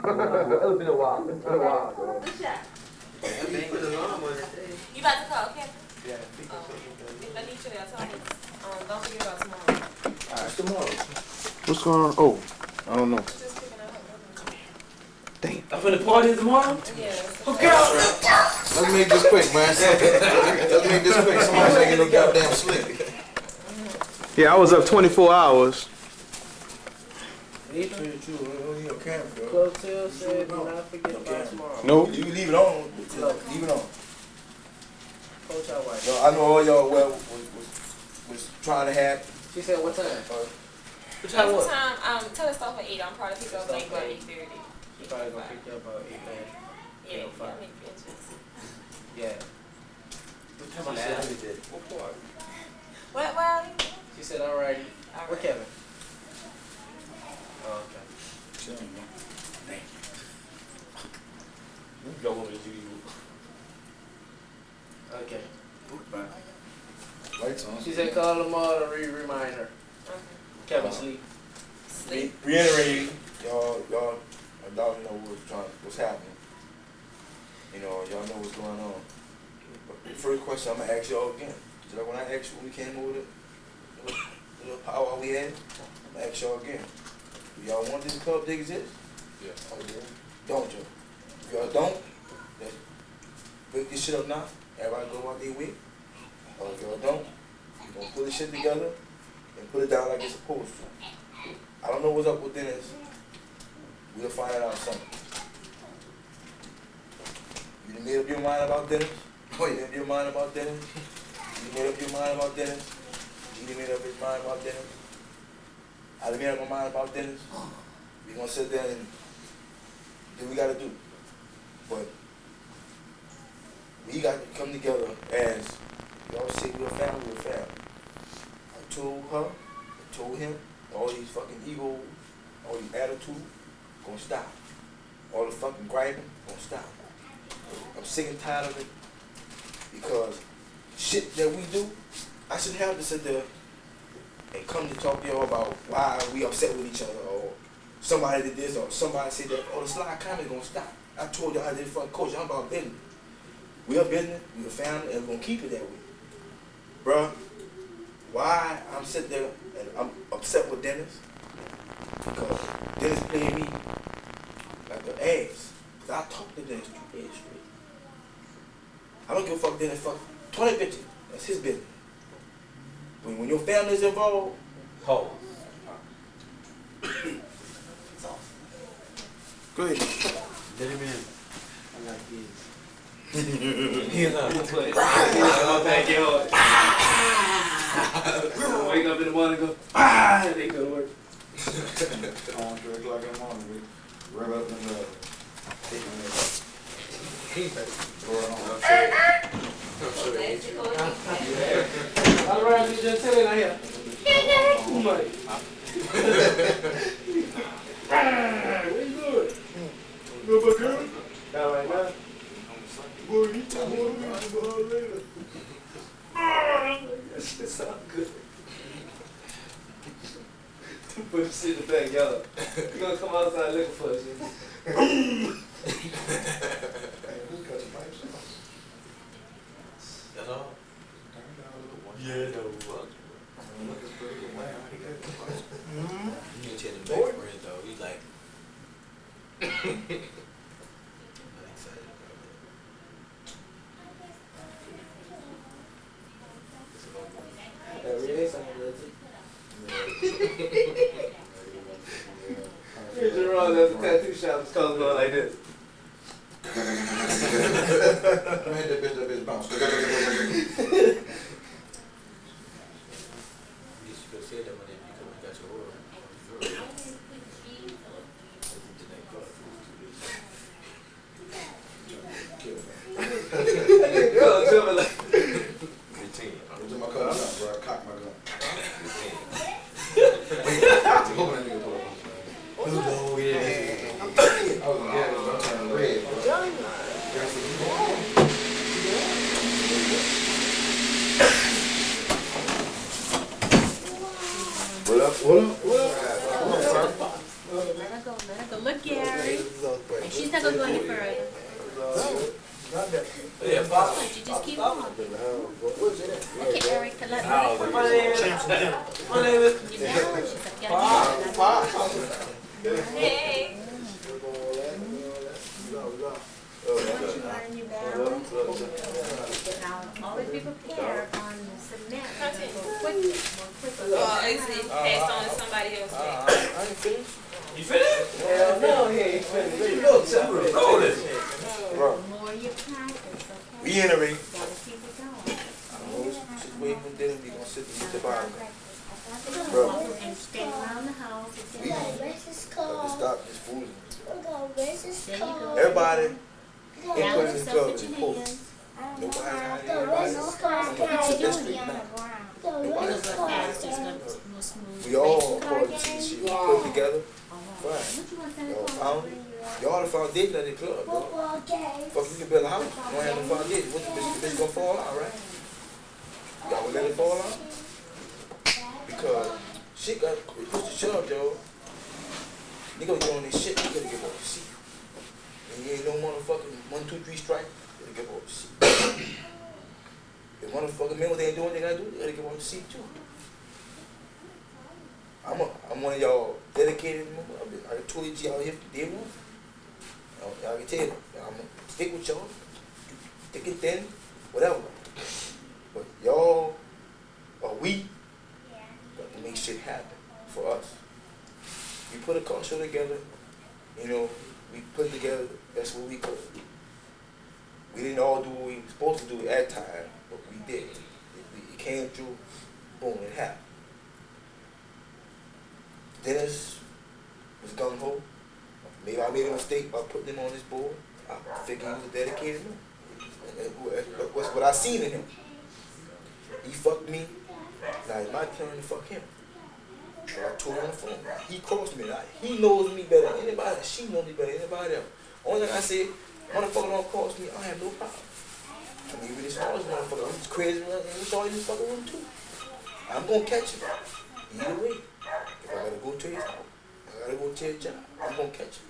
It's been a while. It's been a while. Good shot. You about to call Kevin? Yeah. If I need you there, tell me. Don't forget about tomorrow. Alright, tomorrow. What's going on? Oh, I don't know. Just picking up her. Damn. I'm finna party tomorrow? Yeah. Okay. Let's make this quick, man. Let's make this quick. Somebody's making no goddamn slip. Yeah, I was up 24 hours. He treated you. Your camera, bro. Club Tail said, do not forget about tomorrow. Nope. You leave it on. Leave it on. Coach, our wife. Yo, I know all y'all was trying to have. She said, what time? What What time what? time? Tell us start for 8. I'm probably pick up late by 8:30. She probably gonna pick you up about 8, man. Yeah, you fine. gotta make pictures. Yeah. What time I said? What part? What, Wiley? She said, alrighty. All What right. Kevin? Oh, okay. You go home and do you. Okay. Lights on. She said, call tomorrow to remind her. Okay. Kevin, sleep. Sleep. Reiterating, y'all know what's happening. You know, y'all know what's going on. But the first question I'm gonna ask y'all again. Just like when I asked you when we came over the little powwow we had, I'm gonna ask y'all again. Do y'all want this club to exist? Yeah. Oh, yeah. Don't you? If y'all don't, then break this shit up now. Everybody go out their way. Or if y'all don't, you gonna put this shit together and put it down like it's supposed to. I don't know what's up with Dennis. We'll find out something. You done made up your mind about Dennis? Oh, you made up your mind about Dennis? You made up your mind about Dennis? You made up his mind about Dennis? I done made up my mind about Dennis. We gonna sit there and do what we gotta do. But we got to come together as y'all say we're family, we're family. I told her, I told him, all these fucking ego, all these attitude, gonna stop. All the fucking griping, gonna stop. I'm sick and tired of it because shit that we do, I should have to sit there and come to talk to y'all about why we upset with each other or somebody did this or somebody said that, oh, the slide comment gonna stop. I told y'all I did fucking coach, I'm about business. We are business, we are family, and we're gonna keep it that way. Bruh, why I'm sitting there and I'm upset with Dennis? Because Dennis played me like an ass. Because I talked to Dennis straight. I don't give a fuck Dennis, fuck 20 bitches. That's his business. When your family's involved, Pause. go ahead. Let him in. I got kids. He's not. Thank you. Wake up in the morning and go, and they go to work. On 3 o'clock in the morning, we rev up and take All right, you just tell it out here. Who money? Where you going? Go back here? Not right now. Boy, you tell me what later. That shit sound good. Put shit in the backyard. You gonna come outside looking for shit. That's all? Yeah, no. You can tell him back friends though. He's like, I'm excited That really sound good too. Here's your wrong, that's a tattoo shop. It's called going like this. Man, that bitch bounce. You should have said that when you got your order. Go, jumping like 15. I took my gun out, bro. I cocked my gun. 15. Wait, I'm hoping that nigga pull up. No, yeah. I was gonna get it, but I'm turning red, bro. What up? What up? What up? Let her go. Look, Gary. And she's not gonna go any further. Yeah, Pop. You just keep on. Okay, Eric, let her. My name is. You know, she's a Hey. Now, always be prepared on the cement. Oh, it's passed on to somebody else. I ain't finished. You finished? Hell no, he ain't finished. Look, roll it. Bro, The more you practice, okay? we in a ring. Gotta keep it going. I don't know what situation we did, we gonna sit and eat the bottom. Bro. And stay around the house. We gotta stop this fooling. There you go. Everybody, Balance input in the yourself club with is your important. hands. Nobody hiding What anybody. you doing? It'll go fast. It's gonna go smooth. We all part of the team shit. We put it together. Fine. What you want to Y'all found it. Y'all the foundation of the club, bro. Fuck, you can build a house. You don't have no foundation. What the bitch gonna fall out, right? Y'all gonna let it fall out? Because shit got it pushed the shove, yo. Nigga get on this shit, you gotta give up the seat. And you ain't no motherfucking 1, 2, 3 strike, you gotta give up the seat. If motherfucking men, what they ain't doing, they gotta do, they gotta give up the seat too. I'm one of y'all dedicated members. I told you out here from day one. I can tell you, I'm gonna stick with y'all, thick and thin, whatever. But y'all, or we, got to make shit happen for us. We put a culture together, you know, we put together, that's what we could. We didn't all do what we were supposed to do at time, but we did. It came through, boom, it happened. Dennis was gung-ho. Maybe I made a mistake by putting him on this board. I figured he was a dedicated man. And what's what I seen in him. He fucked me. Now it's my turn to fuck him. So I told him on the phone. He crossed me. He knows me better than anybody. She knows me better than anybody else. Only thing I said, motherfucker don't cross me, I have no problem. I mean, with this smallest motherfucker, I'm just crazy around and we saw this fucking room too. I'm gonna catch him. Either way. If I gotta go to his house, I gotta go to his job, I'm gonna catch him.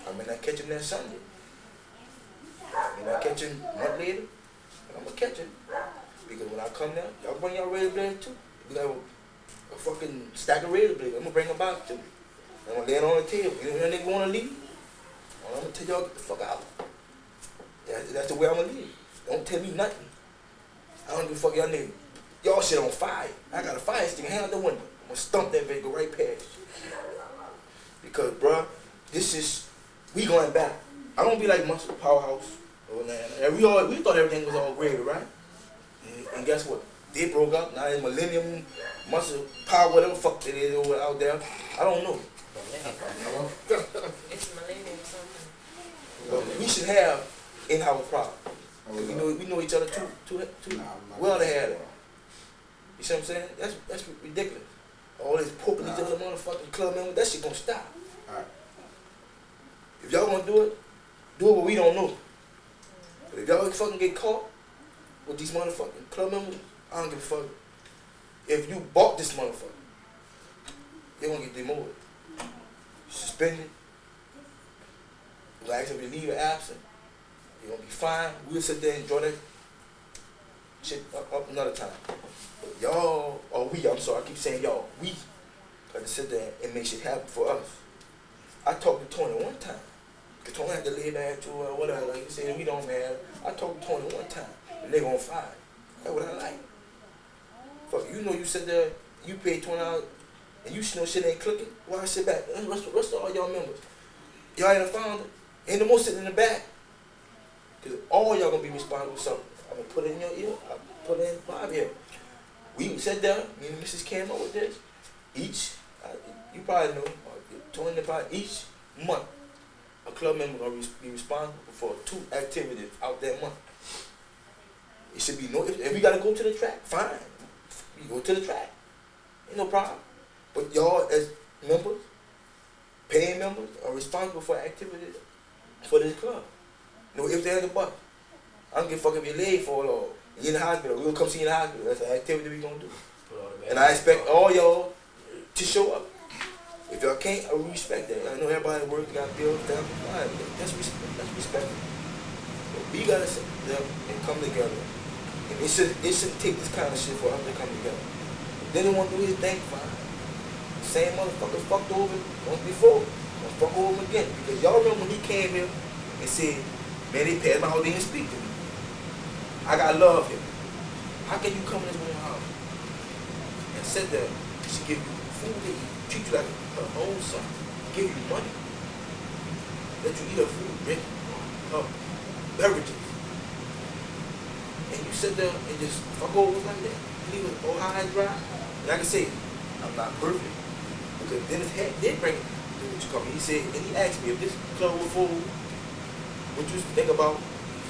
I may not catch him that Sunday. I may not catch him a month later, but I'm gonna catch him. Because when I come down, y'all bring y'all razor blades too. We got a fucking stack of razor blades. I'm gonna bring them back too. I'm gonna lay it on the table. You know when nigga wanna leave? I'm gonna tell y'all get the fuck out. That's the way I'm gonna leave. Don't tell me nothing. I don't give a fuck y'all niggas. Y'all shit on fire. I got a fire stick, hand out the window. I'm gonna stump that bitch, go right past you. Because, bruh, this is, we going back. I don't be like Muscle Powerhouse. And we thought everything was all great, right? And guess what? They broke up. Now it's Millennium, Muscle Power, whatever fuck it is over out there. I don't know. It's millennium something. But we should have in-house problems. We know each other too well to have that. You see what I'm saying? That's ridiculous. All this poking each other motherfucking club members, that shit gonna stop. Alright. If y'all gonna do it what we don't know. But if y'all fucking get caught with these motherfucking club members, I don't give a fuck. If you bought this motherfucker, they gonna get demoted. Suspended. You'll actually leave or absent. You're gonna be fine. We'll sit there and enjoy that shit up another time. But y'all, or we, I'm sorry, I keep saying y'all, we got to sit there and make shit happen for us. I talked to Tony one time. Because Tony had to lay back to or whatever, like you said, we don't matter. I talked to Tony one time, and they gonna fire. That's what I like. Fuck, you know you sit there, you pay $20, and you know shit ain't clicking, why sit back? What's all y'all members? Y'all ain't a founder, ain't no more sitting in the back. Because all y'all gonna be responsible for something. I'm gonna put it in your ear, I'll put it in Bob here. We sat down, me and Mrs. came up with this. Each, you probably know, Tony probably each month, a club member gonna be responsible for 2 activities out that month. It should be no, if we gotta go to the track, fine. You go to the track, ain't no problem. But y'all as members, paying members, are responsible for activities for this club. No ifs, ands, or buts. I don't give a fuck if your leg fall off. You're in the hospital, we'll come see you in the hospital. That's an activity we gonna do. And I expect all y'all to show up. If y'all can't, I respect that. I know everybody work, got bills, family, fine. That's respect. But we gotta sit down and come together. And it shouldn't take this kind of shit for us to come together. Then they want to do his thing, fine. Same motherfucker fucked over once before. Gonna fuck over him again. Because y'all remember when he came here and said, man, they passed my whole day and speak to me. I gotta love him. How can you come in this woman's house and sit there, she give you food to eat, treat you like her own son, give you money, let you eat her food, drink her beverages, and you sit there and just fuck over like that, leave it all high and dry? And like I say, I'm not perfect, because Dennis did bring it to what you call me. He said, and he asked me if this club was full, what you think about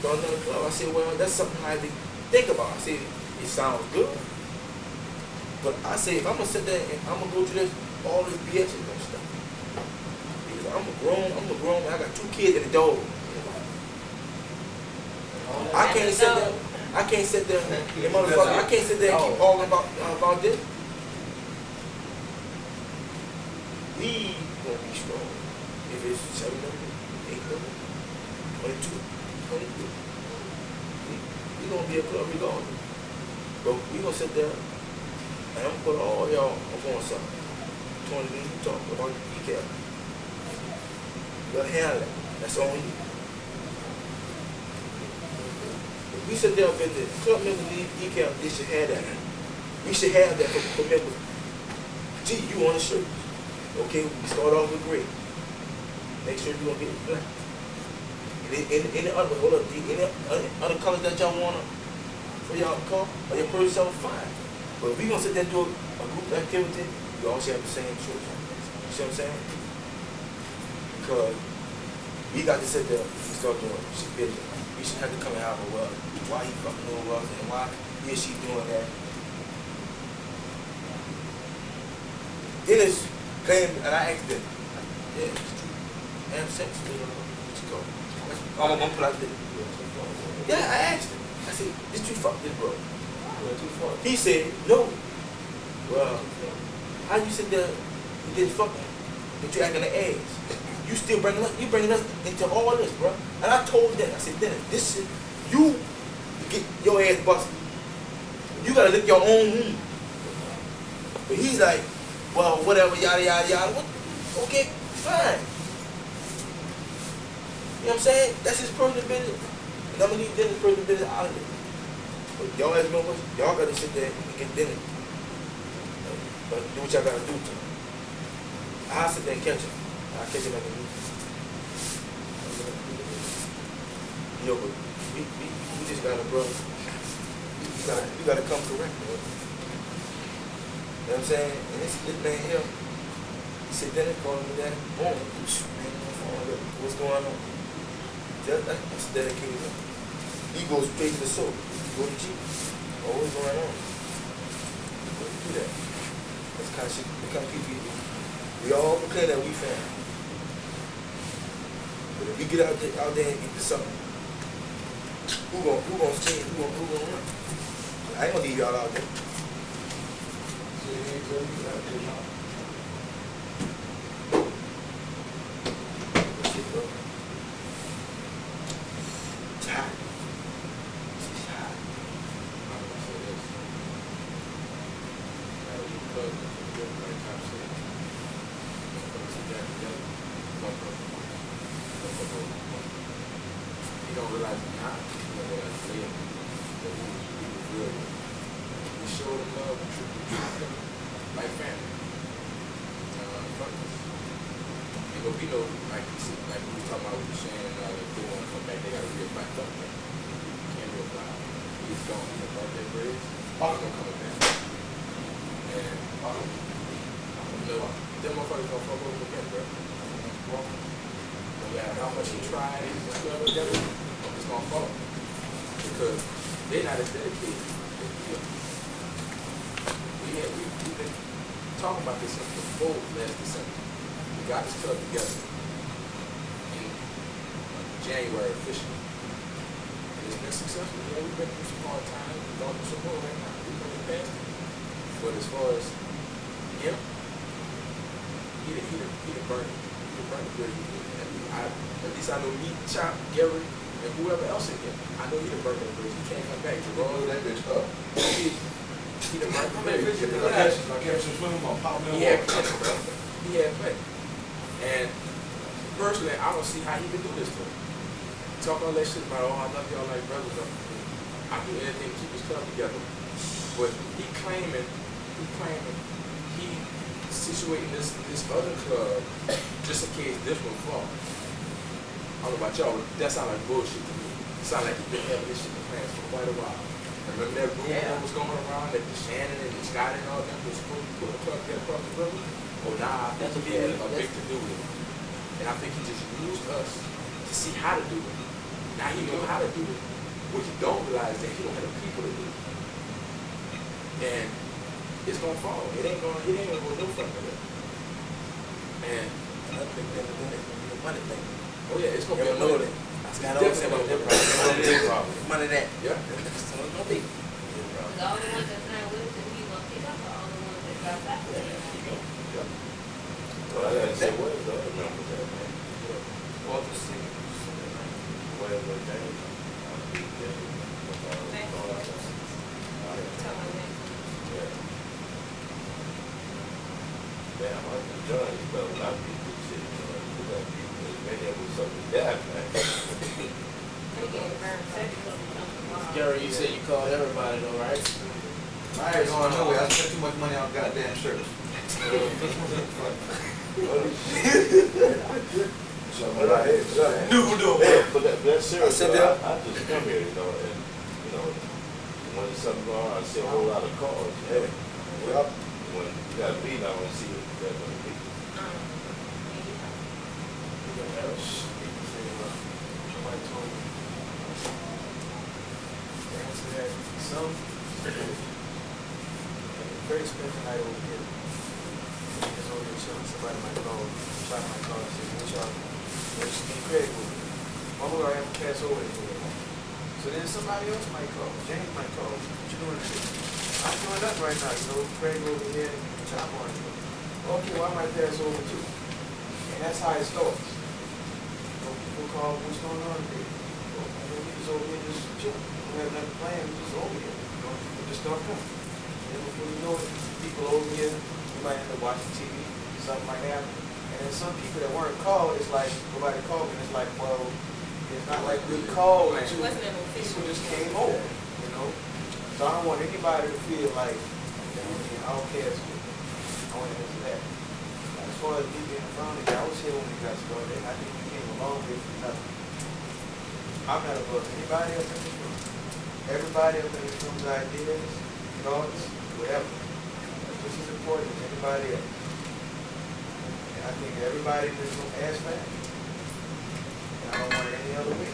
starting another club? I said, well, that's something I had to think about. I said, it sounds good. But I say, if I'm going to sit there and I'm going to go through this, all this BS is going to stop. Because I'm a grown man. I got 2 kids and a dog. I can't sit there and motherfucker, I can't sit there and keep arguing about this. We going to be strong. If it's 7 numbers, 8 numbers, 22, 23. We going to be a club regardless. But we going to sit there and I'm going to put all y'all up on something. 20 minutes you talk about the decal. You got to handle that. That's on you. If we sit there and the club members need decal, they should have that. We should have that for members. Gee, you on the shirt. Okay, we start off with gray. Make sure you don't get it black. Any other, hold up, any other colors that y'all want for y'all car or your purse, so fine. But if we gonna sit there and do a group activity, we all should have the same choice. You see what I'm saying? Because we got to sit there and start doing shit business. We should have to come and have a well, why he fucking over us and why he or she doing that. Dennis claimed, and I asked him, yeah, it's true. Have sex with her, what you call it? I'm gonna put out there. Yeah, I asked him. I said, did you fuck this bro? He said, no. Well, how you sit there and didn't fuck him? That you acting the ass. You still bringing us into all this, bro. And I told Dennis, I said, Dennis, this shit, you get your ass busted. You gotta lick your own wound. But he's like, well, whatever, yada, yada, yada. Okay, fine. You know what I'm saying? That's his personal business. And I'm gonna leave Dennis' personal business out of it. But y'all as members, y'all gotta sit there and get Dennis. But do what y'all gotta do to him. I'll sit there and catch him. I'll catch him like a new. Yo, but we just gotta, bro. You gotta come correct, bro. You know what I'm saying? And this man here, he said, Dennis calling me that. Boom. Man, what's going on? That's dedicated. He goes straight to the soul. Go to G. Oh, what's going on? Do that. That's kind of shit. The kind of people we all proclaim that we family. But if we get out there and get to something, who gonna stay? Who gonna run? I ain't gonna leave y'all out there. Shit, bro. Tired. You don't realize it now. You don't realize it later. But we was real. We showed them love. We treated them like family. Fuck us. And but we know, like we was talking about with Shane and all that, they want to come back, they got to real back up. Can't real back. He's gone. He's a birthday bridge. All of them coming back. And them motherfuckers gonna fuck over again, bro. No matter how much he tried, it's gonna fall. Because they're not as dedicated. We've been talking about this since before last December. We got this club together in January officially. And it's been successful. Yeah, we've been through some hard times. We're going through some more right now. We've been past it. But as far as him, he the he done burned the bridge. At least I know me, Chop, Gary, and whoever else in here. I know he done burned that bridge. He can't come back. Jerome, that bitch up. he done burned the bridge. I catch some swimming, I'm popping He had plenty, bro. He had plenty. And personally, I don't see how he can do this to him. Talk all that shit about, oh, I love y'all like brothers. I do anything to keep his club together. But he claiming he situating this other club just in case this one falls. I don't know about y'all, but that sounds like bullshit to me. It sounds like he's been having this shit in plans for quite a while. Remember that rumor that was going around that the Shannon and the Scott and all them was supposed to put a club together across the river? Oh, nah, I think he had a big to do with it. And I think he just used us to see how to do it. Now he know how to do it. What he don't realize is that he don't have the people to do it. And it's gonna fall. It ain't gonna go no further. And I think that it's gonna be a money thing. oh yeah, it's gonna be a know money. that. I got money that. Yeah. That's what it's gonna be. Because all the ones that's not with us, he gonna pick up for all the ones that drop back with him. Well, I gotta say, what is the other numbers at, man? Well, the city. Whatever they think. Tell my name. Damn, I can judge, but a lot of people shit, you know, many of us something that, man. They getting burned back. Gary, you said you called everybody though, right? I ain't going nowhere. I spent too much money on goddamn shirts. But that's serious. I said though. that. I just come here, you know, and, you know, when there's something going on, I see a whole lot of cars. Yeah. When you got a beat, I want to see it. That many people. Somebody told me. The answer to that, some, very special night over here. It's over here chilling, somebody might call, shot might call and say, what y'all, where's Steve Craig with? Why would I have to pass over here? So then somebody else might call, James might call, what you doing today? I'm doing nothing right now, you know, Craig over here, chop on you. Okay, well I might pass over too. And that's how it starts. People call, what's going on today? Well, we just over here just chilling. We have nothing planned, we just over here. You know, people just start coming. And before you know it, people over here, you might end up watching TV, something might happen. And then some people that weren't called, it's like, nobody called me, it's like, well, it's not like we called, It you. wasn't an official. People just came over, you know? So I don't want anybody to feel like, you know, I don't care. I want to answer that. As far as me being around the guy, I was here when it got started, and I think we came a long way from nothing. I'm not above anybody else in this room. Everybody else in this room's ideas, thoughts, whatever. That's just as important as anybody else. And I think everybody in this room has family. And I don't want it any other way.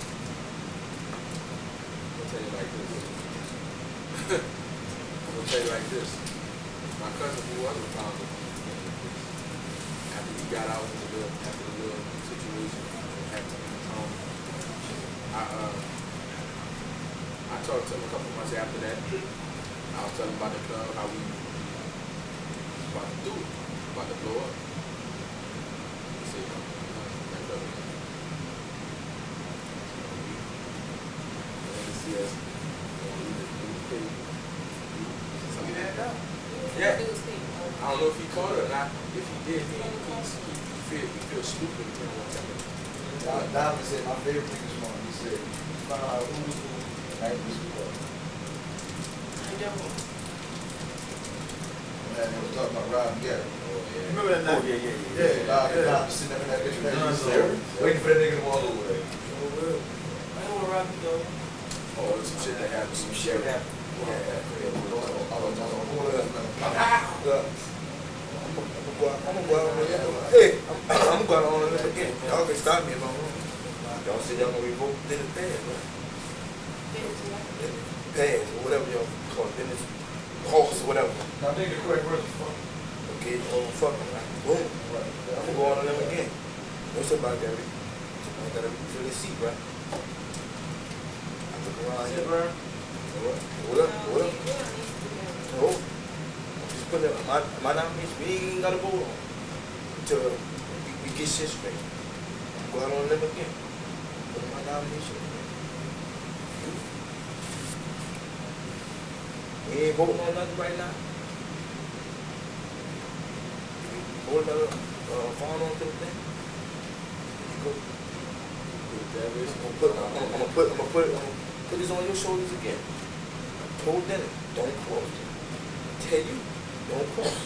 I'll tell you like this. I'll tell you like this. My cousin who was a founder, after he got out of the little situation, after he was home, I talked to him a couple months after that. I was telling him about the club, how we about to do it, about to blow up. He said, that club is yes. Yeah. I don't know if he caught it or not. If he did, he feels stupid. Diamond said my favorite thing this morning. He said, found out who was who night this week. And they was talking about Rob and Gary. Remember that night? Rob sitting up in that bitch, waiting for that nigga to walk over there. I don't want to rock you though. Oh, some shit that happened. Some shit happened. Hey, I'm going on it again. Y'all can stop me if I'm wrong. Y'all say y'all gonna revoke Dennis Pass, right? Pass, or whatever y'all call it, Dennis Horse or whatever. I think the correct word is fuck. Okay, oh fuck, right? Boom. Right. I'm gonna go on them again. What's up about that? Somebody gotta refill his seat, right? I look around here. What up? What up? Oh, just put that. My nomination, we ain't got a vote on. until we get shit straight. Go out on a limb again. Put in my nomination again. We ain't voting on nothing right now. Hold that phone on to the thing. Go. I'm gonna put this on your shoulders again. I told Dennis, don't cross. I tell you, don't cross.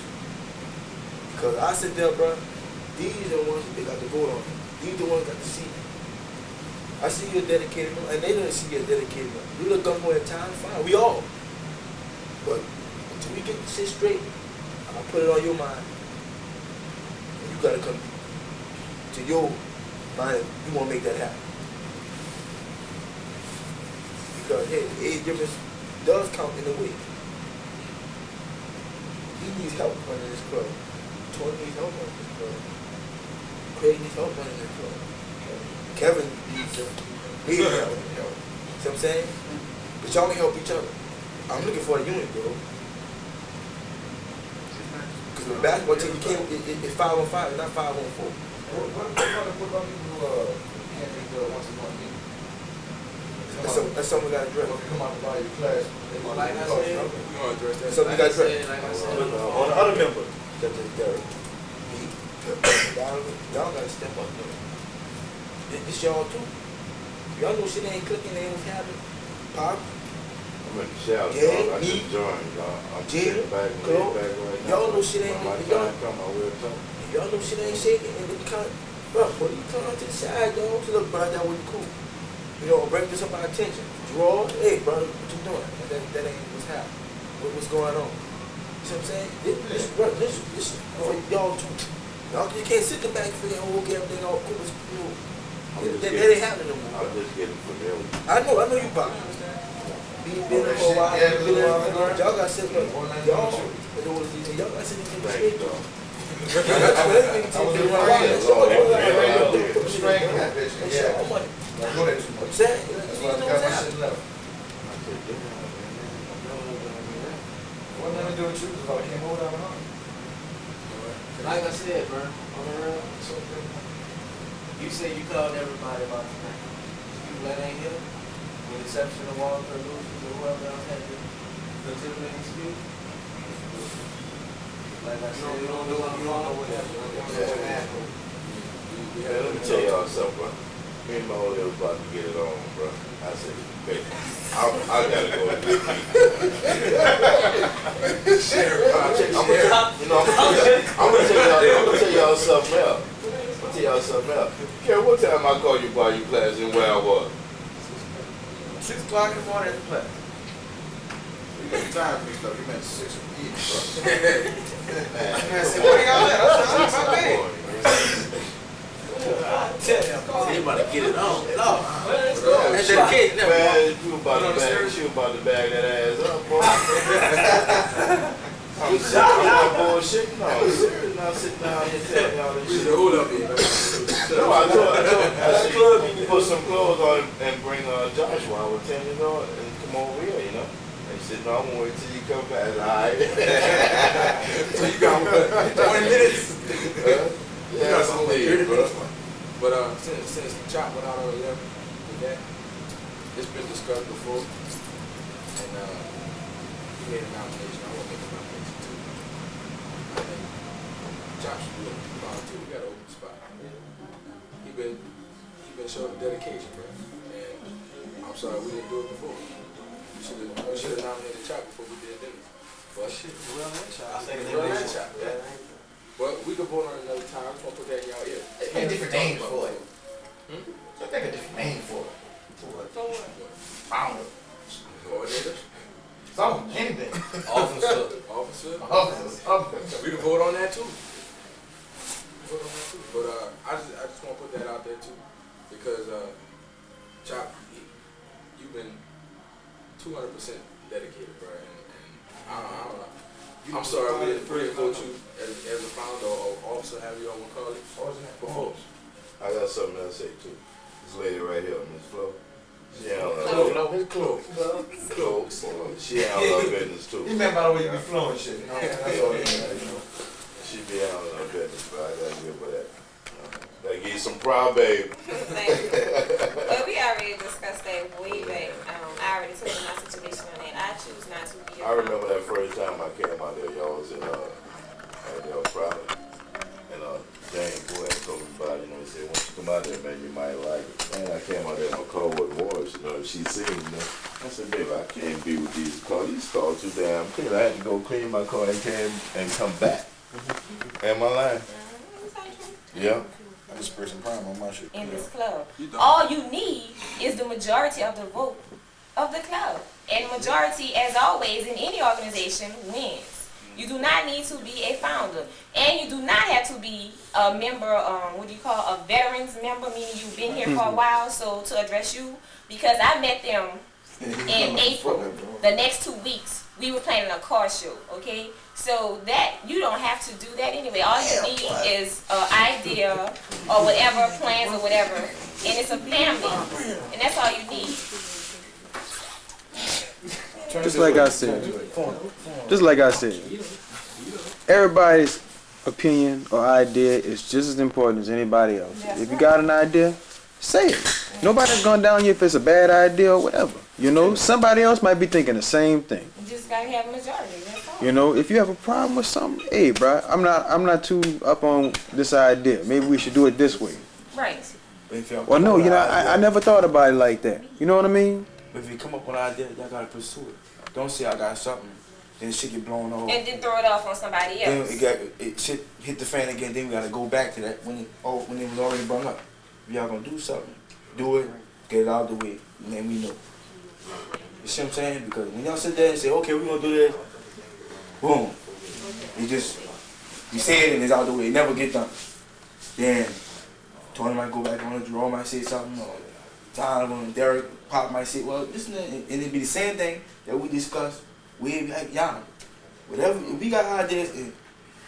Because I sit there, bro, these are the ones that got the vote on. These the ones that got the seat. I see you're dedicated, and they don't see you're dedicated. You look up more at time, fine, we all. But until we get this shit straight, I'll put it on your mind. And you gotta come to your mind, you wanna make that happen. Because hey, the age difference does count in a way. He needs help running this club. Tony needs help running this club. Craig needs help running this club. Kevin needs help. See what I'm saying? But y'all can help each other. I'm looking for a unit, bro. Because with basketball team, you can't, it's 5-on-5, it's not 5-on-4. What about people who can't make the once a month meeting? That's something we got to address. If you come out to buy your class, they Like I said, we're gonna address that. Something we got to address. like I said, On the other member, such as Derek, y'all got to step up there. It's y'all too. Y'all know shit ain't clicking, ain't what's happening. Pop, I'm in the shower, Yeah, dog. I me. just joined, dog. I'm Jim, sitting back and Chloe. laid back right now. Y'all know shit ain't- When my y'all- time come, I will talk. y'all know shit ain't shaking, and you can't, bro, what you come to the side, dog? So look, bro, that was cool. You know, bring this up our attention. Draw, hey, bro, what you doing? That ain't what's happening. What's going on? You see what I'm saying? This for y'all too. Y'all, you can't sit in the back and figure, oh, okay, everything all cool. You know, that ain't happening no more. I'm just getting familiar. I know you, Pop. Been there for a while. Y'all got to sit there. Y'all got to sit in the Thank you, straight. dog. Go ahead, too much. That's why I got my shit left. What nothing to do with you, because I can't hold down the home. like I said, bro, on the real, you say you called everybody about tonight. People that ain't here, with the exception of Walter, Lucius, or whoever else had to legitimate excuse. Like I said, you don't know what happened. Yeah, let me tell y'all something, bro. Me and my old lady was about to get it on, bro. I said, hey, I gotta go and get me. I'm gonna tell y'all something else. I'm gonna tell y'all something else. Karen, what time I called you by your class and where I was? 6 o'clock in the morning at the play. You got the time mixed up. You meant 6 of each, bro. I said, where y'all at? I said, my bad. They about to get it on. That's dedicated, never mind. Man, you about to bag that ass up, boy. I'm bullshit. No, serious. Not sitting down here telling y'all this shit. Hold up here, man. No, I said, you put some clothes on and bring Joshua. I was telling you, and come over here, you know. And he said, no, I'm gonna wait till you come back. All right. So you got 20 minutes? You got some leave, bro. But since Chop went out on 11 with that, it's been discussed before, and he made a nomination. I want to make a nomination too. I think Chop should be looking for volunteer. We got an open spot. He been showing dedication, bro. And I'm sorry we didn't do it before. We should have nominated Chop before we did Dennis. But shit, Well, that shot. Chop, yeah. But we could vote on it another time. I just want to put that in y'all ear. Make a different name for it. Hmm? So make a different name for it. So what? Founder. Coordinator? Something, anything. Officer. Officers. We can vote on that too. Vote on that too. But I just want to put that out there too, because Chop, you've been 200% dedicated, bro, and I don't know. I'm sorry we didn't vote you as a founder or officer, however y'all want to call it, before. I got something else to say too. This lady right here, Miss Flo. She handle her Close. She handle her business too. You meant by the way you be flowing shit, you know? That's all you know. She be on her business, but I gotta give her that. Gotta give you some proud babe. But we already discussed that way back. I already told you my situation on that. I choose not to be. I remember that first time I came out there, y'all was in Providence. And James Boy had told me about it, you know, he said, once you come out there, man, you might like it. And I came out there, my car wasn't washed, you know, she seen, you know. I said, babe, I can't be with these cars too damn clean. I had to go clean my car and come back. Am I lying? Yeah. I just spray some prime on my shit. In this club, all you need is the majority of the vote of the club. And majority, as always, in any organization, wins. You do not need to be a founder. And you do not have to be a member, a veterans member, meaning you've been here for a while, so to address you. Because I met them in April, the next 2 weeks, we were planning a car show, okay? So that, you don't have to do that anyway. All you need is an idea or whatever, plans or whatever, and it's a family. And that's all you need. Just like I said, everybody's opinion or idea is just as important as anybody else. If you got an idea, say it. Nobody's going down you if it's a bad idea or whatever. You know, somebody else might be thinking the same thing. You just gotta have a majority. That's all. You know, if you have a problem with something, hey, bro, I'm not too up on this idea. Maybe we should do it this way. Right. Well, no, you know, I never thought about it like that. You know what I mean? If you come up with an idea, y'all gotta pursue it. Don't say I got something, then shit get blown off. And then throw it off on somebody else. Then shit hit the fan again. Then we gotta go back to that when it was already brought up. If y'all gonna do something, do it, get it out of the way, and then we know. You see what I'm saying? Because when y'all sit there and say, okay, we're gonna do this, boom. You say it and it's out the way. It never get done. Then Tony might go back on it, Jerome might say something, or Donovan and Derek Pop might say, well, this and that, and it'd be the same thing that we discussed. We be like, y'all, whatever, if we got ideas and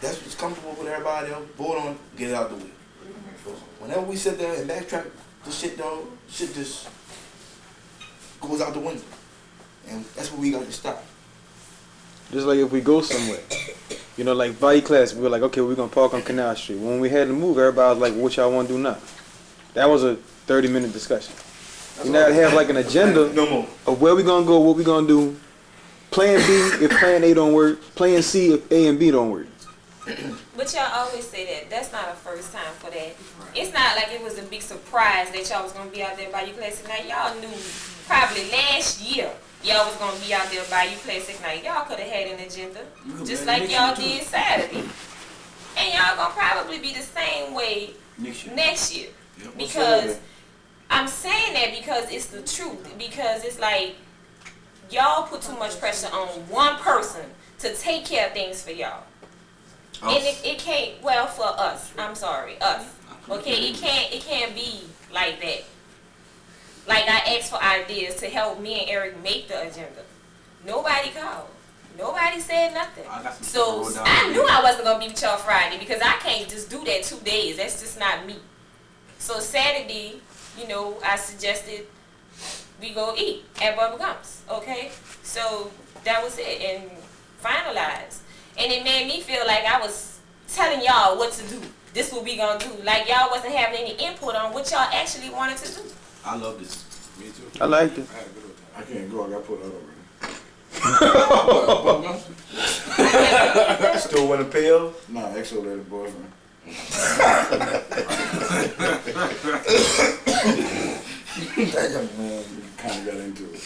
that's what's comfortable with everybody else, vote on it, get it out the way. Whenever we sit there and backtrack the shit, though, shit just goes out the window. And that's what we got to stop. Just like if we go somewhere. You know, like Valley Class, we were like, okay, we're going to park on Canal Street. When we had to move, everybody was like, what y'all want to do now? That was a 30-minute discussion. We now have like an agenda No more. of where we going to go, what we going to do. Plan B if Plan A don't work. Plan C if A and B don't work. But y'all always say that. That's not a first time for that. It's not like it was a big surprise that y'all was going to be out there by your classic night. Y'all knew probably last year y'all was going to be out there by your classic night. Y'all could have had an agenda, just like y'all did Saturday. And y'all going to probably be the same way next year. Because I'm saying that because it's the truth. Because it's like y'all put too much pressure on one person to take care of things for y'all. And it can't, well, for us, I'm sorry, us. Okay, it can't be like that. Like I asked for ideas to help me and Eric make the agenda. Nobody called. Nobody said nothing. So I knew I wasn't going to be with y'all Friday because I can't just do that 2 days. That's just not me. So Saturday, you know, I suggested we go eat at Bubba Gump's, okay? So that was it and finalized. And it made me feel like I was telling y'all what to do. This what we gonna do. Like y'all wasn't having any input on what y'all actually wanted to do. I love this. Me too. I liked it. I had a good time. I can't go. I got put out already. Still want to pay her? Nah, ex-old boyfriend. That young man. Kind of got into it.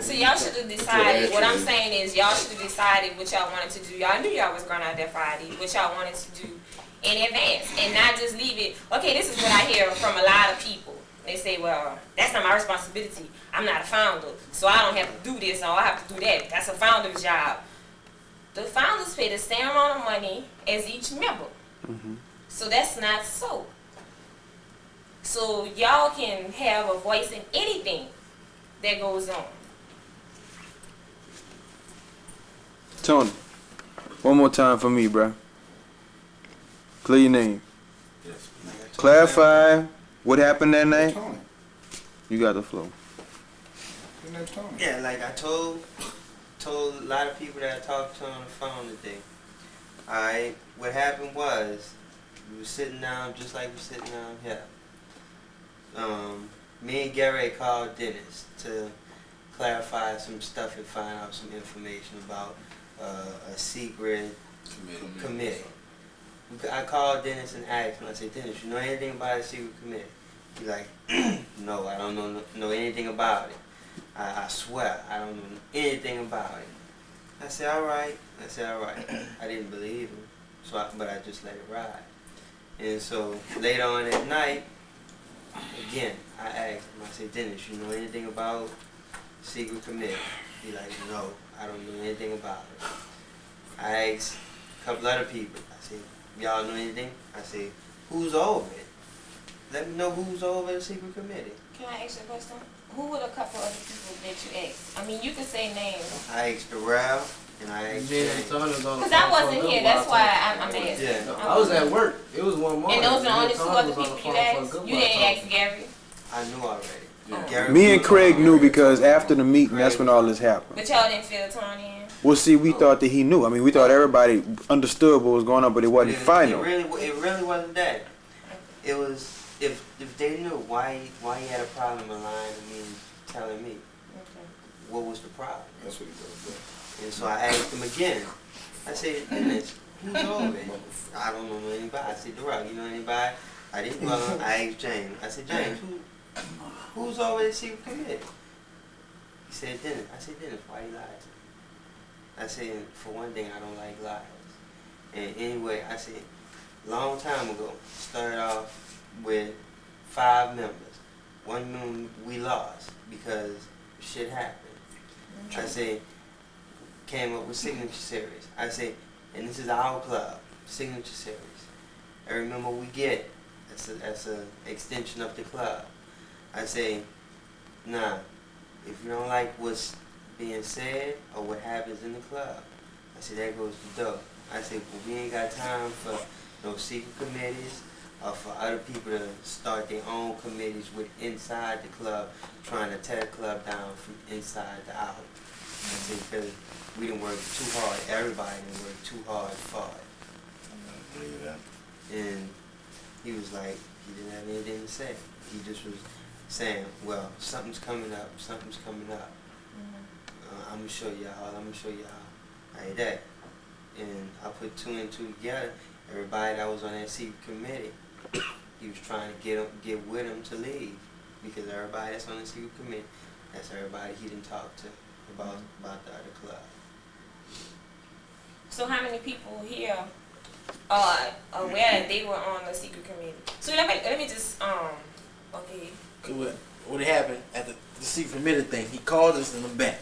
So y'all should have decided, what I'm saying is y'all should have decided what y'all wanted to do. Y'all knew y'all was going out there Friday, what y'all wanted to do in advance. And not just leave it, okay, this is what I hear from a lot of people. They say, well, that's not my responsibility. I'm not a founder, so I don't have to do this or I have to do that. That's a founder's job. The founders pay the same amount of money as each member. So that's not so. So y'all can have a voice in anything that goes on. Tony, one more time for me, bruh. Clear your name. Yes. Clarify what happened that night. Tony. You got the flow. Your name's Tony. Yeah, like I told a lot of people that I talked to on the phone today. Alright, what happened was, we were sitting down just like we're sitting down here. Me and Gary called Dennis to clarify some stuff and find out some information about a secret committee. I called Dennis and asked him, I said, Dennis, you know anything about a secret committee? He's like, no, I don't know anything about it. I swear, I don't know anything about it. I said, all right. I didn't believe him, but I just let it ride. And so later on at night, again, I asked him, I said, Dennis, you know anything about secret committee? He's like, no, I don't know anything about it. I asked a couple other people, I said, y'all know anything? I said, who's over it? Let me know who's over the secret committee. Can I ask you a question? Who were the couple other people that you asked? I mean, you can say names. I asked Darrell and I asked James. Because I wasn't here, that's why I'm asking. Yeah. I was at work. It was one morning. And those are the only two other people you asked? You didn't ask Gary? I knew already. Yeah. Gary Me and was Craig already. knew because after the meeting, that's when all this happened. But y'all didn't feel torn in? Well, see, we thought that he knew. I mean, we thought everybody understood what was going on, but it wasn't final. It really wasn't that. It was if they knew why he had a problem in line and telling me what was the problem. That's what he does. And so I asked him again. I said, Dennis, who's over it? I don't know anybody. I said, Darrell, you know anybody? I didn't know. I asked James. I said, James, who's over the secret committee? He said, Dennis. I said, Dennis, why you lie to me? I said, for one thing, I don't like lies. And anyway, I said, long time ago, started off with 5 members. One member we lost because shit happened. I said, came up with Signature Series. I said, and this is our club, Signature Series. Every member we get, that's a extension of the club. I say, nah, if you don't like what's being said or what happens in the club, I said, there goes the dough. I said, well, we ain't got time for no secret committees or for other people to start their own committees with inside the club, trying to tear the club down from inside to out. I said, because we didn't work too hard. Everybody didn't work too hard for it. I believe that. And he was like, he didn't have anything to say. He just was saying, well, something's coming up, something's coming up. I'm going to show y'all, like that. And I put 2 and 2 together. Everybody that was on that secret committee, he was trying to get with him to leave. Because everybody that's on the secret committee, that's everybody he didn't talk to about the other club. So how many people here are aware that they were on the secret committee? So let me just okay. What happened at the secret committee thing? He called us in the back.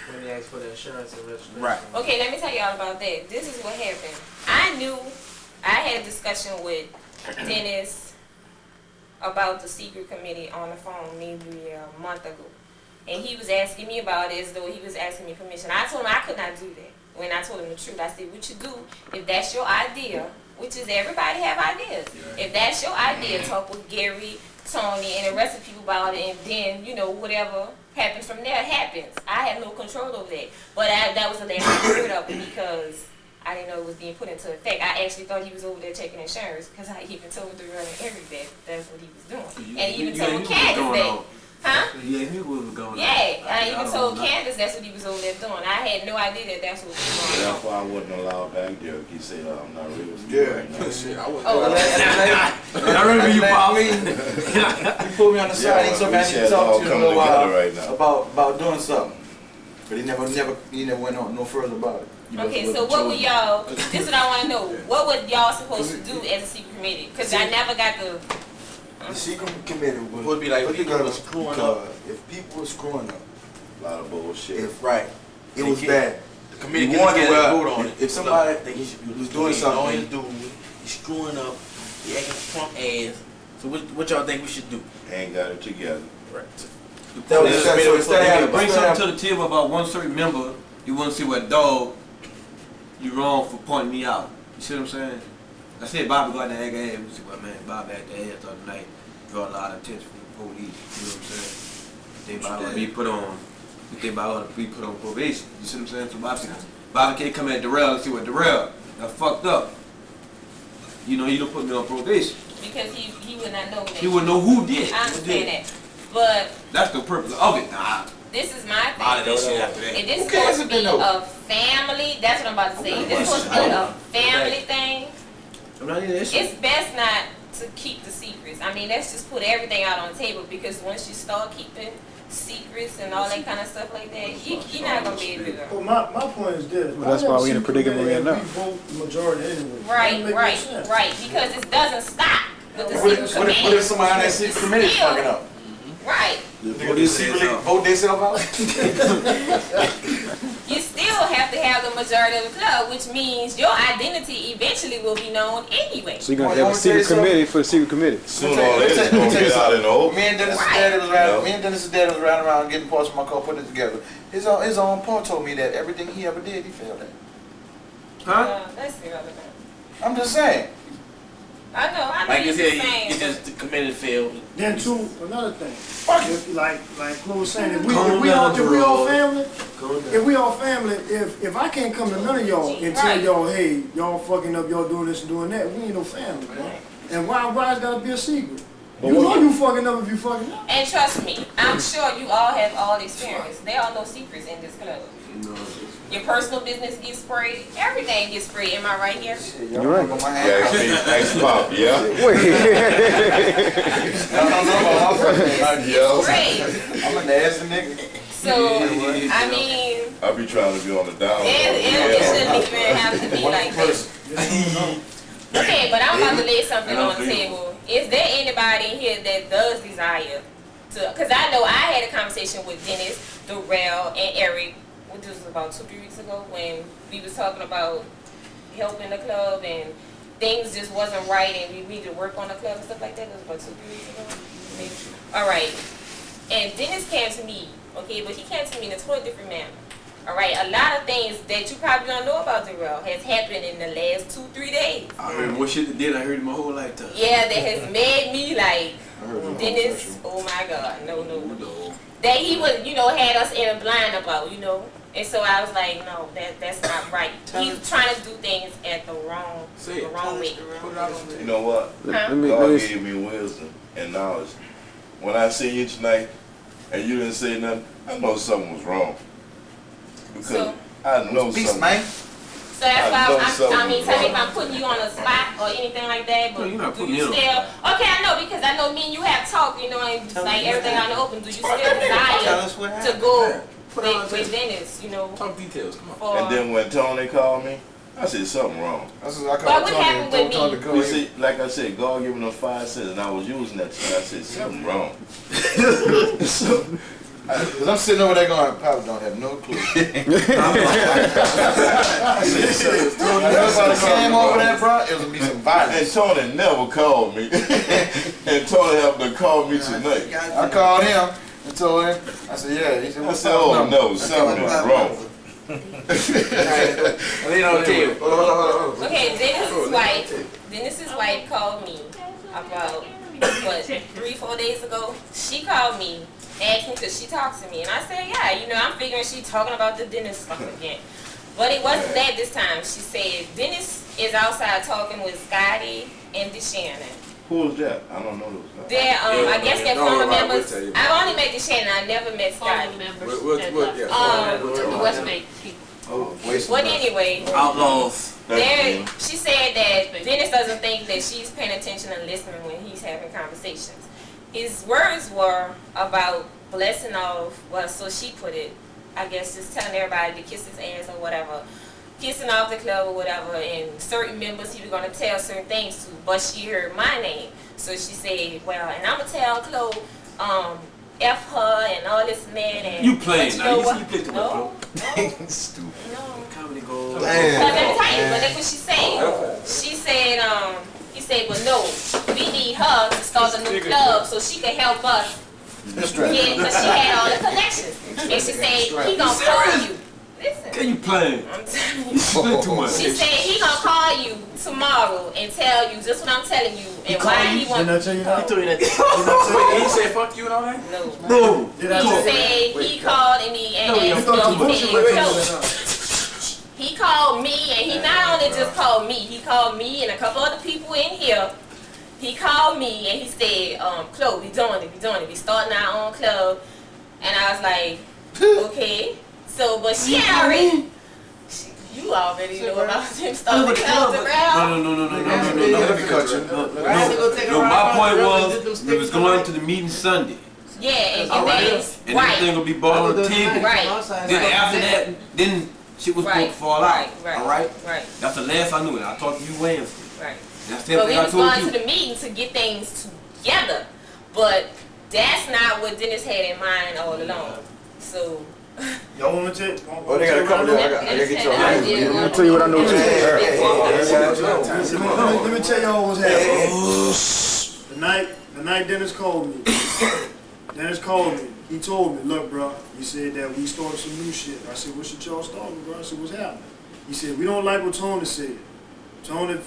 When they asked for the insurance and registration. Right. Okay, let me tell y'all about that. This is what happened. I had a discussion with Dennis about the secret committee on the phone maybe a month ago. And he was asking me about it as though he was asking me permission. I told him I could not do that. When I told him the truth, I said, what you do, if that's your idea, which is everybody have ideas. If that's your idea, talk with Gary, Tony, and the rest of the people about it, and then, you know, whatever happens from there happens. I had no control over that. But that was the last I heard of it because I didn't know it was being put into effect. I actually thought he was over there checking insurance because I even told the girl and Eric that that's what he was doing. And even told Candace that. Huh? Yeah, he was going. Yeah, I even told Candace that's what he was over there doing. I had no idea that that's what was going on. That's why I wasn't allowed back there. He said, I'm not real. Yeah, shit, I was. I remember you, Pauline. He pulled me on the side. He told me I need to talk to you in a little while right now. about doing something. But he never went on no further about it. Okay, so what were y'all, this is what I want to know. What were y'all supposed to do as a secret committee? Because I never got the... The secret committee Would be like put people together was screwing up. If people were screwing up, A lot of bullshit. it was get- bad. The committee You can wanted get well, a vote on it. if somebody think he should be was doing something- he's screwing up, he acting Trump ass. So what y'all think we should do? Ain't got it together. Right. That was so instead of having- Bring something to the table about one certain member. You want to see what dog you wrong for pointing me out. You see what I'm saying? I said Bobby go out there and act ass. We say, well, man, Bobby act the ass the other night. Draw a lot of attention from the police. You know what I'm saying? They about to be put on. They about to be put on probation. You see what I'm saying? So Bobby can't come at Darrell and see what Darrell I fucked up. You know, he don't put me on probation. Because he would not know that. He wouldn't know who did. I understand that. But That's the purpose of it. Nah, this is my all of thing. that shit after that. If this is Who cares supposed to if be they know? a family, that's what I'm about to say. If this is supposed to be a family thing, I'm not in that it's best not to keep the secrets. I mean, let's just put everything out on the table because once you start keeping secrets and all that kind of stuff like that, you're not gonna be able to. Well, my point is this. Well, that's why we in the predicament we're in now. We vote majority anyway. Right, That make no right, sense. right. Because it doesn't stop with the What secret if command. somebody on that secret committee Still- fucking up? Right. They secretly vote themselves out? You still have to have the majority of the club, which means your identity eventually will be known anyway. So you're gonna Well, have a you wanna secret tell you committee for the secret committee. Sooner or later, it's gonna get out in the open. Me and Dennis's daddy was riding. Me and Dennis's daddy was riding around getting parts from my car, putting it together. His own part told me that everything he ever did, he failed at. That's irrelevant. I'm just saying. I know Like you you're said, just saying. he just committed failed. Then too, another thing. Fuck it. If, like Chloe was saying, if we Calm all down, family, Calm down. if we all family, if I can't come to none of y'all and tell Right. y'all, hey, y'all fucking up, y'all doing this and doing that, we ain't no family, bro. And why it's gotta be a secret? You know you fucking up if you fucking up. And trust me, I'm sure you all have all the experience. There are no secrets in this club. Your personal business gets sprayed. Everything gets sprayed. Am I right here? You're right. Yeah, ask Pop, yeah? Wait. Yeah. Sprayed. I'm a nasty nigga. So, I mean, I be trying to be on the down. it shouldn't even have to be like that. Okay, but I'm about to lay something on the table. Is there anybody in here that does desire to? Because I know I had a conversation with Dennis, Darrell, and Eric. What this was about 2-3 weeks ago when we was talking about helping the club and things just wasn't right and we needed to work on the club and stuff like that. It was about 2-3 weeks ago, maybe. All right. And Dennis came to me, okay, but he came to me in a totally different manner. All right, a lot of things that you probably don't know about Darrell has happened in the last 2-3 days. I heard more shit than I heard it my whole lifetime. Yeah, that has made me like, Dennis, oh my God, no. That he was, had us in a blind about, And so I was like, no, that's not right. He's trying to do things at the wrong way. You know what? Huh? God gave me wisdom and knowledge. When I see you tonight and you didn't say nothing, I know something was wrong. Because So- I know Peace, something. man. So that's I know why tell me something. if I'm putting you on a spot or anything like that, but No, you're not do putting you me on. still, okay, I know because I know me and you have talked, and like everything out in the open, do you still Tell desire us what to happened. go Put it on the with table. Dennis, Talk details, come on. for, And then when Tony called me, I said something wrong. I But what happened with me? You see, like I said, God gave me them 5 cents and I was using that shit. I said something wrong. Because I'm sitting over there going, I probably don't have no clue. Nobody came over there, bro, it was going to be some And violence. Tony never called me. And Tony happened to call me tonight. I called him and told him, I said, yeah. He said, I what's said, up? oh no, something is wrong. okay, Dennis's wife called me about, 3-4 days ago? She called me, asked me could she talk to me, and I said, yeah, I'm figuring she talking about the Dennis stuff again. But it wasn't that this time. She said, Dennis is outside talking with Scotty and DeShannon. Who was that? I don't know those guys. They're, I guess they're No, former I will members. tell you. I've only met DeShannon, I never met Scotty. The Westmate people. But anyway, Outlaws. she said that Dennis doesn't think that she's paying attention and listening when he's having conversations. His words were about blessing off, well, so she put it, I guess just telling everybody to kiss his ass or whatever, kissing off the club or whatever, and certain members he was going to tell certain things to, but she heard my name. So she said, well, and I'm going to tell Chloe, F her and all this and that. And You playing but now. You know see you played too much, No, bro. Stupid. no. Comedy gold. But let me tell you, but that's what she said. She said, he said, but no, we need her to start a new club so she can help us get, because she had all the connections. And she said, he gonna call you. Listen, Can you playing? I'm telling you. You play too much. She said he gonna call you tomorrow and tell you just what I'm telling you and why he Didn't wants. I tell you that? Wait, he said fuck you and all that? No. No. Did I He tell you that? said he called and he No, you asked thought me, you he bullshit said, with no. He called me, and he not only just called me, he called me and a couple other people in here. He called me and he said, Chloe, we doing it. We starting our own club. And I was like, okay. So, but she had already, you already know about him starting the clubs around. No. My point was, we was going to the meeting Sunday. Yeah, and things, and everything will be bought on the table. Right. Then after that, then shit was supposed to fall out. Alright? Right. That's the last I knew it. I talked to you Wednesday. Right. That's But we everything I was told going you. to the meeting to get things together. But that's not what Dennis had in mind all along. So Y'all want to take? Oh, they gotta come there. I gotta get your Let me tell you what I know too. Let me tell y'all what's happening. The night Dennis called me. He told me, look, bro. He said that we started some new shit. I said, what should y'all start with, bro? I said, what's happening? He said, we don't like what Tony said. Tony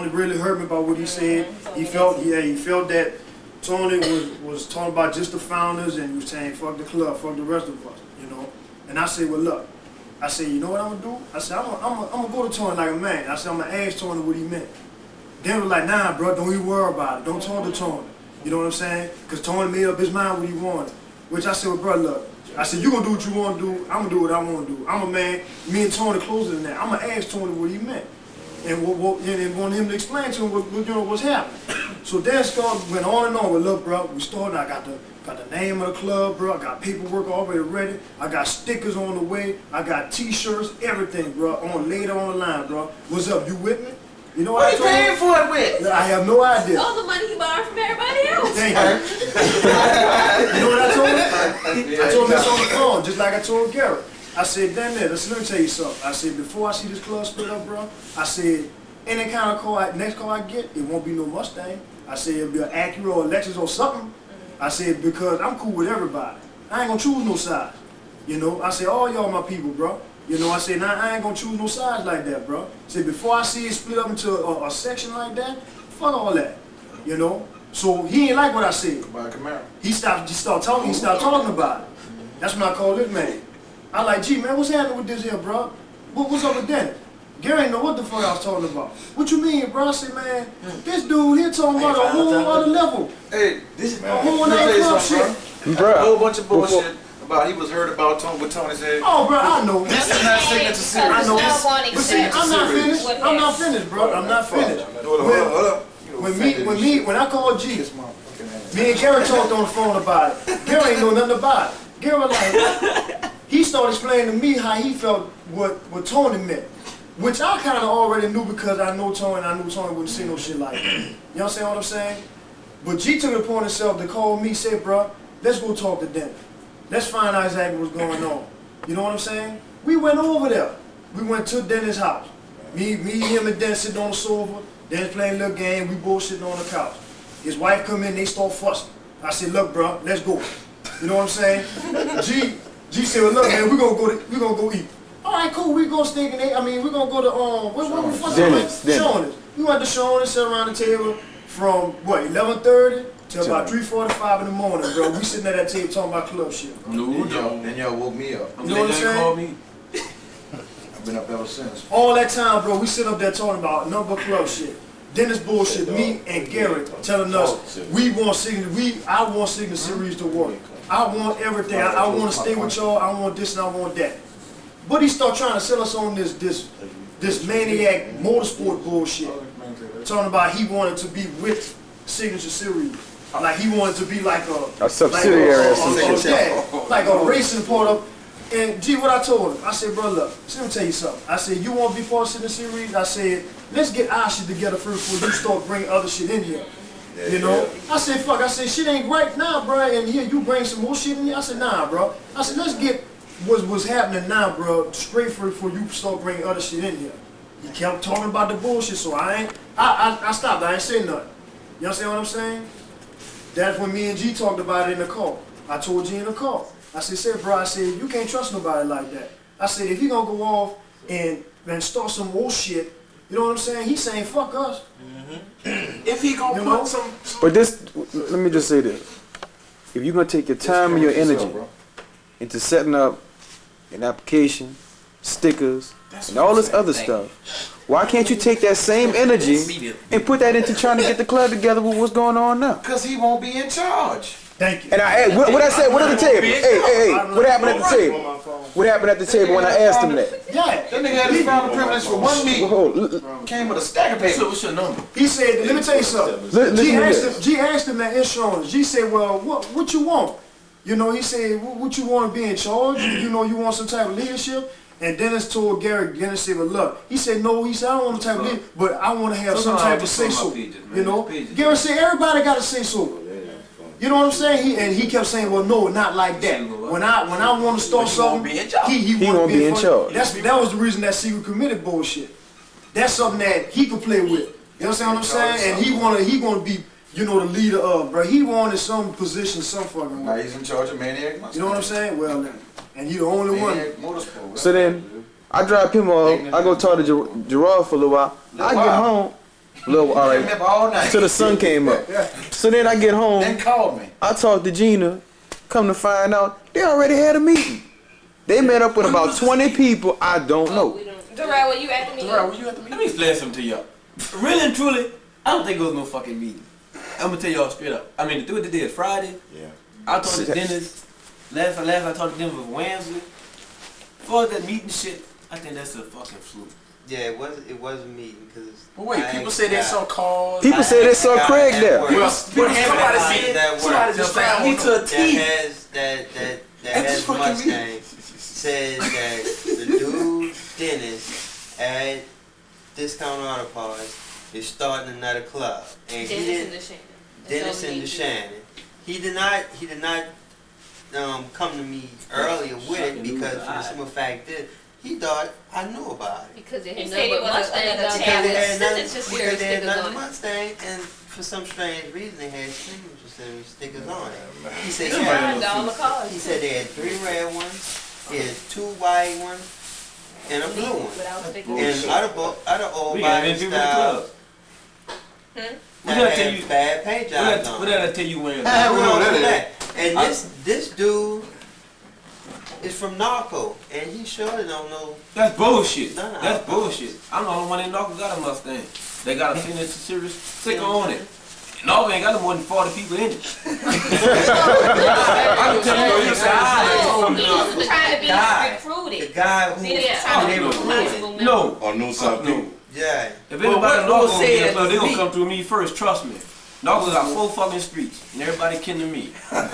really hurt me about what he said. He felt that Tony was talking about just the founders and he was saying fuck the club, fuck the rest of us, you know. And I said, well, look. I said, you know what I'm gonna do? I said, I'm gonna go to Tony like a man. I said, I'm gonna ask Tony what he meant. Then was like, nah, bro, don't even worry about it. Don't talk to Tony. You know what I'm saying? Because Tony made up his mind what he wanted. Which I said, well, bro, look. I said, you gonna do what you want to do. I'm gonna do what I want to do. I'm a man. Me and Tony closer than that. I'm gonna ask Tony what he meant. And want him to explain to him what's happening. So then Scott went on and on with, look, bro, we started. I got the name of the club, bro. I got paperwork already ready. I got stickers on the way. I got T-shirts, everything, bro. On later on the line, bro. What's up? You with me? You know what you paying for it with? I have no idea. all the money he borrowed from everybody else. Thank you. You know what I told him? I told him this on the phone, just like I told Garrett. I said, damn it, let me tell you something. I said, before I see this club split up, bro, I said, any kind of car, next car I get, it won't be no Mustang. I said, it'll be an Acura or a Lexus or something. I said, because I'm cool with everybody. I ain't gonna choose no size. You know, I said, all y'all my people, bro. You know, I said, nah, I ain't gonna choose no size like that, bro. I said, before I see it split up into a section like that, fuck all that. You know? So he ain't like what I said. He stopped talking about it. That's when I called this man. I like, gee, man, what's happening with this here, bro? What's up with Dennis? Gary ain't know what the fuck I was talking about. What you mean, bro? I said, man, this dude here talking about a whole other level. Hey, this is a whole other club shit. A whole bunch of bullshit about he was heard about what Tony said. Oh, bro, I know. This is not signature series. I know. But see, I'm not finished, bro. I'm not finished. When I called G, me and Gary talked on the phone about it. Gary ain't know nothing about it. Gary was like, he started explaining to me how he felt what Tony meant. Which I kind of already knew because I know Tony and I knew Tony wouldn't say no shit like that. You understand what I'm saying? But G took it upon himself to call me, say, bro, let's go talk to Dennis. Let's find out exactly what's going on. You know what I'm saying? We went over there. We went to Dennis' house. Me, him, and Dennis sitting on the sofa. Dennis playing a little game. We both sitting on the couch. His wife come in. They start fussing. I said, look, bro, let's go. You know what I'm saying? G said, well, look, man, we gonna go eat. All right, cool. We go steak and egg. I mean, we gonna go to what we fussing with? Shoney's. We went to Shoney's, sat around the table from what 11:30 till about 3:45 in the morning, bro. We sitting at that table talking about club shit. Bro. Then y'all woke me up. You know what I'm saying? I've been up ever since. All that time, bro, we sit up there talking about number club shit. Dennis bullshit, me and Gary telling us I want Signature Series to work. I want everything. I want to stay with y'all. I want this and I want that. But he started trying to sell us on this maniac motorsport bullshit. Talking about he wanted to be with Signature Series. Like he wanted to be like a subsidiary or something. Like a racing part of. And gee, what I told him, I said, bro, look, let me tell you something. I said, you want to be part of Signature Series? I said, let's get our shit together first before you start bringing other shit in here. You know? I said, fuck, I said, shit ain't right now, bro, and here you bring some more shit in here. I said, nah, bro. I said, let's get what's happening now, bro, straight for before you start bringing other shit in here. He kept talking about the bullshit, so I stopped. I ain't saying nothing. You understand what I'm saying? That's when me and G talked about it in the car. I told G in the car. I said, bro, I said, you can't trust nobody like that. I said, if he gonna go off and start some more shit, you know what I'm saying? He's saying, fuck us. If he gonna put some... But this, let me just say this. If you're gonna take your time and your energy into setting up an application, stickers, and all this other stuff. Why can't you take that same energy and put that into trying to get the club together with what's going on now? Because he won't be in charge. Thank you. And what I said, what at the table? Hey, what happened at the table? What happened at the table when I asked him that? Yeah. That nigga had his found privilege for 1 meeting. Came with a stack of papers. What's your number? He said, let me tell you something. G asked him that insurance. G said, well, what you want? You know, he said, what you want to be in charge? You know, you want some type of leadership? And Dennis told Gary, Dennis said, well, look. He said, no, he said, I don't want a type of leadership, but I want to have some type of say-so. You know? Gary said, everybody got to say so. You know what I'm saying? He kept saying, well, no, not like that. When I want to start something, he won't be in charge. That was the reason that secret committee bullshit. That's something that he could play with. You understand what I'm saying? And he wanna be, you know, the leader of, bro. He wanted some position, some fucking Now way. he's in charge of Maniac Motorsport. You know what I'm saying? Well, then, and he the only one. Maniac Motorsport. So then, I drop him off. I go talk to Gerard for a little while. I get home. All right. All night. Till the sun came up. So then I get home. Then called me. I talked to Gina. Come to find out, they already had a meeting. They met up with about 20 people I don't know. Durrell, were you at the meeting? Let me explain something to y'all. Really and truly, I don't think it was no fucking meeting. I'm gonna tell y'all straight up. I mean, the day is Friday. Yeah. I talked to Dennis. Last I talked to Dennis was Wednesday. For that meeting shit, I think that's a fucking fluke. Yeah, it was a meeting because. But wait, people say they saw cars. People say they saw Craig there. Well, somebody just found me to a T. That has Mustang says that the dude Dennis at Discount Auto Parts is starting another club, and Dennis and DeShannon. He did not come to me earlier with it because for the simple fact that he thought I knew about it. Because it He had said it nothing but was Mustang another out channel. there. Because they had another Mustang, and for some strange reason they had stickers on it. He said he said they had 3 red ones, he had 2 white ones, and a blue one. And out of old body style. What did I tell you? Bad paint jobs on. What did I tell you when? And this dude is from Narco, and he surely don't know. That's bullshit. No. That's bullshit. I'm the only one in Narco got a Mustang. They got a Signature Series sticker on it. Narco ain't got no more than 40 people in it. I can tell you, He was trying to be recruited. The guy who No. Or knew some people. Yeah. If anybody Narco get up, they gonna come through me first. Trust me. Narco got 4 fucking streets, and everybody kin to me. I'm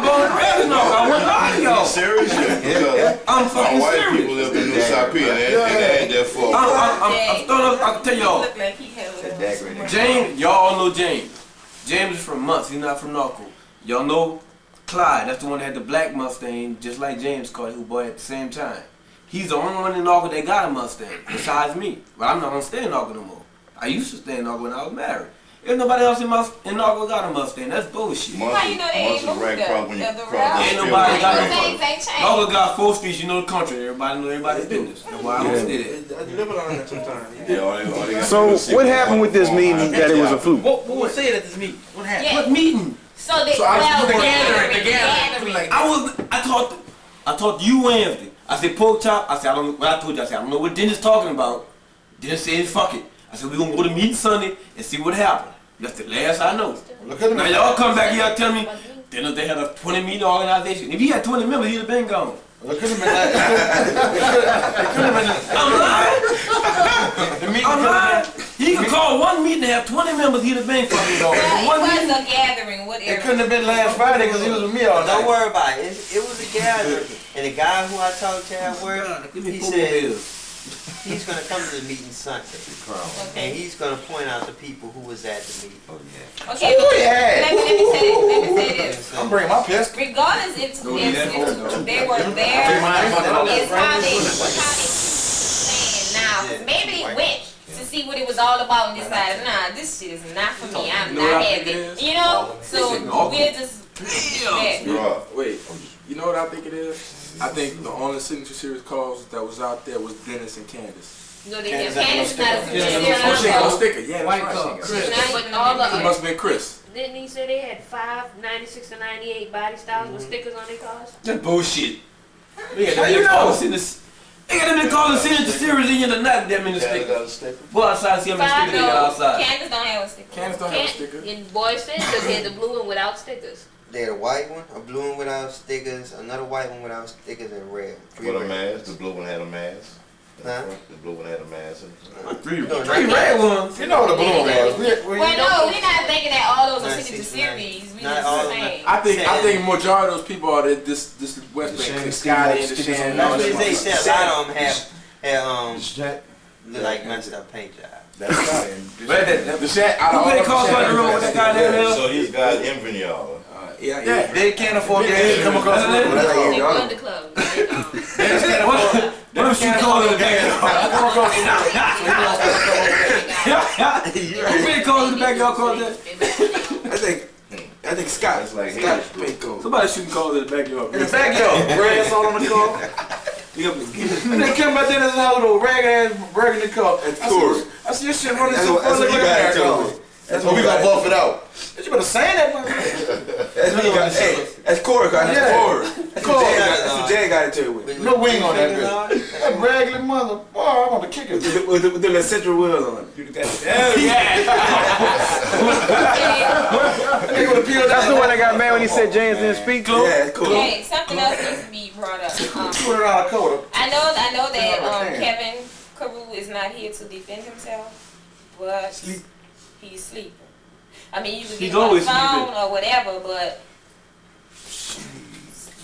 going to raise Narco. I want to lie to y'all. Serious? Yeah. I'm fucking white serious. people live in New South P and they ain't that far. I'm throwing up. I can tell y'all. Look like he had a James, y'all all know James. James is from Munts. He's not from Narco. Y'all know Clyde. That's the one that had the black Mustang, just like James Carter, who bought it at the same time. He's the only one in Narco that got a Mustang, besides me. But I'm not gonna stay in Narco no more. I used to stay in Narco when I was married. If nobody else in Narco got a Mustang, that's bullshit. How you know they ain't moved Ain't nobody got a Narco got 4 streets, you know the country. Everybody know everybody's business. That's why I don't stay there. I live on that sometimes. So what happened with this meeting that it was a fluke? What was said at this meeting? What happened? Yeah. What meeting? So they the gathering. I talked to you Wednesday. I said pork chop. I said I don't. What I told you, I said I don't know what Dennis talking about. Dennis said fuck it. I said we gonna go to meeting Sunday and see what happened. That's the last I know. Now y'all come back here and tell me Dennis they had a 20 meeting organization. If he had 20 members, he'd have been gone. Well, it could have been that. I'm lying. He could call one meeting and have 20 members. He'd have been fucking gone. Well, it was a gathering. It couldn't have been last Friday because he was with me all night. Don't worry about it. It was a gathering. And the guy who I talked to at work, he said he's going to come to the meeting Sunday. And he's going to point out the people who was at the meeting. Okay, let me say this. I'm bringing my pistol. Regardless if they were there, is how they saying now. Maybe they went to see what it was all about and decided, nah, this shit is not for me. I'm not having it. You know? So we're just Wait, you know what I think it is? I think the only Signature Series calls that was out there was Dennis and Candace. No, they Candace Candace not a Oh, she ain't no sticker. Yeah, White that's car. right. Chris. All the It must have been Chris. Didn't he say they had 5 96 to 98 body styles with stickers on their cars? That's bullshit. Yeah, you know. They got them calling Signature Series in the not that many Candace stickers. got a sticker. Go outside, see how many stickers they got outside. Candace don't have a sticker. Candace don't have a sticker. And Boys Fit, because they had the blue one without stickers. They had a white one, a blue one without stickers, another white one without stickers, and red. With a mask. The blue one had a mask. Huh? The blue one had a mask. Three red ones. You know the blue one was. Well, no, we're not thinking that all those are Signature 6ix9ine. Series. We Not just all of saying. I think majority of those people are this West Bank, the Scotty and the stickers Shan. on That's what they said. A lot of them had Jack. look like messed up paint job. That's not The Shan. Who they call on the road with that guy there? So he's got envy y'all. Yeah, they can't afford gas to come across the road. They run the club. What if she called it a bag? Who they call it the bag? Y'all call it that? I think Scott. It's like Scott his. paint code. Somebody shouldn't call it a backyard. In the backyard, grass all on the car. And they came back there in his house with a rag ass breaking the car. I see your shit running so far. That's what we got buff it out. You better say that, man. That's Corey. That's Corey. That's what Jay got to tell you with. No wing on that bitch. That regular mother. Boy, I want to kick it. With the central wheels on it. Hell yeah. That's the one that got mad when he said James didn't speak. Yeah, it's cool. Hey, something else needs to be brought up. $200 coat. I know that Kevin Carew is not here to defend himself, but he's sleeping. I mean, you can get him on the phone or whatever, but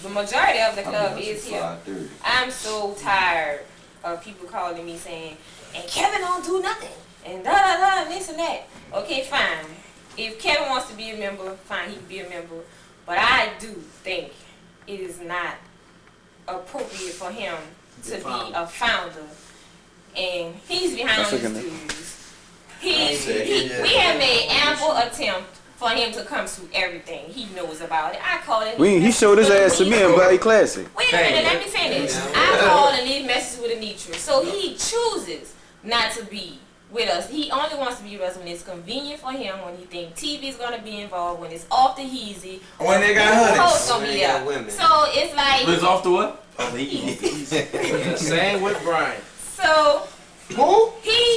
the majority of the club is here. I'm so tired of people calling me saying, and Kevin don't do nothing, and da-da-da, and this and that. Okay, fine. If Kevin wants to be a member, fine, he can be a member. But I do think it is not appropriate for him to be a founder. And he's behind these dudes. We have made ample attempt for him to come to everything. He knows about it. I called it. He showed his ass to me in Valley Classic. Wait a minute, let me finish. I called and leave messages with Anitra. So he chooses not to be with us. He only wants to be with us when it's convenient for him, when he thinks TV is going to be involved, when it's off the easy. When they got hosts going to be there. So it's like. It's off the what? Oh, the easy. Same with Brian. So. Who?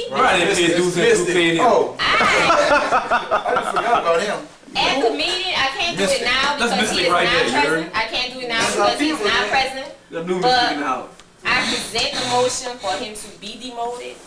Brian didn't pay dues and who paid him. Oh. I just forgot about him. At the meeting, I can't do it now because he is not present. I can't do it now because he's not present. But I present the motion for him to be demoted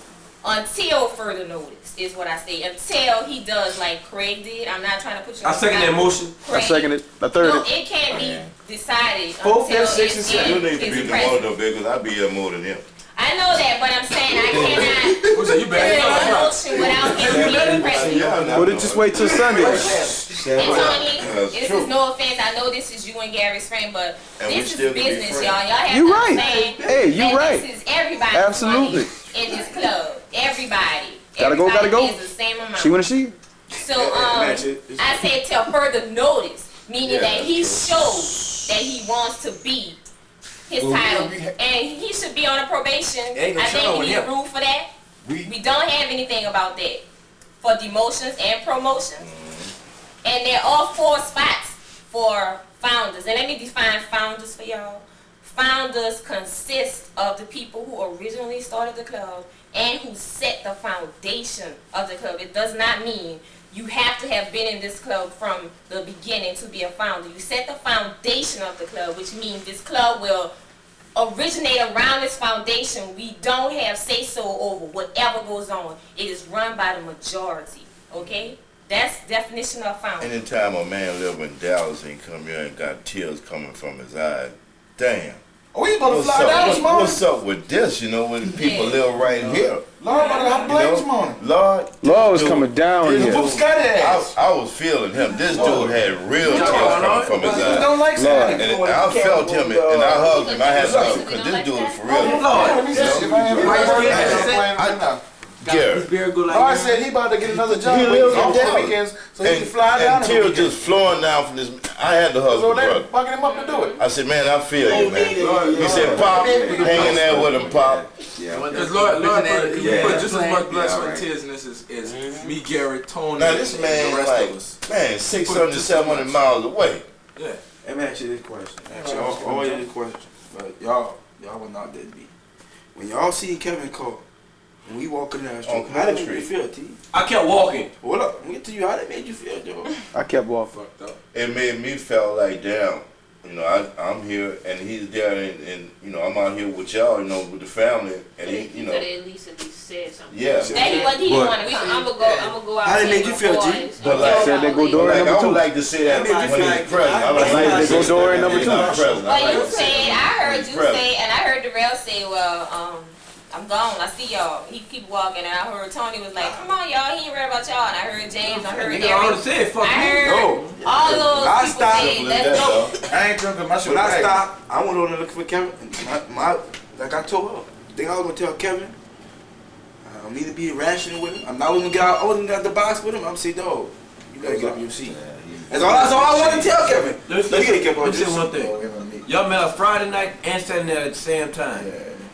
until further notice, is what I say. Until he does like Craig did. I'm not trying to put you on I second that motion. I second it. I third No, it. it can't be decided Both until have 6 and it's 7. You in need to be his demoted presence. though, because I be here more than him. I know that, but I'm saying I cannot What's that? You put it on better. motion without him being present. Well, then just wait till Sunday. And Tony, That's this true. is no offense. I know this is you and Gary's friend, but And we this still is can be business, friends. y'all. Y'all have You to right. understand Hey, you that right. this is everybody's Absolutely. money in this club. Everybody. Gotta go, gotta Everybody go. pays the same amount. She wanna she. So I said till further notice, meaning that he shows that he wants to be his title, and he should be on a probation. Ain't no I think showing we need him. room for that. We don't have anything about that for demotions and promotions, and there are 4 spots for founders. And let me define founders for y'all. Founders consist of the people who originally started the club and who set the foundation of the club. It does not mean you have to have been in this club from the beginning to be a founder. You set the foundation of the club, which means this club will originate around this foundation. We don't have say-so over whatever goes on. It is run by the majority, okay? That's the definition of founder. Anytime a man live in Dallas and come here and got tears coming from his eyes, damn. Oh, we about to fly down this morning. What's up with this, you know, when people live right here? Lord, about to have play this morning. Lord was coming down Here's here. a Boop Scotty ass. I was feeling him. This dude had real tears coming from his eyes. Don't like Scotty. And I felt him and I hugged him. I had to hug him because this dude is for real. Gary. Lord said he about to get another job. He lives in on Dallas. weekends, so he can fly down. And tears just flowing down from this. I had to hug So him, they brother. bucking him up to do it. I said, man, I feel you, man. He said, Pop, hanging there with him, Pop. Because Lord put just as much blood, sweat, and tears in this as me, Gary, Tony, Now this and man, the rest like, of us. man, 600, 700 miles away. Yeah. Let me ask you this question. All your questions. But y'all were not deadbeat. when y'all see Kevin car, when we walking down the street, On how did it Clinton make you feel, T? I kept walking. Hold up, let me get to you. How that made you feel, Joe? I kept walking. Fucked up. It made me feel like, damn, you know, I'm here and he's there, and you know, I'm out here with y'all, you know, with the family, and he, you know, could at least said something. yeah. That he didn't want to come. I'm gonna go out. How they there made you with feel, G? boys. But like, Said they go door like, number I two. would like to say that That made you when feel he's present. I like They to go say door that in number when he's two. not present. I Well, like you to say said, that I when heard he's you present. say, and I heard Darrell say, well, I'm gone. I see y'all. He keep walking, and I heard Tony was like, "Come on, y'all. He ain't read about y'all." And I heard James. I heard Nigga already Eric. said fuck I me. heard No. all those I people stopped. say, "Let's go." I ain't drinking my shit. When I stopped, I went over there looking for Kevin. Like I told her, I think I was gonna tell Kevin. I don't need to be irrational with him. I'm not gonna get out. I wasn't gonna get out the box with him. I'm say, dog, you gotta get up in your seat. That's all I want to tell Kevin. Listen, let me say one thing. thing. Y'all met up Friday night and Saturday night at the same time.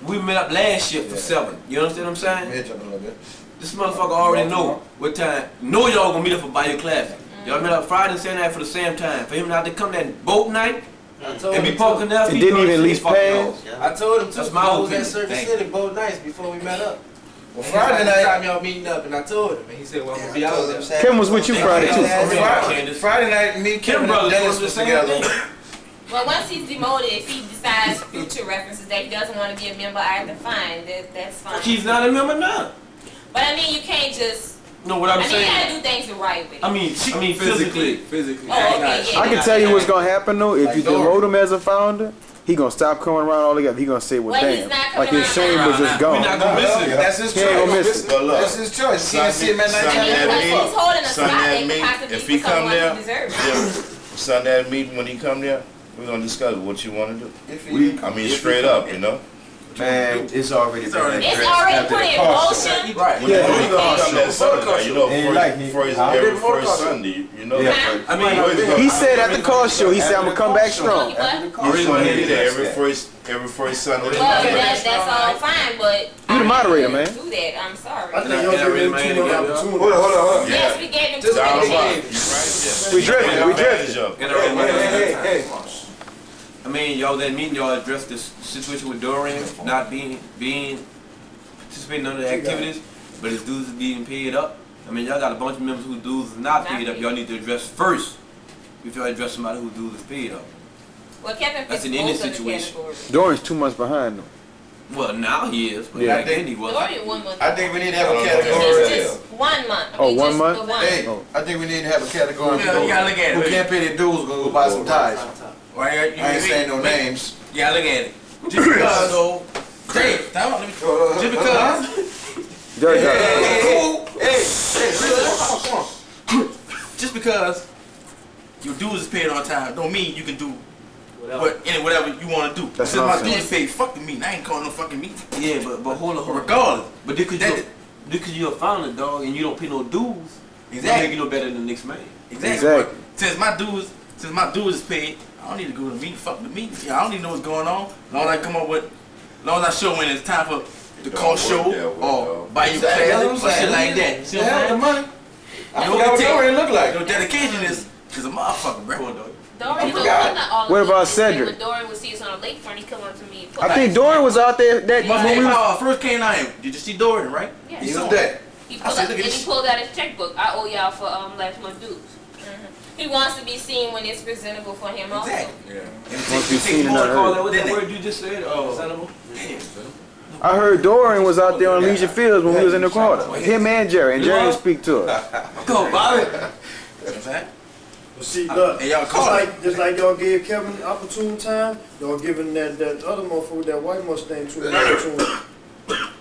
We met up last year for 7. You understand what I'm saying? a little bit. This motherfucker already know what time. Know y'all gonna meet up for Bayou Classic. Y'all met up Friday and Saturday night for the same time. For him not to come that boat night and be parking there. It didn't even at least pass. I told him to. That's my I was opinion. at Circuit Thank City both nights before we met up. Well, Friday Friday night. time y'all meeting up, and I told him, and he said, "Well, I'm gonna be out there." Kim was with you Friday too. Friday night, me, Kim Kevin, brothers and Dennis was the was same together. thing. Well, once he's demoted, if he decides future references that he doesn't want to be a member, either fine. That's fine. He's not a member now. But I mean, you can't just. No, what I'm I mean, you saying. gotta do things the right way. I mean physically. Physically. Oh, okay, yeah. I can tell you what's gonna happen though. If you demote him as a founder, he gonna stop coming around all together. He gonna say, "Well, Well, he's damn, not coming like his around shame now. was just We're gone." not gonna miss it. That's his He ain't gonna miss choice. it. But look, That's his choice. He can't see him at Sunday night. I mean, at he's meeting, holding a spot Sunday that at could meeting, possibly if he for come someone there, who deserves it. yeah, Sunday at meeting when he come there, we're gonna discuss what you wanna do. We, I mean, straight up, you know. Man, it's already been It's addressed already after put the in car show. motion. right. When Yeah, you gonna come that Sunday, you know, And like he- every first Sunday, you know. Yeah, I mean, He said at the car show, he said, "I'm gonna come back strong." What? You're gonna be there every first Sunday. Well, that's all fine, but You the moderator, man. do that. I'm sorry. I think y'all giving him too much opportunity. Hold on. Yes, we gave him Just 2 down minutes. the line. We drifted. We drifted. Hey. I mean, y'all that meeting, y'all addressed this situation with Dorian not being participating in the activities, but his dues is being paid up. I mean, y'all got a bunch of members whose dues is not paid up. Y'all need to address first before y'all address somebody whose dues is paid up. Well, Kevin That's fits in any both of the situation. categories. Dorian's 2 months behind though. Well, now he is, but Yeah. back then he wasn't. Dorian 1 month. I think we need to have a It's category. just 1 month. I Oh, mean, 1 just month? the one. Hey, I think we need to have a category. Yeah, you gotta look at it. Who can't pay their dues gonna go buy some ties. Right, I ain't saying no names. Yeah, look at it. Just because, though. Hey, time out, let me. Just because. Dirty. Just because your dues is paid on time, don't mean you can do whatever you want to do. That's Since what my I'm dues saying. is paid, fuck the meeting. I ain't calling no fucking meeting. Yeah, but hold on. Regardless. But because you're a founder, dog, and you don't pay no dues, Exactly. make you no better than the next man. Exactly. Exactly. But since my dues is paid, I don't need to go to the meeting. Fuck the meeting. Yeah, I don't need to know what's going on. As long as I come up with, as long as I show when it's time for the call show or buy you Exactly, that's what I'm or shit saying. like that. See They what I'm have the saying? money. I You know forgot what what Dorian look like. Your dedication is a motherfucker, bro. Dorian, I no, forgot. not all What of about it. Cedric? When Dorian would see us on the lakefront, he come up to me. I think Dorian was out there that When when we was, I first came down here, did you see Dorian, right? Yeah. He He saw was him. there. He I pulled, said, up, look and at he this. pulled out his checkbook. I owe y'all for last month dues. He wants to be seen when it's presentable for him also. Exactly. Yeah. Must be seen and not heard. What that word you just said? Oh, I heard Dorian was out there on Legion Fields when we was in the quarter. Him and Jerry would speak to us. go, Bobby. You know what I'm saying? But see, look, And y'all just call like y'all gave Kevin opportune time, y'all giving that other motherfucker, that white Mustang, too many opportunity.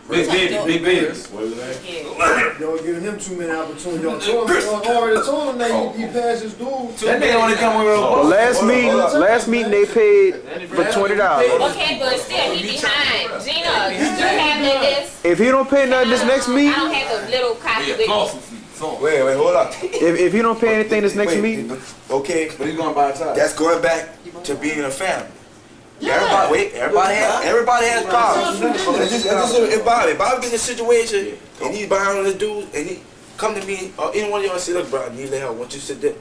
Big baby, big baby. What was that? Yeah. Y'all giving him too many opportunities. Y'all already told him that he passed his dues. That nigga only come with But last meeting they paid for $20. Okay, but still, he behind. Gina, you have that list? If he don't pay nothing this next I meeting, don't have a little copy Yeah, with false. me. Wait, hold up. if he don't pay anything this next Wait, meeting, okay, But he's gonna buy ties. that's going back to being a family. Everybody has problems. If Bobby gets in a situation and he's behind on his dude and he come to me or any one of y'all say, look, bro, I need help. I want you to sit there.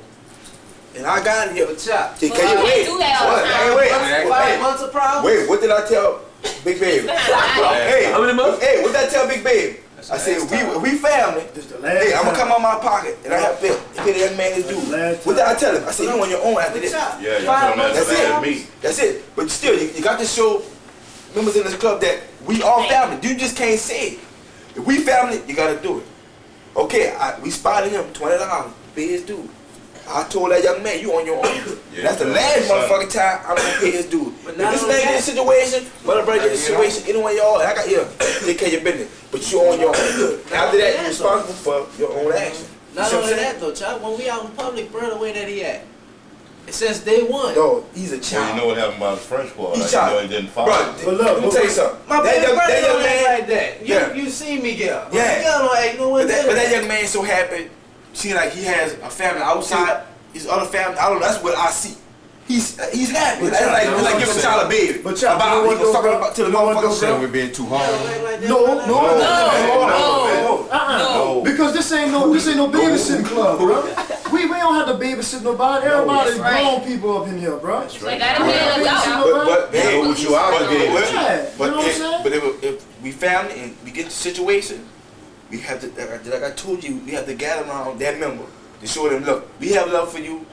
And I got it here. Chop. Can Well, you we wait? do that all the time. Hey, wait. 5 months of problem. Wait, what did I tell Big Baby. How many months? Hey, what that tell Big Baby? I said, we family. Hey, I'm gonna come out my pocket and I have to pay the young man his due. What did I tell him? I said, you on your own after this. Yeah, you told him That's it. That's it. But still, you got to show members in this club that we all family. You just can't say it. If we family, you gotta do it. Okay, we spotted him, $20, pay his due. I told that young man, you on your own. That's the last motherfucking time I'm gonna pay his due. If this man get a situation, brother get a situation, anyway y'all, I got here, take care of your business. But you on your own. After that, you're responsible for your own action. Not only that though, child, when we out in public, bro, the way that he at. Since day one. Yo, he's a Well, child. you know what happened about the French part? He Like, child. you know he didn't follow. Bro, But look, let me tell you something. My That baby young brother don't man, act like that. Yeah. You see Miguel. Yeah. Miguel don't act no one but that young man so happy. See, like he has a family outside. His other family, I don't know. That's what I see. He's happy. But That's y'all, like, you know it's like what giving a I'm child a baby. But y'all, about you know he what was though, talking bro? about to the You know what motherfucker. though, Saying bro. we're being too He don't hard. act like that. No. Because this ain't no babysitting club, bro. We don't have to babysit nobody. Everybody's grown people up in here, bro. So I gotta be an adult. But Yeah, what you obligated to. Yeah, you know what I'm saying? But if we family and we get the situation, we have to, like I told you, we have to gather around that member to show them, look, we have love for you.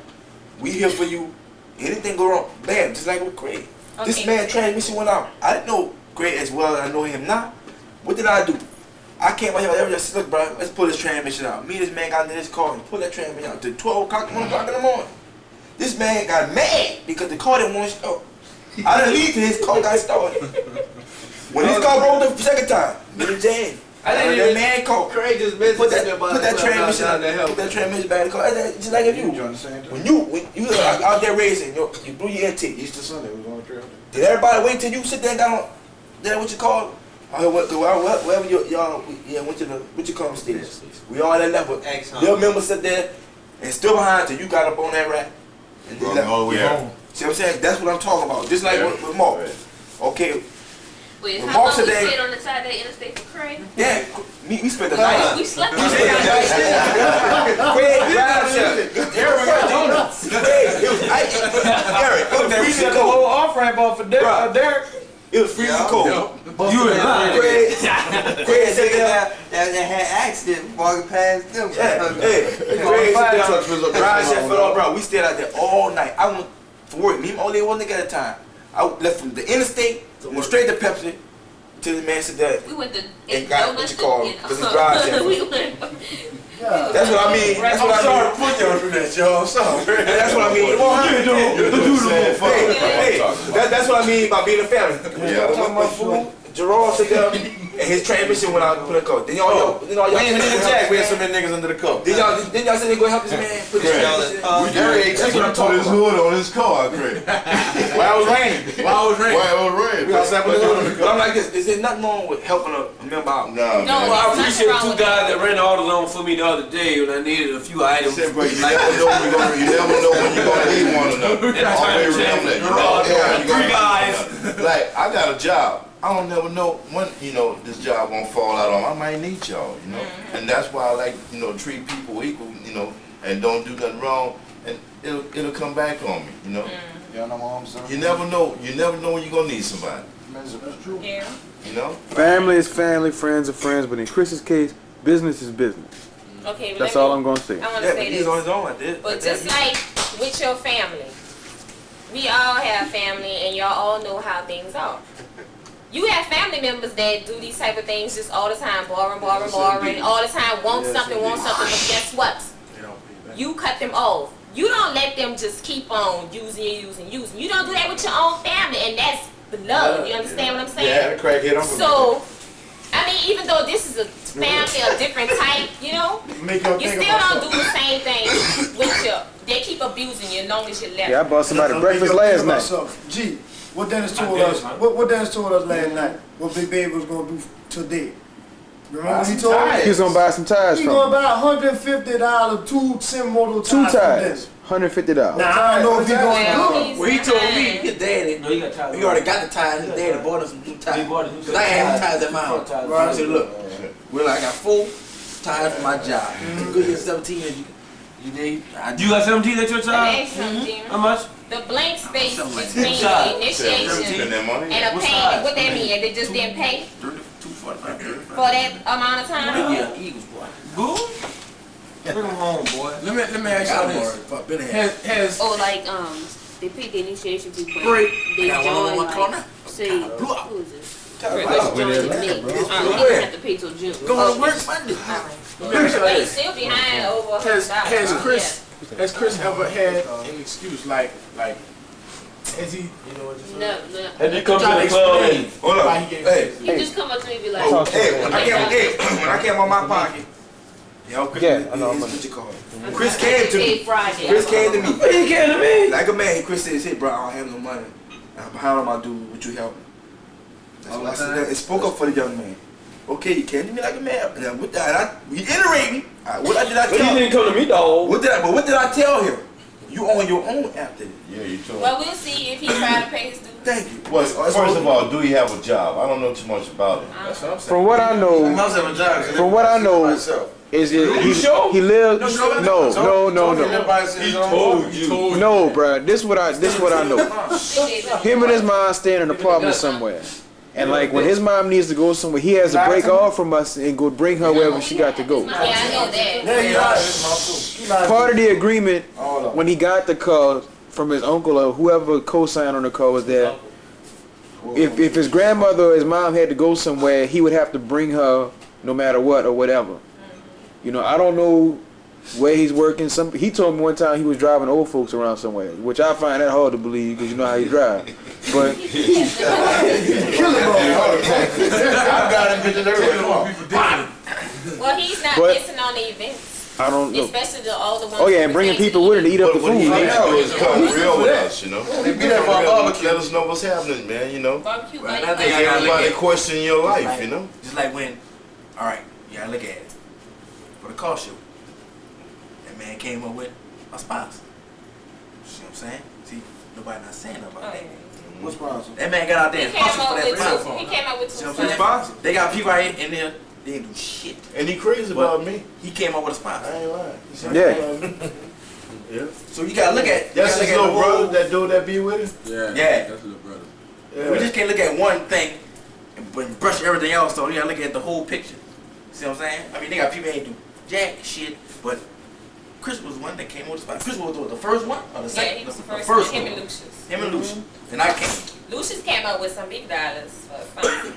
We here for you. Anything go wrong, bam, just like with Craig. This man transmission went out. I didn't know Craig as well as I know him now. What did I do? I came out here, I just said, look, bro, let's pull this transmission out. Me and this man got into this car and pulled that transmission out to 12 o'clock, 1 o'clock in the morning. This man got mad because the car didn't want to start. I didn't leave till his car got started. When his car broke the second time, me and Jane, that man called. Craig just messaged me about put that transmission out there. Put that transmission back in the car. Just like if you. When you out there racing, you blew your intake. Easter Sunday, we was on the trail. Did everybody wait till you sit there and got on? That what you call? Wherever y'all went to the what you call them stage. We all that level. Your members sit there and still behind till you got up on that rack. And Brought me all the way home. See what I'm saying? That's what I'm talking about. Just like with Mark. Okay. Wait, When how Mark long we said stayed on the side of the interstate for Craig? yeah, we spent the night. We slept We on spent the night. Craig, drive shit. It was freezing cold. off-ramp off of Derek. It was freezing cold. You and I. Craig said that had accident walking past them. Craig said drive shit fell off, bro. We stayed out there all night. I went for work. Me and only one nigga at a time. I left from the interstate, went straight to Pepsi, till the man said that. We went to And got what you call donuts because it's drive shit. We went. That's what I mean. That's what I mean. Put y'all through that, y'all. Sorry. That's what I mean. Hey, that's what I mean by being a family. Yeah. Talking about food, Gerard said that, and his transmission went out and put a car. Then y'all Jack, we had so many niggas under the cup. Then y'all say they go help this man put his transmission. That's what I'm Put talking his about. hood on his car, Craig. While it was raining. Why it was red? We outside with the hood. But I'm like this. Is there nothing wrong with helping a member out? Nah, No, man. Well, I there's appreciate nothing wrong two with guys that ran the orders on for me the other day when I needed a few items. Said, bro, you never know when you're gonna need one another. Always remember that. Three guys. Like, I got a job. I don't never know when, this job gonna fall out on. I might need y'all, And that's why I like, treat people equal, and don't do nothing wrong, and it'll come back on me, Yeah, no more, son. You never know when you're gonna need somebody, That's true. Yeah. Family is family, friends are friends, but in Chris's case, business is business. Okay, but That's let me- all I'm gonna say. I want to Yeah, but say he's this. on his own like this. But just like with your family, we all have family and y'all all know how things are. You have family members that do these type of things just all the time, borrowing, all the time, want something, but guess what? You cut them off. You don't let them just keep on using. You don't do that with your own family, and that's love. You understand what I'm saying? Yeah, the crackhead. I'm So, I mean, even though this is a family of different type, you still don't do the same thing with your. They keep abusing you as long as you left. Yeah, I bought somebody breakfast last night. G, what Dennis told us? What Dennis told us last night? What Big Baby was gonna do today? Remember what he told us? He was gonna buy some tires He from gonna me. buy $150 two semi-moto Two tires. from tires, $150. Now I don't know if he gonna do it. Well, he told me, his daddy, No, you got tires. he already got the tires, his daddy bought us some new tires. Cause I ain't had tires at my house. I said, look, I got 4 tires for my job. Goodyear 17 inch. You got 17 at your Let me child? ask you something, Jim. How much? The blank space Something like between that. the initiation Spend that money. and a What payment, size? what that mean? They just didn't pay 245. for that amount of time? Yeah, Eagles, boy. Good? Bring them home, boy. Let me ask y'all this. Has Or like they pick the initiation fee, but Break. they Got one on join one corner. like say who is it? Tyler, Chris bro. joined in May. You don't have to pay till June. going to work Monday. Let me ask y'all But he's this. still behind over Has $100. Has Chris ever had an excuse like has he No. Have you come to tried the to club explain and Hold why up. he gave Hey. You just come up to me and be like, Oh, hey, when I came on my pocket, y'all Chris, Yeah, I know, I'm what you call it. Chris came to me. Friday. Chris came to me. he came to me? Like a man, Chris says, hey bro, I don't have no money. I'm behind on my dude, would you help me? That's what I said. It spoke up for the young man. Okay, you came to me like a man. And then with that, he iterated me. What did I But tell you him? didn't come to me, dog. What did I tell him? You on your own after this. Yeah, you told me. Well, we'll see if he try to pay his dues. Thank you. Well, first of all, do he have a job? I don't know too much about him. That's what I'm saying. From what I know, from what I know, is it he, sure? he lives? No. He told you. No, bruh. This what I know. Him and his mom stay in an apartment somewhere. And like when his mom needs to go somewhere, he has to break off from us and go bring her wherever she got to go. Yeah, I know that. Part of the agreement when he got the car from his uncle or whoever co-signed on the car was that if his grandmother or his mom had to go somewhere, he would have to bring her no matter what or whatever. You know, I don't know where he's working. He told me one time he was driving old folks around somewhere, which I find that hard to believe because you know how he drive. But I've got him bitches everywhere. Well, he's not But- missing on the events. I don't know. Especially the older ones. Oh yeah, and bringing people with her to eat up the What he food. needs to do is come real with us, you know. They be there for a barbecue. Let us know what's happening, man, you know. Barbecue, Right, buddy. I think I gotta look Everybody at question your life, you know. just like when, all right, you gotta look at it. For the car show, that man came up with a sponsor. See what I'm saying? See, nobody not saying nothing about Oh, that. yeah. What's sponsor? That man got out there He and came hustled up for that with platform. two. He came up with See two what I'm saying? sponsors. They got people out here in there, they ain't do shit. And he crazy about me. He came up with a sponsor. I ain't lying. He said, Yeah. Yeah. So you gotta look at. That's his little brother, that dude that be with him? Yeah. That's a little brother. Yeah. We just can't look at one thing and brush everything else. So you gotta look at the whole picture. See what I'm saying? I mean, they got people that ain't do jack shit, but Chris was one that came with the spot. Chris was the first one or the Yeah, second? he was the the first one. Him one. and Lucius. Him and Lucius. And I came. Lucius came up with some big dollars for sponsor.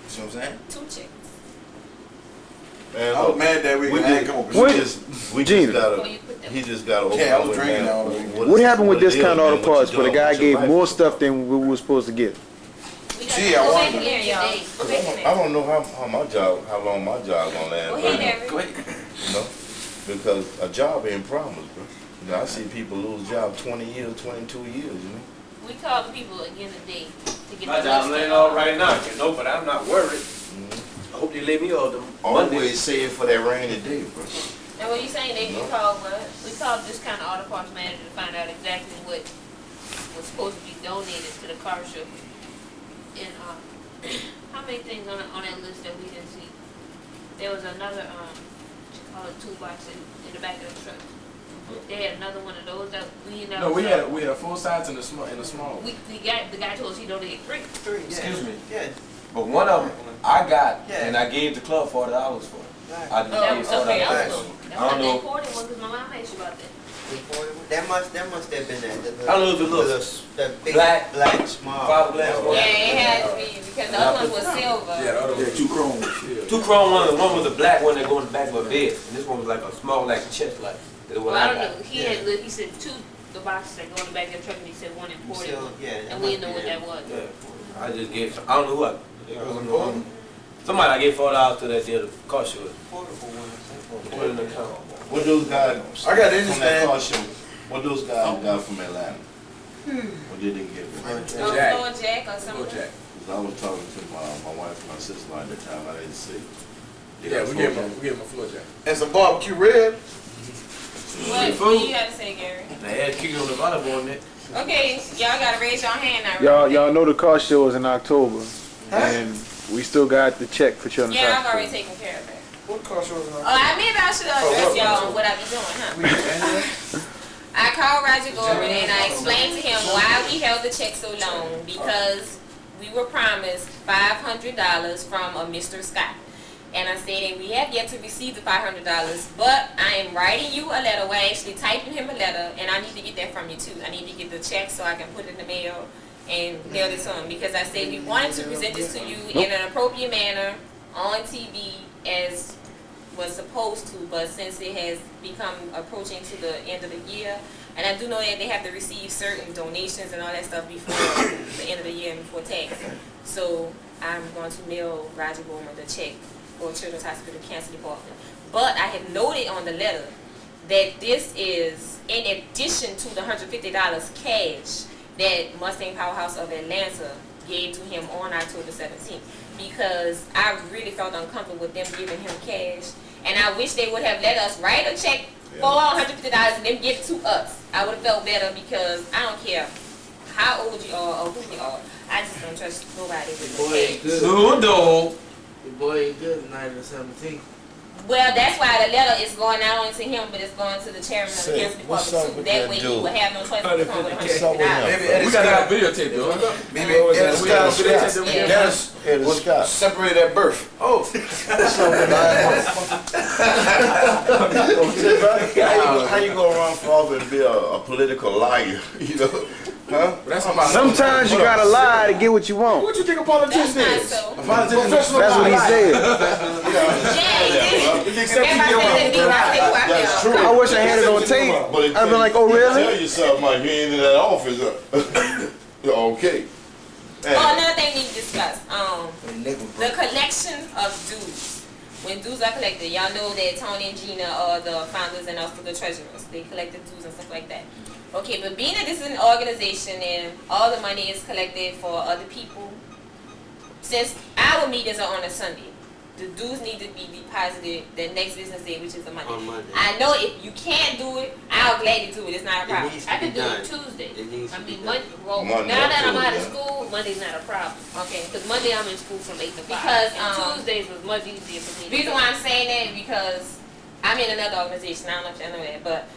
See what I'm saying? 2 chicks. Man, I was mad that we I ain't come up with we Gina. just Before gotta, you put them. he just gotta open Yeah, I up was with, drinking man, all the way. What happened with it is, discount auto man, what parts you where the doing guy with your gave life. more stuff than we were supposed to get? We got Gee, to I go wonder- back in there, y'all. Go Cause back in I there. don't know how long my job gonna last, Go but, ahead, Eric. Go ahead. you know, because a job ain't promised, bro. You know, I see people lose job 20 years, 22 years, you know. We called the people again today to get My the job list laying of- all right now, you know, but I'm not worried. I hope they lay me off them Monday. Always say it for that rainy day, bro. And what you saying, they called what? We called this kind of auto parts manager to find out exactly what was supposed to be donated to the car show. And how many things on that list that we didn't see? There was another what you call it, toolbox in the back of the truck. They had another one of those that we never No, we saw. had a full size in the small We got the guy told us he donated 3. Excuse me. Yeah. But one of them I got, Yeah. and I gave the club $40 for it. I just That gave was $40 okay. I back. was I That's don't what the know. important one, because my mom asked you about that. That must have been that. I don't know if it looks the big black, small. fiberglass one. Yeah, it had to be, because the other ones was silver. Yeah, the other one. Two chromes. Two chrome ones. One was a black one that goes in the back of a bed, and this one was like a small, like chest light. That's what Well, I I don't got. know. He said 2 the boxes that go in the back of the truck, and he said 1 imported. Yeah. And we didn't know what that was. Yeah. I just gave. I don't know who I. Somebody I gave $4 to that did a car show. Put it in the account. What those guys I got to from that understand. car show, what those guys got from Atlanta? What did they get from it? No Jack. floor jack or Go something. Jack. Cause I was talking to my wife and my sister-in-law at the time, I didn't see. They Yeah, got we gave four him a floor jack. And some barbecue ribs. What you got to say, Gary? They had kicking on the volleyball net. Okay, y'all got to raise your hand now. Y'all know the car show is in October, and we still got the check for Children's Yeah, I've Hospital. already taken care of it. What car shows are? Maybe I should address y'all on what I be doing, huh? I called Roger Gordon and I explained to him why we held the check so long, because we were promised $500 from a Mr. Scott. And I said that we have yet to receive the $500, but I am writing you a letter. We're actually typing him a letter, and I need to get that from you too. I need to get the check so I can put it in the mail and mail it to him, because I said we wanted to present this to you in an appropriate manner on TV as was supposed to, but since it has become approaching to the end of the year, and I do know that they have to receive certain donations and all that stuff before the end of the year and before tax. So I'm going to mail Roger Bowman the check for Children's Hospital Cancer Department. But I have noted on the letter that this is in addition to the $150 cash that Mustang Powerhouse of Atlanta gave to him on October 17th, because I really felt uncomfortable with them giving him cash, and I wish they would have let us write a check for $150 and then give it to us. I would have felt better, because I don't care how old you are or who you are. I just don't trust nobody with Boy, cash. ain't good. No, dog. The boy ain't good at 9 and 17. Well, that's why the letter is going not only to him, but it's going to the chairman of the Say, Cancer what's Department up too. with That that way he dude? would have no choice but to come with What's up with $150. him? Maybe Eddie We gotta have Scott. videotape though. Maybe Eddie Scott. Yeah. Dennis Scott. Separated at birth. Oh, How you gonna run for office and be a political liar? You know? Huh? But that's about Sometimes you gotta lie to get what you want. what you think a That's politician not is? so. That's what he said. That's true. I wish I had it on tape. But it I'd be like, oh tell really? you something like you ain't in that office. Okay. Oh, another thing we need to discuss. The collection of dues. When dues are collected, y'all know that Tony and Gina are the founders and also the treasurers. They collect the dues and stuff like that. Okay, but being that this is an organization and all the money is collected for other people, since our meetings are on a Sunday, the dues need to be deposited the next business day, which is a Monday. On Monday. I know if you can't do it, I'll gladly do it. It's not a problem. needs to I be can do done. it Tuesday. It needs I to be mean, done. now Monday, that I'm out of Tuesday. school, Monday's not a problem. Okay. Because Monday I'm in school from 8 to 5. Because, and Tuesdays was much easier for me. The reason why I'm saying that is because I'm in another organization. I don't know if y'all know that, but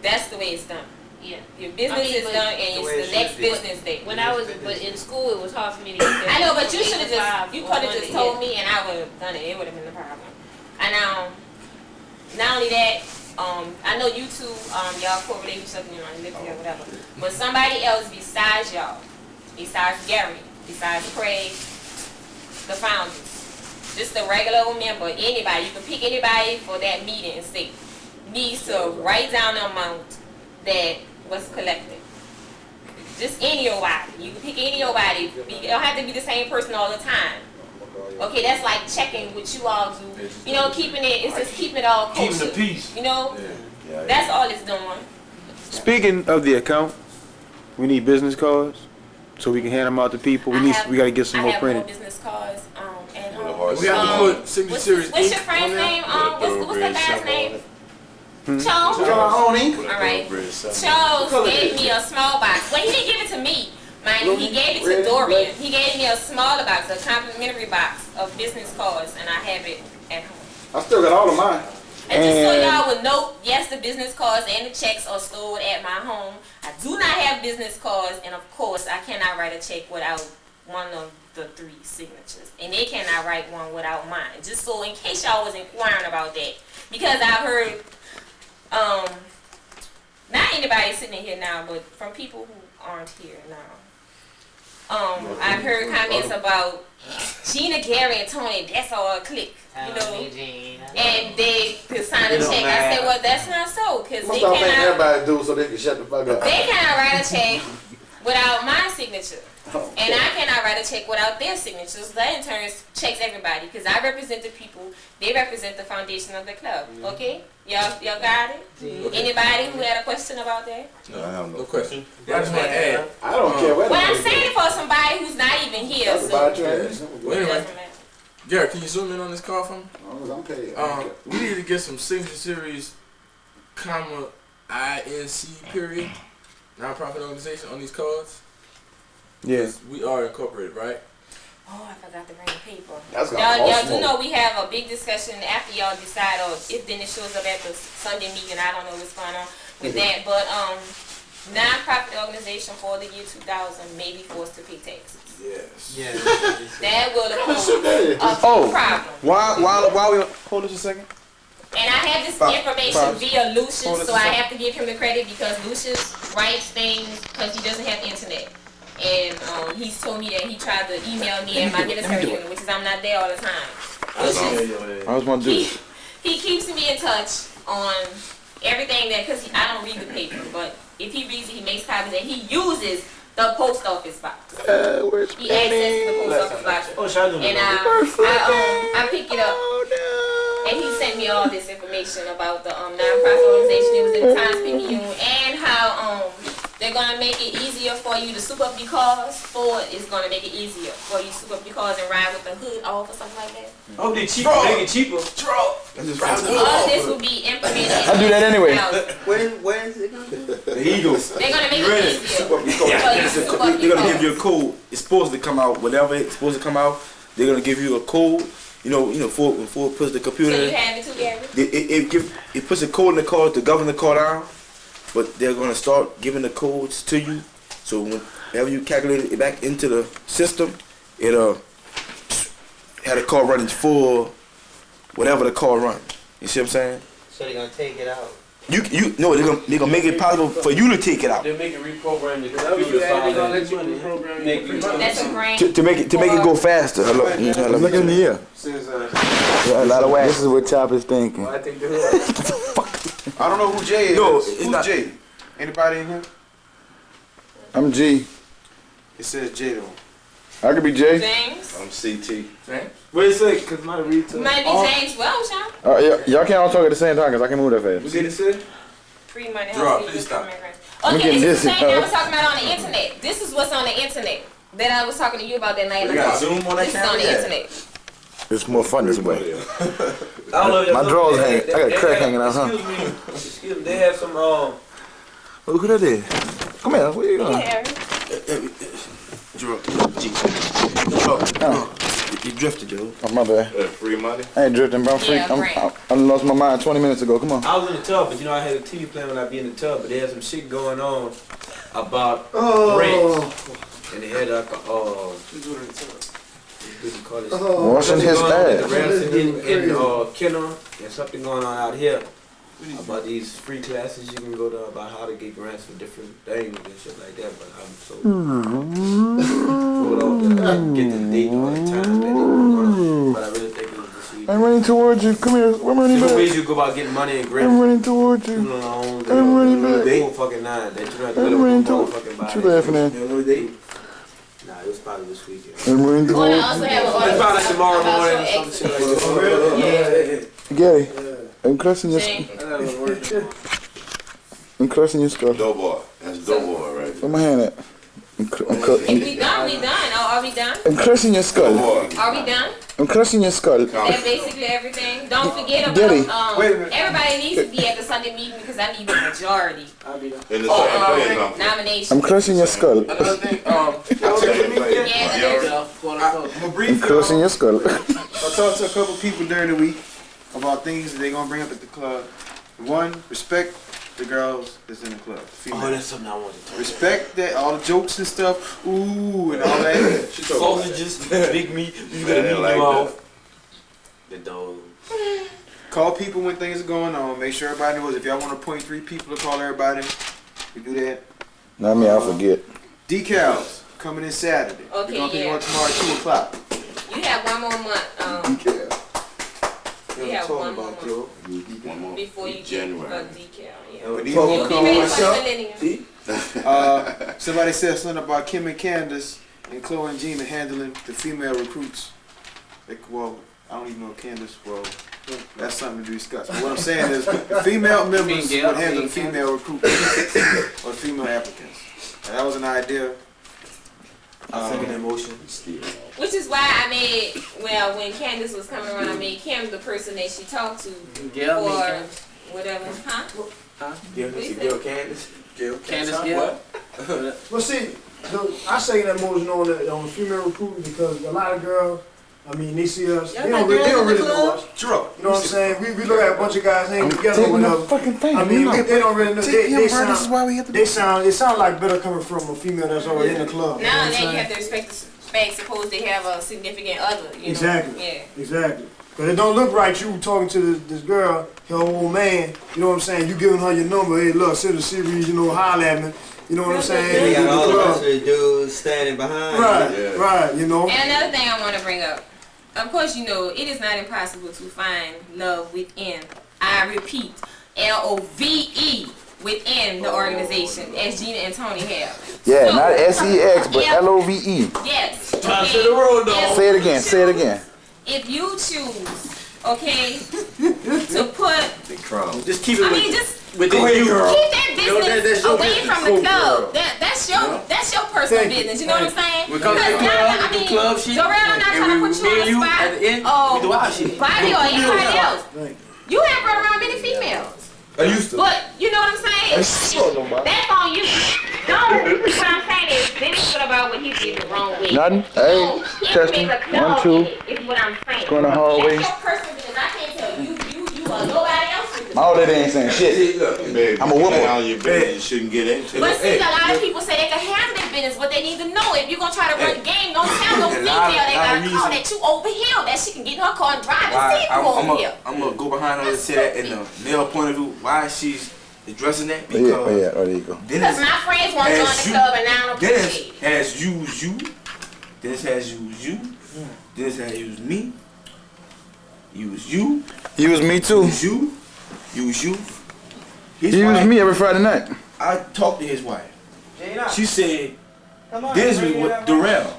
that's the way it's done. Yeah. Your business I mean, is but done, the and way it's it the next should be. business day. When I was in school, it was hard for me to get there. I know, but you from should have 8 to just 5 you on could have just Monday, told yeah. me, and I would have done it. It would have been a problem. And not only that, I know you two, y'all correlate each other, you know, live together, whatever. But somebody else besides y'all, besides Gary, besides Craig, the founders, just a regular old member, anybody, you can pick anybody for that meeting and say, needs to write down the amount that was collected. Just anybody. You can pick anybody. You don't have to be the same person all the time. Okay, that's like checking what you all do. You know, keeping it, it's just keeping it all kosher. Keeping the peace. You know, Yeah. that's all it's doing. Speaking of the account, we need business cards so we can hand them out to people. We gotta get some I more have printed. more business cards at With a home. hard We have to sign. put Signature What's, Series what's your ink friend's on there. name? What's that guy's name? Charles. Alright. Charles gave me a small box. Well, he didn't give it to me. Mind you, he gave it to Dorian. He gave me a smaller box, a complimentary box of business cards, and I have it at home. I still got all of mine. And just so y'all would know, yes, the business cards and the checks are stored at my home. I do not have business cards, and of course, I cannot write a check without one of the 3 signatures. And they cannot write one without mine. Just so in case y'all was inquiring about that. Because I've heard, not anybody sitting in here now, but from people who aren't here now. I've heard comments about Gina, Gary, and Tony, that's all a click, you know, and they could sign a check. I said, well, that's not so, because they Stop making cannot, everybody do so they can shut the fuck up. they cannot write a check without my signature. And I cannot write a check without their signatures. That in turn checks everybody, because I represent the people, they represent the foundation of the club, okay? Y'all got it? Anybody who had a question about that? No, I have No no question. I just want to add. I don't care what. Well, I'm saying it for somebody who's not even here, That's so about it your Well, anyway, doesn't matter. Gary, can you zoom in on this call for me? I'm paid. We need to get some Signature Series, comma, INC period, nonprofit organization on these cards. Yeah. We are incorporated, right? Oh, I forgot to bring the paper. That's got Y'all cost do more. know we have a big discussion after y'all decide, or if Dennis shows up at the Sunday meeting. I don't know what's going on with that, but non-profit organization for the year 2000 may be forced to pay taxes. Yes. Yeah. That will pose a problem. While we hold this a second. And I have this information via Lucius, so I have to give him the credit because Lucius writes things because he doesn't have the internet. And he's told me that he tried to email me at my military unit, which is I'm not there all the time. Lucius, I was gonna do it. he keeps me in touch on everything that, because I don't read the paper, but if he reads it, he makes copies, and he uses the post office box. He accesses the post office box. Oh, should I do And I pick it up. And he sent me all this information about the non-profit organization. It was in the Times-Picayune, and how they're gonna make it easier for you to soup up your cars. Ford is gonna make it easier for you to soup up your cars and ride with the hood off or something like that. Oh, they cheaper. Make it cheaper. All this will be implemented. I do that anyway. Where is it going? The Eagles. They're gonna make it easier. They're gonna give you a code. It's supposed to come out. Whatever it's supposed to come out, they're gonna give you a code. You know, Ford puts the computer. So you have it too, Gary? It puts a code in the car to govern the car down, but they're gonna start giving the codes to you. So whenever you calculate it back into the system, it'll have the car running full, whatever the car runs. You see what I'm saying? So they're gonna take it out. No, they're gonna make it possible for you to take it out. They're making reprogram the computer file. That's a brain. To make it go faster. Look in the ear. Yeah, a lot of wax. This is what Chop is thinking. I think I don't know who Jay is. No, it's Who's not Jay? Anybody in here? I'm G. It says Jay though. I could be J. James? I'm CT. Wait a second, because my read to Might be James Welsh, huh? Y'all can't all talk at the same time because I can move that fast. What did it say? Free money. Draw, help please people stop. from immigrants. I'm Okay, getting this is the dizzy, thing I though. was talking about on the internet. This is what's on the internet that I was talking to you about that night. You got Zoom on that This is on the camera? internet. It's more fun this way. I don't know if My y'all drawers know, hang. I got crack hanging out, huh? Excuse me, they have some, Who that is? Come here. Where you going? Yeah. You drifted, yo. Oh, my bad. Free money? I ain't drifting, bro. I'm free. Yeah, I lost my mind 20 minutes ago. Come on. I was in the tub, but you know I had a TV playing when I be in the tub, but they had some shit going on about rents. And they had like a, what do you call this? Washing his ass. In Kenner, there's something going on out here about these free classes you can go to about how to get grants for different things and shit like that. But I'm so pulled off that I didn't get the date or the time that it was going on. But I really think it was this week. I'm running towards you. Come here. I'm running Different ways back. you go about getting money and grants. I'm running towards you. I'm running back. The whole fucking nine. That you don't have to I'm running go towards fucking you. buy. What you laughing at? You know the date? Nah, it was probably this weekend. I'm running Oh, and I towards also have an It's probably tomorrow about morning or your some shit exit. like that. you. Gary, I'm crushing your James. I'm crushing your skull. Dough boy. That's dough boy right there. Where my hand at? If we done, we done. Oh, are we done? I'm crushing your skull. Are we done? I'm crushing your skull. That's basically everything. Don't forget Getty. about Wait a minute. everybody needs to be at the Sunday meeting because I need a majority I'll be there. In the same place, nomination. I'm crushing your skull. Another thing, Same place. Yeah, I'm a brief I'm crushing your skull. I talked to a couple people during the week about things that they're gonna bring up at the club. One, respect the girls that's in the club. Female. Oh, that's something I wanted to talk about. Respect that, all the jokes and stuff, ooh, and all that. Sausages, big meat, you gotta Man, meet like them off. that. The dog. Call people when things are going on. Make sure everybody knows. If y'all want to appoint 3 people to call everybody, we do that. Not me, I forget. Decals coming in Saturday. Okay, We're gonna pick yeah. one tomorrow at 2 o'clock. You have one more month. You have one more month One more. before you get a January. decal. Yeah. But these You'll will be come ready on. for the millennium. Somebody said something about Kim and Candace and Chloe and Gina handling the female recruits. Well, I don't even know Candace. Well, that's something to discuss. But what I'm saying is, the female members would handle the female recruits or female applicants. And that was an idea. Second emotion. Which is why I made, well, when Candace was coming around, I made Kim the person that she talked to for whatever. Huh? Gail Candace. Well, see, I say that more on female recruiting because a lot of girls, I mean, they see us, Y'all they don't got really girls in the know club? us. Jerome, You know what I'm saying? We look at a bunch of guys hanging together or Taking the whatever. fucking thing. I mean, they don't really know. Take They him, bro. This is sound, why we have to. it sounds like better coming from a female that's already in the club. Now you know what I'm that you saying? have to respect the fact, suppose they have a significant other. You know? Exactly. Yeah. Exactly. Because it don't look right you talking to this girl, your old man, you know what I'm saying? You giving her your number, hey, look, send a series, you know, holler at me. You know what I'm saying? They got In the all the club. rest of the dudes standing behind. Right, Yeah. right, you know. And another thing I want to bring up, of course, you know, it is not impossible to find love within, I repeat, LOVE within the organization, as Gina and Tony have. Yeah, So, not SEX, but if- LOVE. Yes. Trying to the road, dog. If Say it you again. Say it choose- again. If you choose, okay, to put, Just keep it I mean, just within you. keep that You know, business that's your away business. from the Cool, club. girl. That's your personal Thank you. business. You know what I'm saying? We come to the Because club, I we do mean, club shit, Dorel, I'm not and trying to we- put you me on and the you, spot. at the end, Oh, we do our shit. Body or anybody else. Thank You have run around many females. I used to. But you know what I'm saying? That's on you. Don't. What I'm saying is, Dennis what about what he did the wrong way. Nothing. Hey, testing. 1, 2. Is what I'm saying. Go in the hallway. That's your personal business. I can't tell you or nobody else with All that ain't saying shit. Baby, I'm a whooper. Now you shouldn't get into But it. see, a lot of people say they can handle their business, but they need to know if you're gonna try to run the game, don't tell no female they got a car that you over here, that she can get in her car and drive and see you over here. I'm gonna go behind her and say that in the male point of view, why she's addressing that, Yeah, because yeah. Oh, there you go. Because my friends want to join the club and I don't Dennis appreciate it. has used you. Dennis has used you. Dennis has used me. Use you. Use me too. Use you. Use you. His He used wife- me every Friday night. I talked to his wife. Gina, She said come on. Dennis was bring it with up. Darrell.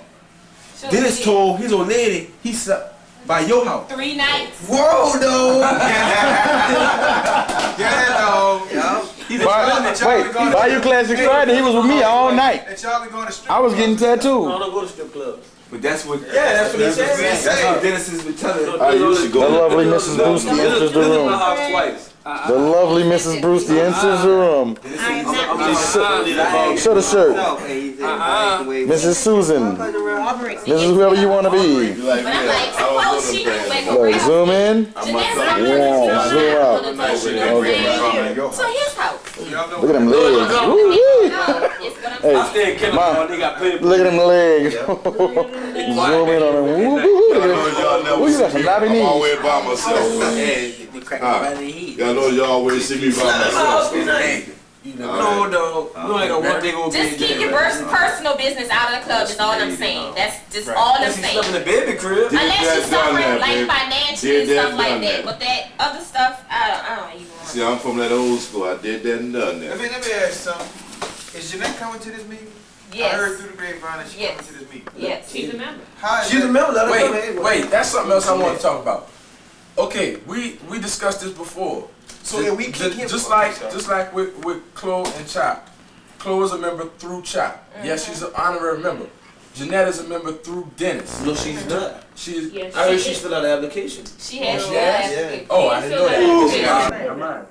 So Dennis we told his old lady he slept by your house. did 3 nights. Whoa, though. Yeah, though. He's a Wait, Bayou Classic Friday, he was with me all night. That y'all be going to strip I was getting No, tattooed. don't go to strip clubs. But that's what. Yeah, that's what he said. That's what Dennis has been telling. I used to The go. lovely Mrs. Brewski enters the My room. house twice. The lovely Mrs. Brewski enters the room. I'm just Show the shirt. No, hey, he's in Mrs. Susan. This is whoever you want to be. You like But I'm me? like, suppose she knew where Look, the zoom in. I'm Jeanette's not not gonna- really Yeah, zoom out. okay. So his house. Look at them legs. Woo-wee. It's what I'm Hey, I stay in Kennedy, Mom. they got plenty. Look at them legs. Zoom in on them. Woo-hoo. Look at them. Ooh, you got some knobby I'm knees. always by myself. They crack me right in the head. Y'all know y'all always see me by myself. No, no. You ain't gonna one day go Just keep your personal business out of the club is all I'm saying. That's just all I'm Unless you slept in saying. the baby crib. Unless you're Did that, done suffering that, like baby. financially and Did that, stuff like done that. that. But that other stuff, I don't even want See, I'm from that old school. I did that and done that. Let me ask you something. Is Jeanette coming to this meeting? I heard Yes. through the grapevine that she's Yes. coming to this meeting. Yes. She's a member. How is She's a that- member. Let her come in. Wait, that's something else I want to talk about. Okay, we discussed this before. So yeah, we kick him. Just like with Chloe and Chop. Chloe is a member through Chop. Yes, she's an honorary member. Jeanette is a member through Dennis. No, she's not. She is. Yes, I heard she she filled out the application. She has. she has? Yeah. Oh, I didn't know that.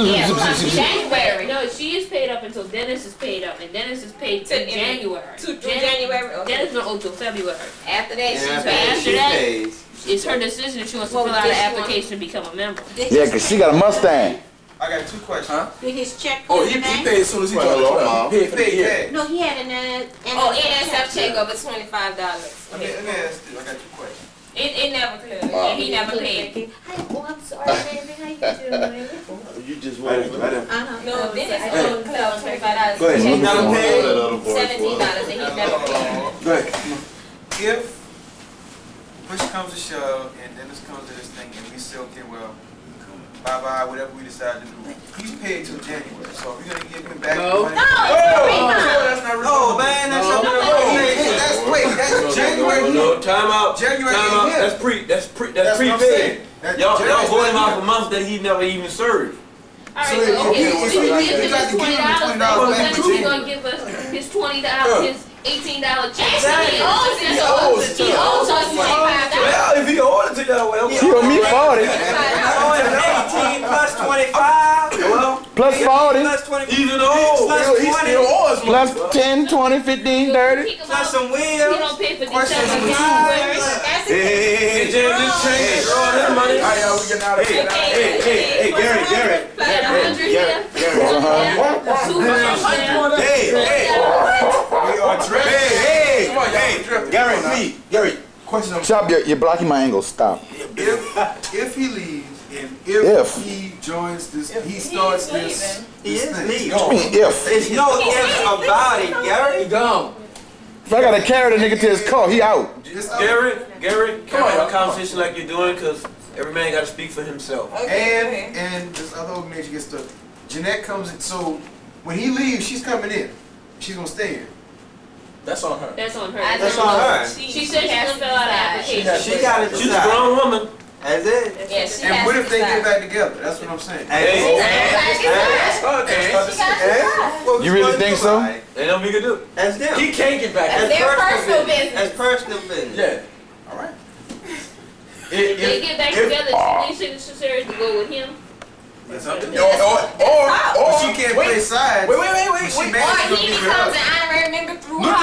January. No, she is paid up until Dennis is paid up, and Dennis is paid To- in January. To January. Okay. Dennis don't owe till February. After that, she's Yeah, paid. After that, pays. it's her decision if she wants to Well, fill out did an she want- application to become a member. Yeah, because she got a Mustang. I got two questions. Huh? Did his check Oh, he paid as soon as he Well, joined the hello, club. Mom. He paid for the Big year. cash. No, he had an Oh, NSF check over $25. Let me ask this. I got two questions. It never cleared. And he never paid. Oh, I'm sorry, baby. How you doing? You just I wait. didn't- I didn't- No, Dennis owed club $25. Go ahead. Check Never over paid. $17 and he never paid. Go ahead. If push comes to shove and Dennis comes to this thing and we say, okay, well, bye-bye, whatever we decide to do, he's paid till January. So we're going to give him back the money. No, it's a refund. That's not Oh, man, that's something That's January. No, time out. January Time ain't out. here. That's prepaid. That's what I'm Y'all saying. holding him out for months that he never even served. All right, So so if okay, you- so if she you- gives you him got to his give him $20 $20 back. back. Then he's gonna give us his $20, his $18 check. Actually, he owes it to us. He owes us $25. Well, if he owed it to y'all, well, She owe me 40. 18 plus 25. well, Plus 40. Plus 20. Even though Plus He's 20. still ours, Plus 10, 20, 15, 30. Plus some You wheels. don't pay for Question December, number January. two. That's Hey, it. hey, Hey, James, this change all that money. All right, y'all, we getting out of here. Hey, Gary. Like 100 here. We are dressed. Hey, Gary, please. Gary, question number. Stop, you're blocking my angle. Stop. If he leaves and if If. he joins this, he starts this. He is thing. leaving. I mean, if. There's no ifs about it, Gary. Gone. If I gotta carry the nigga to his car, he out. Gary, come on, have a conversation like you're doing, because every man got to speak for himself. And this other organization gets stuck. Jeanette comes in, so when he leaves, she's coming in. She's gonna stay here. That's on her. That's on her. That's on her. She said she's gonna fill out an application. She got to She's a decide. grown woman. That's it. Yeah, she And has what to if they decide. get back together? That's what I'm saying. You really think so? They don't make it do. That's them. He can't get back. That's their personal business. That's personal business. Yeah. All right. If they get back together, she needs signatures to go with him. That's up to them. Or She can't play sides. Wait. She Or managed to he be with becomes her. an honorary member through her.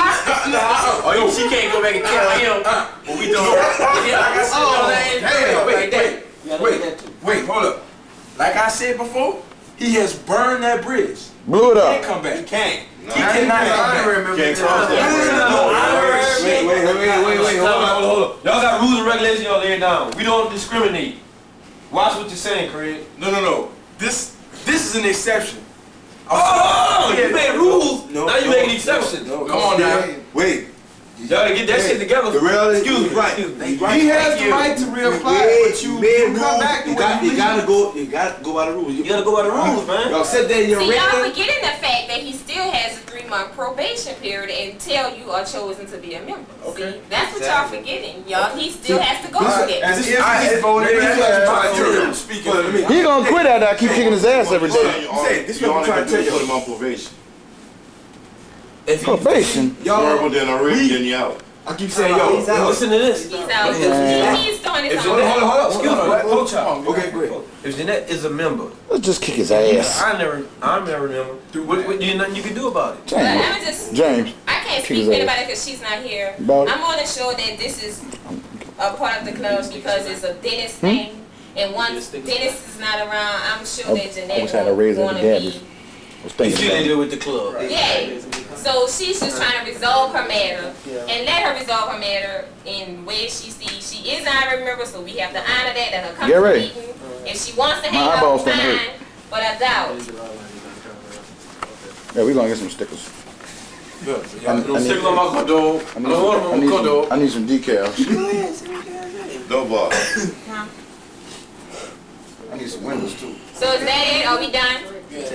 Oh, she can't go back and tell him what we doing. Wait, hold up. Like I said before, he has burned that bridge. Blew it He can't up. come back. He can't. He Now cannot he's come an back. honorary member. Can't cross Hold up. Y'all got rules and regulations y'all laying down. We don't discriminate. Watch what you're saying, Craig. No. This is an exception. Oh, you made rules. Now you making exceptions. Come on now. Wait. Y'all gotta get that shit together. The reality, Excuse me. right. Excuse me. He has the right to reapply, but you come back to what you gotta go by the rules. You gotta go by the rules, man. Y'all said that in your See, y'all written. forgetting the fact that he still has a 3-month probation period until you are chosen to be a member. Okay. See, that's what y'all forgetting, y'all. He still has to go through that. As if he's voted in. Speaking. He gonna quit after I keep kicking his ass every day. This is what I'm trying to tell you. Put him on probation. If you, Probation? Y'all, then a ring, then you out. I keep saying, yo, listen to this. He's out. He's throwing his Hold own. up. Excuse me. Hold up. okay, go ahead. If Jeanette is a member, Let's just kick his ass. I never remember. What there's nothing you can do about it. But James. I'm just, James. I can't Kick speak his for ass. anybody because she's not here. About it. I'm more than sure that this is a part of the club because it's a dentist thing. And once Dennis is not around, I'm sure that Jeanette wish I had a razor won't at want the to be. was You thinking see about they it. do with the club. Yeah. So she's just trying to resolve her matter and let her resolve her matter in ways she sees. She is an honorary member, so we have to honor that at her Get company ready. meeting. If she wants to My hang out, eyeballs starting to fine. But I doubt. Yeah, we gonna get some stickers. Y'all don't stick on my condo. I don't want them on my condo. I need some decals. No bar. I need some windows too. So is that it? Are we done?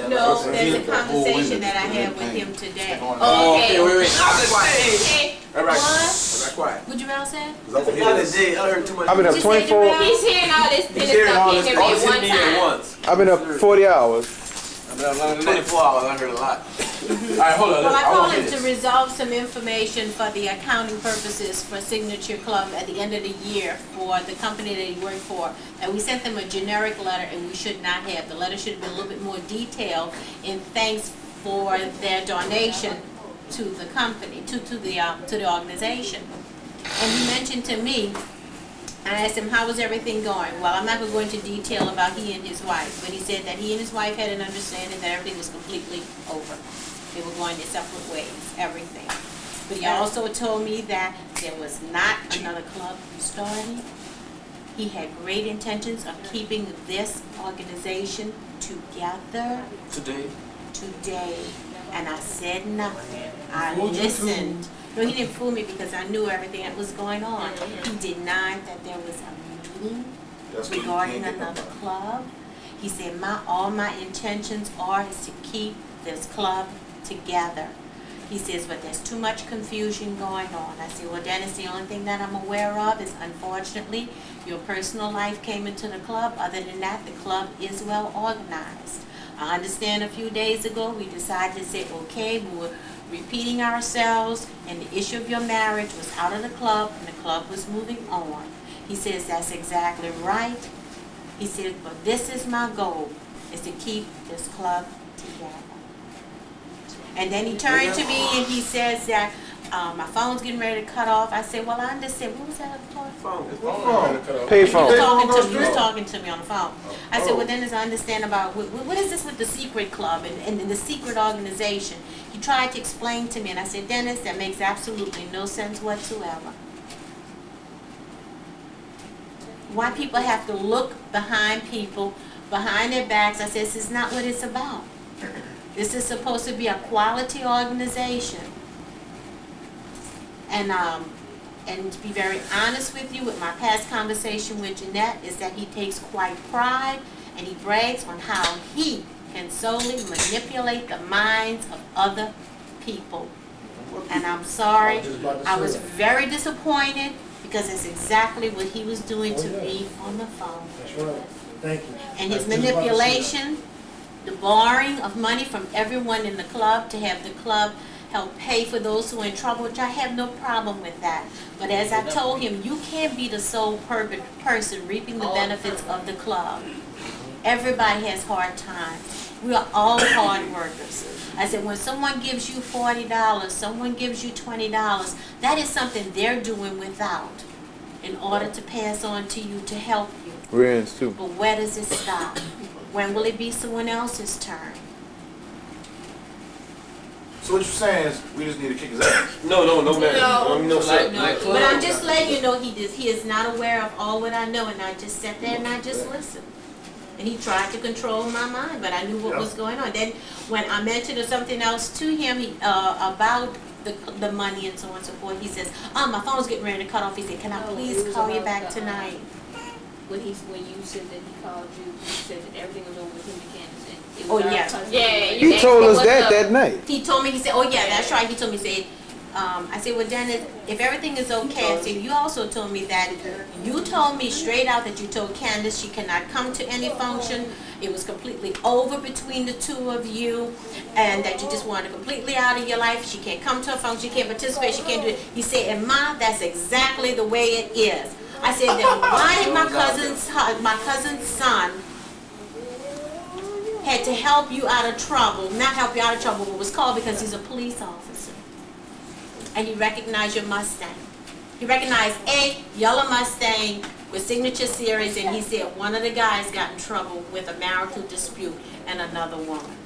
No, there's a conversation that I had with him today. Oh, okay. wait. Okay. What? Quiet. What you all said? I heard too much. I've been up Did you say 24. Jerome? He's hearing all this He's Dennis hearing stuff all in this. here All at this one hit me at time. once. I've been up 40 hours. I've been up 24 hours. I heard a lot. All right, hold on. Well, I I called want him to to resolve some information for the accounting purposes for Signature Club at the end of the year for the company that he worked for. And we sent them a generic letter, and we should not have. The letter should have been a little bit more detailed in thanks for their donation to the company, to the organization. And he mentioned to me, I asked him, how was everything going? Well, I'm not going to go into detail about he and his wife, but he said that he and his wife had an understanding that everything was completely over. They were going their separate ways, everything. But he also told me that there was not another club starting. He had great intentions of keeping this organization together today. And I said nothing. I listened. No, he didn't fool me because I knew everything that was going on. He denied that there was a meeting regarding another club. He said, all my intentions are is to keep this club together. He says, but there's too much confusion going on. I said, well, Dennis, the only thing that I'm aware of is, unfortunately, your personal life came into the club. Other than that, the club is well organized. I understand a few days ago we decided to say, okay, we were repeating ourselves, and the issue of your marriage was out of the club, and the club was moving on. He says, that's exactly right. He said, but this is my goal. is to keep this club together. And then he turned to me and he says that my phone's getting ready to cut off. I said, well, I understand. What was that for? Pay He phone. was talking to me on the phone. I said, well, then as I understand about, what is this with the secret club and the secret organization? He tried to explain to me, and I said, Dennis, that makes absolutely no sense whatsoever. Why people have to look behind people, behind their backs? I said, this is not what it's about. This is supposed to be a quality organization. And to be very honest with you, with my past conversation with Jeanette, is that he takes quite pride and he brags on how he can solely manipulate the minds of other people. And I'm sorry, I was very disappointed because it's exactly what he was doing to me on the phone. That's right. Thank you. And his manipulation, the borrowing of money from everyone in the club to have the club help pay for those who are in trouble, which I have no problem with that. But as I told him, you can't be the sole person reaping the benefits of the club. Everybody has hard times. We are all hard workers. I said, when someone gives you $40, someone gives you $20, that is something they're doing without in order to pass on to you to help you. Rents too. But where does it stop? When will it be someone else's turn? So what you're saying is we just need to kick his ass? No, man. No, but I'm just letting you know he is not aware of all what I know, and I just sat there and I just listened. And he tried to control my mind, but I knew what was going on. Then when I mentioned something else to him about the money and so on and so forth, he says, my phone's getting ready to cut off. He said, can I please call you back tonight? When you said that he called you, he said that everything was over with him and Candace. And it Oh, was our yeah. cousin. Yeah, He told us that night. He told me, he said, oh yeah, that's right. He told me, he said, I said, well, Dennis, if everything is okay, I said, you also told me that, you told me straight out that you told Candace she cannot come to any function. It was completely over between the two of you, and that you just wanted her completely out of your life. She can't come to a function, she can't participate, she can't do it. He said, and Ma, that's exactly the way it is. I said, then why did my cousin's son had to help you out of trouble, not help you out of trouble, but was called because he's a police officer. And he recognized your Mustang. He recognized a yellow Mustang with Signature Series, and he said one of the guys got in trouble with a marital dispute and another woman.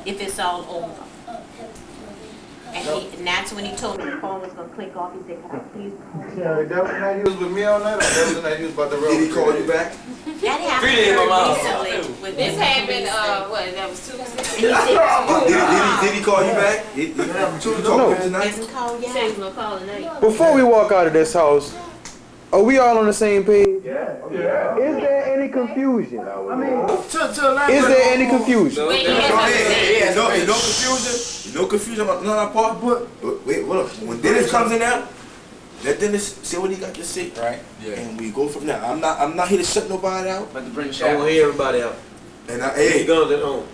If it's all over. And that's when he told me the phone was going to click off. He said, can I please call you? Yeah, that was the night he was with me all night, or that was the night he was about to roll? Did he call you back? That happened very recently. With This happened, that was Tuesday? Did he call you back? Did he talk to you tonight? Hasn't called He said he yet. was gonna call tonight. Before we walk out of this house, are we all on the same page? Yeah. Is there any confusion? I mean, to Is there any confusion? Wait, No confusion. No confusion on our part. But wait, hold up. When Dennis comes in there, let Dennis say what he got to say. Right? Yeah. And we go from there. I'm not here to shut nobody out. About to bring Shaq. I want to hear everybody out. And he He guns at home.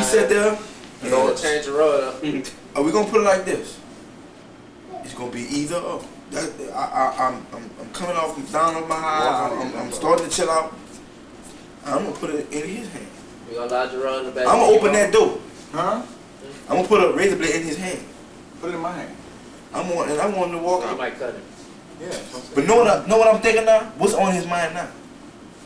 sat there. You gonna change the rod up. Are we gonna put it like this? It's gonna be either or. I'm coming off down on my high. I'm starting to chill out. I'm gonna put it in his hand. We gonna lodge your rod in the back. I'm gonna open that door. Huh? I'm gonna put a razor blade in his hand. Put it in my hand. I want him to walk You out. might cut it. Yeah. But know what I'm thinking now? What's on his mind now?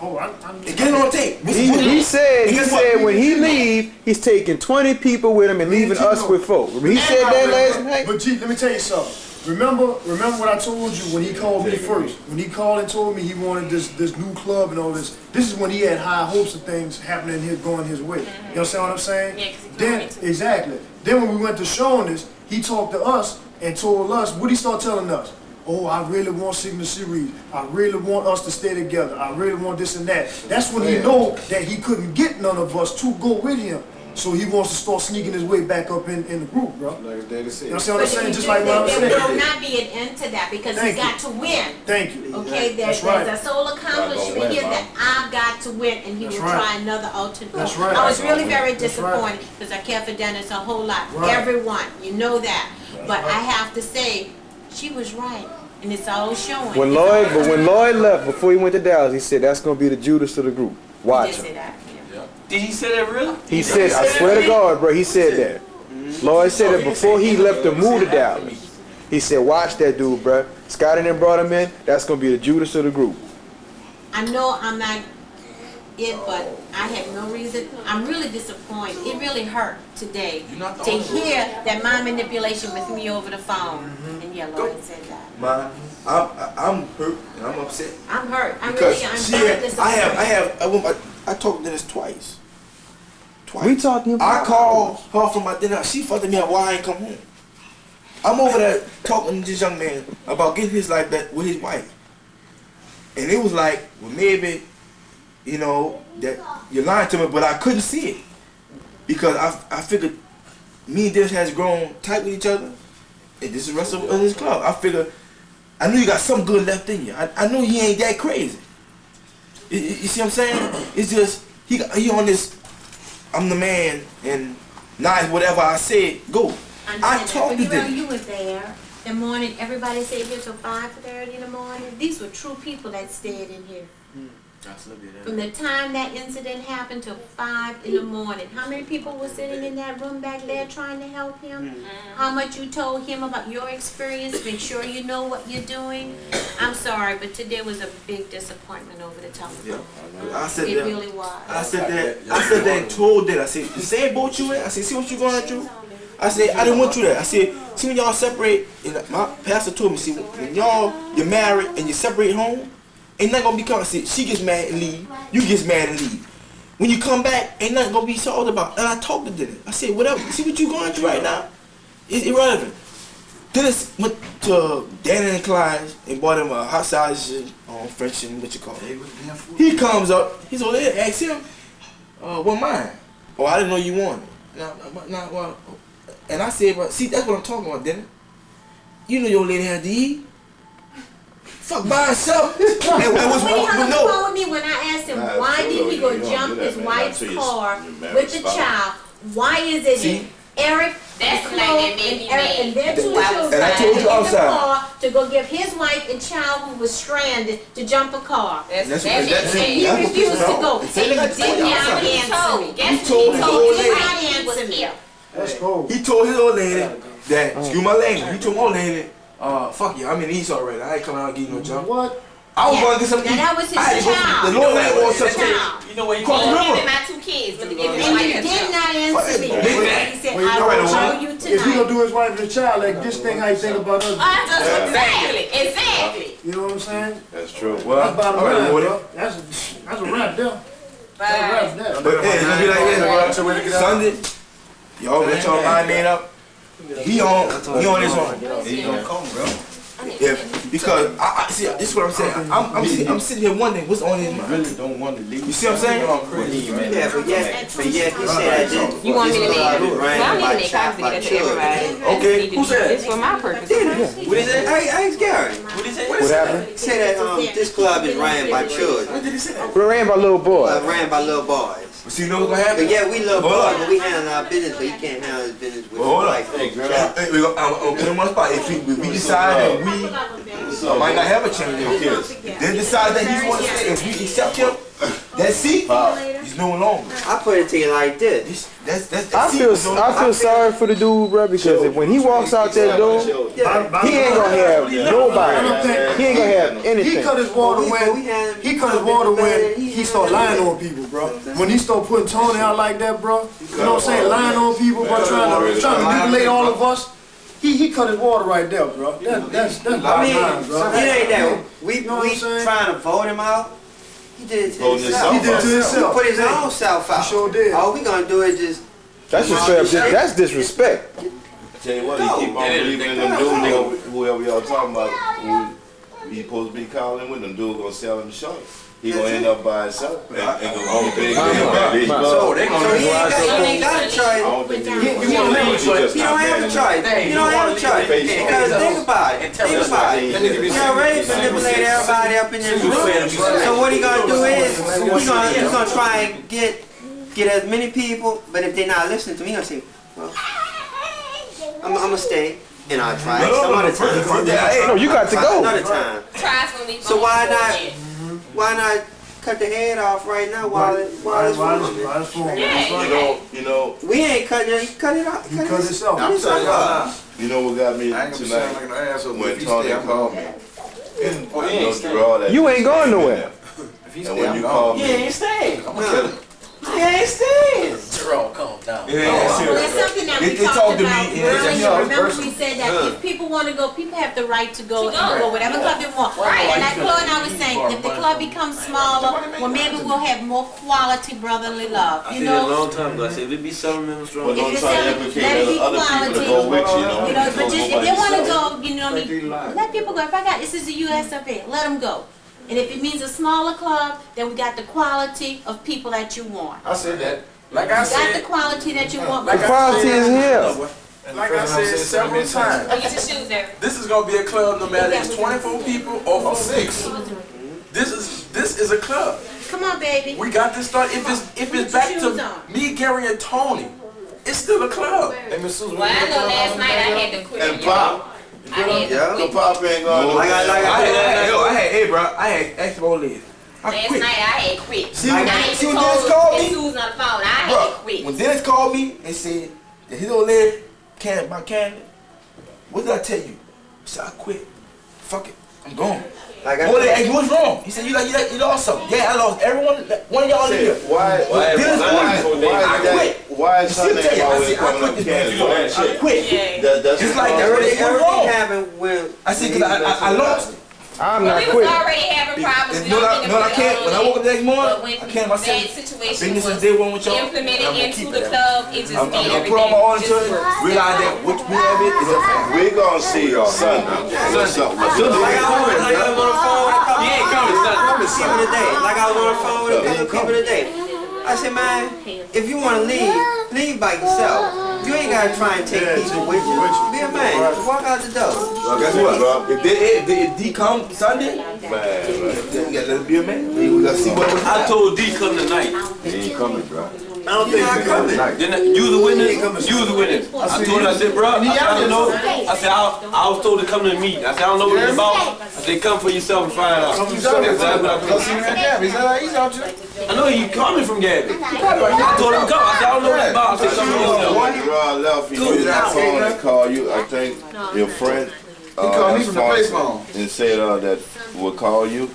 And get it on tape. He said when he leave, he's taking 20 people with him and leaving us with 4. He said that last night. But G, let me tell you something. Remember what I told you when he called me first. When he called and told me he wanted this new club and all this. This is when he had high hopes of things happening here, going his way. You understand what I'm saying? Yeah, 'cause he Then told me to. exactly. Then when we went to showing this, he talked to us and told us what he started telling us. Oh, I really want Signature Series. I really want us to stay together. I really want this and that. That's when he know that he couldn't get none of us to go with him. So he wants to start sneaking his way back up in the group, bro. Like his daddy said. You understand what I'm saying? Just like what I'm There saying. will not be an end to that because Thank he's got to win. Thank you. Okay, That's there's right. a sole accomplishment here that I've got to win, and he That's will right. try another alternate. That's right. I was really very That's right. disappointed because I care for Dennis a whole lot. Right. Everyone, you know that. But I have to say, she was right, and it's all showing. When Lloyd left before he went to Dallas, he said that's gonna be the Judas of the group. He Watch did say him. that. Yeah. Yeah. Did he say that really? He said, I swear to God, bro, he said that. Lloyd said it before he left to move to Dallas. He said, watch that dude, bro. Scotty then brought him in. That's going to be the Judas of the group. I know I'm not it, but I have no reason. I'm really disappointed. It really hurt today to hear that my manipulation with me over the phone. And yeah, Lloyd said that. I'm hurt and I'm upset. I'm hurt. I'm Because really, I'm she very had, disappointed. I talked to Dennis twice. We talking about? I called her from my dinner. She fucked me up why I ain't come home. I'm over there talking to this young man about getting his life back with his wife. And it was like, well, maybe, you know, that you're lying to me, but I couldn't see it. Because I figured me and Dennis has grown tight with each other. And this is the rest of this club. I figured, I knew you got something good left in you. I knew he ain't that crazy. You see what I'm saying? It's just, he on this, I'm the man, and now whatever I said, go. I talked to them. You were there the morning. Everybody stayed here till 5:30 in the morning. These were true people that stayed in here. From the time that incident happened till 5 in the morning. How many people were sitting in that room back there trying to help him? How much you told him about your experience? Make sure you know what you're doing. I'm sorry, but today was a big disappointment over the telephone. Yeah. I said it that. really was. I said that and told that. I said, the same boat you in? I said, see what you going through? I said, I didn't want you there. I said, see when y'all separate, and my pastor told me, see, when you're married and you separate home, ain't nothing gonna be coming. I said, she gets mad and leave, you gets mad and leave. When you come back, ain't nothing gonna be solved about. And I talked to Dennis. I said, whatever, see what you going through right now? It's irrelevant. Dennis went to Danny and Clyde's and bought him a hot sausage on French and what you call it. He comes up, he's over there, ask him, what mine? Oh, I didn't know you wanted it. Well, and I said, but see, that's what I'm talking about, Dennis. You know your lady had to eat. Fuck by herself. When he hung up the phone with me, when I asked him why did he go jump his wife's car with the child, why is it Eric, That's Chloe, like that made me mad. and their two That's children And I told you in the outside. car to go give his wife and child who was stranded to jump a car. That's And he refused to go. And he did not answer me. He told his old He did lady. not answer me. That's cold. He told his old lady that, excuse my language, he told my old lady, fuck you, I'm in the East already. I ain't coming out and getting no jump. What? I was gonna get something. Now that was his I had to go- child. The Lord let want something. You know what he Cross the He river. gave me my 2 kids, but he gave me And my he wife. did not answer me. He said, Well, you I know will what, show you If he gonna tonight. do his wife and the child, like this thing, how you think about us? Exactly. You know what I'm saying? That's true. That's Well, bottom all right, line, Lord. bro. That's a wrap there. That's a wrap there. But hey, it's gonna be like this, bro. Sunday, y'all let y'all mind made up. He on his own. He gonna come, bro. Yeah, because I see. This is what I'm saying. I'm sitting here wondering what's on his I mind. really don't want to leave. You see what I'm saying? Yeah, but yet he said that You want me to make this it? club is Well, I ran need by to make child copies by of that to children. everybody. Okay, who said It's that? for my purpose. What is it? I asked Gary. What he say? What happened? He said that this club is ran by children, What did he say that? We ran by little boy. ran by little boys. But see, you know what's gonna happen? But yeah, we love Hold boys, on. but we handle our business, but he can't handle his business with Well, hold on. like Hey, girl. Hey, I'm gonna put him on the spot. If we decide that we might not have a change in kids, then decide that he wants to stay. If we accept him, that seat, he's no longer. I put it to you like this. That's I feel sorry for the dude, bro, because when he walks out that door, he ain't gonna have nobody. He ain't gonna have He anything. cut his water when he start lying on people, bro. When he start putting Tony out like that, bro. You know what I'm saying? Lying on people, bro, trying to manipulate all of us. He cut his water right there, bro. That's I bottom mean, line, bro. it ain't that. We know what I'm saying? trying to vote him out. He did it to Voting himself. He did it to himself. He put his own self out. He sure did. All we gonna do is just That's just that's disrespect. Tell you what, he keep on believing in them dudes, whoever y'all talking about, who he supposed to be calling with, them dudes gonna sell him short. He gonna end up by himself and go on big. So they So gonna he ain't got a choice. You don't have a choice. You don't have a choice. Because think about it. Think about it. He already manipulated everybody up in this room. So what he gonna do is he's gonna try and get as many people. But if they're not listening to me, he's gonna say, well, I'm gonna stay and I'll try it some other time. No, you got to Another go. time. Try for me. So why not cut the head off right now while it's forming. You know, We ain't cutting it. He cut it off. He cut his off. Cut his off. you know what got me I ain't gonna be sounding like an tonight asshole. when Tony called me. And Oh, I he ain't know staying. Gerard that You ain't going nowhere. If he And stay, when I'm you gone. called He me, ain't staying. I'm gonna kill him. He ain't staying. Jerome, calm down. Well, that's something that we They talked talked to me, about and earlier. it's Remember personal. we said that if people want to go, people have the right to go To and go. go whatever club they want. Right. And like Chloe and I was saying, if the club becomes smaller, well, maybe we'll have more quality brotherly love. I You said a know, long time ago, I said, if it be 7 members strong, but don't it's try to seven, implicate let it be other people to quality. go with you, you know, but Don't just go if they by want to yourself. go, you know, let people go. If I got this is the U.S. up here, let them go. And if it means a smaller club, then we got the quality of people that you want. I said that. Like I You got the said, quality that you want. The quality is here. like I said several times, Oh, get your shoes there. this is gonna be a club no matter it's 24 people or 6. This is a club. Come on, baby. We got to start. If it's back shoes to on. me, Gary, and Tony, it's still a club. Hey, Miss Susan, Well, I know last night I had to quit. And Pop, I had to Yeah. the quit. Pop ain't going Like I nowhere. hey, bro, I had asked about this. I Last quit. night I had quit. See, I when- ain't see even when Dennis told called Miss me? Susan on the phone. I had Bro, to quit. when Dennis called me and said that his old lady can't about Canada, what did I tell you? I said, I quit. Fuck it. I'm gone. Like Boy, they asked me, what's wrong? He said, you lost something. Yeah, I lost everyone. One of y'all in here. Why is Still her tell name you, I always said, I coming up quit this Canada? I quit. Yeah. That's It's like Everything What's wrong? happened when I said, because I lost it. I'm Well, not we was quitting. already having problems. We No, don't need to I put it can't. on When I it. woke up the next morning, But when I can't myself. that situation Business was is day one with y'all. implemented I'm gonna into keep the it. club, it just I'm made gonna everything put all my all just into it. worse. Realize that what we have it is a family. We're gonna see you Sunday. What's up? What's Like I up? was on the phone with a couple he ain't coming Sunday. people today. Like I was on the phone with a couple people today. I said, man, if you want to leave by yourself. You ain't gotta try and take people with you. Be a man. Walk out the door. Well, guess what? If D come Sunday, Man, then you gotta let it be a man. We gotta see what I told D come tonight. he ain't coming, bro. I don't think he's coming. Then you the witness. You the witness. I told her, I said, bro, I don't know. I said, I was told to come to the meeting. I said, I don't know what it's about. I said, come for yourself and find out. He's out there. He's out there. I know you coming from Gabby. I told him come. I said, I don't know what it's about. I said, come for yourself. When Gerard left, he used that phone and called you. I think your friend. He called me from the place phone. And said that would call you.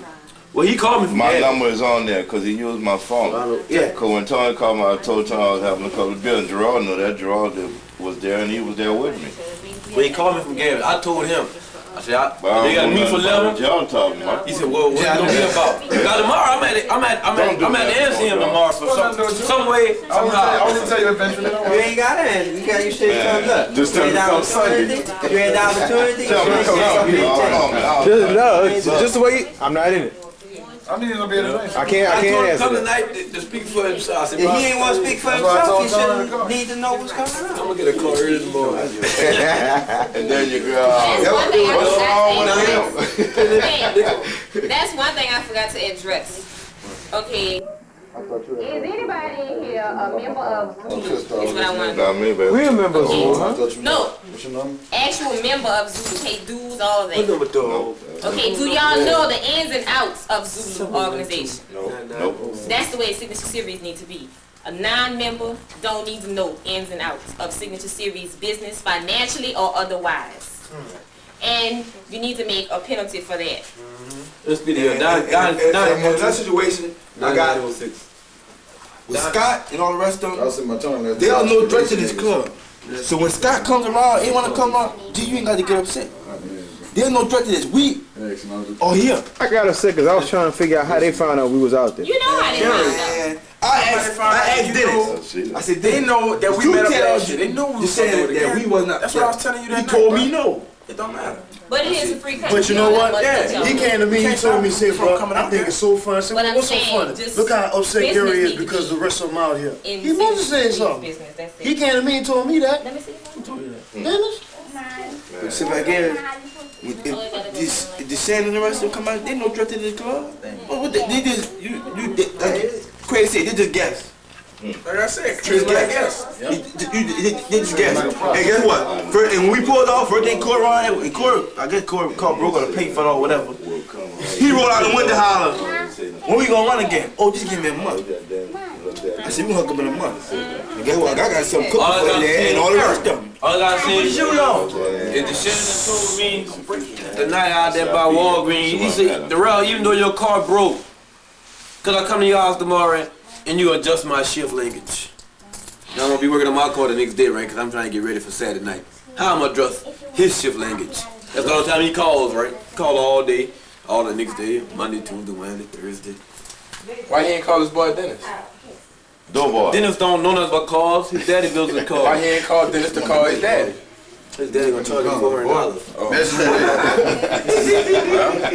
Well, he called me from My Gabby. number is on there because he used my phone. Yeah. Because when Tony called me, I told Tony I was having a couple of bills. Gerard knew that. Gerard was there and he was there with me. Well, he called me from Gabby. I told him. I said, But I they got to don't meet know for nothing 11. about what y'all talking about. He said, well, what's it gonna be about? Now tomorrow, I'm at the NCM tomorrow for some way, somehow. I was gonna tell you eventually. You ain't got it. You got your shit comes up. Just tell me to come Sunday. You ain't the opportunity. Tell me to come Sunday. Just the way I'm not in it. I need to be in the place. I can't I told him answer come that. tonight to speak for himself. I said, If bro, he ain't want to speak for That's why I himself, he told Tony to should come. need to know what's going on. I'm gonna get a call early in the morning. And then you go, That's one thing I what's wrong forgot with to him? address. That's one thing I forgot to address. Okay. Is anybody in here a member of Zulu? Is what I want to know. Not me, baby. We remember Okay. Zulu, huh? No, What's your number? actual member of Zulu. Pay dues, all What that. number dog? Okay, do y'all know the ins and outs of Zulu organization? Nope. That's the way Signature Series need to be. A non-member don't need to know ins and outs of Signature Series business, financially or otherwise. And you need to make a penalty for that. This video, In that situation, I got with Scott and all the rest of I them. was in my tongue. They all know threat to this club. So when Scott comes around, he wanna come around, G, you ain't got to get upset. There's no threat to this. We are here. I got upset because I was trying to figure out how they found out we was out there. You know how they found out. And I asked Dennis. I said, they know that we met up last year. They know we was saying that we was not. That's what I was telling you that He night, told bro. me no. It don't matter. But it is a free country. But you know what? Yeah. He came to me, he told me, say, bro, I think it's so fun. I said, But well, I'm what's so saying, funny? just Look how upset business Gary is need to because be the rest of them out here. In He must have said Signature something. Series business, that's it. He came to me and told me that. Let me see. Dennis? But see if I get if the Sand and the rest of them come out, they no threat to this club. But what they just like Crazy said, they just guess. Like I said, Just guess. They just guess. And guess what? First, and when we pulled off, first thing Corey ran, and Corey, I guess Corey called broke on the pay for it or whatever. He rolled out the window holler. When we gonna run again? Oh, just give me a month. I said, we hook up in a month. And guess what? I got some cooking for you there and all the rest of them. All I gotta say is, you know? if the senator told me the night out there by Walgreens, he said, Darrell, even though your car broke, could I come to your house tomorrow and you adjust my shift linkage? Now I'm gonna be working on my car the next day, right? Cause I'm trying to get ready for Saturday night. How I'm gonna adjust his shift linkage? That's the only time he calls, right? Call all day, all the next day, Monday, Tuesday, Wednesday, Thursday. Why he ain't call his boy Dennis? Dennis don't know nothing about cars. His daddy builds the car. Why he ain't called Dennis to call his daddy? His daddy gonna charge him $400.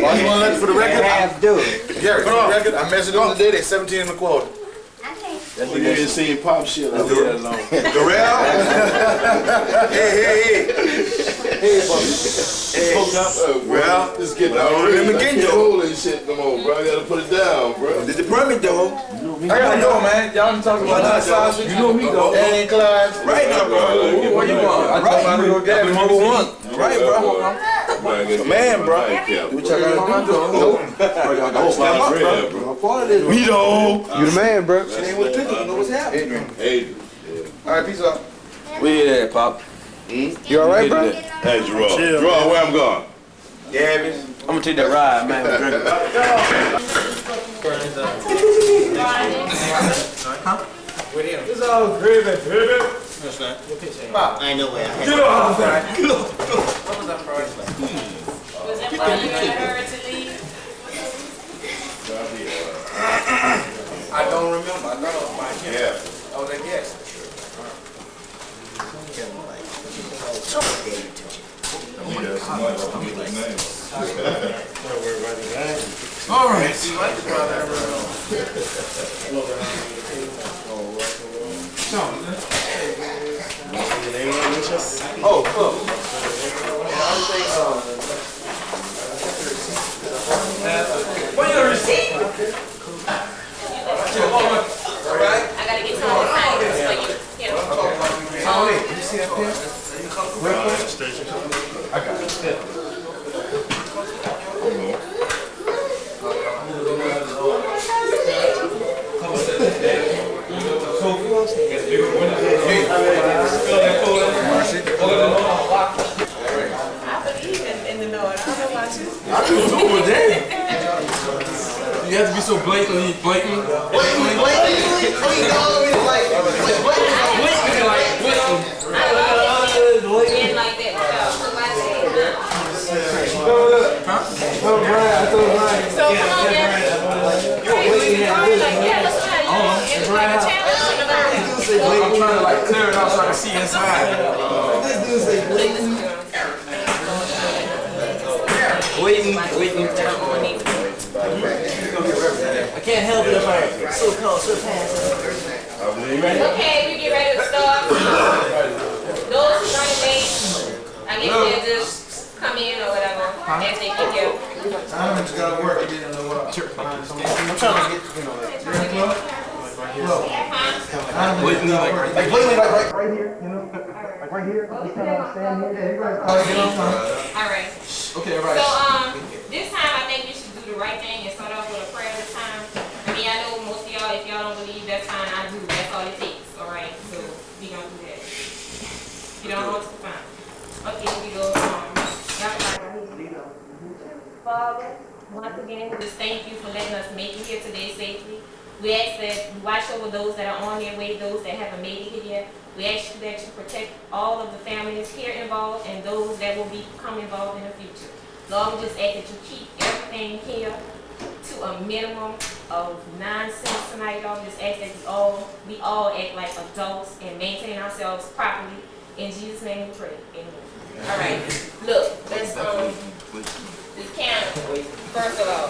Why you wanna let it for the record? Gary, Come for on. the record, I measured on the day, they 17 and a quarter. That nigga ain't seen pop shit out there that long. Darrell? Hey. Well, It's getting well, out. let me get you. Hold and shit no more, bro. I gotta put it down, bro. Did the permit though? I gotta go, man. Y'all been talking about that sausage. You know me, though. And Clyde. Right now, bro. Where you going? I told him to go get him. Number one. Right, bro. Man, bro. What y'all gotta do? Me though. You the man, bro. She ain't with Pickle. You know what's happening. All right, peace out. Where you at, Pop? You alright, bro? Hey, Gerard. Gerard, where I'm going? Yeah, bitch. I'm gonna take that ride, man. We're drinking. It's all gravy, baby. I ain't no way. Get off that. Was that why you wanted her to leave? I don't remember. I thought it was my guest. Yeah. I was a guest. All right. Oh, cool. What your receipt? I gotta get some of the signs for you. Here. Tony, you see that pen? I got it. I believe in the Lord. I don't know about you. I do too, but damn. You have to be so blatantly blatant. Being like that without somebody saying, so come on, Gary. That's fine. It's like a challenge. I'm trying to like clear it out so I can see inside. I can't help it if I so close, so fast. Okay, we get ready to start. Those who running late, I guess they'll just come in or whatever as they get here. I just gotta work. I didn't know what. I'm trying to get, you know, Blatantly like right here, you know? Like right here. Just kind of stand here. Yeah, you guys Alright. Okay, right. So, this time I think we should do the right thing and start off with a prayer this time. I mean, I know most of y'all, if y'all don't believe, that's fine, I do. That's all it takes, alright? So, we gonna do that. If you don't know, it's fine. Okay, here we go. Father, once again, we just thank you for letting us make it here today safely. We ask that you watch over those that are on their way, those that haven't made it here yet. We ask you that you protect all of the families here involved and those that will become involved in the future. Lord, we just ask that you keep everything here to a minimum of nonsense tonight. Lord, we just ask that we all act like adults and maintain ourselves properly. In Jesus' name we pray. Amen. All right. Look, let's this count. First of all,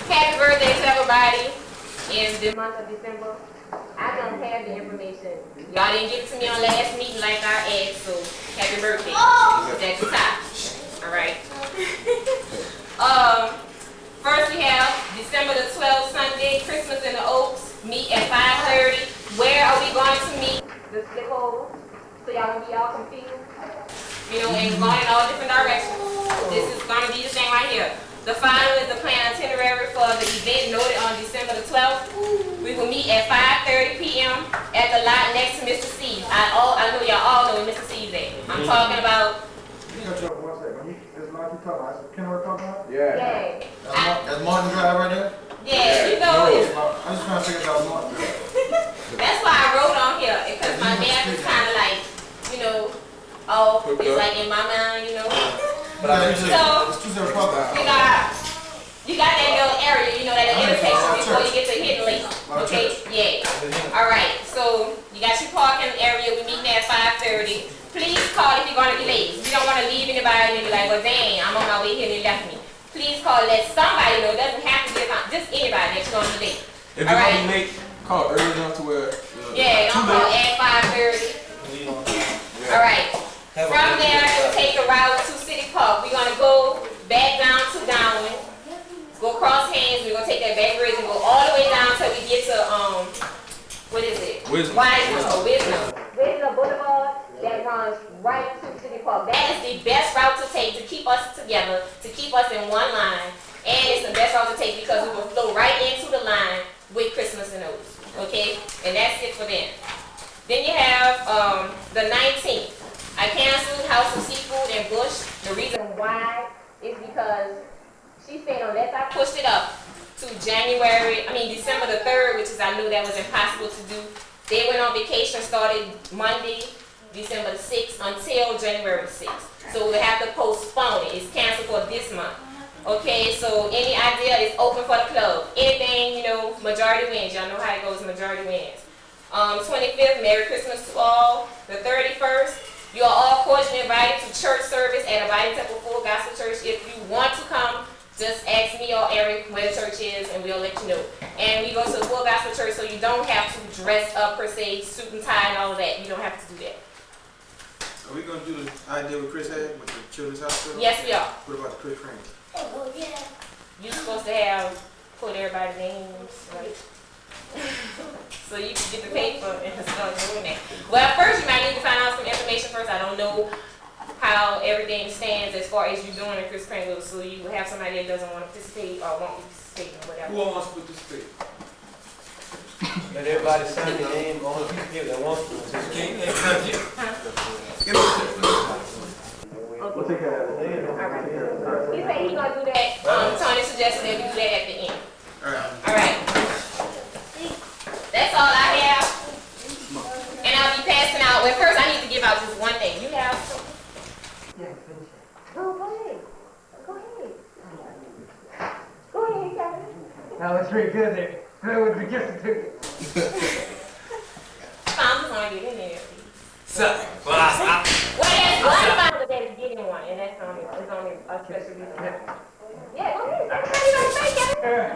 happy birthday to everybody in the month of December. I don't have the information. Y'all didn't give it to me on last meeting like I asked, so happy birthday. It's at the top. Alright. First we have December the 12th, Sunday, Christmas in the Oaks. Meet at 5:30. Where are we going to meet? The slip over. So y'all won't be all confused. You know, and going in all different directions. This is gonna be the thing right here. The following is the planned itinerary for the event noted on December the 12th. We will meet at 5:30 p.m. at the lot next to Mr. C's. I know y'all all know where Mr. C's at. I'm talking about. Yeah. That's Martin Drive right there? Yeah, you know it. I'm just trying to figure out Martin Drive. That's why I wrote on here, because my dad was kind of like, you know, oh, it's like in my mind, you know. So, you got that little area, you know, that intersection before you get to Hidden Lake. Okay? Yeah. Alright, so you got your parking area, we meeting at 5:30. Please call if you're going to be late. We don't want to leave anybody and be like, well, dang, I'm on my way here and they left me. Please call, let somebody know. It doesn't have to be just anybody that you're going to be late. If you're going to be late, call early enough to where. Yeah, don't call at 5:30. Alright. From there, we'll take a route to City Park. We're going to go back down to Downland. Go across Haynes. We're going to take that back bridge and go all the way down till we get to, what is it? Wisdom. Wisdom Boulevard. That runs right to City Park. That is the best route to take to keep us together, to keep us in one line. And it's the best route to take because we will flow right into the line with Christmas and Oats. Okay? And that's it for them. Then you have the 19th. I canceled House of Seafood in Bush. The reason why is because she said unless I pushed it up to December the 3rd, which is I knew that was impossible to do. They went on vacation, started Monday, December the 6th until January 6th. So we'll have to postpone it. It's canceled for this month. Okay, so any idea is open for the club. Anything, you know, majority wins. Y'all know how it goes, majority wins. 25th, Merry Christmas to all. The 31st, you are all cordially invited to church service at Abiding Temple Full Gospel Church. If you want to come, just ask me or Eric where the church is and we'll let you know. And we go to the Full Gospel Church, so you don't have to dress up per se, suit and tie and all of that. You don't have to do that. Are we going to do the idea with Chris had with the Children's Hospital? Yes, we are. What about the Chris Crane? Oh, yeah. You're supposed to have put everybody's names, right? So you can get the paper and start doing that. Well, first you might need to find out some information first. I don't know how everything stands as far as you doing in Chris Crane. So you will have somebody that doesn't want to participate or won't participate or whatever. Who wants to participate? Let everybody sign their name on the people that want to participate. We'll take care of that. Alright. He said he's going to do that. Tony suggested that we do that at the end. Alright. That's all I have. And I'll be passing out. Well, first I need to give out just one thing. You have some? Yeah, finish it. Oh, go ahead. Go ahead. Go ahead, Kevin. That was pretty good there. Good with the gift certificate. I'm just going to get in there. So, well, that's one founder that is getting one, and that's only a special reason. Yeah, go ahead. What you gonna say, Kevin?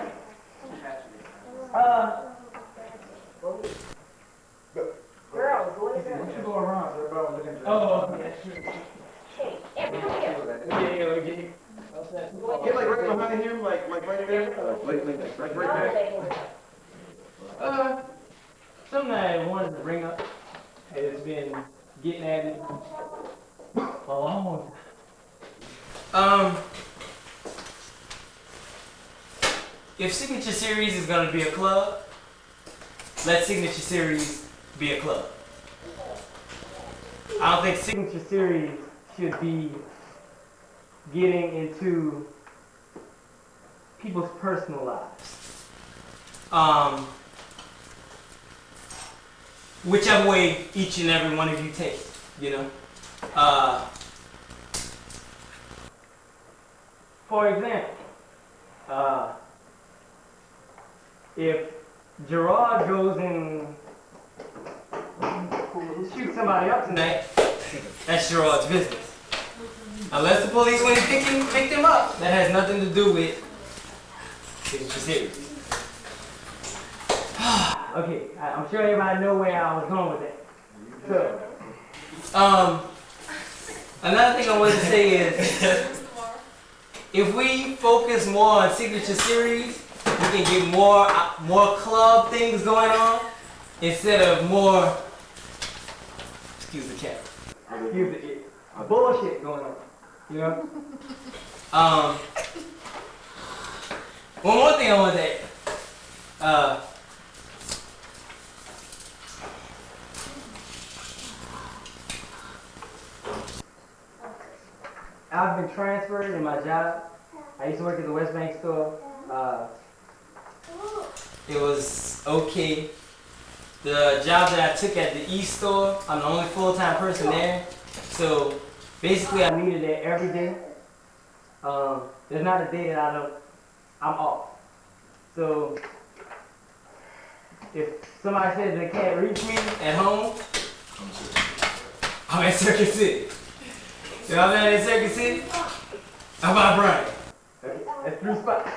Girl, go ahead. Why don't you go around so everybody looking at you? Oh, yeah, sure. Hey, everyone here. Get like right behind him, like right there. Like right there. Something I wanted to bring up has been getting at it for a long time. If Signature Series is gonna be a club, let Signature Series be a club. I don't think Signature Series should be getting into people's personal lives. Whichever way each and every one of you take, you know. For example, if Gerard goes and shoots somebody up tonight, that's Gerard's business. Unless the police went and pick them up, that has nothing to do with Signature Series. Okay, I'm sure everybody know where I was going with that. So, another thing I wanted to say is, if we focus more on Signature Series, we can get more club things going on instead of more, excuse the cat, excuse the bullshit going on, you know? One more thing I want to add. I've been transferred in my job. I used to work at the West Bank store. It was okay. The job that I took at the East store, I'm the only full-time person there. So basically I'm needed there every day. There's not a day that I'm off. So if somebody says they can't reach me at home, I'm at Circuit City. You know what I'm at Circuit City? I'm by Brian. That's 3 spots.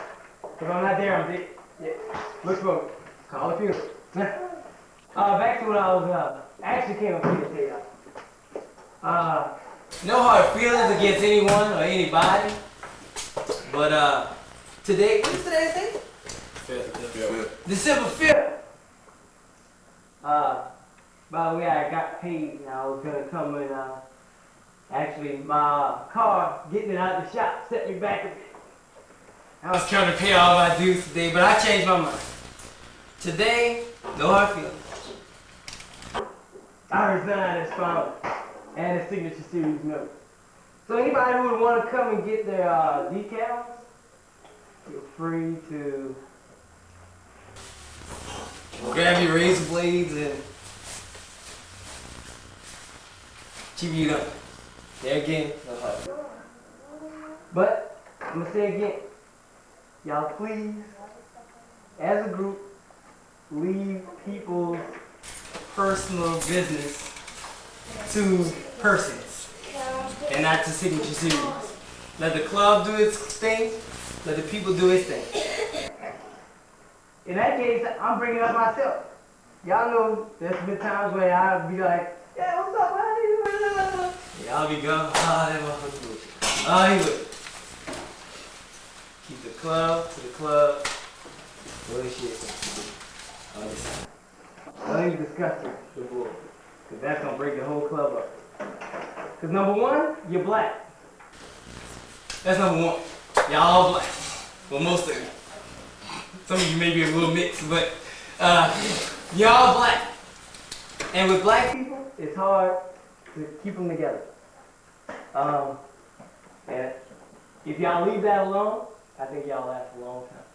If I'm not there, I'm dead. Yeah. Look for me. Call the funeral. Back to what I was, actually came up here to tell y'all. No hard feelings against anyone or anybody. But today, what is today's date? 5th. December 5th. By the way, I got paid and I was gonna come and actually my car getting it out of the shop set me back a bit. I was trying to pay all my dues today, but I changed my mind. Today, no hard feelings. I resigned as founder and a signature series member. So anybody who would want to come and get their decals, feel free to grab your razor blades and chip you up. There again, no hard feelings. But I'm gonna say again, y'all please, as a group, leave people's personal business to persons and not to signature series. Let the club do its thing, let the people do its thing. In that case, I'm bringing up myself. Y'all know there's been times where I'll be like, yeah, what's up, man? Y'all be going, that motherfucker bullshit. He would. Keep the club to the club. Bullshit. Don't even discuss it before, because that's going to break the whole club up. Because number one, you're black. That's number one. Y'all all black. Well, most of you. Some of you may be a little mixed, but y'all black. And with black people, it's hard to keep them together. And if y'all leave that alone, I think y'all last a long time.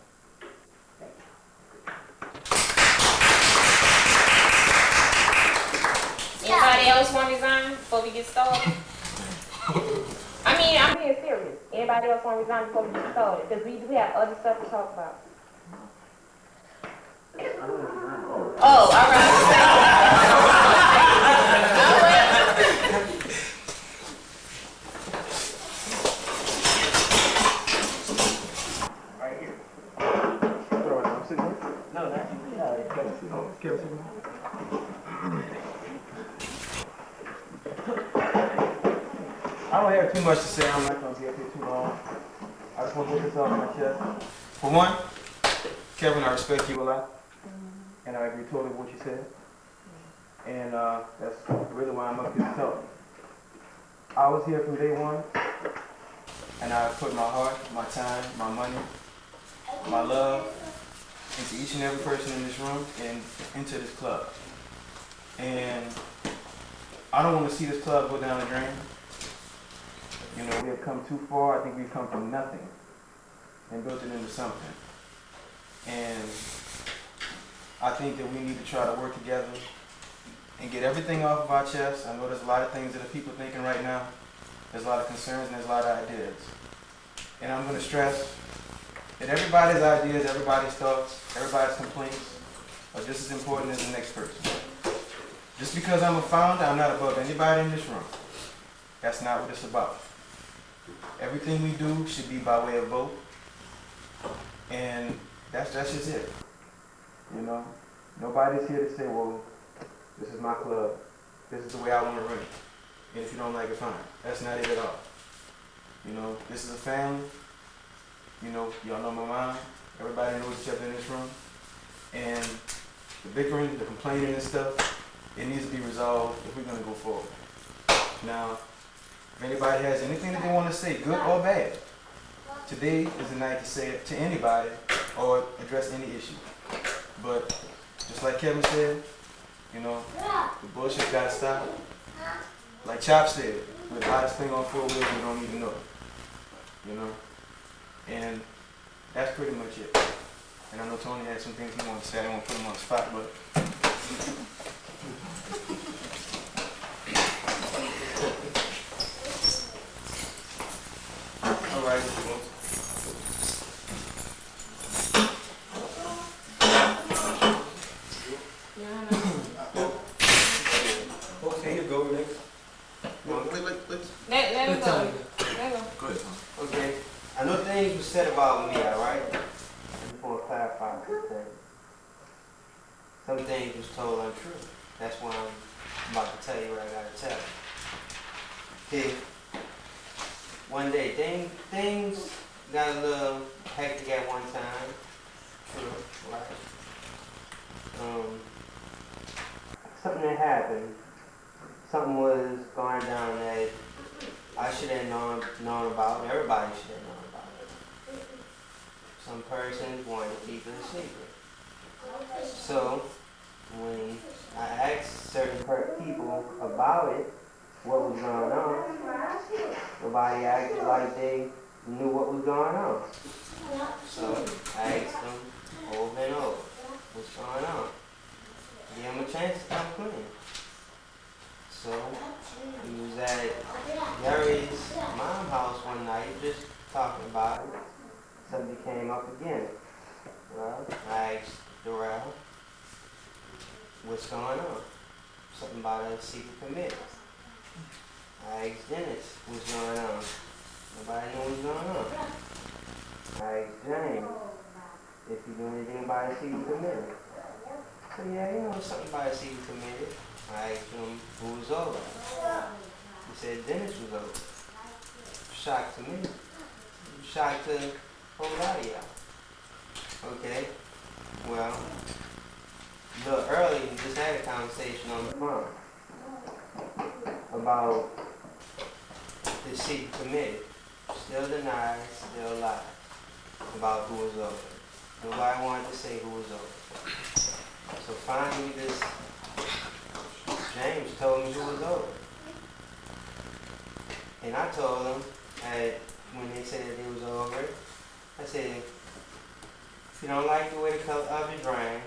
Anybody else want to resign before we get started? I mean, I'm being serious. Anybody else want to resign before we get started? Because we do have other stuff to talk about. Oh, all right. Right here. No, not you. I don't have too much to say. I'm not going to be up here too long. I just want to get this off my chest. For one, Kevin, I respect you a lot. And I agree totally with what you said. And that's really why I'm up here to talk. I was here from day one. And I put my heart, my time, my money, my love into each and every person in this room and into this club. And I don't want to see this club go down the drain. You know, we have come too far. I think we've come from nothing and built it into something. And I think that we need to try to work together and get everything off of our chest. I know there's a lot of things that the people are thinking right now. There's a lot of concerns and there's a lot of ideas. And I'm going to stress that everybody's ideas, everybody's thoughts, everybody's complaints are just as important as the next person. Just because I'm a founder, I'm not above anybody in this room. That's not what it's about. Everything we do should be by way of vote. And that's just it. You know, nobody's here to say, well, this is my club. This is the way I want to run it. And if you don't like it, fine. That's not it at all. You know, this is a family. You know, y'all know my mom. Everybody knows each other in this room. And the bickering, the complaining and stuff, it needs to be resolved if we're going to go forward. Now, if anybody has anything that they want to say, good or bad, today is the night to say it to anybody or address any issue. But just like Kevin said, you know, the bullshit got to stop. Like Chop said, with the hottest thing on 4 wheels, we don't even know. You know? And that's pretty much it. And I know Tony had some things he wanted to say. I don't want to put him on the spot, but all right. Okay, you go, Nick. Let him go. Let him Go ahead, Tom. Okay, I know things were said about me, alright? I just want to clarify some things. Some things was told untrue. That's why I'm about to tell you what I gotta tell you. Okay, one day, things got a little hectic at one time. True, right? Something that happened. Something was going down that I should have known about. Everybody should have known about it. Some persons wanted to keep it a secret. So when I asked certain people about it, what was going on, nobody acted like they knew what was going on. So I asked them over and over, what's going on? Give them a chance to come clean. So we was at Gary's mom's house one night just talking about it. Something came up again. Well, I asked Darrell, what's going on? Something about a secret committee. I asked Dennis, what's going on? Nobody knew what's going on. I asked James if he knew anything about a secret committee. So yeah, you know something about a secret committee. I asked him who was over. He said Dennis was over. Shocked to me. Shocked to a whole lot of y'all. Okay. Well, a little early, we just had a conversation on the phone about the secret committee. Still denied, still lied about who was over. Nobody wanted to say who was over. So finally, this James told me who was over. And I told him that when they said that it was over, I said, if you don't like the way the color of the drain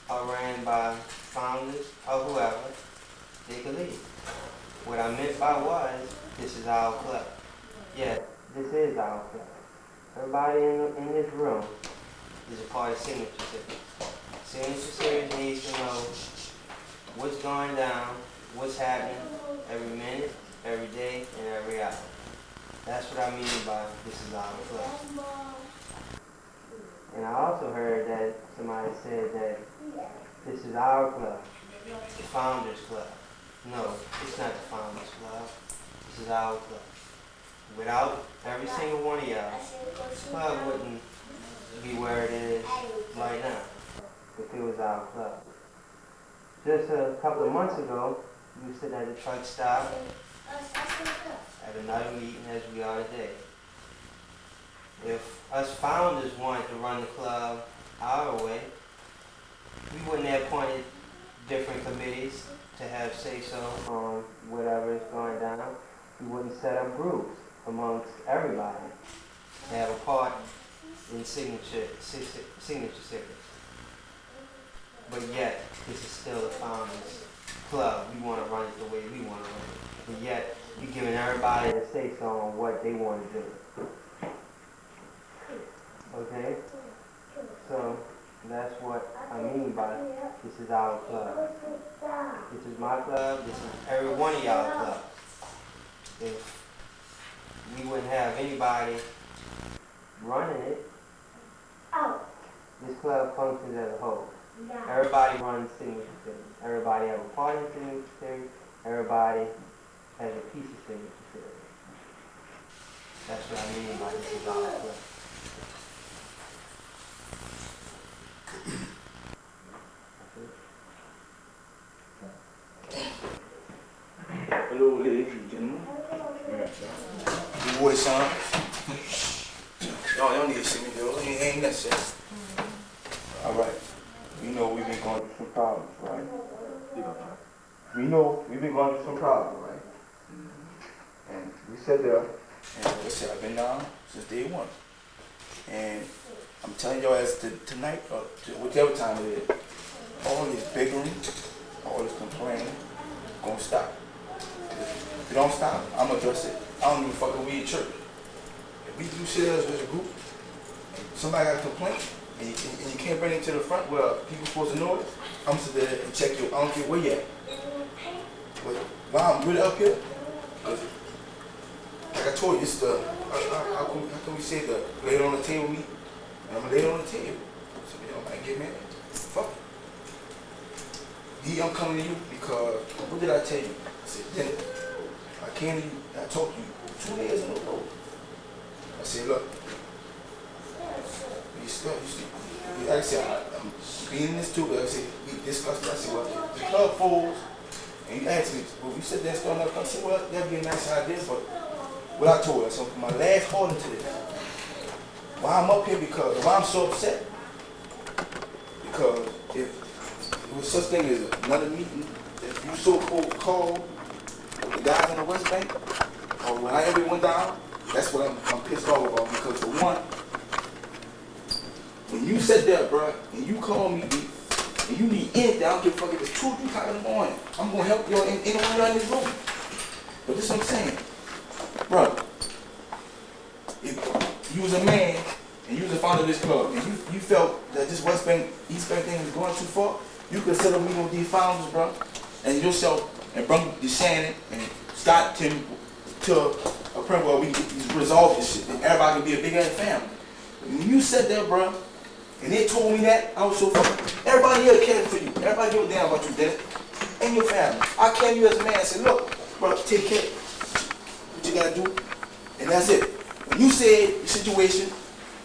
are ran by founders or whoever, they could leave. What I meant by was, this is our club. Yeah, this is our club. Everybody in this room is a part of Signature Series. Signature Series needs to know what's going down, what's happening every minute, every day, and every hour. That's what I mean by this is our club. And I also heard that somebody said that this is our club, the Founders Club. No, it's not the Founders Club. This is our club. Without every single one of y'all, this club wouldn't be where it is right now if it was our club. Just a couple of months ago, we were sitting at the truck stop at another meeting as we are today. If us founders wanted to run the club our way, we wouldn't have appointed different committees to have say-so on whatever is going down. We wouldn't set up groups amongst everybody to have a part in signature series. But yet, this is still the founders club. We want to run it the way we want to run it. But yet, we're giving everybody a say-so on what they want to do. Okay? So, that's what I mean by this is our club. This is my club. This is every one of y'all club. If we wouldn't have anybody running it, this club functions as a whole. Everybody runs Signature Series. Everybody has a part in Signature Series. Everybody has a piece of Signature Series. That's what I mean by this is our club. Hello, ladies and gentlemen. Your boy Sons. Y'all need to see me, though. It ain't necessary. going through some problems, right? We know we've been going through some problems, right? And we sat there, and like I said, I've been down since day one. And I'm telling y'all as tonight, or whichever time it is, all this bickering, all this complaining, gonna stop. If it don't stop, I'm gonna address it. I don't even fucking we in church. If we do shit as a group, and somebody got a complaint, and you can't bring it to the front where people supposed to know it, I'm gonna sit there and check you. I don't care where you at. But while I'm really up here, cause like I told you, it's the, how can we say the lay it on the table meat? And I'm gonna lay it on the table. So y'all might get mad. Fuck it. I'm coming to you because, what did I tell you? I said, dinner. I came to you, I talked to you 2 days in a row. I said, look, like I said, I'm being this too, but I said, we discussed it. I said, well, the club falls, and you asked me, well, we sit there and start another club. I said, well, that'd be a nice idea, but what I told her, so for my last order to this, why I'm up here because, why I'm so upset, because if there was such thing as another meeting, if you so-called called the guys in the West Bank, or when I ever went down, that's what I'm pissed off about, because for one, when you sit there, bro, and you call me, and you need anything, I don't give a fuck if it's 2 or 3 o'clock in the morning, I'm gonna help you anyone in this room. But this is what I'm saying, bro. If you was a man and you was the founder of this club, and you felt that this West Bank, East Bank thing was going too far, you could set up a meeting with these founders, bro, and yourself, and bring the Shannon and Scott Tim to a point where we can resolve this shit, and everybody can be a big ass family. When you sat there, bro, and they told me that, I was so fucking, everybody here cared for you. Everybody give a damn about you, Dennis, and your family. I came to you as a man and said, look, bro, take care. What you gotta do, and that's it. When you said the situation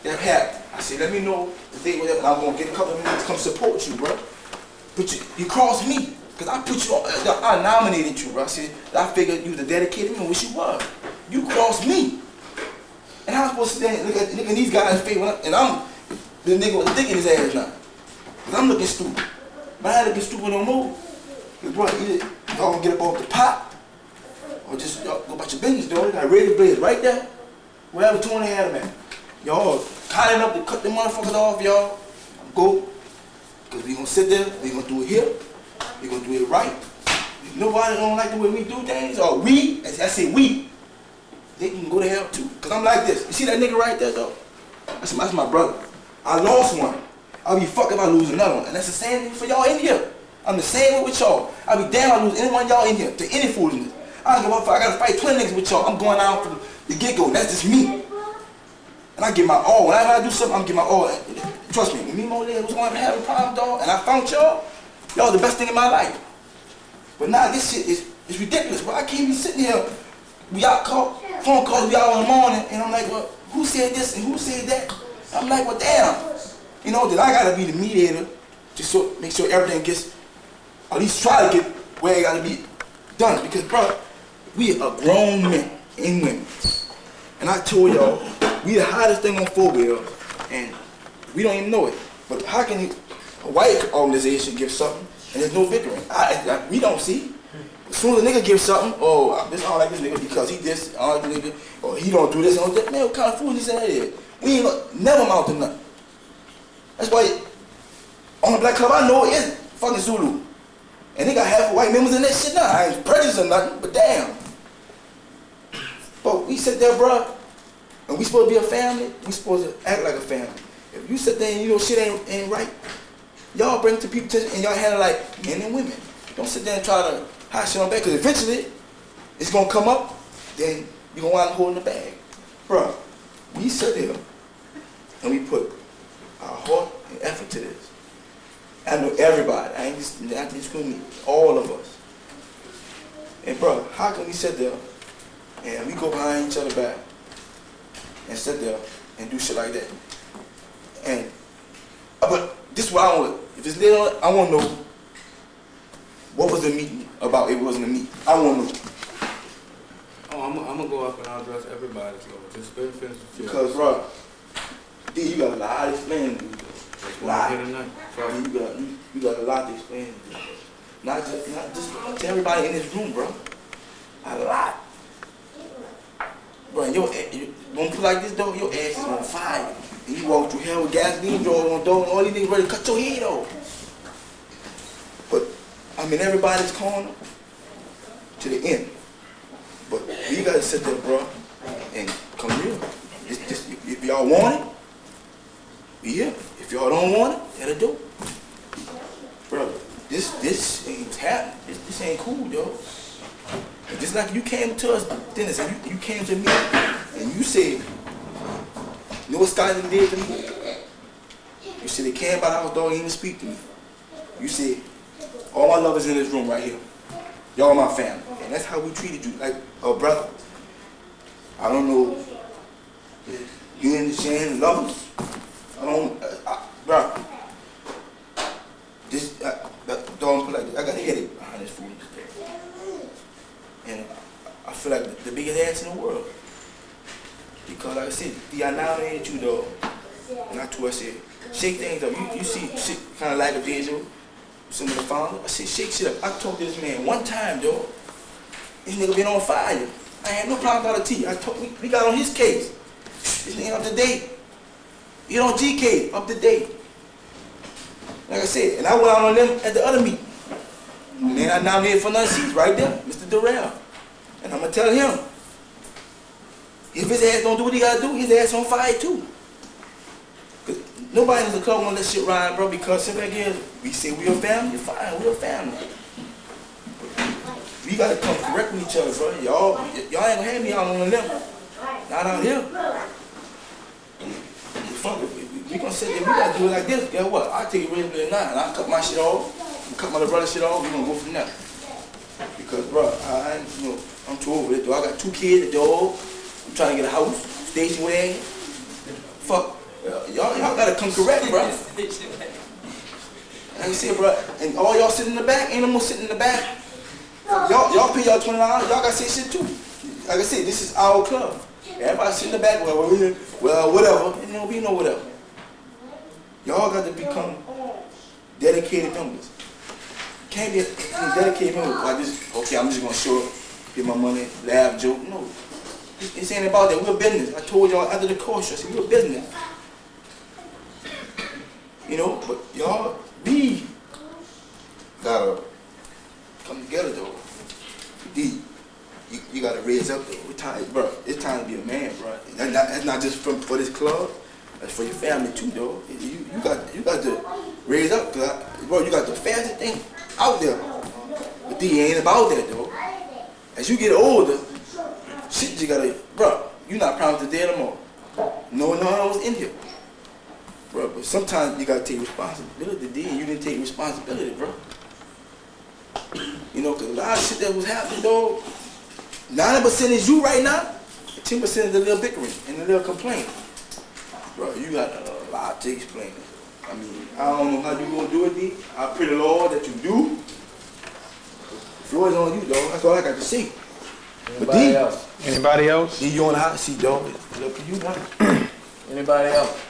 that happened, I said, let me know the day whatever, and I'm gonna get a couple of minutes to come support you, bro. But you crossed me, because I put you on, I nominated you, bro. I said, I figured you was a dedicated man, which you was. You crossed me. And I'm supposed to stand look at these guys' face, and I'm the nigga with the dick in his ass now. Because I'm looking stupid. But I ain't looking stupid no more. Because, bro, either y'all gonna get up off the pot, or just y'all go about your business, though. They got ready blades right there. Wherever two and they had them at. Y'all cutting up to cut them motherfuckers off, y'all. Go. Because we gonna sit there, we gonna do it here, we gonna do it right. If nobody don't like the way we do things, or we, as I say we, they can go to hell too. Because I'm like this. You see that nigga right there, though? That's my brother. I lost one. I'll be fucked if I lose another one. And that's the same thing for y'all in here. I'm the same way with y'all. I'll be damn if I lose any one of y'all in here to any foolishness. I don't give a fuck. I gotta fight 20 niggas with y'all. I'm going out from the get-go. That's just me. And I give my all. When I do something, I'm gonna give my all. Trust me, when me and Molay was going to have a problem, dog, and I found y'all the best thing in my life. But now this shit is ridiculous, bro. I can't be sitting here. We got phone calls, we out in the morning, and I'm like, well, who said this and who said that? I'm like, well, damn. You know, that I gotta be the mediator to make sure everything gets, at least try to get where it gotta be done. Because, bro, we are grown men and women. And I told y'all, we the hottest thing on 4-wheels, and we don't even know it. But how can a white organization give something and there's no bickering? We don't see. As soon as a nigga gives something, oh, I don't like this nigga because he this, I don't like this nigga, or he don't do this, and that. Man, what kind of foolishness that is? We ain't never amount to nothing. That's why on the Black Club I know it is fucking Zulu. And they got half of white members in that shit now. I ain't prejudiced or nothing, but damn. But we sit there, bro, and we supposed to be a family, we supposed to act like a family. If you sit there and you know shit ain't right, y'all bring it to people's attention and y'all handle like men and women. Don't sit there and try to hide shit on back, because eventually it's gonna come up, then you're gonna wind up holding the bag. Bro, we sit there and we put our heart and effort to this. I know everybody, I ain't just me, all of us. And bro, how can we sit there and we go behind each other back and sit there and do shit like that? And but this is what I want. If it's little, I want to know what was the meeting about. It wasn't a meeting. I want to know. Oh, I'm gonna go up and I'll address everybody. So just finish. Because bro, D, you got a lot of explaining to do. Lot. You got a lot to explain. Not just to everybody in this room, bro. A lot. Bro, don't put like this, though, your ass is on fire. And you walk through hell with gasoline draws on door and all these niggas ready to cut your head off. But I'm in everybody's corner to the end. But we gotta sit there, bro, and come real. If y'all want it, we here. If y'all don't want it, that'll do. Bro, this ain't happening. This ain't cool, yo. And just like you came to us, Dennis, and you came to me, and you said, you know what Scotland did to me? You said they came by the house, dog, even speak to me. You said, all my lovers in this room right here. Y'all my family. And that's how we treated you, like a brother. I don't know if you understand lovers. I don't, bro. This, don't put like this. I got a headache behind this food today. And I feel like the biggest ass in the world. Because like I said, I nominated you, though. Not to us said, shake things up. You see shit kind of like a visual. Some of the founders. I said, shake shit up. I talked to this man one time, though. This nigga been on fire. I had no problem with the T. We got on his case. This nigga up to date. He on G case, up to date. Like I said, and I went out on them at the other meeting. And then I nominated for none seats right there, Mr. Durrell. And I'm gonna tell him, if his ass don't do what he gotta do, his ass on fire too. Cause nobody in the club wanna let shit ride, bro, because simple again, we say we a family, fine, we a family. We gotta come correct with each other, bro. Y'all ain't gonna have me out on the limb. Not out here. Fuck it. We gonna sit there, we gotta do it like this. Guess what? I'll take it real good now. And I'll cut my shit off, cut my little brother shit off, we gonna go from there. Because, bro, I'm too over it, though. I got 2 kids, a dog. I'm trying to get a house, station wagon. Fuck. Y'all gotta come correct, bro. Like I said, bro, and all y'all sitting in the back, ain't no more sitting in the back. Y'all pay y'all $20, y'all gotta say shit too. Like I said, this is our club. Everybody sit in the back, well, whatever. And there'll be no whatever. Y'all got to become dedicated members. Can't be a dedicated member by just, okay, I'm just gonna show up, get my money, laugh, joke. No. This ain't about that. We're a business. I told y'all after the course, I said, we're a business. You know, but y'all, we gotta come together though. You gotta raise up though. Bro, it's time to be a man, bro. That's not just for this club. That's for your family too, though. You got to raise up, bro. You got the fastest thing out there. But D ain't about that though. As you get older, shit you gotta, bro. You not promised the day no more. No one else in here, bro. But sometimes you gotta take responsibility. D, you didn't take responsibility, bro. You know, cause a lot of shit that was happening, though. 90% is you right now. 10% is the little bickering and the little complaining. Bro, you got a lot to explain. I mean, I don't know how you gonna do it, D. I pray the Lord that you do. The floor is on you, dog. That's all I got to say. Anybody else? Anybody else? D, you on the hot seat, dog. It's up to you, man. Anybody else?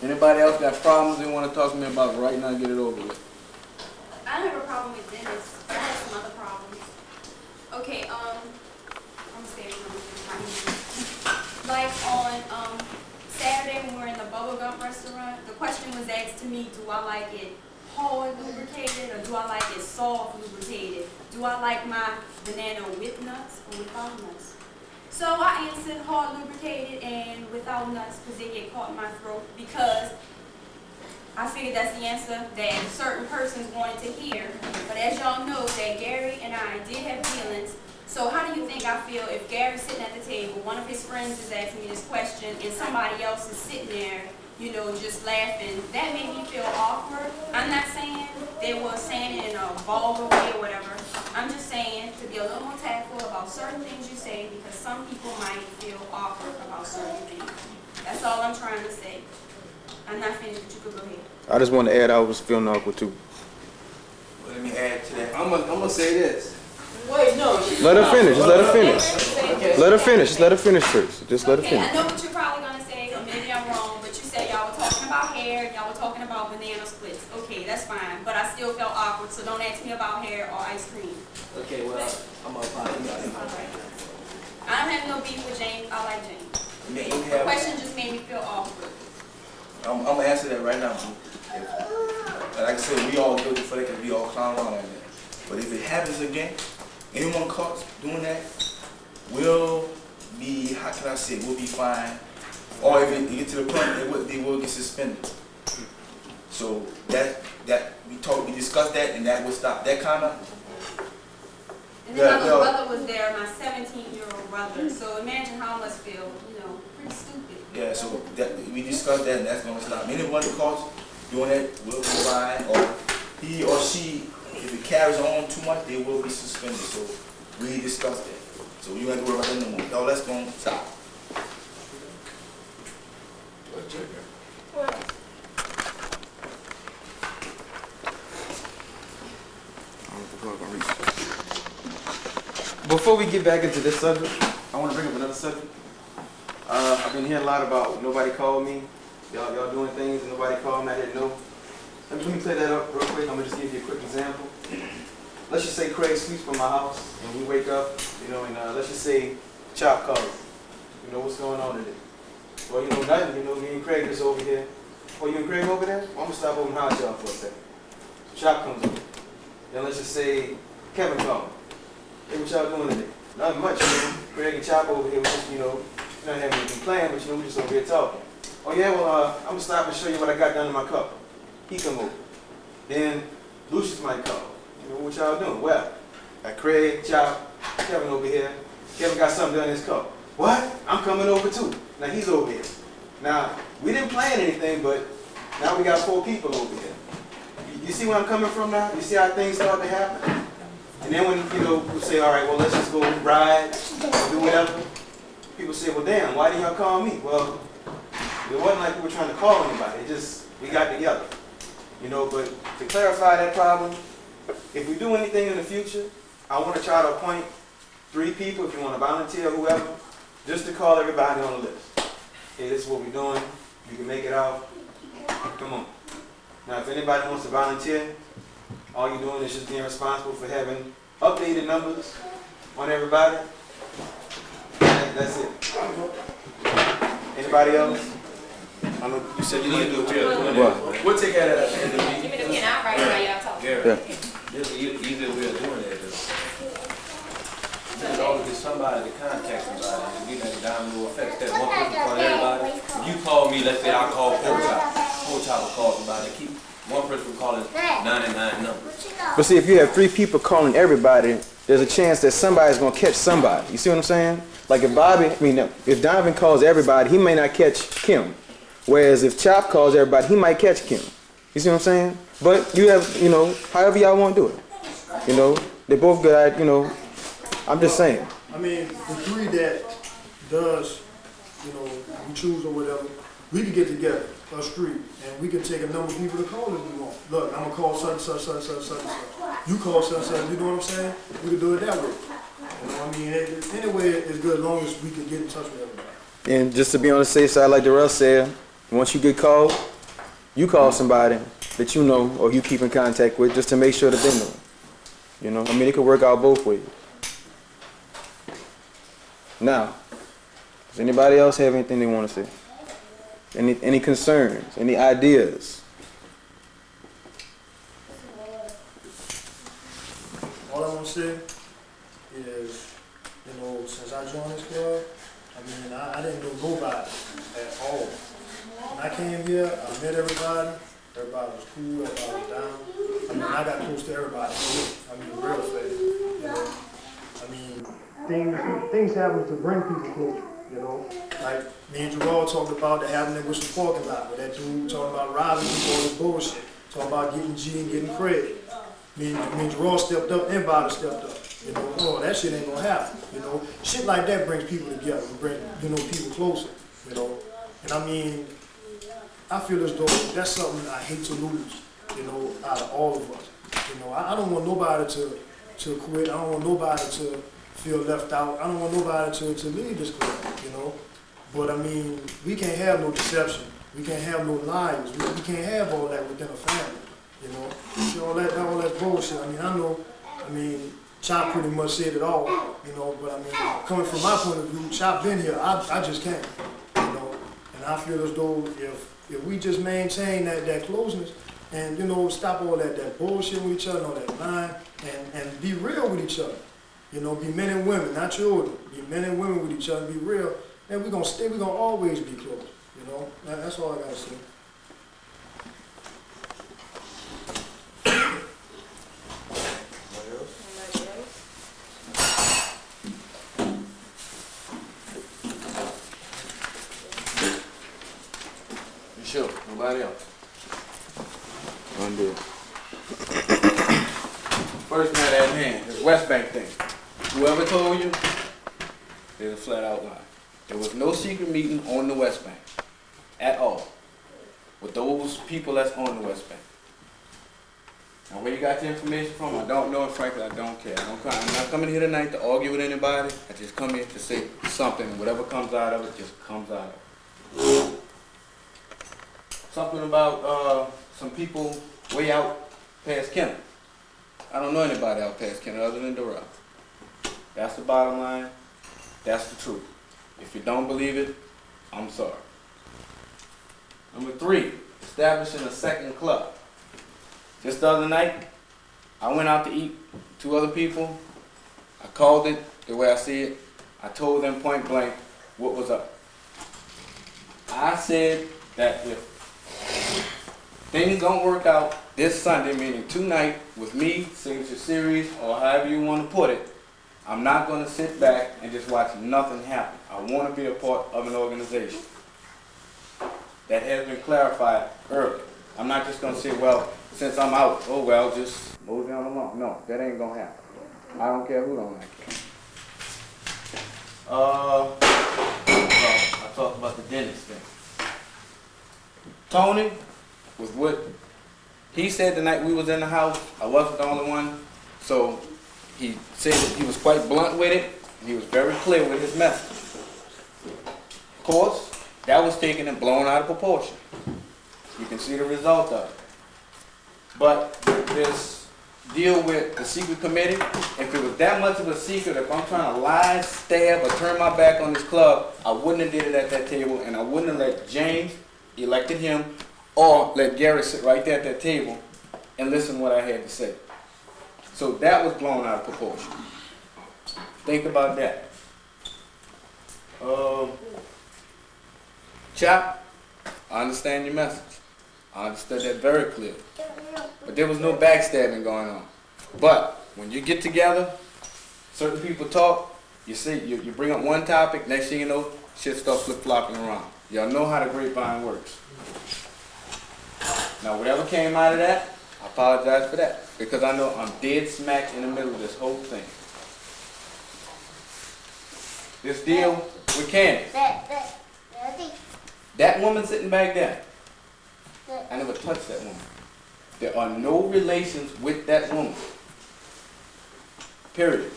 Anybody else got problems they want to talk to me about right now? Get it over with. I don't have a problem with Dennis. I have some other problems. Okay, I'm saying like on Saturday when we were in the Bubblegum restaurant, the question was asked to me, do I like it hard lubricated or do I like it soft lubricated? Do I like my banana with nuts or without nuts? So I answered hard lubricated and without nuts because they get caught in my throat, because I figured that's the answer that certain persons wanted to hear. But as y'all know, that Gary and I did have feelings. So how do you think I feel if Gary's sitting at the table, one of his friends is asking me this question, and somebody else is sitting there, you know, just laughing? That made me feel awkward. I'm not saying they were saying it in a vulgar way or whatever. I'm just saying to be a little more tactful about certain things you say, because some people might feel awkward about certain things. That's all I'm trying to say. I'm not finished, but you could go ahead. I just want to add I was feeling awkward too. Well, let me add to that. I'm gonna say this. Wait, no. Let her finish. Just let her finish. Let her finish. Just let her finish first. Just let her Okay, finish. I know what you're probably going to say, or maybe I'm wrong, but you said y'all were talking about hair, y'all were talking about splits. Okay, that's fine, but I still felt awkward, so don't ask me about hair or ice cream. Okay, well, I'm gonna apologize. I don't have no beef with James. I like James. Man, you The have, question just made me feel awkward. I'm gonna answer that right now, boo. Like I said, we all guilty for that because we all clown around like that. But if it happens again, anyone caught doing that will be, how can I say, will be fined. Or if it get to the point, they will get suspended. So we discussed that, and that will stop that kind of. And then my little brother was there, my 17-year-old brother. So imagine how I must feel, pretty stupid. Yeah, so we discussed that, and that's gonna stop. Anyone caught doing that will be fined, or he or she, if it carries on too much, they will be suspended. So we discussed that. So you don't have to worry about that no more. No, that's gonna stop. Let's check it. Before we get back into this subject, I want to bring up another subject. I've been hearing a lot about nobody called me. Y'all doing things and nobody called me. I didn't know. Let me clear that up real quick. I'm gonna just give you a quick example. Let's just say Craig sleeps from my house and we wake up, and let's just say Chop calls. What's going on today? Well, nothing. Me and Craig is over here. Oh, you and Craig over there? Well, I'm gonna stop over and holler at y'all for a second. Chop comes over. Then let's just say Kevin called. Hey, what y'all doing today? Nothing much, Craig and Chop over here, we just, not having anything planned, but we just over here talking. Oh yeah, well, I'm gonna stop and show you what I got done in my cup. He come over. Then Lucius might call. What y'all doing? Well, got Craig, Chop, Kevin over here. Kevin got something done in his cup. What? I'm coming over too. Now he's over here. Now, we didn't plan anything, but now we got 4 people over here. You see where I'm coming from now? You see how things start to happen? And then when, we say, all right, well, let's just go ride, do whatever. People say, well, damn, why didn't y'all call me? Well, it wasn't like we were trying to call anybody. It just, we got together. But to clarify that problem, if we do anything in the future, I want to try to appoint 3 people, if you want to volunteer, whoever, just to call everybody on the list. Okay, this is what we're doing. You can make it out. Come on. Now, if anybody wants to volunteer, all you're doing is just being responsible for having updated numbers on everybody. That's it. Anybody else? I know you said you need to do it. We'll take care of that. Give me the pen. I'll write while y'all talk. Gary, there's an easier way of doing that. There's always somebody to contact somebody. And we like domino effect. That one person call everybody. If you call me, let's say I call Pork Chop will call somebody. Keep one person calling 99 numbers. But see, if you have 3 people calling everybody, there's a chance that somebody's gonna catch somebody. You see what I'm saying? Like if Donovan calls everybody, he may not catch Kim. Whereas if Chop calls everybody, he might catch Kim. You see what I'm saying? But you have, however y'all want to do it. They're both good at, I'm just saying. I mean, the 3 that does, we choose or whatever, we could get together, a street, and we can take a number of people to call if we want. Look, I'm going to call such and such, such and such, such and such. You call such and such, you know what I'm saying? We can do it that way. Anyway, it's good as long as we can get in touch with everybody. And just to be on the safe side, like Darrell said, once you get called, you call somebody that you know or you keep in contact with just to make sure that they know. It could work out both ways. Now, does anybody else have anything they want to say? Any concerns? Any ideas? All I want to say is, since I joined this club, I didn't know nobody at all. When I came here, I met everybody. Everybody was cool, everybody was down. I got close to everybody. Real fast. Things happen to bring people closer, Like me and Gerald talked about the happening with some parking lot, where that dude talking about robbing people, all this bullshit. Talking about getting G and getting credit. Me and Gerald stepped up, and Bada stepped up. Oh, that shit ain't gonna happen. Shit like that brings people together, bring people closer. And I feel as though that's something I hate to lose. Out of all of us. I don't want nobody to quit. I don't want nobody to feel left out. I don't want nobody to leave this club. But we can't have no deception We can't have no liars. We can't have all that within a family. You know, see, all that bullshit. I mean, I mean, Chop pretty much said it all. You know, but I mean, coming from my point of view, Chop been here. I just can't. You know, and I feel as though if we just maintain that closeness and you know stop all that bullshit with each other, all that lying, and be real with each other. You know, be men and women, not children. Be men and women with each other. Be real, and we're gonna always be close. You know, that's all I gotta say. You sure? Nobody else? I'm good. First matter at hand, this West Bank thing. Whoever told you, there's a flat out lie. There was no secret meeting on the West Bank at all with those people that's on the West Bank. Now where you got the information from, I don't know, and frankly, I don't care. I'm not coming here tonight to argue with anybody. I just come here to say something, and whatever comes out of it, just comes out of it. Something about some people way out past Kenner. I don't know anybody out past Kenner other than Darrell. That's the bottom line. That's the truth. If you don't believe it, I'm sorry. Number 3, establishing a second club. Just the other night, I went out to eat with 2 other people. I called it the way I see it. I told them point blank what was up. I said that if things don't work out this Sunday, meaning tonight, with me, Signature Series, or however you want to put it, I'm not going to sit back and just watch nothing happen. I want to be a part of an organization. That has been clarified earlier. I'm not just going to say, well, since I'm out, oh well, just move down along. No, that ain't going to happen. I don't care who don't like it. Well, I talked about the dentist thing. Tony, with what he said the night we was in the house, I wasn't the only one, so he said that he was quite blunt with it, and he was very clear with his message. Of course, that was taken and blown out of proportion. You can see the result of it. But this deal with the secret committee, if it was that much of a secret, if I'm trying to lie, stab, or turn my back on this club, I wouldn't have did it at that table, and I wouldn't have let James, elected him, or let Gary sit right there at that table and listen to what I had to say. So that was blown out of proportion. Think about that. Chop, I understand your message. I understood that very clearly. But there was no backstabbing going on. But when you get together, certain people talk, you see, you bring up one topic, next thing you know, shit starts flip-flopping around. Y'all know how the grapevine works. Now, whatever came out of that, I apologize for that, because I know I'm dead smack in the middle of this whole thing. This deal with Candace. That woman sitting back there, I never touched that woman. There are no relations with that woman. Period.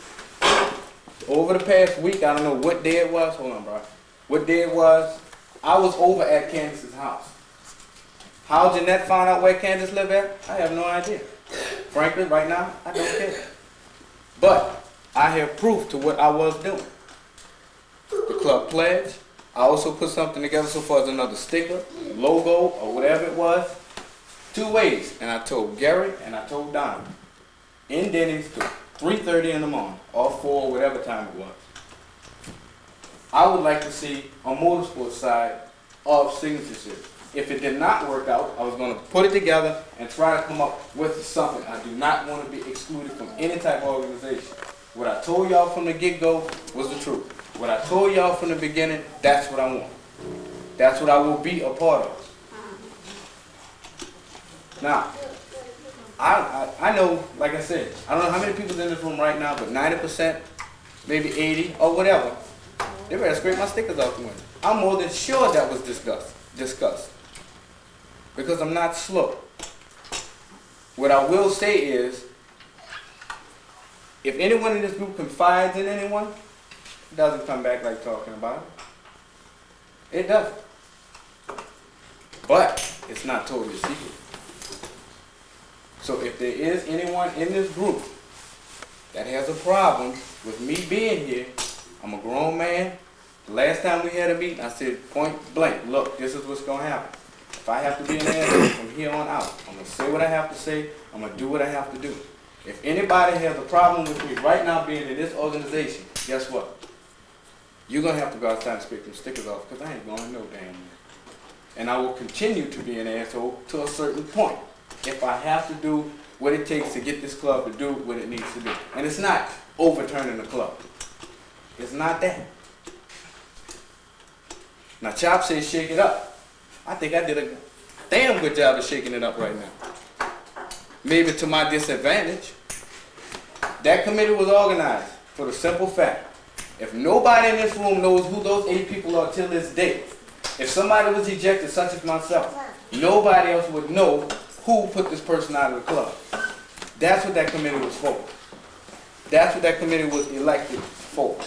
Over the past week, I don't know what day it was. Hold on, bro. What day it was, I was over at Candace's house. How Jeanette found out where Candace lived at, I have no idea. Frankly, right now, I don't care. But I have proof to what I was doing. The club pledge. I also put something together so far as another sticker, logo, or whatever it was. 2 ways. And I told Gary and I told Donna. In Denny's till 3:30 in the morning, or 4, whatever time it was. I would like to see a motorsports side of Signature Series. If it did not work out, I was going to put it together and try to come up with something. I do not want to be excluded from any type of organization. What I told y'all from the get-go was the truth. What I told y'all from the beginning, that's what I want. That's what I will be a part of. Now, I know, like I said, I don't know how many people's in this room right now, but 90%, maybe 80, or whatever, they better scrape my stickers out the window. I'm more than sure that was discussed. Because I'm not slow. What I will say is, if anyone in this group confides in anyone, it doesn't come back like talking about it. It doesn't. But it's not totally secret. So if there is anyone in this group that has a problem with me being here, I'm a grown man. The last time we had a meeting, I said point blank, look, this is what's gonna happen. If I have to be an asshole from here on out, I'm gonna say what I have to say, I'm gonna do what I have to do. If anybody has a problem with me right now being in this organization, guess what? You're gonna have to go outside and scrape them stickers off, because I ain't going no damn way. And I will continue to be an asshole to a certain point if I have to do what it takes to get this club to do what it needs to do. And it's not overturning the club. It's not that. Now Chop says shake it up. I think I did a damn good job of shaking it up right now. Maybe to my disadvantage. That committee was organized for the simple fact, if nobody in this room knows who those 8 people are till this day, if somebody was ejected, such as myself, nobody else would know who put this person out of the club. That's what that committee was for. That's what that committee was elected for.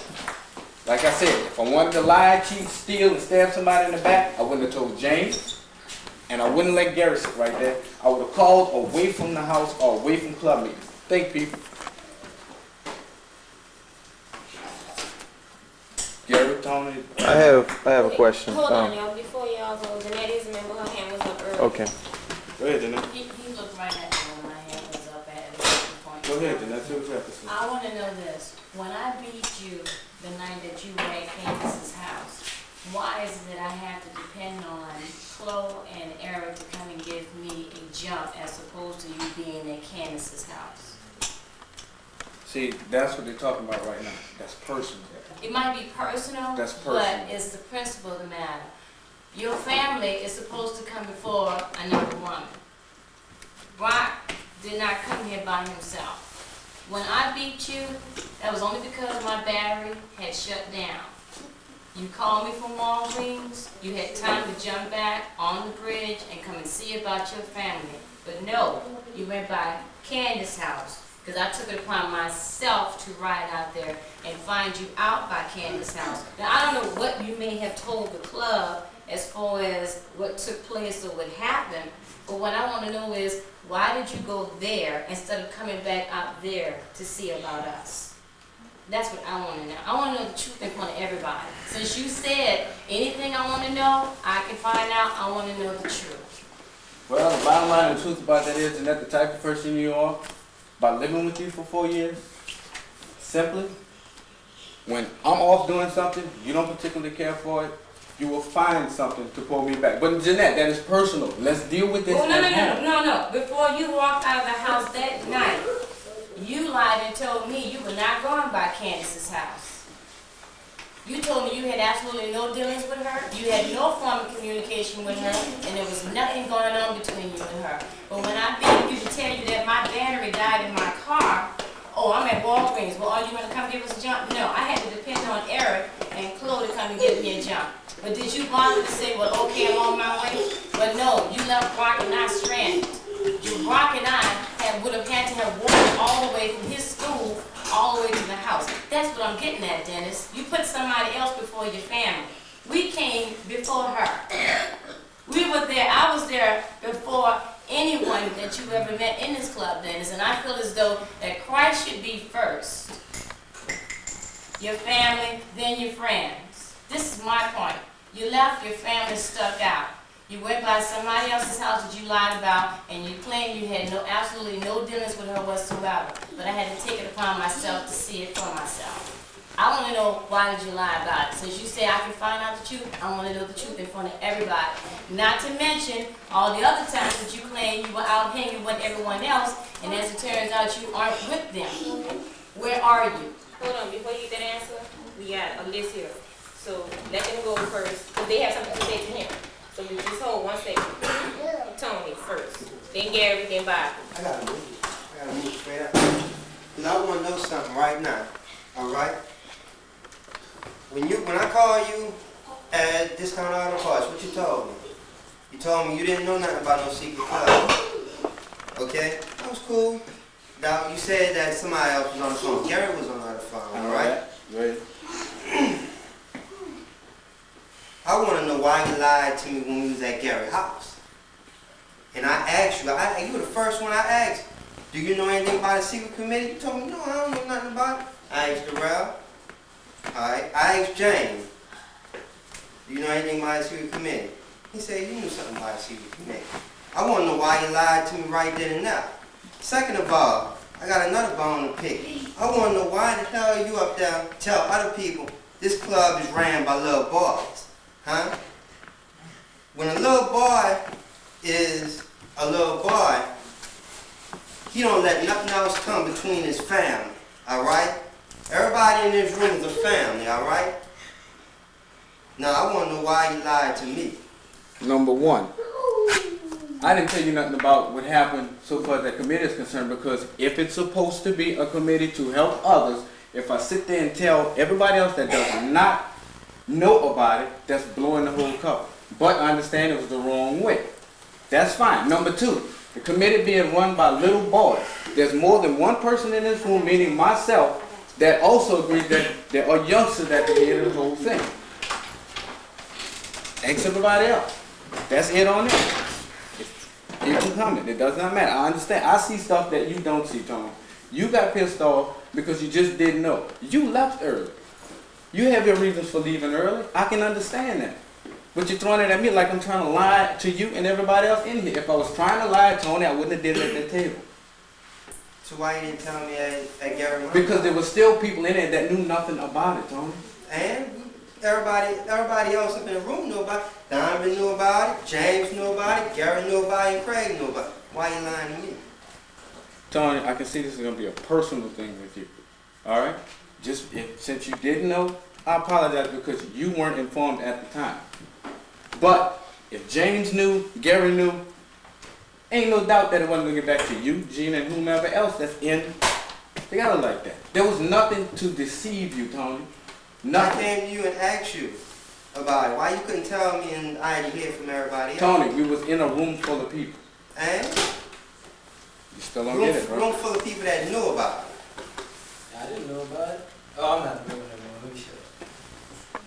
Like I said, if I wanted to lie, cheat, steal, and stab somebody in the back, I wouldn't have told James, and I wouldn't let Gary sit right there. I would have called away from the house or away from club meetings. Think, people. Gary, Tony. I have a question. Hold on, y'all. Before y'all go, Jeanette is a member. Her hand was up earlier. Okay. Go ahead, Jeanette. He looked right at me when my hand was up at a certain point. Go ahead, Jeanette. See what you have to say. I want to know this. When I beat you the night that you were at Candace's house, why is it that I have to depend on Chloe and Eric to come and give me a jump as opposed to you being at Candace's house? See, that's what they're talking about right now. That's personal. It might be personal, That's personal. but it's the principle of the matter. Your family is supposed to come before another woman. Brock did not come here by himself. When I beat you, that was only because my battery had shut down. You called me from Walgreens, you had time to jump back on the bridge and come and see about your family. But no, you went by Candace's house, because I took it upon myself to ride out there and find you out by Candace's house. Now, I don't know what you may have told the club as far as what took place or what happened, but what I want to know is, why did you go there instead of coming back out there to see about us? That's what I want to know. I want to know the truth in front of everybody. Since you said anything I want to know, I can find out. I want to know the truth. Well, the bottom line and the truth about that is, Jeanette, the type of person you are, by living with you for 4 years, simply, when I'm off doing something, you don't particularly care for it, you will find something to pull me back. But Jeanette, that is personal. Let's deal with this. Oh, no. Before you walked out of the house that night, you lied and told me you were not going by Candace's house. You told me you had absolutely no dealings with her, you had no form of communication with her, and there was nothing going on between you and her. But when I begged you to tell you that my battery died in my car, oh, I'm at Walgreens, well, are you going to come give us a jump? No, I had to depend on Eric and Chloe to come and give me a jump. But did you bother to say, well, okay, I'm on my way? But no, you left Brock and I stranded. Brock and I would have had to have walked all the way from his school all the way to the house. That's what I'm getting at, Dennis. You put somebody else before your family. We came before her. We were there. I was there before anyone that you ever met in this club, Dennis. And I feel as though that Christ should be first. Your family, then your friends. This is my point. You left your family stuck out. You went by somebody else's house that you lied about, and you claimed you had absolutely no dealings with her whatsoever. But I had to take it upon myself to see it for myself. I want to know, why did you lie about it? Since you say I can find out the truth, I want to know the truth in front of everybody. Not to mention all the other times that you claim you were out hanging with everyone else, and as it turns out, you aren't with them. Where are you? Hold on, before you get that answer, we got a list here. So let them go first, because they have something to say to him. So you just hold 1 second. Tony first. Then Gary, then Bob. I gotta move straight up. Cause I wanna know something right now. Alright? When I call you at Discount Auto Parts, what you told me? You told me you didn't know nothing about no secret club. Okay? That was cool. Now you said that somebody else was on the phone. Gary was on the other phone, alright? Right. I want to know why you lied to me when we was at Gary's house. And I asked you, you were the first one I asked, do you know anything about a secret committee? You told me, no, I don't know nothing about it. I asked Darrell. Alright, I asked James, do you know anything about a secret committee? He said, you knew something about a secret committee. I want to know why you lied to me right then and there. Second of all, I got another bone to pick. I want to know why the hell you up there tell other people this club is ran by little boys, huh? When a little boy is a little boy, he don't let nothing else come between his family, all right? Everybody in this room is a family, all right? Now, I want to know why you lied to me. Number one, I didn't tell you nothing about what happened so far as that committee is concerned, because if it's supposed to be a committee to help others, if I sit there and tell everybody else that does not know about it, that's blowing the whole cover. But I understand it was the wrong way. That's fine. Number two, the committee being run by little boys. There's more than one person in this room, meaning myself, that also agrees that there are youngsters at the head of the whole thing. Ask everybody else. That's it on it. You can comment. It does not matter. I understand. I see stuff that you don't see, Tony. You got pissed off because you just didn't know. You left early. You have your reasons for leaving early. I can understand that. But you're throwing it at me like I'm trying to lie to you and everybody else in here. If I was trying to lie, Tony, I wouldn't have did it at that table. So why you didn't tell me at Gary? Because there were still people in there that knew nothing about it, Tony. And everybody else up in the room knew about it. Donovan knew about it, James knew about it, Gary knew about it, and Craig knew about it. Why you lying to me? Tony, I can see this is going to be a personal thing with you. All right? Since you didn't know, I apologize because you weren't informed at the time. But if James knew, Gary knew, ain't no doubt that it wasn't going to get back to you, Gina, and whomever else that's in together like that. There was nothing to deceive you, Tony. Nothing. I came to you and asked you about it. Why you couldn't tell me and I had to hear from everybody else? Tony, we was in a room full of people. And? You still don't get it, bro. Room full of people that knew about it. I didn't know about it. Oh, I'm not doing it anymore. Let me shut up.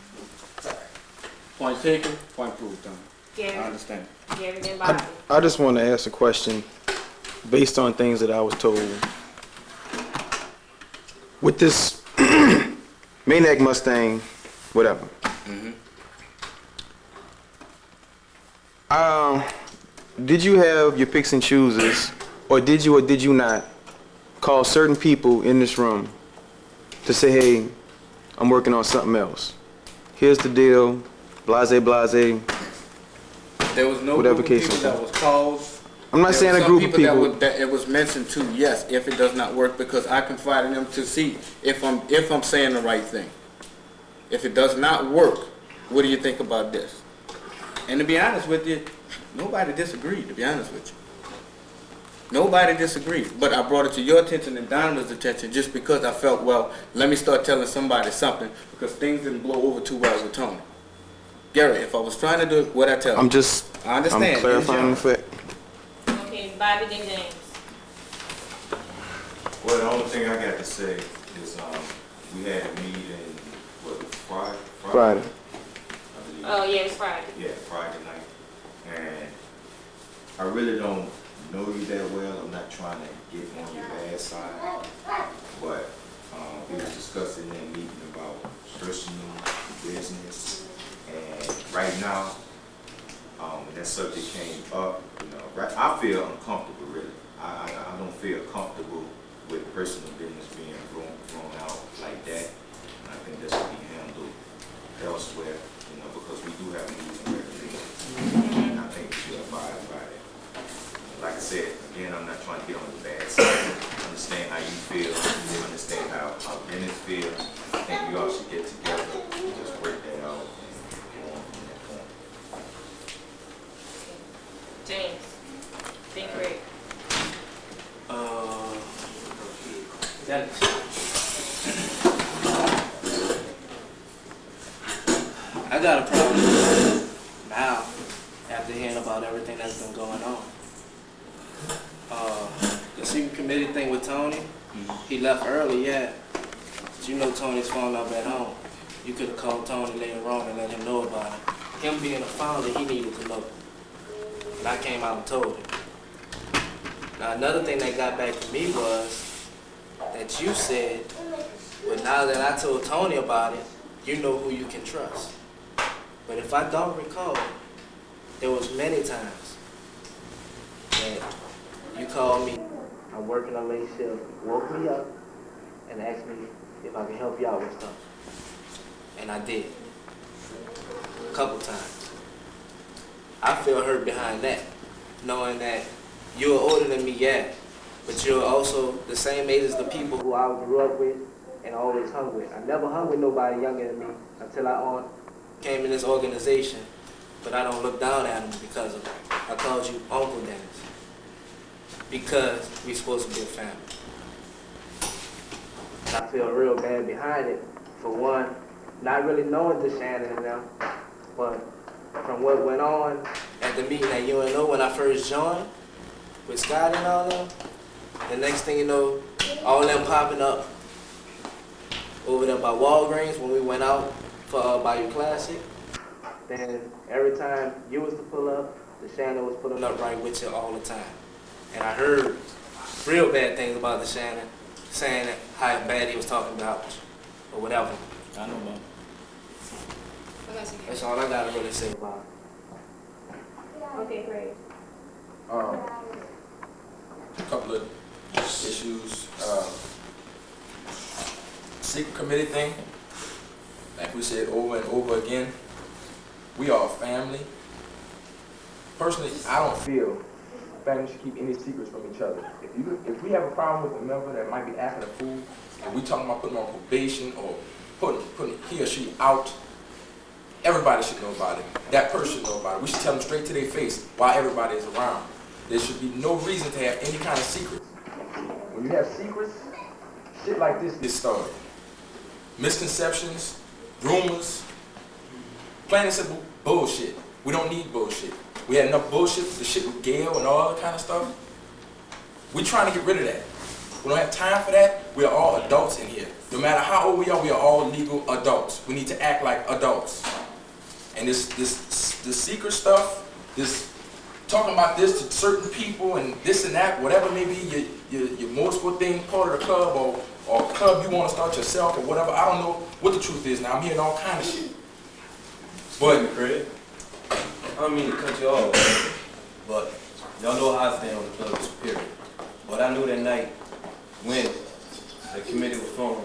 Sorry. Point taken, point proved, Tony. Gary. I understand. Gary, then Bobby. I just want to ask a question based on things that I was told. With this Maniac Mustang, whatever. Did you have your picks and chooses, or did you not call certain people in this room to say, hey, I'm working on something else. Here's the deal, blase, blase. There was no whatever group of case people that was called. I'm not saying a group of people. That it was mentioned to, yes, if it does not work, because I confide in them to see if I'm saying the right thing. If it does not work, what do you think about this? And to be honest with you, nobody disagreed, to be honest with you. Nobody disagreed, but I brought it to your attention and Donovan's attention just because I felt, well, let me start telling somebody something because things didn't blow over too well with Tony. Gary, if I was trying to do it, what I tell you? I understand. I'm clarifying the fact. Okay, Bobby, then James. Well, the only thing I got to say is we had a meeting, what, Friday? Oh, yeah, it's Friday. Yeah, Friday night. And I really don't know you that well. I'm not trying to get on your bad side. But we were discussing that meeting about personal business. And right now, when that subject came up, I feel uncomfortable, really. I don't feel comfortable with personal business being thrown out like that. And I think that should be handled elsewhere, because we do have rules and regulations. And I think we should abide by that. Like I said, again, I'm not trying to get on the bad side. I understand how you feel. I understand how Dennis feels. I think we all should get together and just work that out and go on from that point. James. Then Craig. I got a problem now after hearing about everything that's been going on. The secret committee thing with Tony, he left early, yeah. But you know Tony's falling up at home. You could have called Tony later on and let him know about it. Him being a founder, he needed to know. And I came out and told him. Now another thing that got back to me was that you said, but now that I told Tony about it, you know who you can trust. But if I don't recall, there was many times that you called me, I'm working a late shift, woke me up and asked me if I could help you out with something. And I did. A couple times. I feel hurt behind that, knowing that you were older than me, yeah, but you're also the same age as the people who I grew up with and always hung with. I never hung with nobody younger than me until I came in this organization, but I don't look down at them because of it. I called you Uncle Dennis because we're supposed to be a family. And I feel real bad behind it, for one, not really knowing DeShannon and them, but from what went on at the meeting at UNO when I first joined, with Scott and all them, the next thing you know, all them popping up over there by Walgreens when we went out for Bayou Classic. Then every time you was to pull up, DeShannon was pulling up right with you all the time. And I heard real bad things about DeShannon, saying that how bad he was talking about you, or whatever. I know, man. That's all I gotta really say about it. Okay, great. A couple of issues. Secret committee thing, like we said over and over again, we are a family. Personally, I don't feel families should keep any secrets from each other. If we have a problem with a member that might be acting a fool, and we talking about putting them on probation or putting he or she out, everybody should know about it. That person should know about it. We should tell them straight to their face why everybody is around. There should be no reason to have any kind of secrets. When you have secrets, shit like this gets started. Misconceptions, rumors, plain and simple bullshit. We don't need bullshit. We had enough bullshit, the shit with Gail and all that kind of stuff. We're trying to get rid of that. We don't have time for that. We are all adults in here. No matter how old we are all legal adults. We need to act like adults. And this secret stuff, this talking about this to certain people and this and that, whatever may be your motorsport thing, part of the club or club you want to start yourself or whatever. I don't know what the truth is now. I'm hearing all kind of shit. But Craig, I don't mean to cut you off, but y'all know how I stand on the club period. But I knew that night when the committee was formed,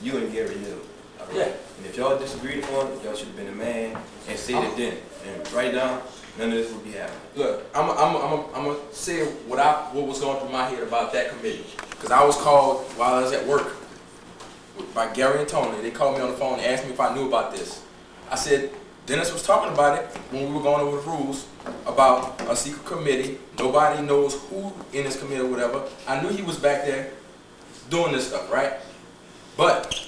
you and Gary knew. Right? Yeah. And if y'all disagreed upon it, y'all should have been a man and said it then. And right now, none of this would be happening. Look, I'm gonna say what was going through my head about that committee. Because I was called while I was at work by Gary and Tony. They called me on the phone and asked me if I knew about this. I said, Dennis was talking about it when we were going over the rules about a secret committee. Nobody knows who in this committee or whatever. I knew he was back there doing this stuff, right? But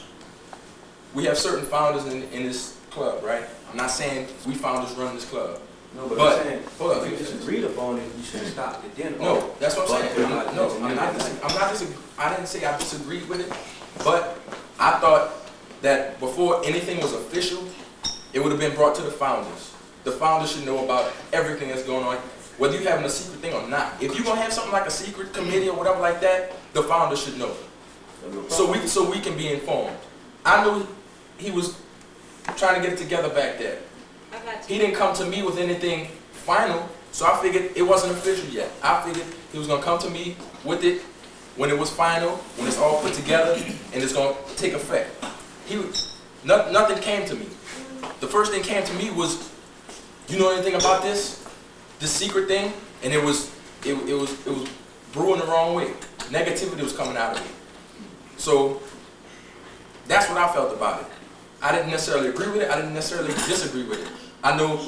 we have certain founders in this club, right? I'm not saying we founders run this club. No, but I'm saying, if you disagreed upon it, you should stop it then. No, that's what I'm saying. I didn't say I disagreed with it, but I thought that before anything was official, it would have been brought to the founders. The founders should know about everything that's going on, whether you're having a secret thing or not. If you're gonna have something like a secret committee or whatever like that, the founders should know. So we can be informed. I knew he was trying to get it together back there. He didn't come to me with anything final, so I figured it wasn't official yet. I figured he was gonna come to me with it when it was final, when it's all put together, and it's gonna take effect. Nothing came to me. The first thing came to me was, you know anything about this secret thing? And it was brewing the wrong way. Negativity was coming out of it. So that's what I felt about it. I didn't necessarily agree with it. I didn't necessarily disagree with it. I know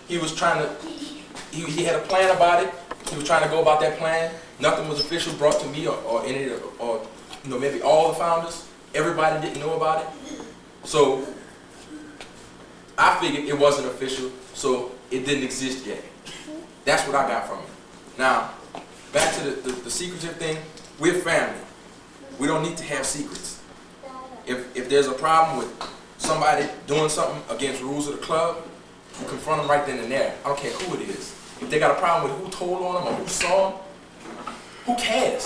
he was trying to, he had a plan about it. He was trying to go about that plan. Nothing was official brought to me or any of the, or maybe all the founders. Everybody didn't know about it. So I figured it wasn't official, so it didn't exist yet. That's what I got from it. Now, back to the secretive thing. We're family. We don't need to have secrets. If there's a problem with somebody doing something against rules of the club, you confront them right then and there. I don't care who it is. If they got a problem with who told on them or who saw them, Who cares?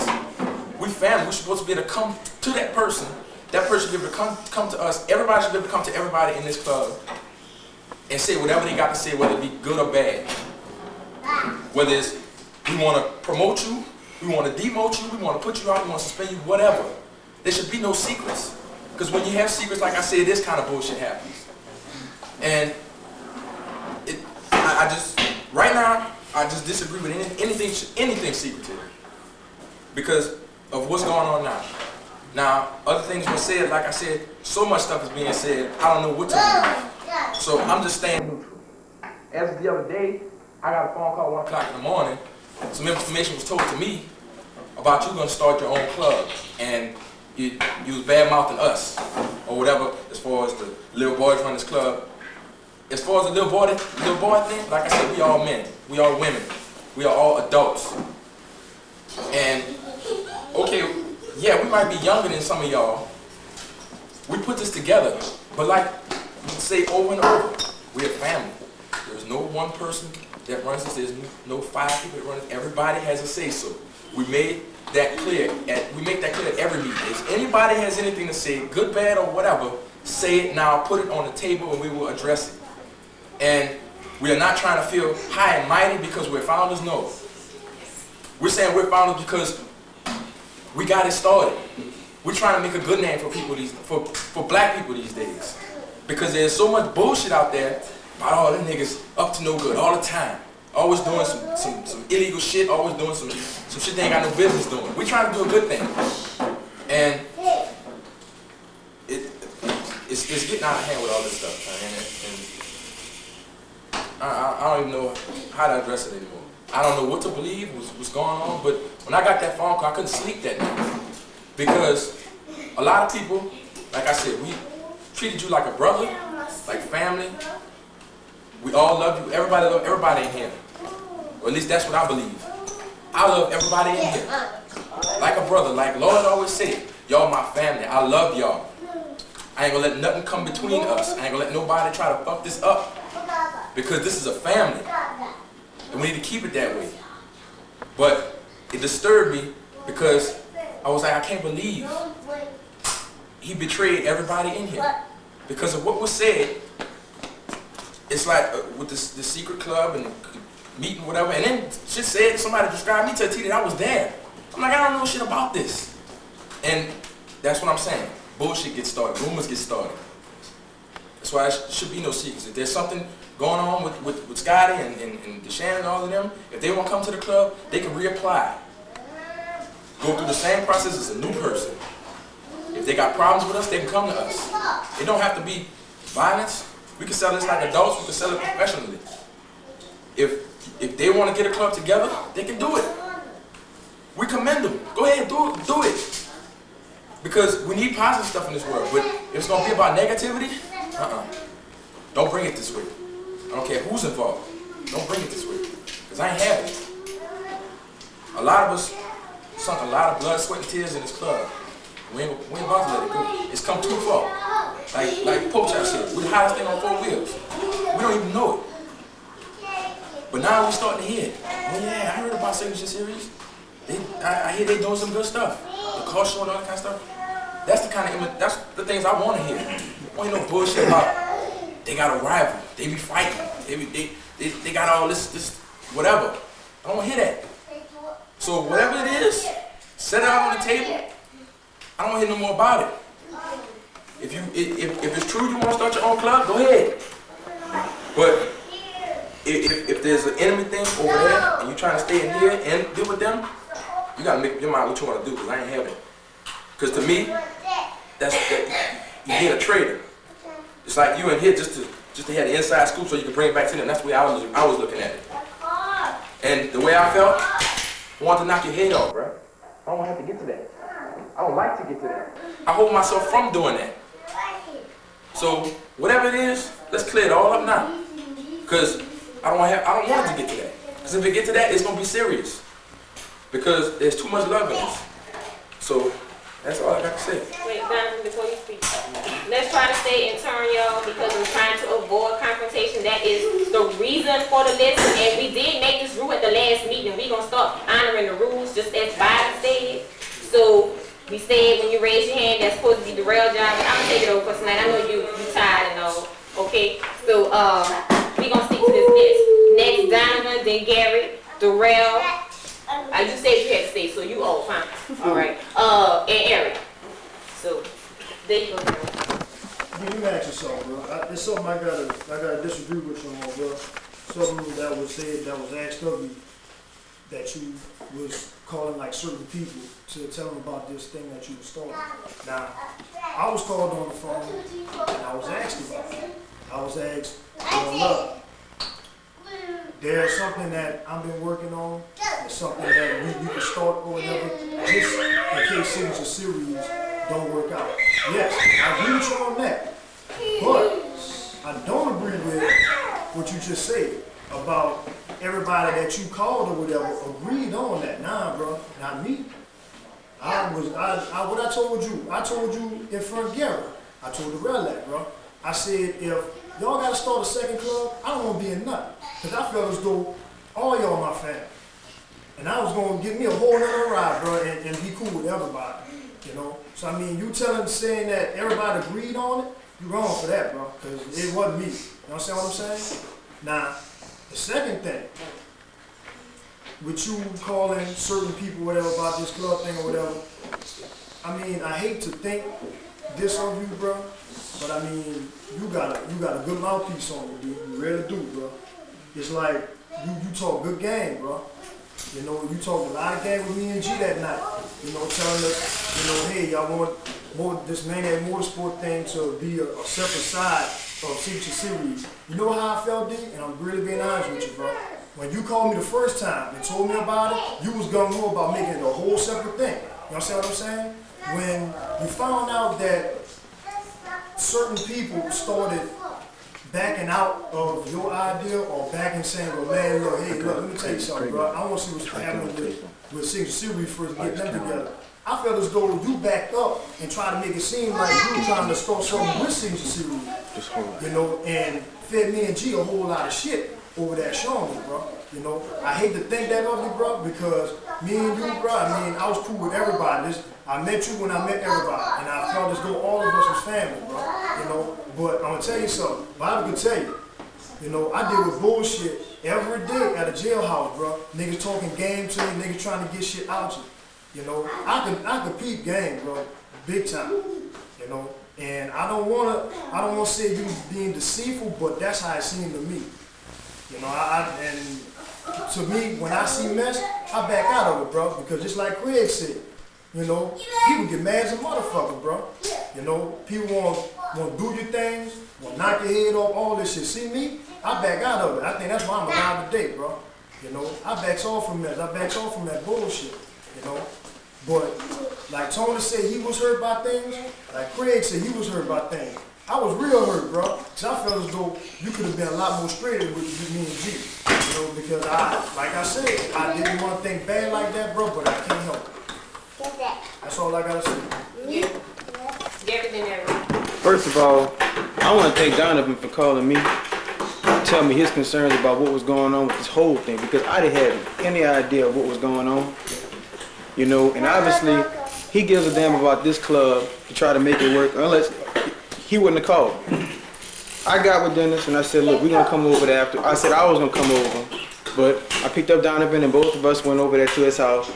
We family. We're supposed to be able to come to that person. That person should be able to come to us. Everybody should be able to come to everybody in this club and say whatever they got to say, whether it be good or bad. Whether it's we want to promote you, we want to demote you, we want to put you out, we want to suspend you, whatever. There should be no secrets. Because when you have secrets, like I said, this kind of bullshit happens. And I just, right now, I just disagree with anything secretive. Because of what's going on now. Now, other things were said, like I said, so much stuff is being said, I don't know what to do. So I'm just staying neutral. As of the other day, I got a phone call 1 o'clock in the morning. Some information was told to me about you gonna start your own club. And you was bad-mouthing us, or whatever, as far as the little boys run this club. As far as the little boy thing, like I said, we all men, we all women, we are all adults. And, okay, yeah, we might be younger than some of y'all. We put this together, but like we say over and over, we're a family. There's no one person that runs this, there's no 5 people that run it. Everybody has a say-so. We made that clear. We make that clear at every meeting. If anybody has anything to say, good, bad, or whatever, say it now, put it on the table, and we will address it. And we are not trying to feel high and mighty because we're founders, no. We're saying we're founders because we got it started. We're trying to make a good name for people for black people these days. Because there's so much bullshit out there about all them niggas up to no good all the time. Always doing some illegal shit, always doing some shit they ain't got no business doing. We're trying to do a good thing. And it's getting out of hand with all this stuff, man. And I don't even know how to address it anymore. I don't know what to believe, what's going on, but when I got that phone call, I couldn't sleep that night. Because a lot of people, like I said, we treated you like a brother, like family. We all love you. Everybody love everybody in here. Or at least that's what I believe. I love everybody in here. Like a brother, like Lord always said, y'all my family. I love y'all. I ain't gonna let nothing come between us. I ain't gonna let nobody try to fuck this up. Because this is a family. And we need to keep it that way. But it disturbed me because I was like, I can't believe he betrayed everybody in here. Because of what was said, it's like with the secret club and the meeting, whatever, and then shit said, somebody described me to a T that I was there. I'm like, I don't know shit about this. And that's what I'm saying. Bullshit gets started. Rumors get started. That's why there should be no secrets. If there's something going on with Scotty and DeShannon and all of them, if they want to come to the club, they can reapply. Go through the same process as a new person. If they got problems with us, they can come to us. It don't have to be violence. We can sell this like adults, we can sell it professionally. If they want to get a club together, they can do it. We commend them. Go ahead, do it. Because we need positive stuff in this world. But if it's going to be about negativity, don't bring it this way. I don't care who's involved. Don't bring it this way. Because I ain't having it. A lot of us sunk a lot of blood, sweat, and tears in this club. We ain't about to let it go. It's come too far. Like Pope Chap said, we're the hottest thing on 4 wheels. We don't even know it. But now we're starting to hear it. Oh yeah, I heard about Signature Series. I hear they doing some good stuff. The car show and all that kind of stuff. That's the things I want to hear. I want to hear no bullshit about they got a rival. They be fighting. They got all this whatever. I don't want to hear that. So whatever it is, set it out on the table. I don't want to hear no more about it. If it's true you want to start your own club, go ahead. But if there's an enemy thing over there and you're trying to stay in here and deal with them, you gotta make up your mind what you want to do, because I ain't having it. Because to me, you're being a traitor. It's like you in here just to have the inside scoop so you can bring it back to them. That's the way I was looking at it. And the way I felt, I wanted to knock your head off, bro. I don't want to have to get to that. I don't like to get to that. I hold myself from doing that. So whatever it is, let's clear it all up now. Because I don't want it to get to that. Because if it get to that, it's gonna be serious. Because there's too much love in this. So That's all I got to say. Wait, Donovan, before you speak. Let's try to stay in turn, y'all, because I'm trying to avoid confrontation. That is the reason for the lesson, and we did make this rule at the last meeting. We're going to start honoring the rules, just as Biden said. So, we said when you raise your hand, that's supposed to be the real job. I'm going to take it over for tonight. I know you tired and all. Okay? So, we're going to stick to this list. Next, Donovan, then Gary, Darrell. You said you had to stay, so you all fine. All right. And Eric. So, there you go, Darrell. Let me ask you something, bro. It's something I gotta disagree with you on, bro. Something that was said, that was asked of you, that you was calling like certain people to tell them about this thing that you was starting. Now, I was called on the phone and I was asked about it. I was asked, well, look, there's something that I've been working on. It's something that you can start or whatever, just in case Signature Series don't work out. Yes, I agree with you on that. But I don't agree with what you just said about everybody that you called or whatever agreed on that. Nah, bro, not me. What I told you in front of Gary. I told the real that, bro. I said, if y'all gotta start a second club, I don't wanna be in nothing. Cause I felt as though all y'all my family. And I was gonna give me a whole nother ride, bro, and be cool with everybody. You know? So I mean, you saying that everybody agreed on it, you're wrong for that, bro. Cause it wasn't me. You understand what I'm saying? Now, the second thing, with you calling certain people whatever about this club thing or whatever, I mean, I hate to think this of you, bro, but I mean, you got a good mouthpiece on you, dude. You really do, bro. It's like you talk good game, bro. You know, you talk a lot of game with me and G that night. You know, telling us, you know, hey, y'all want more this Maniac Motorsport thing to be a separate side of Signature Series. You know how I felt, D? And I'm really being honest with you, bro. When you called me the first time and told me about it, you was gung-ho about making it a whole separate thing. You understand what I'm saying? When you found out that certain people started backing out of your idea or backing saying, well, man, look, hey, look, let me tell you something, bro. I want to see what's happening with Signature Series first, get them together. I felt as though you backed up and tried to make it seem like you were trying to start something with Signature Series, you know, and fed me and G a whole lot of shit over that showing me, bro. You know, I hate to think that of you, bro, because me and you, bro, I mean, I was cool with everybody. I met you when I met everybody, and I felt as though all of us was family, bro. You know, but I'm gonna tell you something. Bible can tell you, you know, I deal with bullshit every day at a jailhouse, bro. Niggas talking game to me, niggas trying to get shit out you. You know, I could peep game, bro, big time. You know, and I don't wanna say you being deceitful, but that's how it seemed to me. You know, and to me, when I see mess, I back out of it, bro, because just like Craig said, you know, people get mad as a motherfucker, bro. You know, people want to do your things, want to knock your head off, all this shit. See me, I back out of it. I think that's why I'm alive today, bro. You know, I backs off from that. I backs off from that bullshit, you know. But like Tony said, he was hurt by things. Like Craig said, he was hurt by things. I was real hurt, bro. Cause I felt as though you could have been a lot more straighter with me and G. You know, because like I said, I didn't want to think bad like that, bro, but I can't help it. That's all I gotta say. Yeah. Everything there. First of all, I want to thank Donovan for calling me, tell me his concerns about what was going on with this whole thing, because I didn't have any idea what was going on. You know, and obviously he gives a damn about this club to try to make it work, unless he wouldn't have called. I got with Dennis and I said, look, we're gonna come over there after. I said I was gonna come over, but I picked up Donovan and both of us went over there to his house,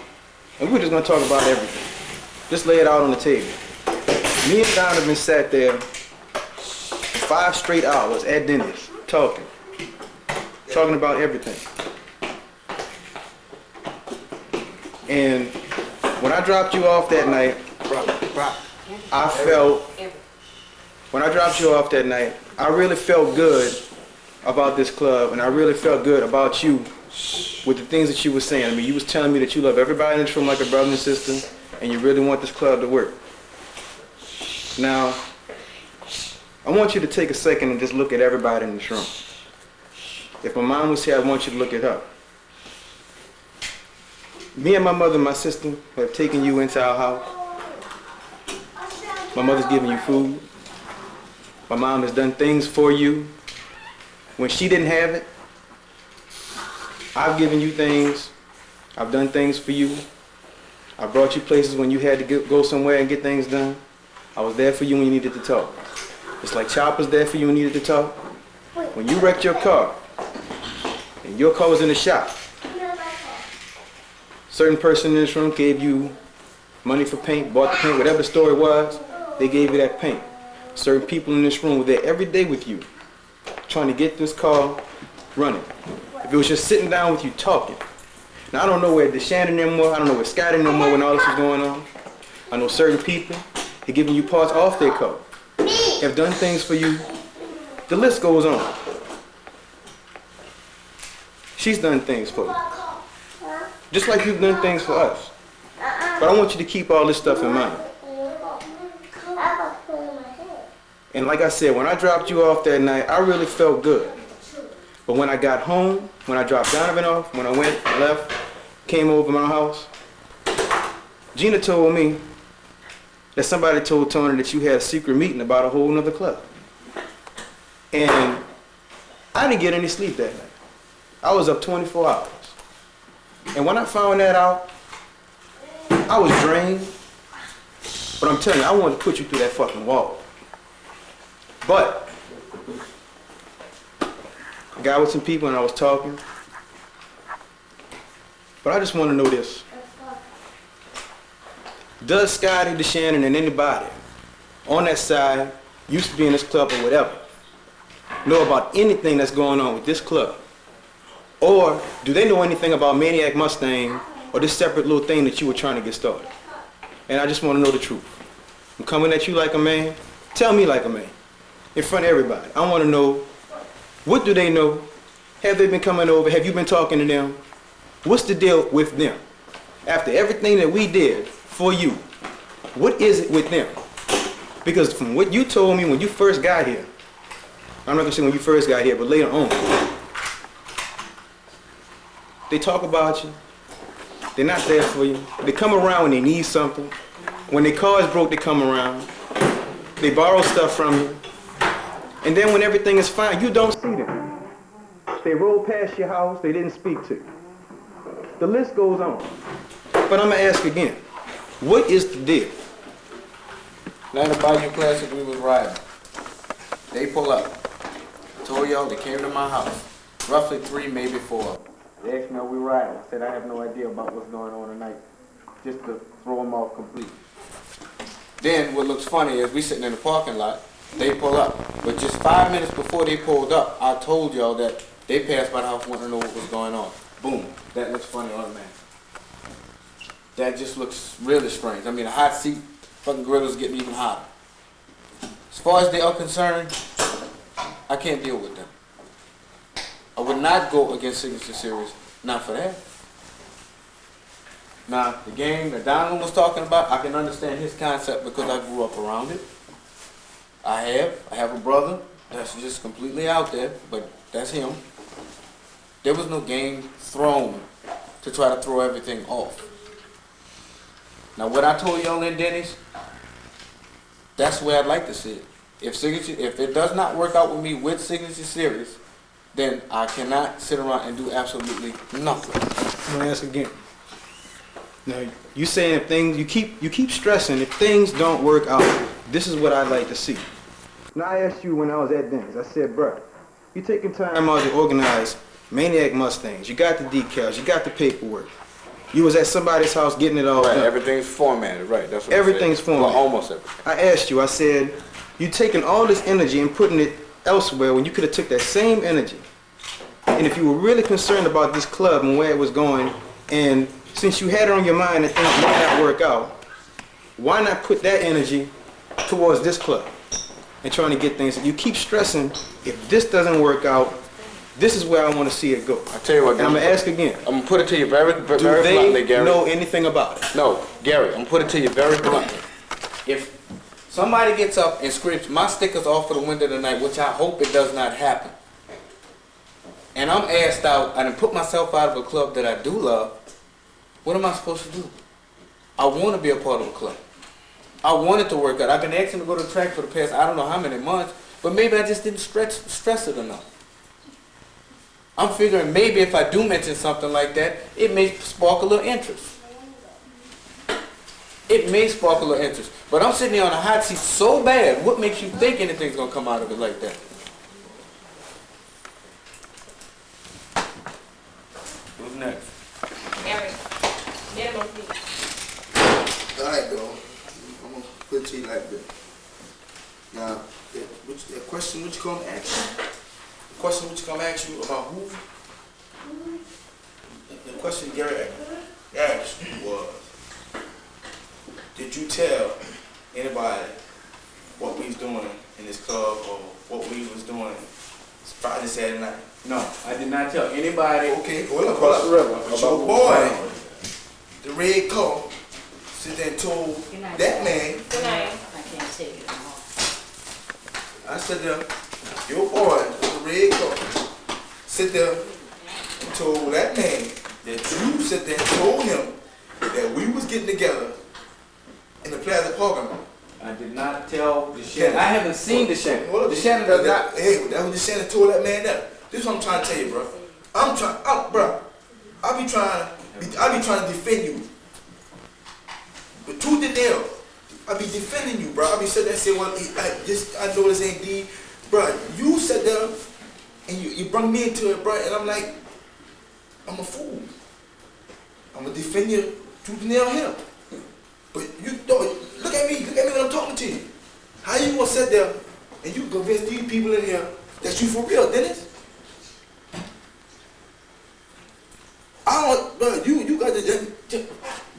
and we were just gonna talk about everything. Just lay it out on the table. Me and Donovan sat there 5 straight hours at Dennis, talking about everything. And when I dropped you off that night, I felt, when I dropped you off that night, I really felt good about this club, and I really felt good about you with the things that you were saying. I mean, you was telling me that you love everybody in this room like a brother and sister, and you really want this club to work. Now, I want you to take a second and just look at everybody in this room. If my mom was here, I want you to look at her. Me and my mother and my sister have taken you into our house. My mother's giving you food. My mom has done things for you. When she didn't have it, I've given you things. I've done things for you. I brought you places when you had to go somewhere and get things done. I was there for you when you needed to talk. It's like Chopper's there for you when you needed to talk. When you wrecked your car, and your car was in the shop, certain person in this room gave you money for paint, bought the paint, whatever the story was, they gave you that paint. Certain people in this room were there every day with you, trying to get this car running. If it was just sitting down with you talking. Now I don't know where DeShannon no more, I don't know where Scotty no more when all this was going on. I know certain people have given you parts off their car, have done things for you. The list goes on. She's done things for you. Just like you've done things for us. But I want you to keep all this stuff in mind. And like I said, when I dropped you off that night, I really felt good. But when I got home, when I dropped Donovan off, when I went, left, came over my house, Gina told me that somebody told Tony that you had a secret meeting about a whole nother club. And I didn't get any sleep that night. I was up 24 hours. And when I found that out, I was drained. But I'm telling you, I wanted to put you through that fucking wall. But I got with some people and I was talking. But I just want to know this. Does Scotty, DeShannon, and anybody on that side, used to be in this club or whatever, know about anything that's going on with this club? Or do they know anything about Maniac Mustang or this separate little thing that you were trying to get started? And I just want to know the truth. I'm coming at you like a man. Tell me like a man. In front of everybody. I want to know, what do they know? Have they been coming over? Have you been talking to them? What's the deal with them? After everything that we did for you, what is it with them? Because from what you told me when you first got here, I'm not going to say when you first got here, but later on, they talk about you. They're not there for you. They come around when they need something. When their car is broke, they come around. They borrow stuff from you. And then when everything is fine, you don't see them. They roll past your house, they didn't speak to you. The list goes on. But I'm going to ask again, what is the deal? Now the Bayou Classic, we was riding. They pull up. I told y'all they came to my house. Roughly 3, maybe 4. They asked me how we riding. I said I have no idea about what's going on tonight. Just to throw them off completely. Then what looks funny is we sitting in the parking lot. They pull up. But just 5 minutes before they pulled up, I told y'all that they passed by the house wanting to know what was going on. Boom. That looks funny automatically. That just looks really strange. I mean, a hot seat, fucking griddle's getting even hotter. As far as they are concerned, I can't deal with them. I would not go against Signature Series, not for that. Now, the game that Donovan was talking about, I can understand his concept because I grew up around it. I have a brother that's just completely out there, but that's him. There was no game thrown to try to throw everything off. Now, what I told y'all in Denny's, that's where I'd like to see it. If it does not work out with me with Signature Series, then I cannot sit around and do absolutely nothing. I'm gonna ask again. Now, you saying if things, you keep stressing, if things don't work out, this is what I'd like to see. Now, I asked you when I was at Denny's, I said, bruh, you taking time out to organize Maniac Mustangs, you got the decals, you got the paperwork. You was at somebody's house getting it all Right, done. everything's formatted, right, that's what Everything's I'm saying. formatted. Well, almost everything. I asked you, I said, you taking all this energy and putting it elsewhere when you could have took that same energy. And if you were really concerned about this club and where it was going, and since you had it on your mind that things might not work out, why not put that energy towards this club and trying to get things? You keep stressing, if this doesn't work out, this is where I want to see it go. I tell you what, and I'm going to ask again. I'm going to put it to you very Do bluntly, they Gary. know anything about it? No, Gary, I'm going to put it to you very bluntly. If somebody gets up and scrapes my stickers off of the window tonight, which I hope it does not happen, and I'm asked out, I done put myself out of a club that I do love, what am I supposed to do? I want to be a part of a club. I wanted to work out. I've been asking to go to the track for the past I don't know how many months, but maybe I just didn't stress it enough. I'm figuring maybe if I do mention something like that, it may spark a little interest. It may spark a little interest. But I'm sitting here on a hot seat so bad, what makes you think anything's going to come out of it like that? Who's next? Gary. Gary, please. All right, though. I'm gonna put it to you like this. Now, the question what you come ask you? The question what you come ask you about who? The question Gary asked was, did you tell anybody what we was doing in this club or what we was doing Friday, Saturday night? No, I did not tell anybody. Okay, hold up, across the river But about your what was boy, going on. the red car, sit there and told that man. Good night. I can't say it anymore. I said there, your boy, the red car, sit there and told that man that you sit there and told him that we was getting together in the Plaza parking lot. I did not tell the Shannon. I haven't seen the Shannon. The Shannon does does not. Hey, that's what the Shannon told that man that. This is what I'm trying to tell you, bro. Bro, I be trying to defend you. But tooth and nail, I be defending you, bro. I be sitting there saying, well, I know this ain't D. Bro, you sat there and you brought me into it, bro, and I'm like, I'm a fool. I'm gonna defend you tooth and nail here. But you don't, look at me when I'm talking to you. How you gonna sit there and you convince these people in here that you for real, Dennis? I don't, bro, you got to,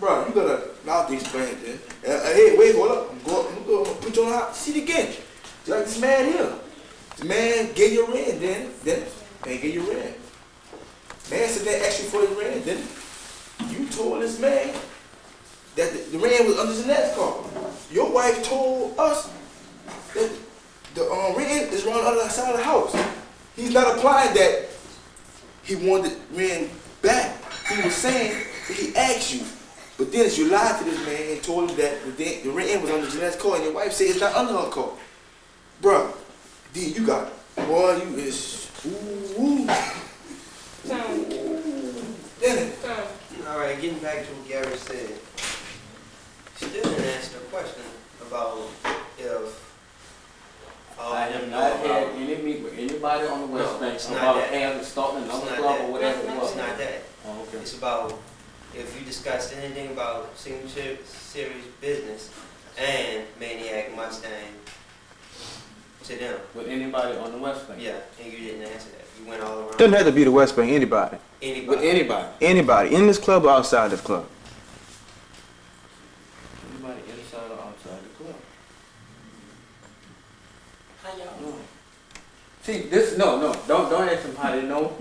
bro, you gotta, now to explain it, hey, wait, hold up, I'm going to put you on the hot seat again. Just like this man here. This man gave you rent, Dennis. Man gave you rent. Man said they asked you for his rent, Dennis. You told this man that the rent was under Jeanette's car. Your wife told us that the rent is running on the other side of the house. He's not applying that he wanted rent back. He was saying that he asked you. But then you lied to this man and told him that the rent was under Jeanette's car and your wife said it's not under her car. Bruh, D, you got it. Boy, you is ooh. Dennis. All right, getting back to what Gary said. Still didn't answer the question about if I have not had any meet with anybody on the West Bank about starting another club or whatever it was. It's not that. Oh, okay. It's about if you discussed anything about Signature Series business and Maniac Mustang to them. With anybody on the West Bank? Yeah, and you didn't answer that. You went all around. Doesn't have to be the West Bank. Anybody. Anybody. With anybody. Anybody in this club or outside this club. Anybody inside or outside the club. How y'all know? See, this no, don't ask them how they know,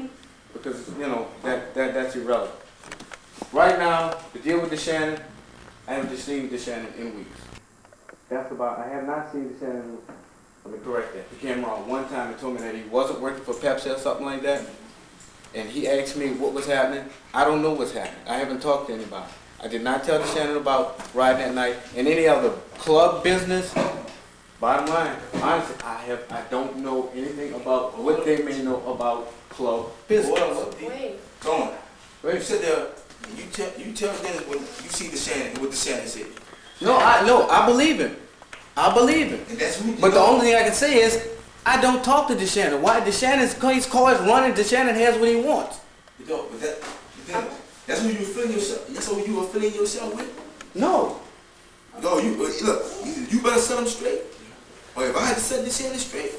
because you know that's irrelevant. Right now, the deal with the Shannon, I haven't seen the Shannon in weeks. That's about. I have not seen the Shannon. Let me correct that. He came around one time and told me that he wasn't working for Pepsi or something like that, and he asked me what was happening. I don't know what's happening. I haven't talked to anybody. I did not tell the Shannon about riding that night and any other club business. Bottom line, honestly, I don't know anything about what they may know about club business. Wait. Go on. You sit there and you tell Dennis when you see the Shannon what the Shannon said. I believe him. I believe him. And that's who. But the only thing I can say is I don't talk to DeShannon. Why? DeShannon's car is running. DeShannon has what he wants. But that's who you were feeling yourself. That's who you were feeling yourself with. No. No, you better set him straight. Or if I had to set this Shannon straight,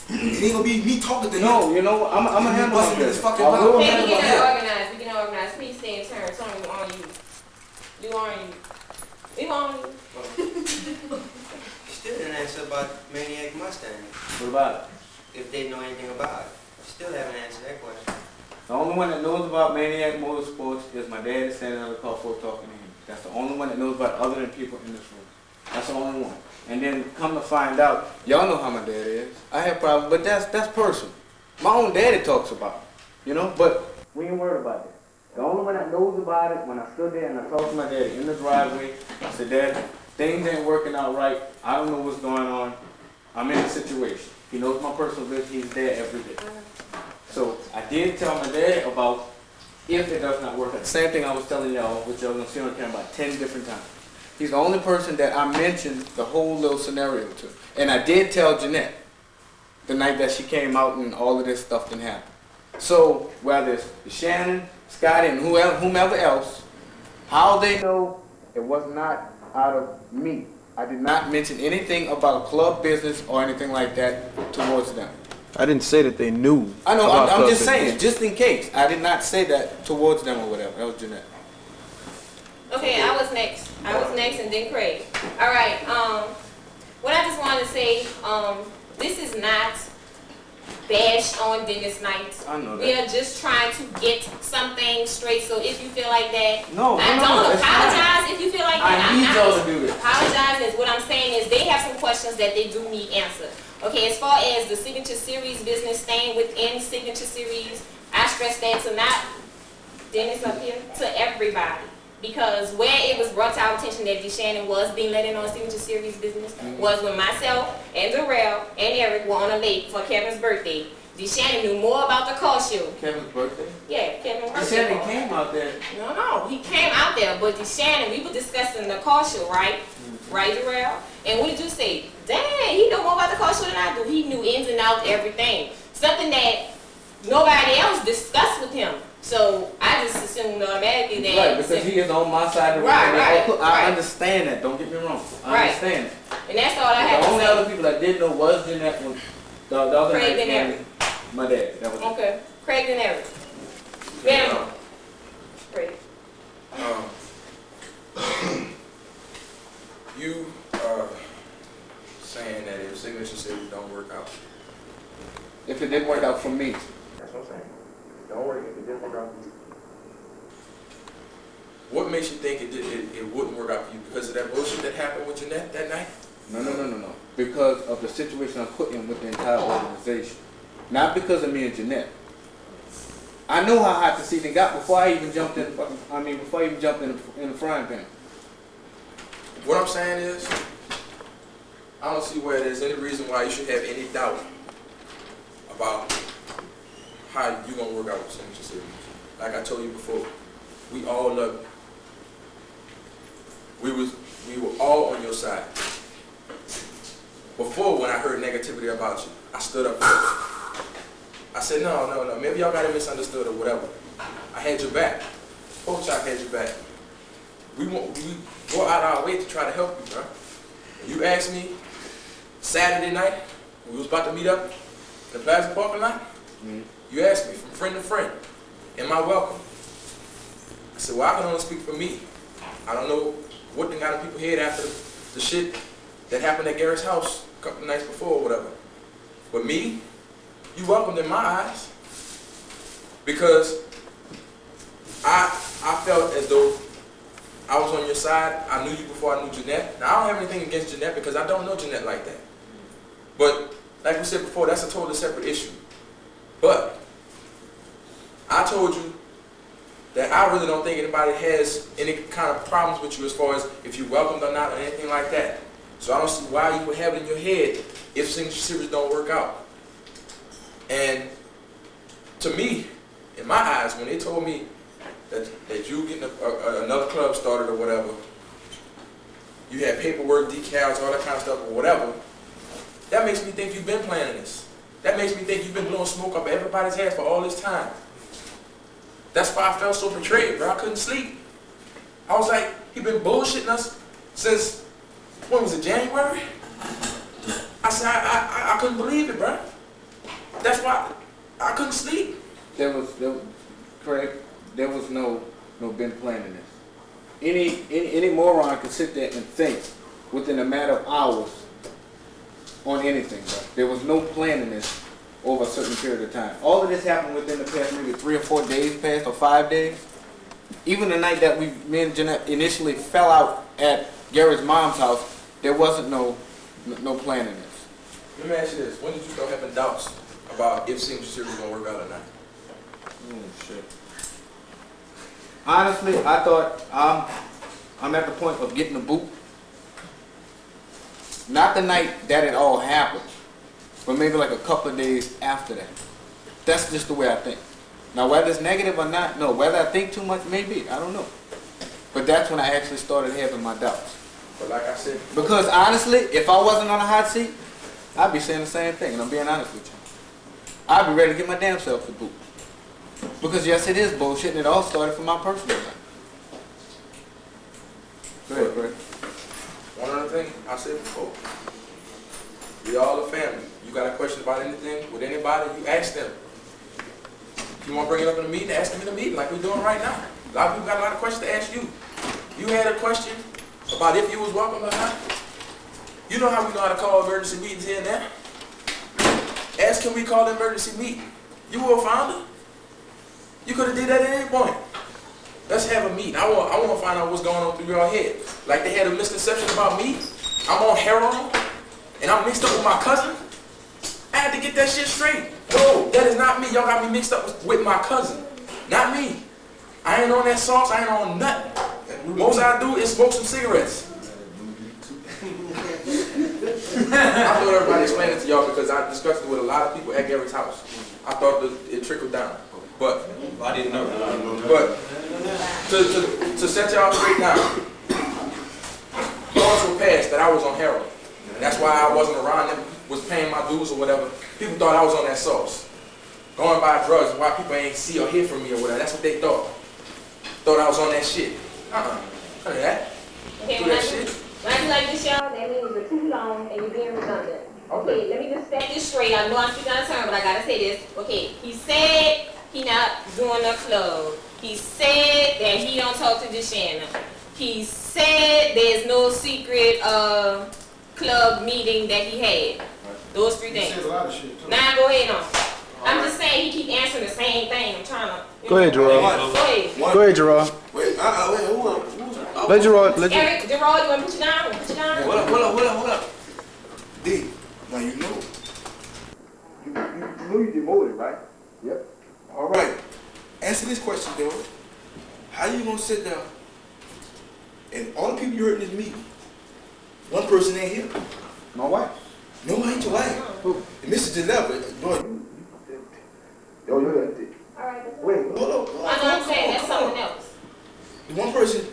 it ain't gonna be me talking to him. No, you know I'm gonna handle busting this. his fucking I mouth. will Hey, we handle can this. organize. We can organize. Please stay in turn. Tony, we on you. We on you. We on you. Still didn't answer about Maniac Mustang. What about it? If they know anything about it. Still haven't answered that question. The only one that knows about Maniac Motorsports is my dad standing on the car for talking to him. That's the only one that knows about it other than people in this room. That's the only one. And then come to find out, y'all know how my dad is. I have problems, but that's personal. My own daddy talks about it, you know, but we ain't worried about that. The only one that knows about it, when I stood there and I talked to my daddy in the driveway, I said, Dad, things ain't working out right. I don't know what's going on. I'm in a situation. He knows my personal business. He's there every day. So I did tell my dad about if it does not work out. The same thing I was telling y'all, which y'all gonna see on camera about 10 different times. He's the only person that I mentioned the whole little scenario to. And I did tell Jeanette the night that she came out and all of this stuff didn't happen. So whether it's Shannon, Scotty, and whomever else, how they know it was not out of me. I did not mention anything about club business or anything like that towards them. I didn't say that they knew. I know, about I'm club just business. saying, just in case. I did not say that towards them or whatever. That was Jeanette. Okay, I was next and then Craig. All right, what I just wanted to say, this is not bash on Dennis Knight. I know that. We are just trying to get something straight, so if you feel like that, No, I no, don't it's apologize fine. if you feel like that. I need y'all to do this. Apologize is what I'm saying is they have some questions that they do need answered. Okay, as far as the Signature Series business staying within Signature Series, I stress that to not Dennis up here, to everybody. Because where it was brought to our attention that DeShannon was being let in on Signature Series business was when myself and Darrell and Eric were on a lake for Kevin's birthday. DeShannon knew more about the car show. Kevin's birthday? Yeah, Kevin's birthday. DeShannon car. came out there. No, he came out there, but DeShannon, we were discussing the car show, right? Right, Darrell? And what did you say? Dang, he know more about the car show than I do. He knew ins and outs, everything. Something that nobody else discussed with him. So I just assumed automatically that. Right, because he is on my side of the Right, room. right, I right. understand that. Don't get me wrong. I Right. understand it. And that's all I had The to only say. other people that did know was Jeanette was the other Craig night and and Eric. my dad. That was it. Okay. Craig and Eric. Bam. Craig. You are saying that if Signature Series don't work out. If it didn't work out for me. That's what I'm saying. Don't work if it didn't work out for you. What makes you think it wouldn't work out for you? Because of that bullshit that happened with Jeanette that night? No. Because of the situation I put in with the entire organization. Not because of me and Jeanette. I know how hot the season got before I even jumped in. Before I even jumped in the frying pan. What I'm saying is, I don't see where there's any reason why you should have any doubt about how you're gonna work out with Signature Series. Like I told you before, we all love you. We were all on your side. Before, when I heard negativity about you, I stood up for you. I said, no, maybe y'all got it misunderstood or whatever. I had your back. Pork Chop had your back. We go out our way to try to help you, bro. You asked me Saturday night, when we was about to meet up in the Plaza parking lot, you asked me from friend to friend, am I welcome? I said, well, I can only speak for me. I don't know what done got in people's head after the shit that happened at Garrett's house a couple of nights before or whatever. But me, you welcomed in my eyes because I felt as though I was on your side. I knew you before I knew Jeanette. Now, I don't have anything against Jeanette because I don't know Jeanette like that. But like we said before, that's a totally separate issue. But I told you that I really don't think anybody has any kind of problems with you as far as if you're welcomed or not or anything like that. So I don't see why you would have it in your head if Signature Series don't work out. And to me, in my eyes, when they told me that you getting another club started or whatever, you had paperwork, decals, all that kind of stuff or whatever, that makes me think you've been planning this. That makes me think you've been blowing smoke up everybody's head for all this time. That's why I felt so betrayed, bro. I couldn't sleep. I was like, he been bullshitting us since, when was it, January? I said, I couldn't believe it, bro. That's why I couldn't sleep. Craig, there was no been planning this. Any moron could sit there and think within a matter of hours on anything, bro. There was no planning this over a certain period of time. All of this happened within the past maybe 3 or 4 days past or 5 days. Even the night that me and Jeanette initially fell out at Gary's mom's house, there wasn't no planning this. Let me ask you this. When did you start having doubts about if Signature Series was going to work out or not? Oh, shit. Honestly, I thought I'm at the point of getting the boot Not the night that it all happened, but maybe like a couple of days after that. That's just the way I think. Now, whether it's negative or not, no. Whether I think too much, maybe, I don't know. But that's when I actually started having my doubts. But like I said, because honestly, if I wasn't on a hot seat, I'd be saying the same thing, and I'm being honest with you. I'd be ready to get my damn self the boot. Because yes, it is bullshit, and it all started from my personal life. Go ahead, Greg. One other thing I said before. We all a family. You got a question about anything with anybody, you ask them. If you want to bring it up in a meeting, ask them in a meeting like we're doing right now. A lot of people got a lot of questions to ask you. You had a question about if you was welcome or not. You know how we know how to call emergency meetings here and there. Ask, can we call an emergency meeting? You were a founder. You could have did that at any point. Let's have a meeting. I want to find out what's going on through your head. Like they had a misconception about me. I'm on heroin and I'm mixed up with my cousin. I had to get that shit straight. No, that is not me. Y'all got me mixed up with my cousin. Not me. I ain't on that sauce. I ain't on nothing. Most I do is smoke some cigarettes. I thought everybody explained it to y'all because I discussed it with a lot of people at Gary's house. I thought that it trickled down. But I didn't know. But to set y'all straight now, laws were passed that I was on heroin. And that's why I wasn't around them, was paying my dues or whatever. People thought I was on that sauce. Going by drugs, why people ain't see or hear from me or whatever. That's what they thought. Thought I was on that shit. None of that. Okay, Do when that I shit. do like this, y'all, that means you're too long and you're being redundant. Okay, let me just set this straight. I know I'm speaking out of turn, but I gotta say this. Okay, he said he not doing a club. He said that he don't talk to DeShannon. He said there's no secret club meeting that he had. Those three things. He said a lot of shit too. Now go ahead on. I'm just saying he keep answering the same thing. I'm trying to. Go ahead, Gerard. Go ahead. Go ahead, Gerard. Wait, Let Gerard. Let Eric, Gerard, you want to put you down? Put you down? Hold up. D, now you know. You know you demoted, right? Yep. All right. Answer this question, though. How you gonna sit down and all the people you heard in this meeting, one person ain't here? My wife. No, ain't your wife. Who? Mr. Geneva. Yo, All right. wait, hold on. I know I'm saying that's something else. The one person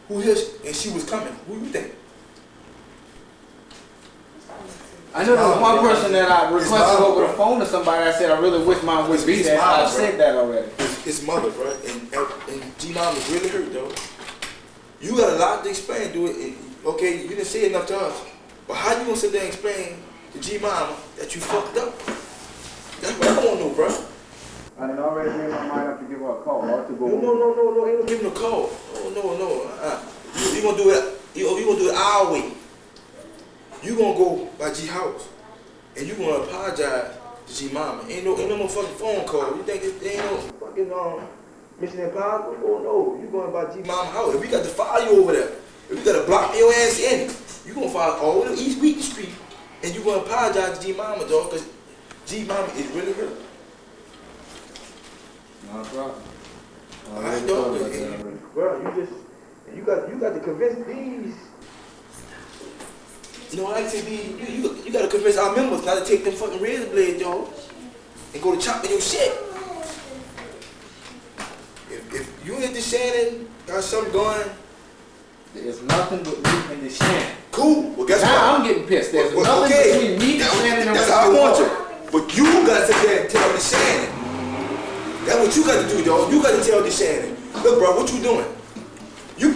who here and she was coming, who you think? I know there was one person that I requested over the phone to somebody. I said I really wish mine would be there. I said that already. His mother, bro, and G-Mom is really hurt, though. You got a lot to explain, dude. Okay, you didn't say enough to us, but how you gonna sit there and explain to G-Mom that you fucked up? That's what I want to know, bro. I done already made my mind up to give her a call. Or to go No, ain't no giving a call. No. You gonna do it? You gonna do it our way? You gonna go by G house, and you gonna apologize to G Mama. Ain't no more fucking phone call. You think it ain't no fucking Mission Impossible? Oh no, you going by G Mama house. If we got to file you over there, if we got to block your ass in, you gonna file all the East Wheaton Street, and you gonna apologize to G Mama, dog, because G Mama is really hurt. No problem. Alright, dog. Bro, you got to convince these. You know, like I said, you got to convince our members not to take them fucking razor blades, y'all, and go to chopping your shit. If you and DeShannon got something going, there's nothing but me and DeShannon. Cool. Well, guess what? Now I'm getting pissed. There's nothing between me, DeShannon, and that's how I want you. But you got to sit there and tell DeShannon. That's what you got to do, dog. You got to tell DeShannon. Look, bro, what you doing? You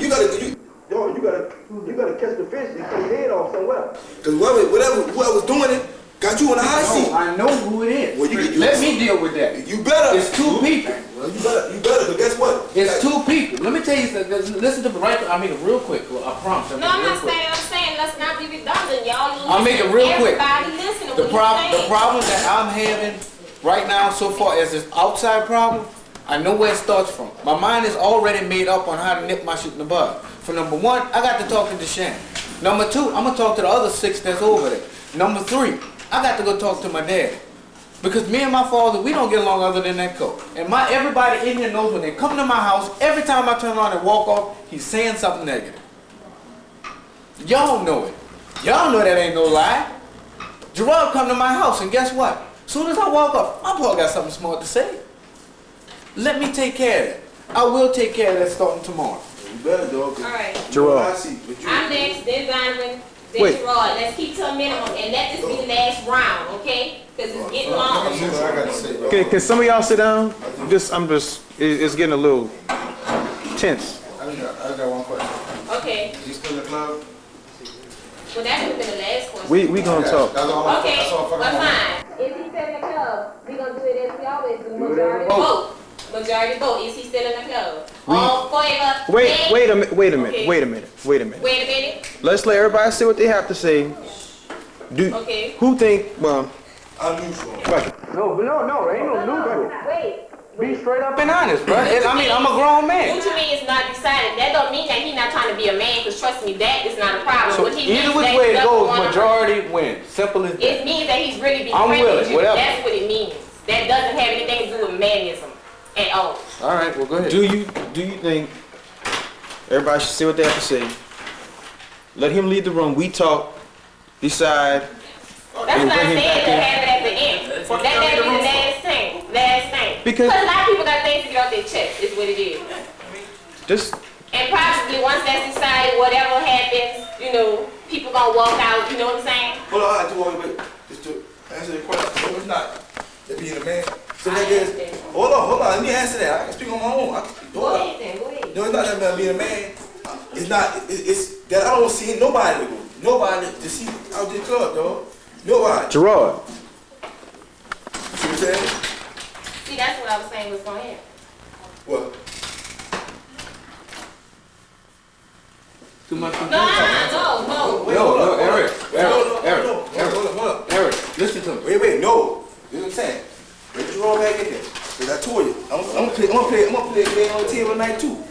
gotta catch the fish and cut your head off somewhere. Cause whoever's doing it got you on the high seat. I know who it is. Well, let me deal with that. You better. It's two people. Well, you better. Cause guess what? It's two people. Let me tell you something. Listen to me real quick. I promise. No, I'm saying let's not be redundant, y'all. I'll make it real quick. Everybody listen to The problem that I'm having right now so far as this outside problem, I know where it starts from. My mind is already made up on how to nip my shit in the bud. For number one, I got to talk to DeShannon. Number two, I'm going to talk to the other 6 that's over there. Number 3, I got to go talk to my dad. Because me and my father, we don't get along other than that coat. And everybody in here knows when they come to my house, every time I turn around and walk off, he's saying something negative. Y'all know it. Y'all know that ain't no lie. Gerard come to my house, and guess what? Soon as I walk up, my boy got something smart to say. Let me take care of it. I will take care of that starting tomorrow. You better, dog. All right. Gerard. I'm next, then Donovan, then Wait. Gerard. Let's keep to a minimum, and let this be the last round, okay? Because it's getting long. Okay, can some of y'all sit down? It's getting a little tense. I got one question. Okay. You still in the club? Well, that would have been the last question. We gonna talk. Okay, well, fine. Is he still in the club? We gonna do it as we always do. Majority vote. Majority vote. Is he still in the club? All forever. Wait a minute. Okay. Wait a minute. Wait a minute. Let's let everybody say what they have to say. Okay. Who think? Well, I'm neutral. No, ain't no neutral. Wait. Be straight up and honest, bro. I mean, I'm a grown man. What you mean it's not decided? That don't mean that he's not trying to be a man, because trust me, that is not a problem. So What he either means which that way he it doesn't goes, wanna- majority wins. Simple as that. It means that he's really I'm befriending willing, you. whatever. That's what it means. That doesn't have anything to do with manism at all. All right, well, go ahead. do you think everybody should say what they have to say? Let him leave the room. We talk. Decide. That's and what I bring him said back to in. have it at the end. That be the last thing. Last thing. Because- a lot of people got things to get off their chest, is what it is. Just And probably once that's decided, whatever happens, people gonna walk out, you know what I'm saying? Hold on, I do wait. Just to answer the question. No, it's not. That being a man. So that is. Hold on. Let me answer that. I can speak on my own. Go ahead then, go ahead. No, it's not that being a man. It's not. It's that I don't see nobody to go. Nobody to see out this club, dog. Nobody. Gerard. See what I'm saying? See, that's what I was saying was gonna happen. What? Too much. No, Eric. Hold up. Eric, listen to me. Wait, no. You know what I'm saying? Bring Jerome back in there. Cause I told you, I'm gonna play a game on the table tonight too.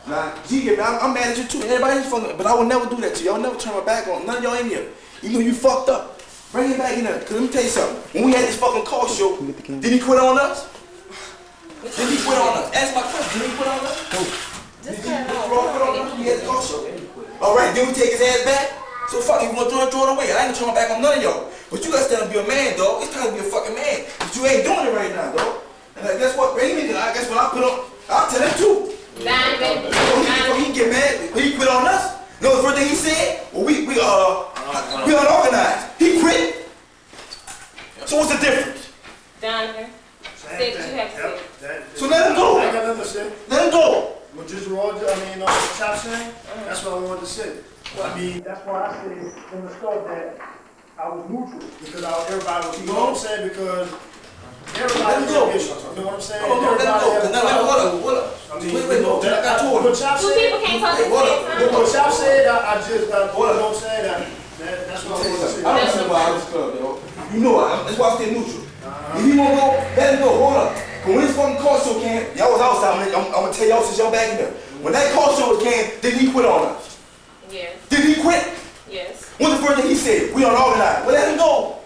Nah, G, I'm mad at you too. Everybody's fucking, but I will never do that to you. I will never turn my back on none of y'all in here. You know you fucked up. Bring him back in there. Cause let me tell you something. When we had this fucking car show, did he quit on us? Did he quit on us? Ask my question. Did he quit on us? No. Did he quit on us? We had the car show. All right, then we take his ass back. So fuck, if you want to throw it away, I ain't gonna turn my back on none of y'all. But you gotta stand up and be a man, dog. It's time to be a fucking man. But you ain't doing it right now, dog. And guess what? Bring me. I guess when I put on, I'll tell him too. He can get mad. But he quit on us. No, the first thing he said, well, we unorganized. He quit. So what's the difference? Donovan, say what you have to say. So let him go. I ain't got nothing to say. Let him go. What just Raw, Chop saying, that's what I wanted to say. I mean, that's why I said in the start that I was neutral, because everybody was, you know what I'm saying, because everybody had issues, you know what I'm saying? Hold up. Wait, no, I got told. What Chop said, People can't talk at the same time. what Chop said, I just, you know what I'm saying, that's what I wanted to say. I don't know why I was club, yo. You know that's why I stay neutral. If he won't go, let him go. Hold up. But when this fucking car show came, y'all was outside. I'm gonna tell y'all since y'all back in there. When that car show came, did he quit on us? Yes. Did he quit? Yes. What's the first thing he said? We unorganized. Well, let him go.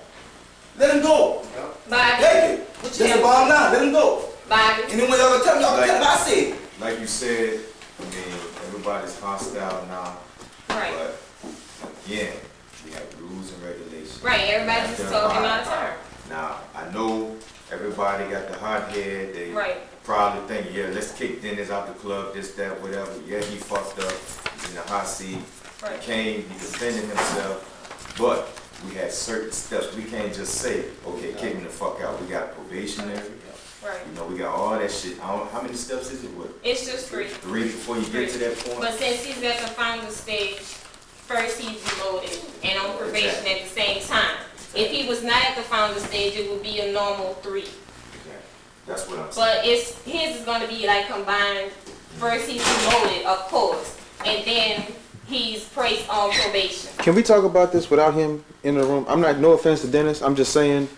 Let him go. Bobby. Take it. That's the bottom line. Let him go. Bobby. And then when y'all gonna tell me, y'all gonna tell me what I said. Like you said, I mean, everybody's hostile now. Right. But again, we have rules and regulations. Right, everybody's We just have to talking abide out of by. turn. Now, I know everybody got the hot head. They Right. probably think, yeah, let's kick Dennis out the club, this, that, whatever. Yeah, he fucked up. He's in the hot seat. Right. He came, he defended himself. But we had certain steps. We can't just say, okay, kick him the fuck out. We got probationary. Right. You know, we got all that shit. How many steps is it? What? It's just 3. 3 before you get to that point? But since he's at the final stage, first he's demoted and on probation at the same time. If he was not at the final stage, it would be a normal 3. That's what I'm saying. But his is going to be like combined. First he's demoted, of course, and then he's placed on probation. Can we talk about this without him in the room? I'm not, no offense to Dennis. I'm just saying,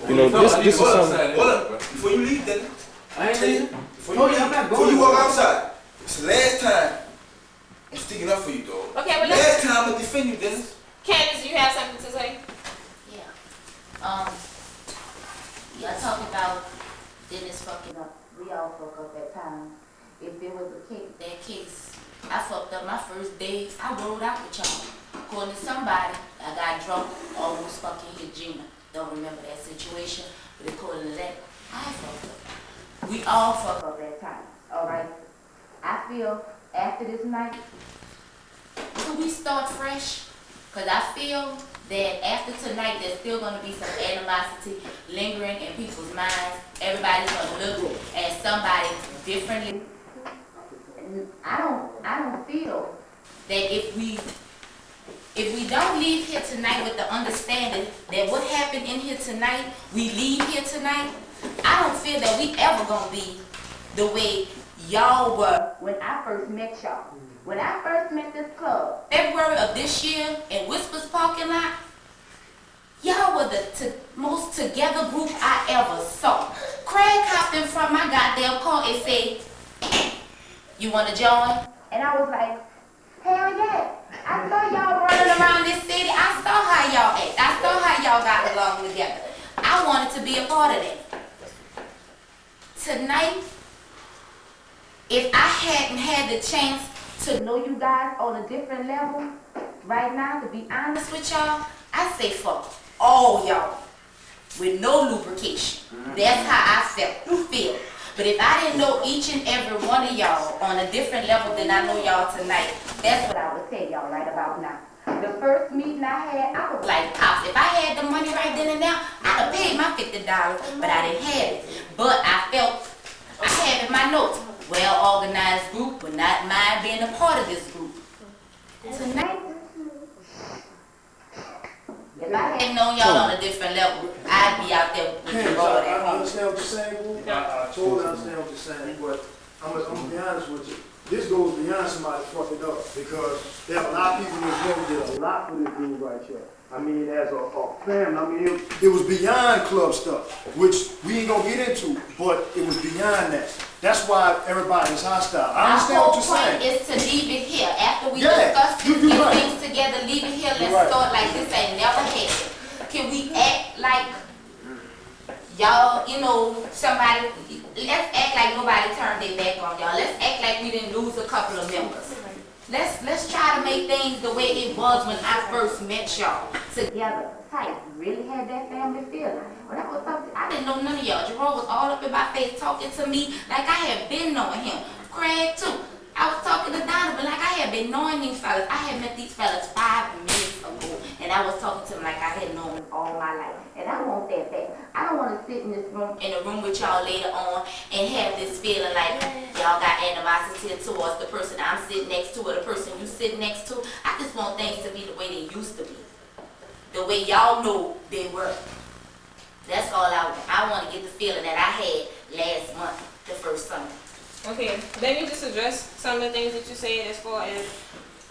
you know, this is something. Hold up. Before you leave, Dennis. I ain't leaving. Before you walk outside, it's the last time I'm sticking up for you, dog. Okay, well, last time I'm gonna defend you, Dennis. Candace, you have something to say? Y'all talk about Dennis fucking up. We all fuck up at times. If it was that case, I fucked up my first day. I rolled out with y'all. Of course, according to somebody, I got drunk, almost fucking hit Gina. Don't remember that situation, but according to that, I fucked up. We all fuck up at times, alright? I feel after this night, could we start fresh? Cause I feel that after tonight, there's still gonna be some animosity lingering in people's minds. Everybody's gonna look at somebody differently. I don't feel that if we don't leave here tonight with the understanding that what happened in here tonight, we leave here tonight, I don't feel that we ever gonna be the way y'all were when I first met y'all. When I first met this club, February of this year in Whispers parking lot, y'all were the most together group I ever saw. Craig hopped in from my goddamn car and said, "You wanna join?" And I was like, hell yeah. I saw y'all running around this city. I saw how y'all act. I saw how y'all got along together. I wanted to be a part of that. Tonight, if I hadn't had the chance to know you guys on a different level, right now, to be honest with y'all, I say fuck all y'all with no lubrication. That's how I feel. But if I didn't know each and every one of y'all on a different level than I know y'all tonight, that's what I would tell y'all right about now. The first meeting I had, I was like, Pops, if I had the money right then and now, I'd have paid my $50, but I didn't have it. But I felt, I have in my notes, well-organized group, but not mind being a part of this group. Tonight, if I hadn't known y'all on a different level, I'd be out there with the road at I home. understand what you're saying, boo. I totally understand what you're saying, but I'm gonna be honest with you. This goes beyond somebody fucking up because there are a lot of people in this room that did a lot for this dude right here. I mean, as a family, I mean, it was beyond club stuff, which we ain't gonna get into, but it was beyond that. That's why everybody's hostile. I understand what you're saying. My whole point is to leave it here. After we Yeah, discuss this, you're get right. things together, leave it here, let's Right. start like this ain't never happened. Can we act like y'all, you know, somebody, let's act like nobody turned their back on y'all. Let's act like we didn't lose a couple of members. Let's try to make things the way it was when I first met y'all. Together, tight. Really had that family feeling. When I was talking, I didn't know none of y'all. Jerome was all up in my face talking to me like I had been knowing him. Craig too. I was talking to Donovan like I had been knowing these fellas. I had met these fellas 5 minutes ago, and I was talking to them like I had known them all my life. And I want that back. I don't want to sit in this room, in a room with y'all later on, and have this feeling like y'all got animosity towards the person I'm sitting next to or the person you sit next to. I just want things to be the way they used to be, the way y'all know they were. That's all I want. I want to get the feeling that I had last month, the first Sunday. Okay, let me just address some of the things that you said as far as,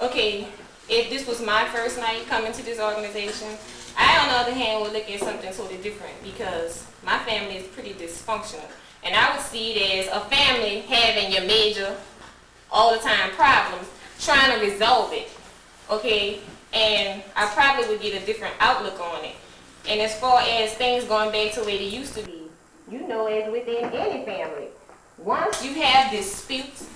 okay, if this was my first night coming to this organization, I, on the other hand, would look at something totally different because my family is pretty dysfunctional. And I would see it as a family having your major, all the time problems, trying to resolve it, okay? And I probably would get a different outlook on it. And as far as things going back to where they used to be, you know, as within any family, once you have disputes,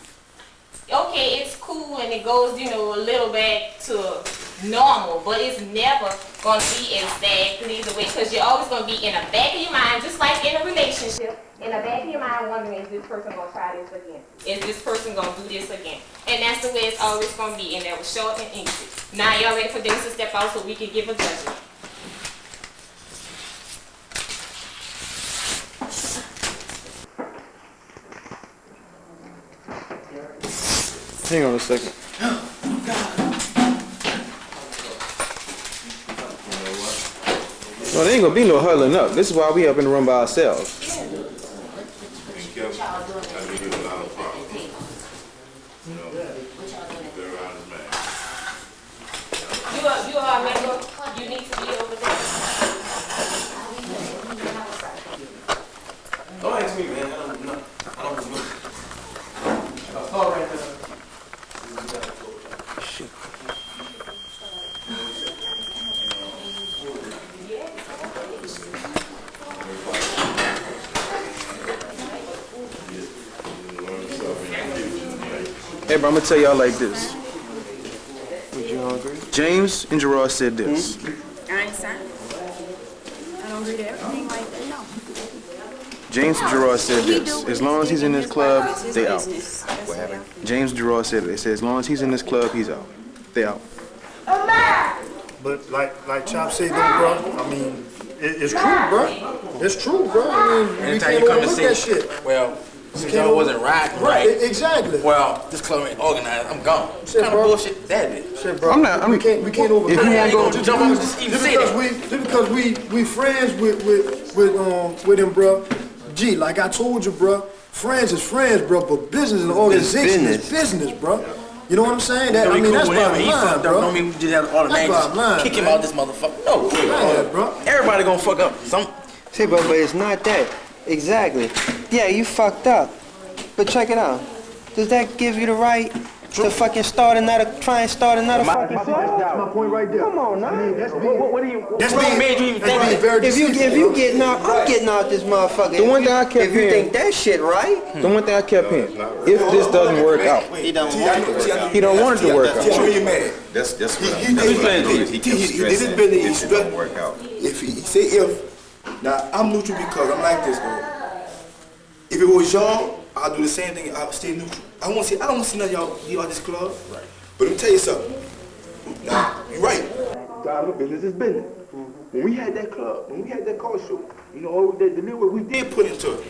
okay, it's cool and it goes, you know, a little back to normal, but it's never going to be exactly the way, because you're always going to be in the back of your mind, just like in a relationship, in the back of your mind wondering, is this person going to try this again? Is this person going to do this again? And that's the way it's always going to be, and that was short and easy. Now y'all ready for Dennis to step out so we can give a judgment. Hang on a second. No, there ain't gonna be no huddling up. This is why we up in the room by ourselves. And Kevin, I knew you without a problem. You know, they're around his man. You are a member, you need to be over there. Don't ask me, man. I don't know. All right, Shit. Hey, bro, I'm gonna tell y'all like this. Would you hungry? James and Gerard said this. I ain't signed. I don't agree to everything like that, no. James and Gerard said this. As long as he's in this club, they out. What happened? James and Gerard said it. They said as long as he's in this club, he's out. They out. But like Chop said, though, bro, I mean, it's true, bro. It's true, bro. I mean, we Anytime can't you come and overlook that say, shit. well, since y'all wasn't riding right, exactly. well, this club ain't organized, I'm gone. What kind of bullshit that is? Shit, bro. I'm not. We can't overlook. If you that. wanna go to jump on, just even say that. Just because we friends with him, bro. Gee, like I told you, bro. Friends is friends, bro. But business and organization is business, bro. You know what I'm saying? That, I mean, that's bottom line, bro. Don't mean we just have all the names. bottom line, Kick him man. out this motherfucker. No, Yeah, bro. everybody gonna fuck up. See, but it's not that. Exactly. Yeah, you fucked up. But check it out. Does that give you the right to fucking try and start another fucking club? That's my point right there. Come on, now. I mean, that's what made you even think being very If you deceitful, getting out, I'm getting out this motherfucker. The one thing I kept If you hearing, think that shit right, the one thing I kept hearing, if this doesn't work out, he don't want it. he don't want it to work out. Show you mad. That's what He did his business. it doesn't work out. If he say if, now I'm neutral because I'm like this though. If it was y'all, I'll do the same thing. I'll stay neutral. I don't want to see none of y'all leave out this club. Right. But let me tell you something. Now you're right. God, look, business is business. When we had that club, when we had that car show, you know, all the little work we did put into it.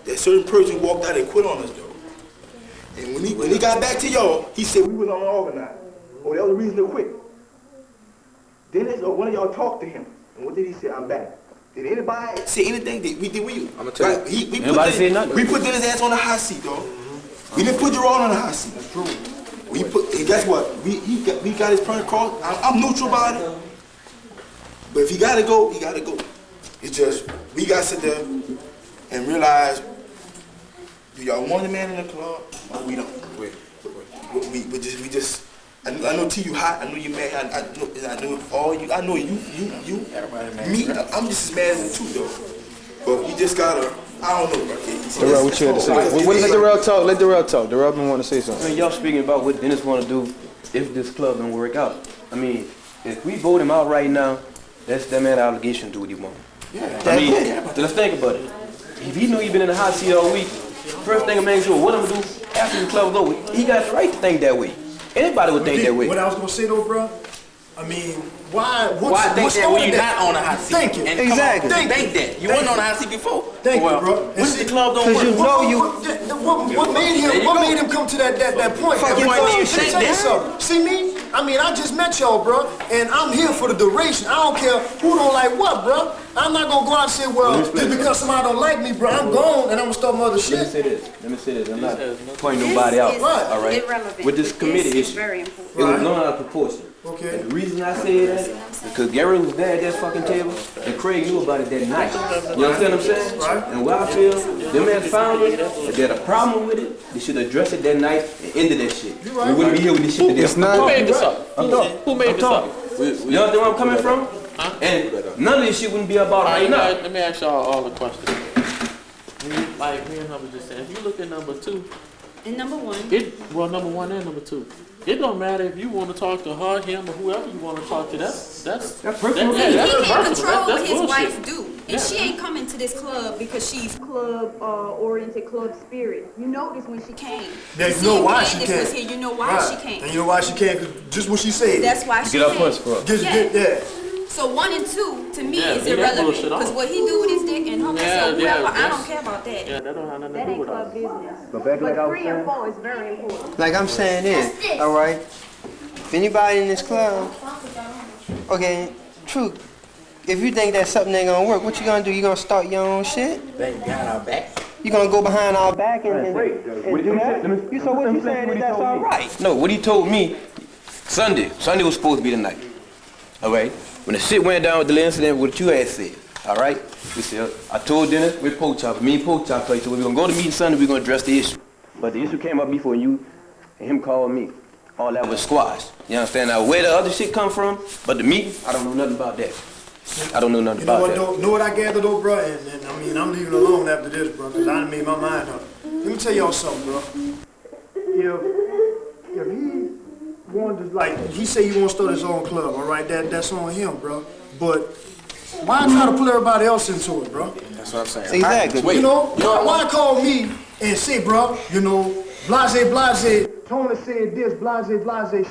That certain person walked out and quit on us though. And when he got back to y'all, he said we was unorganized. Oh, that was the reason to quit. Then one of y'all talked to him. And what did he say? I'm back. Did anybody say anything? Did we I'm gonna tell you. Anybody say nothing? We put Dennis' ass on the hot seat, though. We didn't put Gerard on the hot seat. That's true. And guess what? We got his point across. I'm neutral about it. But if he gotta go, he gotta go. It's just we gotta sit there and realize, do y'all want a man in the club or we don't? We just. I know T, you hot. I know you mad. I know all you. I know you. Me. I'm just as mad as you too, though. But we just gotta. I don't know. Darrell, what you had to say? Let Darrell talk. Let Darrell talk. Darrell been want to say I something. mean, y'all speaking about what Dennis want to do if this club don't work out. I mean, if we vote him out right now, that's that man's obligation to do what he want. Yeah. I mean, let's think about it. If he knew he been in the hot seat all week, first thing I'm making sure what I'm gonna do after the club is over, he got the right to think that way. Anybody would think that way. What I was gonna say though, bro. I mean, why think that when you're not on the hot seat? Thank you. And Exactly. Come on, think that. You weren't on the hot seat before. Thank well, you, bro. What if the club don't work? Because you know you. What made him come to that point? Fuck you, Let me you think tell you that? something. See me? I mean, I just met y'all, bro, and I'm here for the duration. I don't care who don't like what, bro. I'm not gonna go out and say, well, just because somebody don't like me, bro, I'm gone and I'm gonna start my other shit. Let me say this. I'm not pointing nobody out. All right. With this committee issue, it was blown out of proportion. Okay. And the reason I say that because Gary was there at that fucking table, and Craig knew about it that night. You understand what I'm saying? Right. And what I feel, them as founders, if they had a problem with it, they should address it that night and ended that shit. We wouldn't be here with this shit today. It's not. Who made this up? Who made this up? You understand where I'm coming from? And none of this shit wouldn't be about right now. Let me ask y'all all a question. Like me and her was just saying, if you look at number 2, And number 1. Number 1 and number 2. It don't matter if you want to talk to her, him, or whoever you want to talk to. That's personal. He can't personal. control what his bullshit. wife do. And Yeah. she ain't coming to this club because she's club-oriented, club spirit. You notice when she came. Yeah, you See, know why she Candace was came. here, you know why she came. And you know why she came? 'Cause just what she said. That's why she Get up came. first, bro. Yeah. So 1 and 2 to me Yeah, is leave that irrelevant bullshit because off. what he do with his dick and hummus Yeah, or whoever, I that's- don't care about that. Yeah, that don't have nothing to That do ain't with club us. business. But back like I was 3 and saying, 4 is very important. Like I'm saying this, all right? If anybody in this club, okay, true. If you think that something ain't gonna work, what you gonna do? You gonna start your own shit? Behind our back. You gonna go behind our back and do that? So what you saying is that's all right? no, what he told me, Sunday was supposed to be the night. All right? When the shit went down with the incident, what you had said, all right? We said, I told Dennis, with Poke Chopper, me and Poke Chopper, so we're gonna go to meeting Sunday, we're gonna address the issue. But the issue came up before you and him called me. All that was squashed. You understand? Now, where the other shit come from, but the meeting, I don't know nothing about that. I don't know nothing You know about what, that. though? Know what I gathered, though, bro? And I mean, I'm leaving alone after this, bro, because I done made my mind up. Let me tell y'all something, bro. If he wanted to, like, he said he wants to start his own club, all right? That's on him, bro. But why try to pull everybody else into it, bro? That's what I'm saying. Exactly. You know, why call me and say, bro, you know, blase, Tony said this, blase,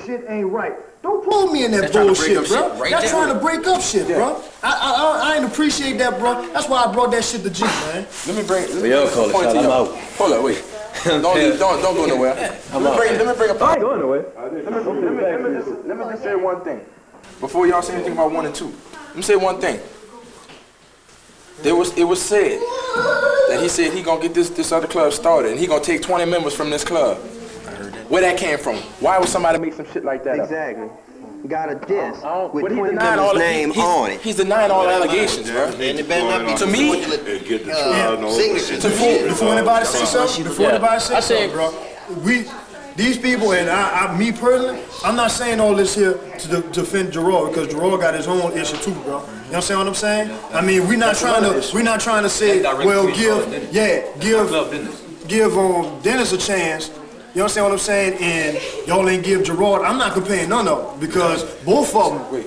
shit ain't right. Don't pull me in that bullshit, bro. That's trying to break up shit, bro. I ain't appreciate that, bro. That's why I brought that shit to G, man. Let me bring. I'm out. Hold on, wait. Don't go nowhere. Let me bring up. I ain't going nowhere. Let me just say one thing before y'all say anything about 1 and 2. Let me say one thing. It was said that he said he gonna get this other club started and he gonna take 20 members from this club. Where that came from? Why would somebody make some shit like that up? Exactly. Got a diss with 20 denying members' name on it. He's denying all allegations, bro. To me, before anybody say something, bro, these people and me personally, I'm not saying all this here to defend Gerard because Gerard got his own issue too, bro. You understand what I'm saying? I mean, we're not trying to say, well, give Dennis a chance. You understand what I'm saying? And y'all ain't give Gerard. I'm not comparing none of them because both of them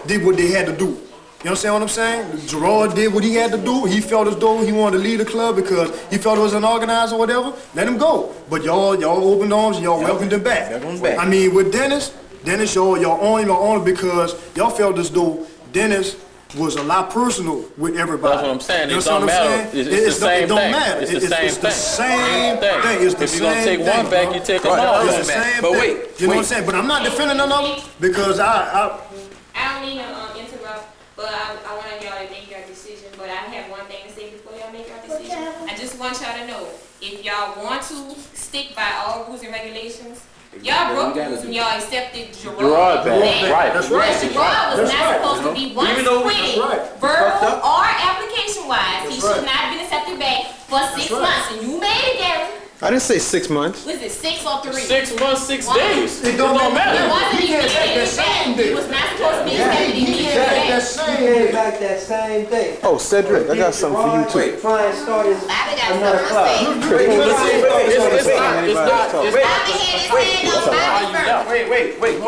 did what they had to do. You understand what I'm saying? Gerard did what he had to do. He felt as though he wanted to lead the club because he felt it was unorganized or whatever. Let him go. But y'all opened arms and y'all welcomed him back. I mean, with Dennis, y'all on him because y'all felt as though Dennis was a lot personal with everybody. That's what I'm saying. You It don't matter. It's the same it don't thing. matter. It's the same It's the same thing. It's the If you're gonna take same one thing, back, bro. you take them all. It's the same But thing. wait, You know what I'm saying? But I'm not defending none of them because I don't mean to interrupt, but I want y'all to make your decision. But I have one thing to say before y'all make your decision. I just want y'all to know, if y'all want to stick by all rules and regulations, y'all broke rules and y'all accepted Gerard back. Right. That's right. Gerard was not supposed to be once quitting, verbal or application-wise. He should not have been accepted back for 6 months. And you made it, Gary. I didn't say 6 months. Was it 6 or 3? 6 months, 6 One. days. It don't It matter. wasn't He can't take that same day. He was not supposed to be accepted He immediately can't take that back. same Came day. back that same day. Oh, Cedric, I got something for you too. Try and start his Bobby got another something to club. say. It's not. Bobby had his hand on Bobby first. Wait,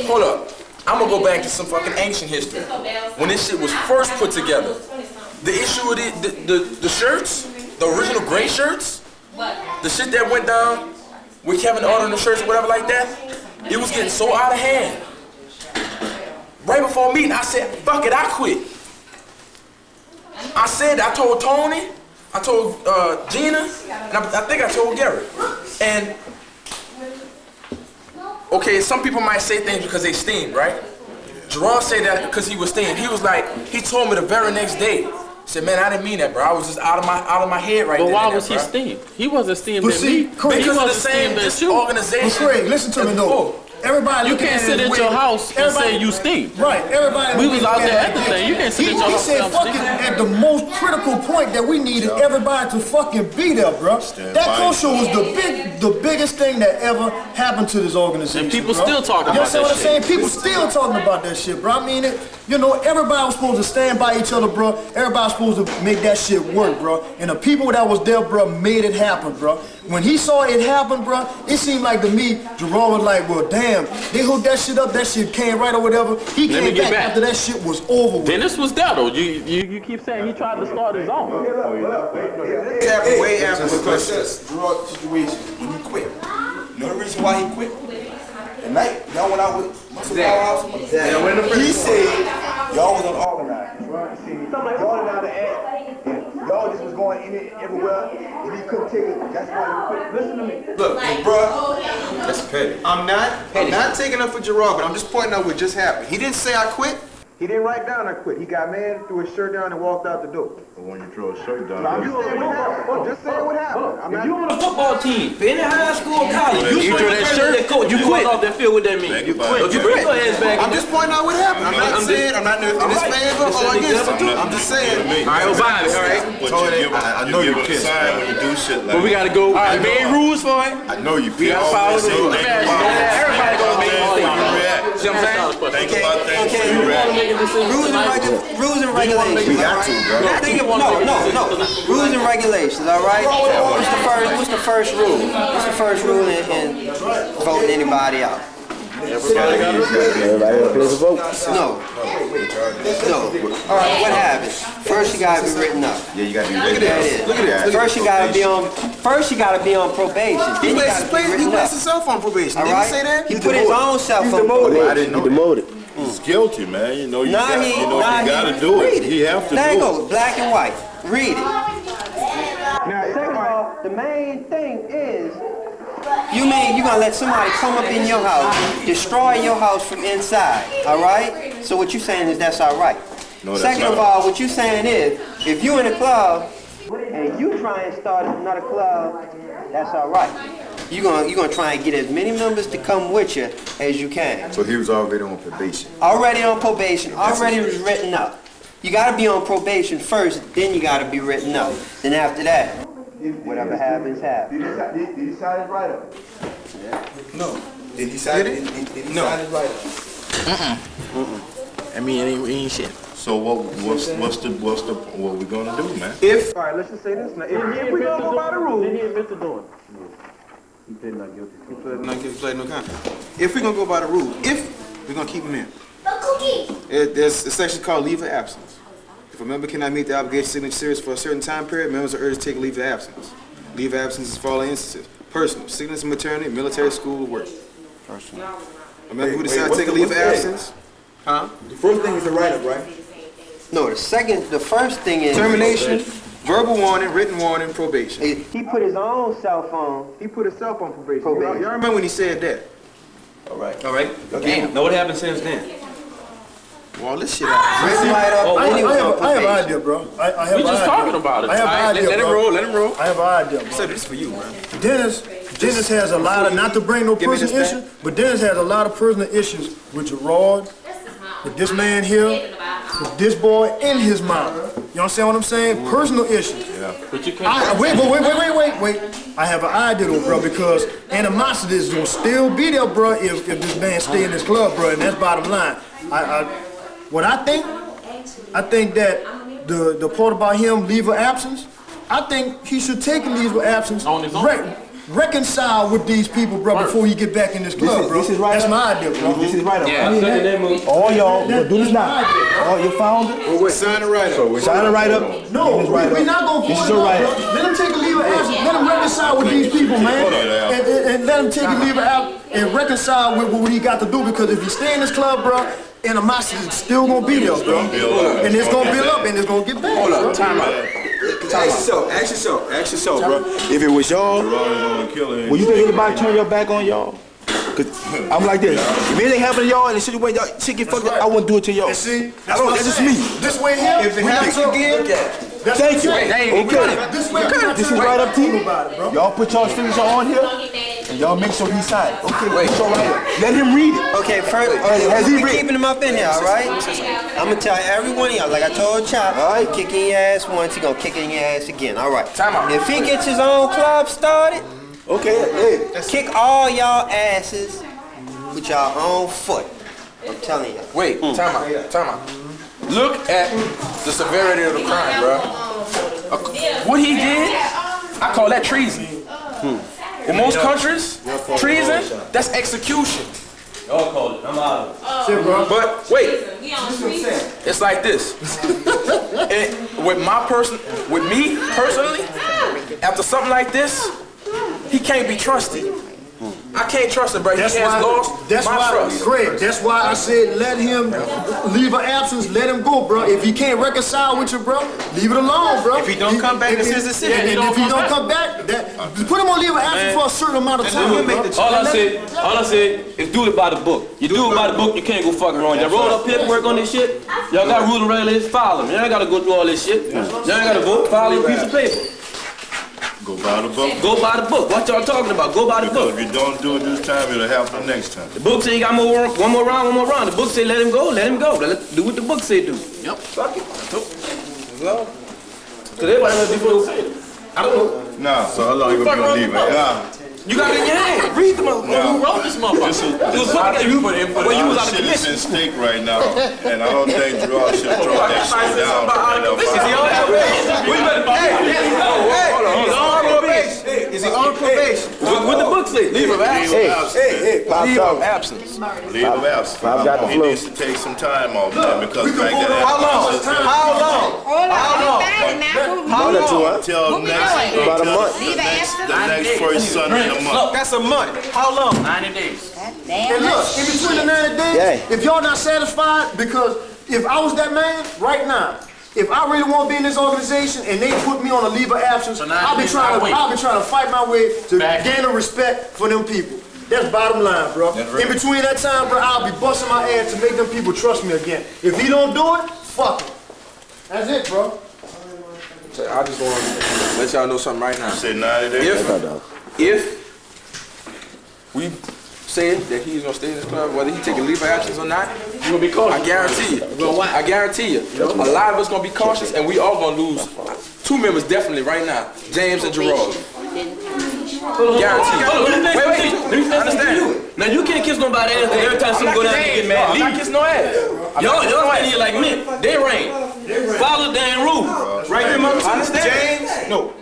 hold up. I'm gonna go back to some fucking ancient history. When this shit was first put together, the issue with the shirts, the original gray shirts, the shit that went down with Kevin ordering the shirts or whatever like that, it was getting so out of hand. Right before meeting, I said, fuck it, I quit. I told Tony, I told Gina, and I think I told Gary. And okay, some people might say things because they steamed, right? Gerard said that because he was steamed. He was like, he told me the very next day. Said, man, I didn't mean that, bro. I was just out of my head right But then why and there, was he bro. steamed? He wasn't steamed But at see, me. Craig, He Because of the wasn't same steamed at this you. organization. But Craig, listen to me though. Everybody You looking can't at sit it at way- your house and everybody- say you steamed. Right, everybody. We was out there at at the thing. You can't sit at your He house said and say I'm fucking at the most critical point that we needed everybody to fucking be there, bro. That culture was the biggest thing that ever happened to this organization. And people bro. still talking You about understand that what I'm saying? shit. People still talking about that shit, bro. I mean it. You know, everybody was supposed to stand by each other, bro. Everybody was supposed to make that shit work, bro. And the people that was there, bro, made it happen, bro. When he saw it happen, bro, it seemed like to me, Jerome was like, well, damn, they hooked that shit up, that shit came right or whatever. He Let me came get back back. after that shit was over with. Dennis was there though. You keep saying he tried to start his own. It happened way after because Gerard situation when he quit. You know the reason why he quit? At night, y'all went out with Muscle Powerhouse. He said y'all was unorganized. Y'all didn't have to act. Y'all just was going in it everywhere, and he couldn't take it. That's why he quit. Listen to me. Look, bro, that's petty. I'm not taking up for Gerard, but I'm just pointing out what just happened. He didn't say I quit. He didn't write down I quit. He got mad, threw his shirt down, and walked out the door. But when you throw a shirt down, I'm just saying what happened. I'm just saying what happened. I'm If not. you on a football team, in high school or college, You throw that shirt, coach, you quit off that field with that mean. You quit. You bring your ass back. I'm just pointing out what happened. I'm not saying I'm not in his favor or against him. I'm just saying. All right, well, Bobby, all right. I know you kiss sign when you do shit like But we gotta go. I made rules for it. I know you We gotta follow the rules. Everybody gonna make mistakes. See what I'm saying? Think about things. Okay. Rules and regulations. We got to, bro. Rules and regulations. All right. What's the first rule? What's the first rule in voting anybody out? Everybody plays a vote. No. All right. What happens? First, you gotta be written up. Yeah, you gotta be written There up. it is. Look at that. First, you gotta be on. First, you gotta be on probation. He Then you placed gotta be written up. himself on probation. All Didn't right. he say that? He put his own self on probation. I didn't know. Demoted. He's guilty, man. You know you Nah, got, he gotta do read it. He have to There you do go, it. black and white. Read it. Second of all, the main thing is, you mean you gonna let somebody come up in your house, destroy your house from inside, all right? So what you saying is that's all right. No, that's Second of not. all, what you saying is, if you in a club and you try and start another club, that's all right. You gonna try and get as many members to come with you as you can. So he was already on probation. Already on probation, already was written up. You gotta be on probation first, then you gotta be written up. Then after that, whatever happens, happens. Did he sign his write-up? No. Did he sign it? Did he sign his write-up? I mean, it ain't shit. So what's what we gonna do, man? If all right, let's just say this now. If we gonna go by the rules, Didn't he admit to doing it? he pled not guilty. He pled no contest. If we gonna go by the rules, if we're gonna keep him in, there's a section called leave of absence. If a member cannot meet the obligation signature series for a certain time period, members are urged to take a leave of absence. Leave of absence is for all instances: personal, sickness, maternity, military, school, or work. Personal. A member who decides to take a leave of absence, huh? The first thing is the write-up, right? No, the first thing is Termination, verbal warning, written warning, probation. He put his own cell phone. He put himself on probation. Probation. Y'all remember when he said that? All right. Again, know what happened since then? Well, this shit out. Written right up, I then he was on have an probation. idea, bro. I have We an just idea. talking about it. I have an idea, Let him bro. roll. Let him roll. I have an idea, bro. So this is for you, man. Dennis has a lot of, not to bring no Give me personal this issues, but Dennis has a lot of personal issues with Gerard, with this man here, with this boy in his mouth. You understand what I'm saying? Personal issues. But you can't. Wait. I have an idea though, bro, because animosity is gonna still be there, bro, if this man stay in this club, bro, and that's bottom line. I think that the part about him leave of absence, I think he should take a leave of absence, On his own. reconcile with these people, bro, before he get back in this club, bro. This is right That's up. my idea, bro. This is right up. Yeah, second that move. All y'all, do this now. All your founder, Sign it right up. sign it right up. No, This is right we're up. not gonna This pull is it your up, right bro. up. Let him take a leave of absence. Let him reconcile with these people, man. And let him take a leave of absence and reconcile with what he got to do, because if he stay in this club, bro, animosity is still gonna be there, bro. And it's gonna build up and it's gonna get bad. Hold bro. up, time out. Ask yourself, bro. If it was y'all, Will you think anybody turn your back on y'all? Cause I'm like this. If anything happen to y'all and the situation, y'all shit get fucked up, I wouldn't do it to y'all. And see, That's just me. This way here, if it happens again, Thank you. Hey, Okay. this way, This is right up to you. Y'all put y'all signature on here and y'all make sure he signed. Okay, wait. So right. Let him read it. Okay, first, Has he we read? keeping him up in here, all right? I'm gonna tell every one of y'all, like I told Chop, kicking your ass once, he gonna kick in your ass again, all right? Time out. If he gets his own club started, Okay, hey. kick all y'all asses with y'all own foot. I'm telling you. wait, time out. Look at the severity of the crime, bro. What he did, I call that treason. In most countries, treason, that's execution. Y'all call it. I'm out of it. But wait, it's like this. With me personally, after something like this, he can't be trusted. I can't trust him, bro. He has lost my trust. Craig, that's why I said let him leave an absence, let him go, bro. If he can't reconcile with you, bro, leave it alone, bro. If he don't come back, it's his decision. And if he don't come back, put him on leave of absence for a certain amount of time, bro. All I said is do it by the book. You do it by the book, you can't go fucking wrong. Y'all roll up paperwork on this shit. Y'all got rule and regulations, follow them. Y'all ain't gotta go through all this shit. Y'all ain't gotta vote, follow your piece of paper. Go by the book. Go by the book. What y'all talking about? Go by the Because book. if you don't do it this time, it'll happen next time. The book say you got one more round. The book say let him go. Do what the book say do. Yep. Fuck it. Well, cause everybody knows before. I don't know. Nah, so how long you gonna leave it? Nah. You got it in your hand. Read the motherfucker. Who wrote this motherfucker? It was put you put in when you was on the shit is commission. at stake right now, and I don't think Gerard should throw that shit down. Is he on probation? What the book say? Leave of absence. Hey, leave of absence. Leave of absence. I've got the He flu. needs to take some time off, man, because back that How long? Till next, About a month. the next first Sunday of the month. Look, that's a month. How long? 90 days. And look, in between the 90 days, if y'all not satisfied, because if I was that man right now, if I really want to be in this organization and they put me on a leave of absence, I'll be trying to fight my way to gain the respect for them people. That's bottom line, bro. In between that time, bro, I'll be busting my ass to make them people trust me again. If he don't do it, fuck it. That's it, bro. I just want to let y'all know something right now. Say 90 days. If we said that he's gonna stay in this club, whether he take a leave of absence or not, You gonna be cautious. I guarantee you. I guarantee you. A lot of us gonna be cautious, and we all gonna lose 2 members definitely right now. James and Gerard. Guarantee. Wait. Understand? Now you can't kiss nobody ass because every time someone go down there and get mad, I'm not kissing no ass. Y'all in here like men. They reign. Follow the damn rules. Right there, mother. Understand? James? No,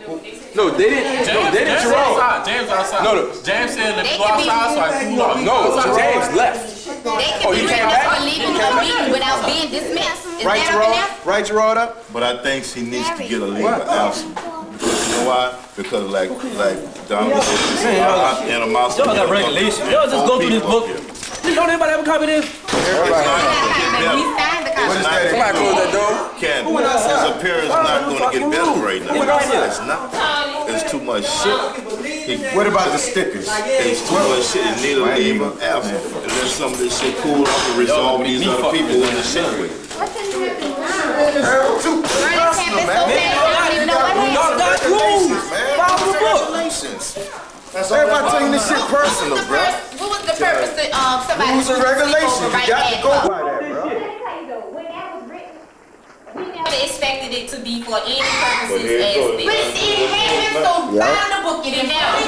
they didn't. They didn't. Gerard. James outside. No. James said let me go outside so I can cool off. No, James left. They can be came released back? or leaving the meeting without being dismissed. Is Right, that Gerard? up in there? Right, Gerard up? But I think he needs to get a leave of absence. Because you know why? Because like Donald said, animosity. Y'all got regulations. Y'all just go through this book. Don't anybody have a copy of this? Somebody close that door. Ken, his appearance is not going to get better right now. It's not. It's too much shit. What about the stickers? It's too much shit. It need a leave of absence. And let some of this shit cool off and resolve these other people in the shit with. Y'all got rules. Follow the book. Everybody taking this shit personal, bro. What was the purpose of somebody? Rules and regulations. You got to go by that, bro. We never expected it to be for any purposes here it as goes. this. But it has been so round the book. It never.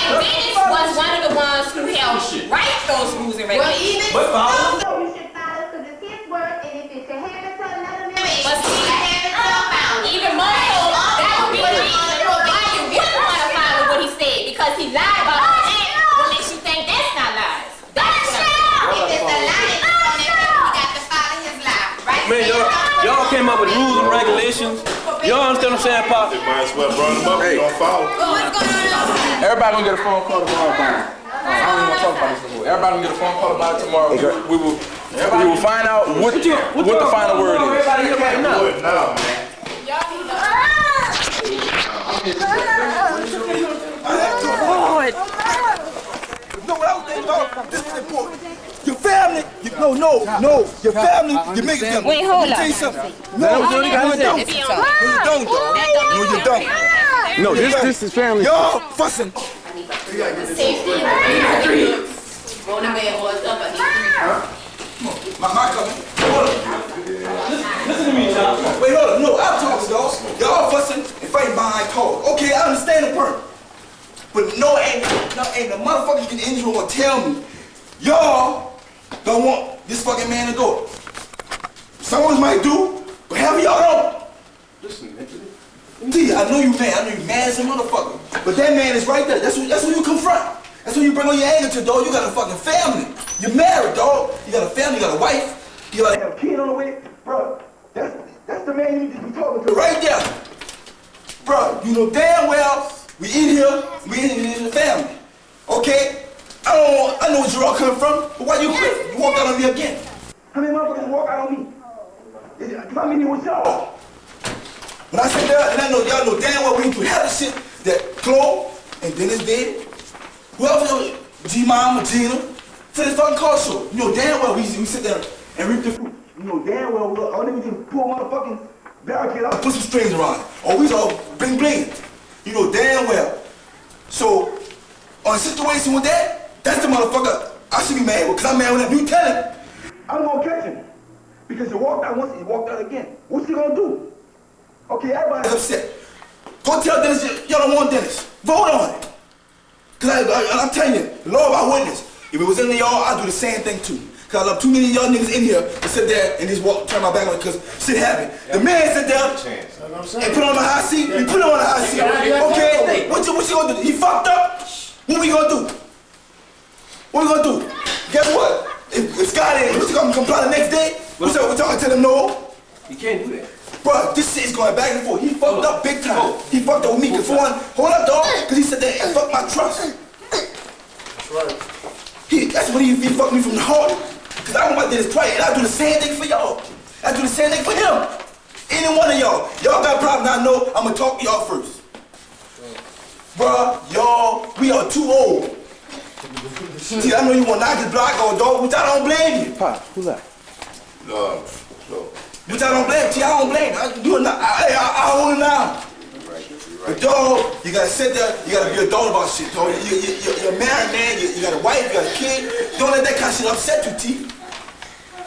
And Dennis was one of the ones who helped write those rules and regulations. You should follow because it's his word, and if it should happen to another member, But see, even more so, that would be the reason why you wouldn't want to follow what he said, because he lied about it. What makes you think that's not lies? That's what I'm saying. If it's a lie, it's on there, we got to follow his lie, right? Man, y'all came up with rules and regulations. Y'all understand what I'm saying, Pop? They might as well run them up. They don't follow. Everybody gonna get a phone call tomorrow about it. I don't even want to talk about this anymore. Everybody gonna get a phone call about it tomorrow. We will find out what the final word is. Everybody here right now. Do it now, man. No, what I was thinking about, this is important. Your family, your family, you make it family. Wait, hold Let me up. tell you something. No, you don't. No, you don't, dog. No, you don't. No, this is family. Y'all fussing. Safety. Go to bed, boys. Up at My coming. Hold up. Listen to me, y'all. Wait, hold up. No, I'm talking, dog. Y'all fussing and fighting behind cars. Okay, I understand the point. But ain't the motherfucker you can injure or tell me. Y'all don't want this fucking man to go. Some of us might do, but half of y'all don't. Listen, D, I know you mad. I know you mad as a motherfucker. But that man is right there. That's who you confront. That's who you bring all your anger to, dog. You got a fucking family. You're married, dog. You got a family. You got a wife. You gotta have a kid on the way. Bro, that's the man you need to be talking to right there. Bro, you know damn well we in here, we in the family. Okay? I know where Gerard coming from, but why you quit? You walked out on me again. How many motherfuckers walk out on me? How many was y'all? When I said that, and I know y'all know damn well we ain't do half the shit that Chloe and Dennis did. Whoever, G-Mom or Gina, to this fucking car show. You know damn well we sit there and reap the fruit. You know damn well all we did was pull motherfucking barricade out and put some strings around it. Or we all bling bling. You know damn well. So, on a situation with that, that's the motherfucker I should be mad with, because I'm mad with him. You tell him, I'm gonna catch him. Because he walked out once, he walked out again. What's he gonna do? Okay, everybody's upset. Go tell Dennis y'all don't want Dennis. Vote on it. Cause I'm telling you, the Lord my witness. If it was in the yard, I'd do the same thing too. Cause I love too many y'all niggas in here to sit there and just walk, turn my back on it cause shit happened. The man sit there and put on the hot seat. We put him on the hot seat. Okay, what you gonna do? He fucked up? What we gonna do? What we gonna do? Guess what? If Scott ain't, what you gonna comply the next day? What y'all gonna tell him no? You can't do that. Bro, this shit is going back and forth. He fucked up big time. He fucked up with me. Cause for one, hold up, dog. Cause he said that and fucked my trust. That's right. That's when he fucked me from the heart. Cause I want this twice, and I do the same thing for y'all. I do the same thing for him. Any one of y'all. Y'all got problems, I know. I'm gonna talk to y'all first. Bruh, y'all, we are too old. See, I know you want to knock this block on, dog, which I don't blame you. Pop, who's that? No. Which I don't blame. See, I don't blame. I hold it down. But dog, you gotta sit there, you gotta be adult about shit, dog. You're a married man, you got a wife, you got a kid. Don't let that kind of shit upset you, T.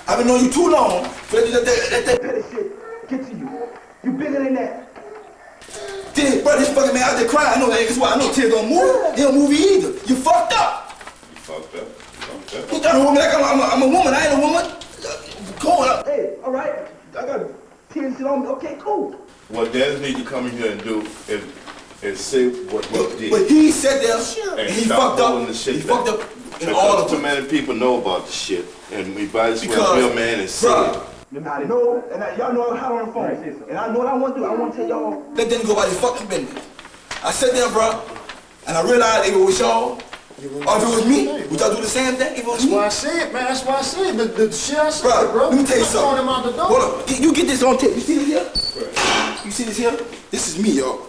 I've been knowing you too long for let that petty shit get to you. You bigger than that. Then, bro, this fucking man out there crying. I know that. That's why I know Ted don't move. He don't move either. You fucked up. You fucked up. You got a woman like I'm a woman. I ain't a woman. Cool. Hey, all right. I got tears shit on me. Okay, cool. What Dennis needs to come in here and do is say what he did. But he said that and he stop fucked up. holding the shit He back. fucked up in all of Too many people know about the shit, and we might as well Because, be a man and say it. I know, and y'all know how on the phone. And I know what I want to do. I want to tell y'all, let them go by their fucking business. I sat there, bro, and I realized if it was y'all, or if it was me, would y'all do the same thing? If it was That's me? why I said, man. That's why I said the shit I said, bro. Let me tell you I'm throwing him out the something. door. Hold up. You get this on tape. You see this here? You see this here? This is me, y'all.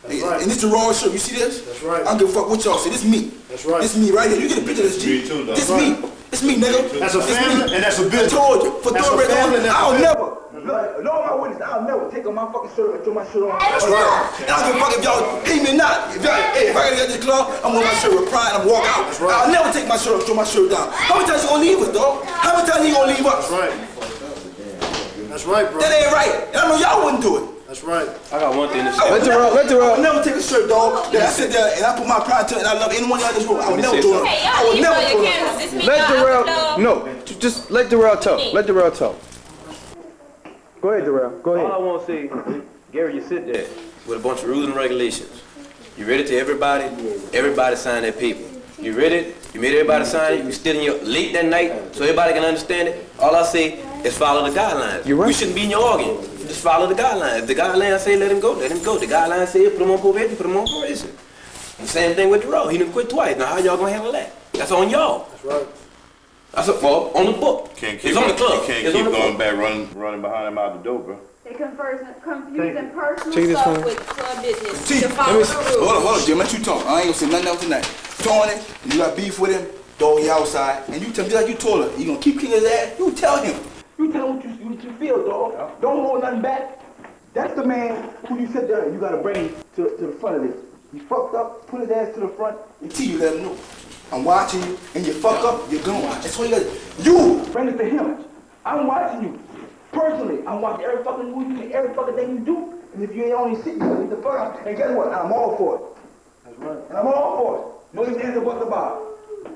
That's right. And this the raw show. You see this? That's right. I don't give a fuck what y'all say. This me. That's right. This me right here. You get a picture of this G. Me too, though. This That's me. right. It's me, nigga. That's a It's family me. and that's a business. I told you. For That's a thoroughbred family on, and that's a I'll business. never. Lord my witness, I'll never take on my fucking shirt and throw my shirt on. That's right. And I don't give a fuck if y'all hate me or not. If I gotta get this club, I'm on my shirt with pride and I'm walk out. That's right. I'll never take my shirt and throw my shirt down. How many times you gonna leave us, dog? How many times you gonna leave us? That's right. That's right, bro. That ain't right. And I know y'all wouldn't do it. That's right. I got one thing to say. Let I'll never take a shirt, dog. That I sit there and I put my pride to it and I love anyone in this room. I would never do it. Hey, I y'all would leave never all do your it. cameras. This me, Let y'all. Darrell, no, just let Darrell talk. Let Darrell talk. Go ahead, Darrell. Go All I ahead. want to say, Gary, you sit there with a bunch of rules and regulations. You read it to everybody. Everybody signed that paper. You read it. You made everybody sign it. You stood in your late that night so everybody can understand it. All I say is follow the guidelines. You're right. We shouldn't be in your argument. Just follow the guidelines. If the guidelines say let him go, let him go. The guidelines say put him on probation, put him on probation. The same thing with Darrell. He done quit twice. Now how y'all gonna handle that? That's on y'all. That's right. That's well, on the book. Can't keep It's on the club. You can't It's on keep the going book. back running behind him out the door, bro. They confusing personal Take this stuff one. with club business. See, To follow the rules. hold on, Jim, let you talk. I ain't gonna say nothing else tonight. Tony, you got beef with him, dog, he outside, and you tell him just like you told her, you gonna keep kicking his ass, you tell him. You tell him what you feel, dog. Don't hold nothing back. That's the man who you sit there and you gotta bring to the front of this. He fucked up, put his ass to the front, until you let him know. I'm watching you, and you fuck up, you're gonna watch. That's what you gotta You bring it to him. I'm watching you. Personally, I'm watching every fucking move you make, every fucking thing you do. And if you ain't on your shit, you gotta get the fuck out. And guess what? I'm all for it. That's right. And I'm all for it. No ifs, ands, or buts about it.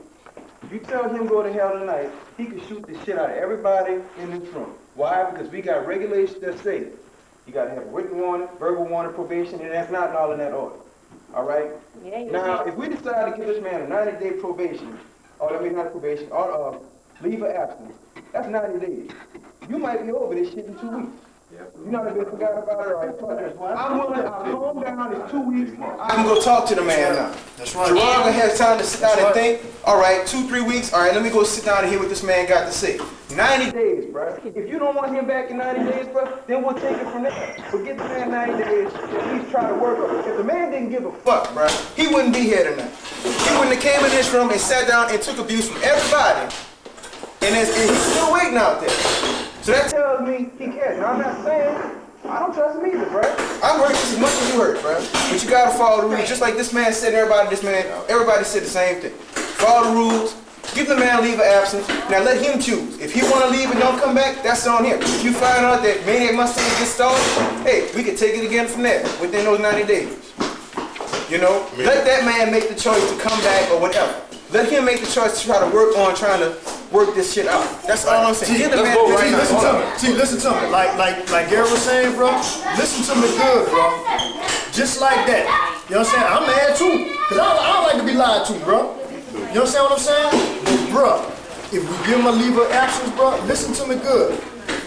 If you tell him go to hell tonight, he can shoot the shit out of everybody in this room. Why? Because we got regulations that say you gotta have a written warning, verbal warning, probation, and that's not all in that order. All right? Yeah, you Now, did. if we decide to give this man a 90-day probation, or I mean not probation, or leave of absence, that's 90 days. You might be over this shit in 2 weeks. You know, if forgot about it, right? I'm willing, I'll calm down, it's 2 weeks. I can go talk to the man now. That's right. Gerard gonna have time to sit down and think, all right, 2-3 weeks, all right, let me go sit down and hear what this man got to say. 90 days, bro. If you don't want him back in 90 days, bro, then we'll take it from there. But get the man 90 days, at least try to work on it. If the man didn't give a fuck, bro, He wouldn't be here tonight. He wouldn't have came in this room and sat down and took abuse from everybody. And he's still waiting out there. So that tells me he cares. Now, I'm not saying I don't trust him either, bro. I'm hurt just as much as you hurt, bro. But you gotta follow the rules. Just like this man said, everybody said the same thing. Follow the rules. Give the man a leave of absence. Now let him choose. If he want to leave and don't come back, that's on him. If you find out that Maniac Mustang gets started, hey, we can take it again from there within those 90 days. You know, let that man make the choice to come back or whatever. Let him make the choice to try to work on trying to work this shit out. That's all I'm saying. Give the man Listen to me. Like Gary was saying, bro. Listen to me good, bro. Just like that. You know what I'm saying? I'm mad too, cause I don't like to be lied to, bro. You understand what I'm saying? But, bro, if we give him a leave of absence, bro, listen to me good.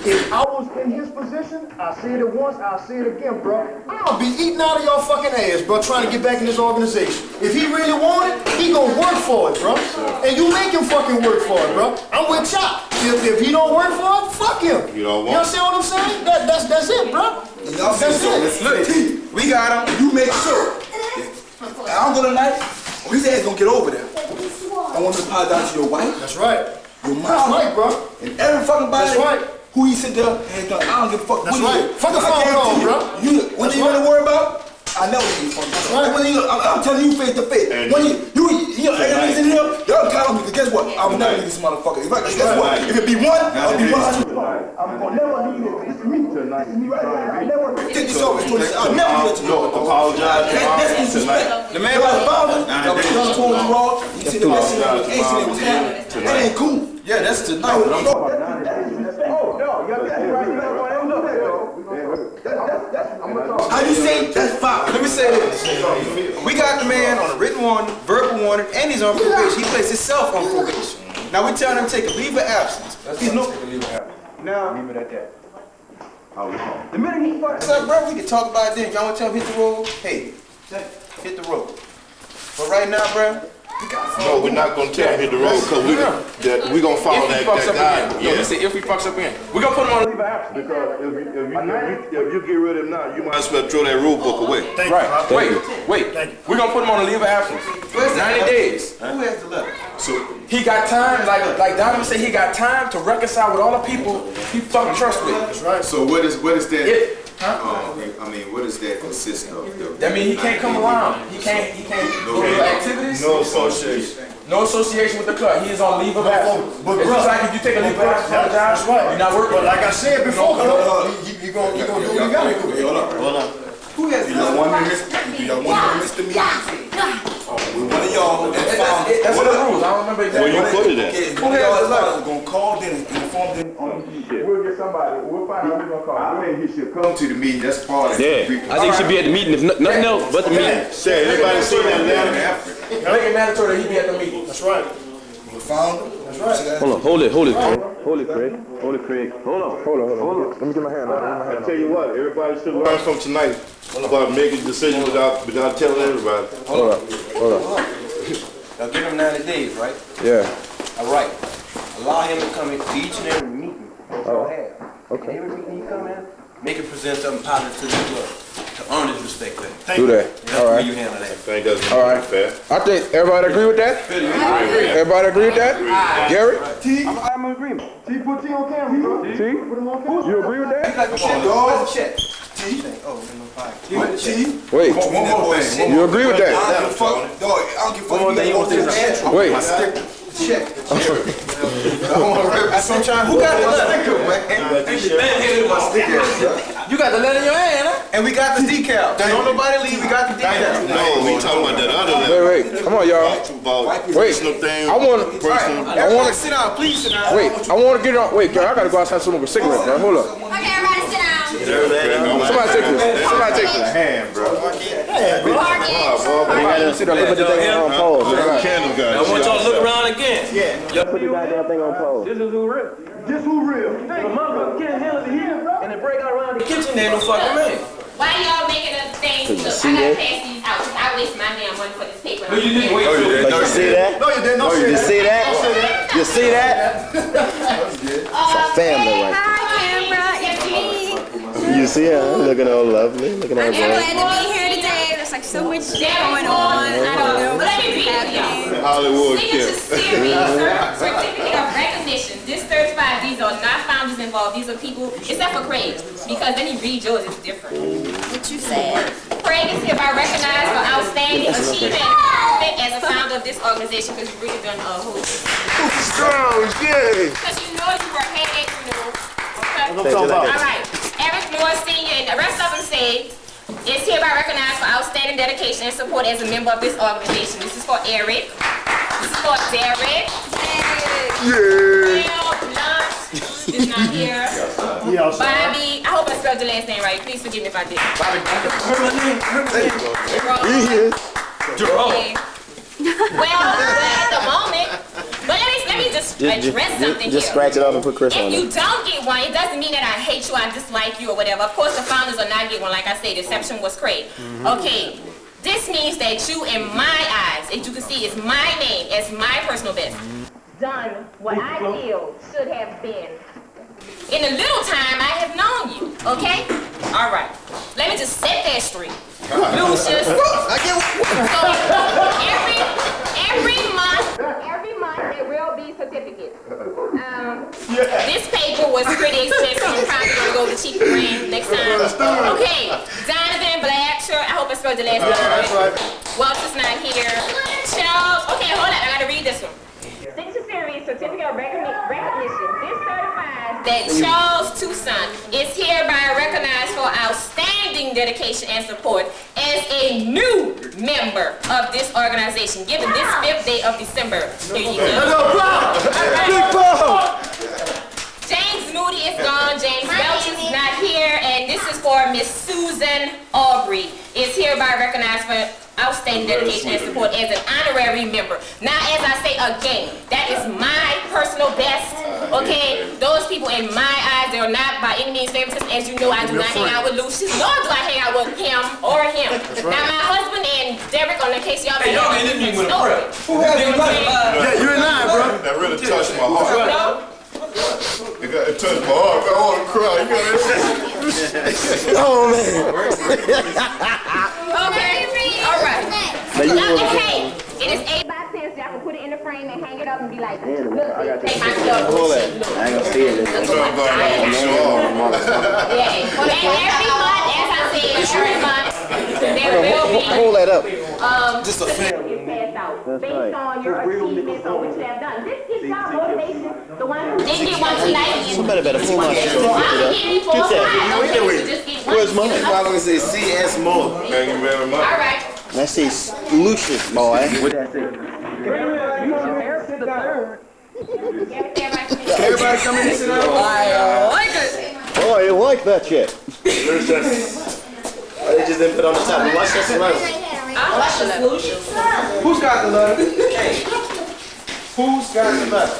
If I was in his position, I said it once, I'll say it again, bro. I'll be eating out of y'all fucking ass, bro, trying to get back in this organization. If he really want it, he gonna work for it, bro. And you make him fucking work for it, bro. I'm with Chop. If he don't work for it, fuck him. You understand what I'm saying? That's it, bro. That's it. Look, T, we got him. You make sure. I don't go tonight. His ass gonna get over there. I want to apologize to your wife. That's right. Your mom. That's right, bro. And every fucking body. That's right. Who he sit there and done, I don't give a fuck. That's right. Fuck the phone call, bro. What you gonna worry about? I know what you fucking. That's right. I'm telling you face to face. When you enemies in here, y'all count me. Because guess what? I'm never leave this motherfucker. Guess what? If it be one, I'll be 100. I'm gonna never leave it. It's me tonight. It's me right here. I never take this over. I'll never let you know. Apologize. That's disrespect. The man was bothered. I was done told you all. You see the message notification that was happening. That ain't cool. Yeah, that's tonight. Oh, no, how you say that's fine? Let me say this. We got the man on a written warning, verbal warning, and he's on probation. He placed himself on probation. Now we telling him to take a leave of absence. He's no. Now leave it at that. The minute he fucks up, bro, we can talk about it then. Y'all want to tell him hit the road? Hey, hit the road. But right now, bro. No, we're not gonna tell him hit the road because we gonna follow that guy. No, he said if he fucks up again, we gonna put him on a leave of absence. Because if you get rid of him now, you might as well throw that rule book away. Right. Wait. We're gonna put him on a leave of absence. 90 days. Who has the letter? So he got time, like Donovan said, he got time to reconcile with all the people he fucking trust with. That's right. So what is that? Huh? I mean, what does that consist of? That means he can't come around. He can't go to activities. No association. No association with the club. He is on leave of absence. But it's just like if you take a leave of absence from the job, that's right. you're not working. But like I said before, you gonna do what you gotta do. Hold on. Who has the letter? Y'all want to miss the meeting? With one of y'all that found it. That's what the rules. I don't remember exactly. Where you put it at? Who has the letter? Gonna call them and inform them on We'll get somebody. We'll find out who's gonna call. I think he should come to the meeting. That's part of it. Yeah, I think he should be at the meeting if nothing else but the meeting. Say, everybody see that letter? Make it mandatory that he be at the meeting. That's right. We found him. That's right. Hold on, hold it, Craig. Hold it, Craig. Hold on. Let me get my hand out. I tell you what, everybody should learn from tonight about making decisions without telling everybody. Hold on. Now give him 90 days, right? Yeah. All right. Allow him to come in each and every meeting that y'all have. Okay. And every meeting he come in, make him present something positive to the club to earn his respect back. Do that. That's All the way right. you handle that. I think that's All right. fair. I think everybody agree with that? Everybody agree with that? Gary? I'm in agreement. T, put T on camera, bro. T? Put him on camera. You agree with that? Check. T. Oh, no fire. T. Wait. One more thing. You agree with that? I don't give a fuck. Dog, I don't give a fuck. You want to Wait. check. That's what I'm trying. Who got the letter? You got the letter in your hand, huh? And we got the decal. Don't nobody leave. We got the decal. No, we talking about that other letter. Wait. Come on, y'all. About Wait. personal things. I want to. Sit down, please sit down. Wait. I want to get it on. Wait, Gary. I gotta go outside and smoke a cigarette, man. Hold up. Okay, everybody sit down. Somebody take this. Somebody take this. Hand, bro. Sit down. Put the thing on pause. Candle guy. I want y'all to look around again. Put the goddamn thing on pause. This is who real. Just who real? The motherfucker can't handle the heat, and they break out around the kitchen. There ain't no fucking man. Why y'all making up things? Look, I gotta pass these out because I waste my damn money for this paper. No, you didn't wait. You see that? No, you didn't. Oh, you see that? You see that? Family right Hi, camera. It's me. You see her looking all lovely, looking all I'm glad good. to be here today. There's like so much shit going on. I don't know what's happening. Hollywood Signature kid. series, certificate of recognition. This certified, these are not founders involved. These are people, except for Craig, because then he read yours, it's different. What you said? Craig is hereby recognized for outstanding achievement as a founder of this organization because you've really done a whole Strong, yeah. Because you know you were headache, you know. Okay? I'm talking about. All right. Eric Moore Sr. and the rest of them say, is hereby recognized for outstanding dedication and support as a member of this organization. This is for Eric. This is for Derek. Bill Blunt is not here. Bobby, I hope I spelled your last name right. Please forgive me if I did. Jerome. Well, at the moment, but let me just address something Just here. scratch it off and put Chris on If you it. don't get one, it doesn't mean that I hate you, I dislike you or whatever. Of course, the founders will not get one. Like I said, the exception was Craig. Okay, this means that you, in my eyes, as you can see, is my name as my personal best. Done what I feel should have been. In the little time I have known you, okay? All right. Let me just set that straight. Lucius. So every month there will be certificates. This paper was pretty expensive. I'm probably gonna go to cheap brand next time. Okay, Donovan Blacksher. I hope I spelled the last name right. Walter's not here. Charles. Okay, hold on. I gotta read this one. Signature Series Certificate of Recognition. This certifies that Charles Toussaint is hereby recognized for outstanding dedication and support as a new member of this organization, given this 5th day of December. Here you go. James Moody is gone. James Welch is not here. And this is for Miss Susan Aubrey. Is hereby recognized for outstanding dedication and support as an honorary member. Now, as I say again, that is my personal best, okay? Those people in my eyes, they are not by any means favoritism. As you know, I do not hang out with Lucius, nor do I hang out with him or him. Now, my husband and Derek, on the case y'all been y'all ain't in me with a prayer. Who has your money? Yeah, you're in line, bro. That really touched my heart. It touched my heart. I want to cry. You got that? Oh, man. Okay, all right. Now, hey, it is 8 by 10, so y'all can put it in the frame and hang it up and be like, look, take my Hold that. I ain't gonna see it. Yeah, every month, as I said, every month, there will be Hold that up. just a fact passed out based on your achievements or what you have done. This gives y'all motivation. The one who didn't get one tonight. Somebody better pull my shit So off. I can give you 4 or 5. Okay, just get one. Where's mine? I'm gonna say CS more. Thank you very much. All right. Let's say Lucius, boy. What that say? Everybody come in and sit down. Oh, you like that shit? They just didn't put on the top. Watch that surround. Who's got the letter? Who's got the letter?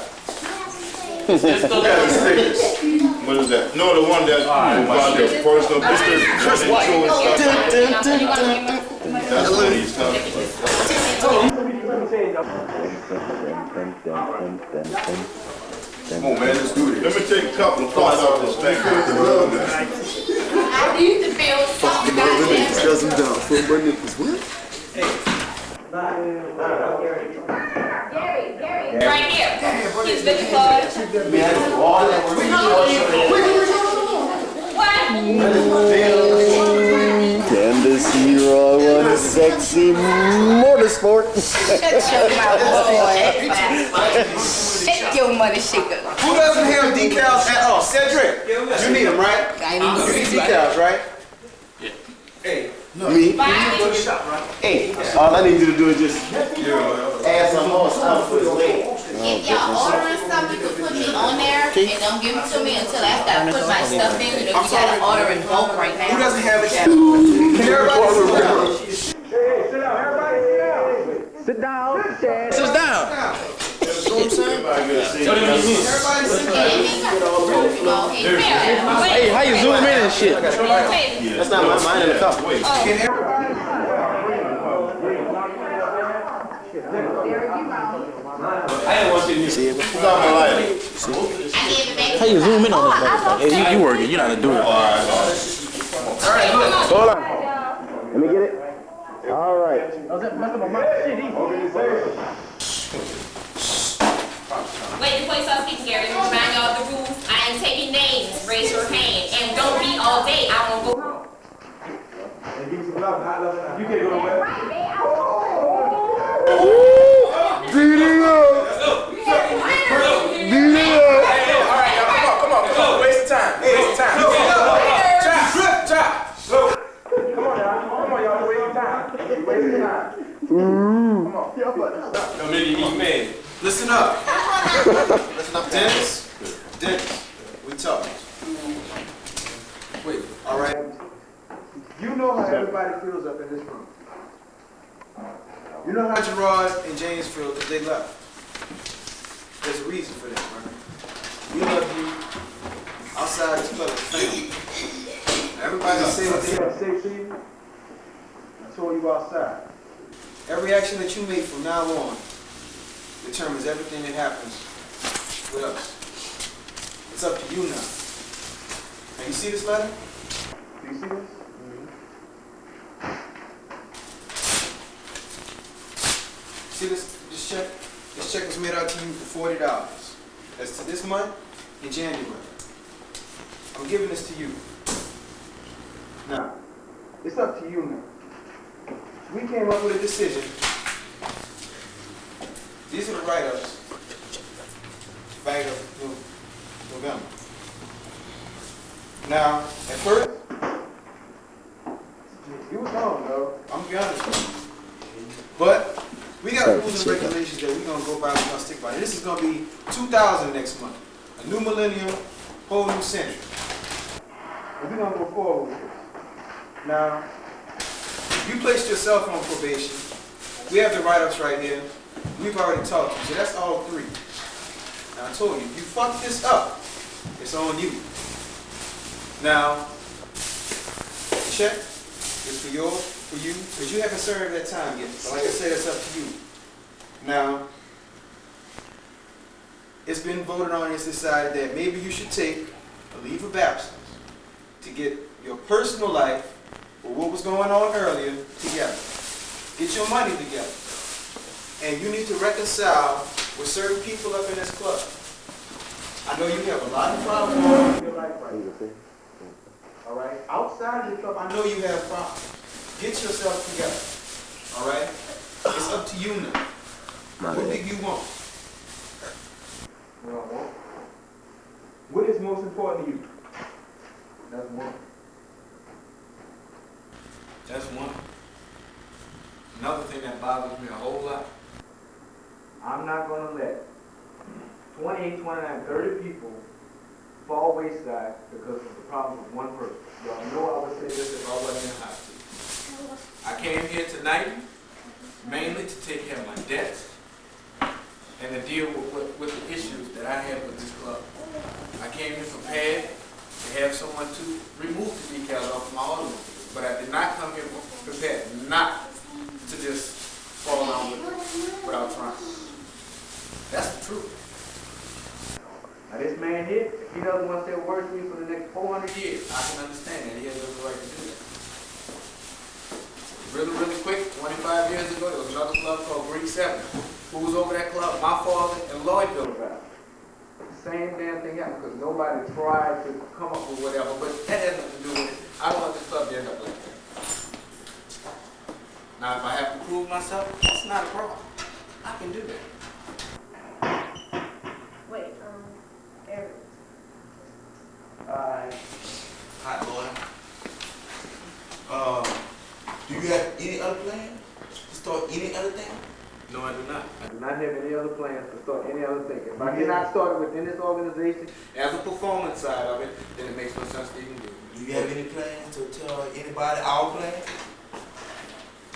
What is that? No, the one that about your personal business. Chris White. That's what he's talking Come on, man, let's do this. Let me take a couple of thoughts off this thing. I need to feel something. Because I'm down for my nipples. What? Gary, right here. He's looking for Candace Hero, I want a sexy motorsport. Shut your mouth, boy. Shut your mother shaker. Who doesn't have decals at all? Cedric, you need them, right? I need You need decals, right? Hey. Me? Hey, all I need you to do is just add some more stuff for his leg. If y'all ordering something, you can put me on there and don't give it to me until after I put my stuff in. You know, you gotta order in bulk right now. Who doesn't have it? Can everybody Sit down. sit down? Hey, how you zoom in and shit? That's not mine in the cup. I didn't want you to see it. How you zoom in on this motherfucker? Hey, you working. You know how to do it. Hold on. Let me get it. All right. Wait, before you start speaking, Gary, let me remind y'all of the rules. I am taking names. Raise your hand. And don't be all day. I won't go home. You can't go nowhere. Beating up. up. Dennis, we talked. Wait. All right. You know how everybody feels up in this room. You know how Gerard and James feel because they left. There's a reason for that, right? We love you outside this club as family. Everybody say what they want to say to you. I told you outside. Every action that you make from now on determines everything that happens with us. It's up to you now. Now you see this letter? Do you see this? See this check? This check was made out to you for $40. That's to this month in January. I'm giving this to you. Now, it's up to you now. We came up with a decision. These are the write-ups back of November. Now, at first, you was wrong, though. I'm gonna be honest with you. But we got rules and regulations that we're gonna go by, we're gonna stick by. This is gonna be 2000 next month. A new millennium, whole new century. And we're gonna go forward with this. Now, you placed yourself on probation. We have the write-ups right here. We've already talked to you, so that's all three. Now I told you, if you fuck this up, it's on you. Now, the check is for you, because you haven't served that time yet. But like I said, it's up to you. Now, it's been voted on, it's decided that maybe you should take a leave of absence to get your personal life or what was going on earlier together. Get your money together. And you need to reconcile with certain people up in this club. I know you have a lot of problems going on in your life right now. All right? Outside of the club, I know you have problems. Get yourself together. All right? It's up to you now. What do you want? What is most important to you? That's one. That's one. Another thing that bothers me a whole lot. I'm not going to let 28, 29, 30 people fall wayside because of the problem of one person. Y'all know I would say this if I wasn't in the hot seat. I came here tonight mainly to take care of my debts and to deal with the issues that I have with this club. I came here prepared to have someone to remove the decals off my automobile, but I did not come here prepared not to just fall down without trying. That's the truth. Now this man here, if he doesn't want to say a word to me for the next 400 years, I can understand that. He has every right to do that. Really quick, 25 years ago, there was another club called Greek 7. Who was over that club? My father and Lloyd built it out. The same damn thing happened because nobody tried to come up with whatever, but that has nothing to do with it. I don't want this club to end up like that. Now, if I have to prove myself, that's not a problem. I can do that. Wait, Eric. Hot boy. Do you have any other plan to start any other thing? No, I do not. I do not have any other plans to start any other thing. If I cannot start it within this organization as a performance side of it, then it makes no sense to even do it. Do you have any plans to tell anybody our plans?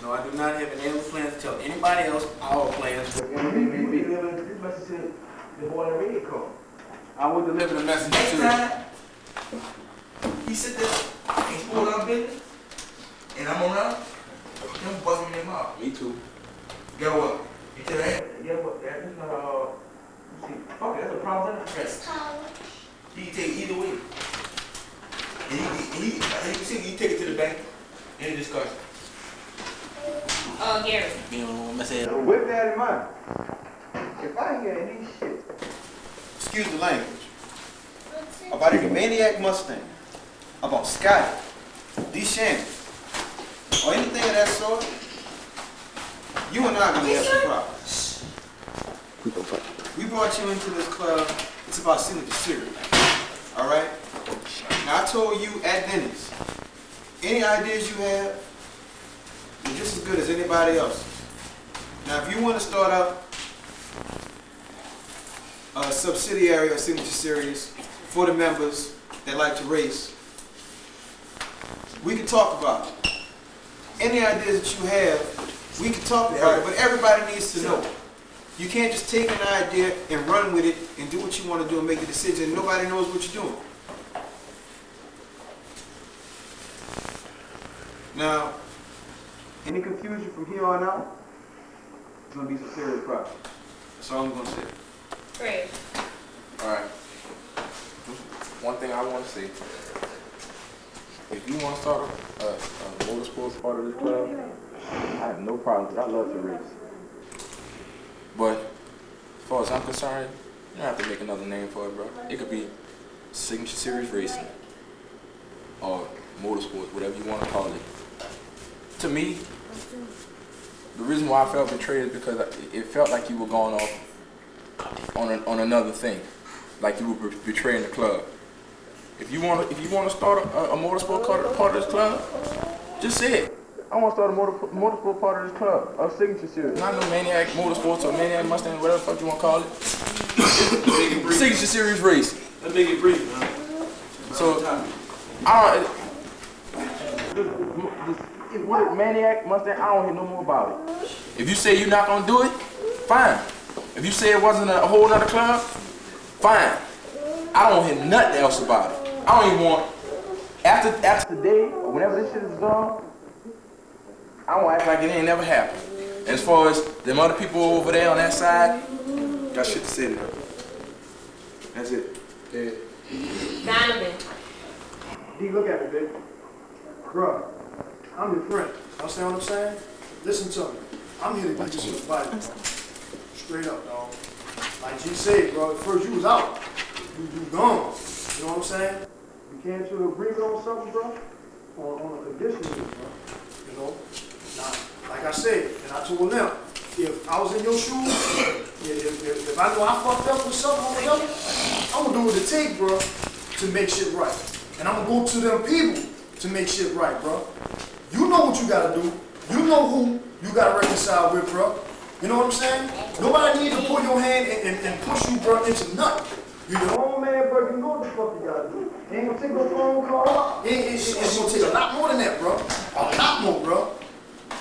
No, I do not have any other plans to tell anybody else our plans. This message to the boy in the radio call. I will deliver the message Next to time, he sit there and spoil our business, and I'm around, him busting me in the mouth. Me too. Get what? You tell him? Yeah, but that's not, see, okay, that's a problem. Yes. He can take it either way. And he take it to the bank, any discussion. Gary. So with that in mind, if I hear any shit, excuse the language, about a Maniac Mustang, about Scotty, D. Shannon, or anything of that sort, you and I are going to have some problems. We brought you into this club, it's about signature series. Alright? Now I told you at Denny's, any ideas you have, you're just as good as anybody else. Now if you want to start out subsidiary of Signature Series for the members that like to race. We can talk about it. Any ideas that you have, we can talk about it, but everybody needs to know. You can't just take an idea and run with it and do what you want to do and make a decision and nobody knows what you're doing. Now, any confusion from here on out, it's going to be some serious problems. That's all I'm going to say. Great. Alright. One thing I want to say. If you want to start a motorsports part of this club, I have no problem because I love to race. But as far as I'm concerned, you don't have to make another name for it, bro. It could be Signature Series Racing or Motorsports, whatever you want to call it. To me, the reason why I felt betrayed is because it felt like you were going off on another thing, like you were betraying the club. If you want to start a motorsport part of this club, just say it. I want to start a motorsport part of this club, a Signature Series. Not no Maniac Motorsports or Maniac Mustang, whatever the fuck you want to call it. Signature Series Racing. Let's make it brief, man. So, with Maniac Mustang, I don't hear no more about it. If you say you're not gonna do it, fine. If you say it wasn't a whole other club, fine. I don't hear nothing else about it. I don't even want, after today, or whenever this shit is done, I don't act like it ain't never happened. As far as them other people over there on that side, got shit to say to them. That's it. Yeah. Donovan. D, look at me, baby. Bruh, I'm your friend. Understand what I'm saying? Listen to me. I'm here to get you some advice. Straight up, dog. Like G said, bro, at first you was out. You gone. You know what I'm saying? We came to an agreement on something, bro. On a condition, bro. You know? Now, like I said, and I told them, if I was in your shoes, if I know I fucked up with something or whatever, I'm gonna do what it takes, bro, to make shit right. And I'm gonna go to them people to make shit right, bro. You know what you gotta do. You know who you gotta reconcile with, bro. You know what I'm saying? Nobody needs to pull your hand and push you, bro, into nothing. You're your own man, bro. You know what the fuck you gotta do. It ain't gonna take no phone call. It's gonna take a lot more than that, bro. A lot more, bro.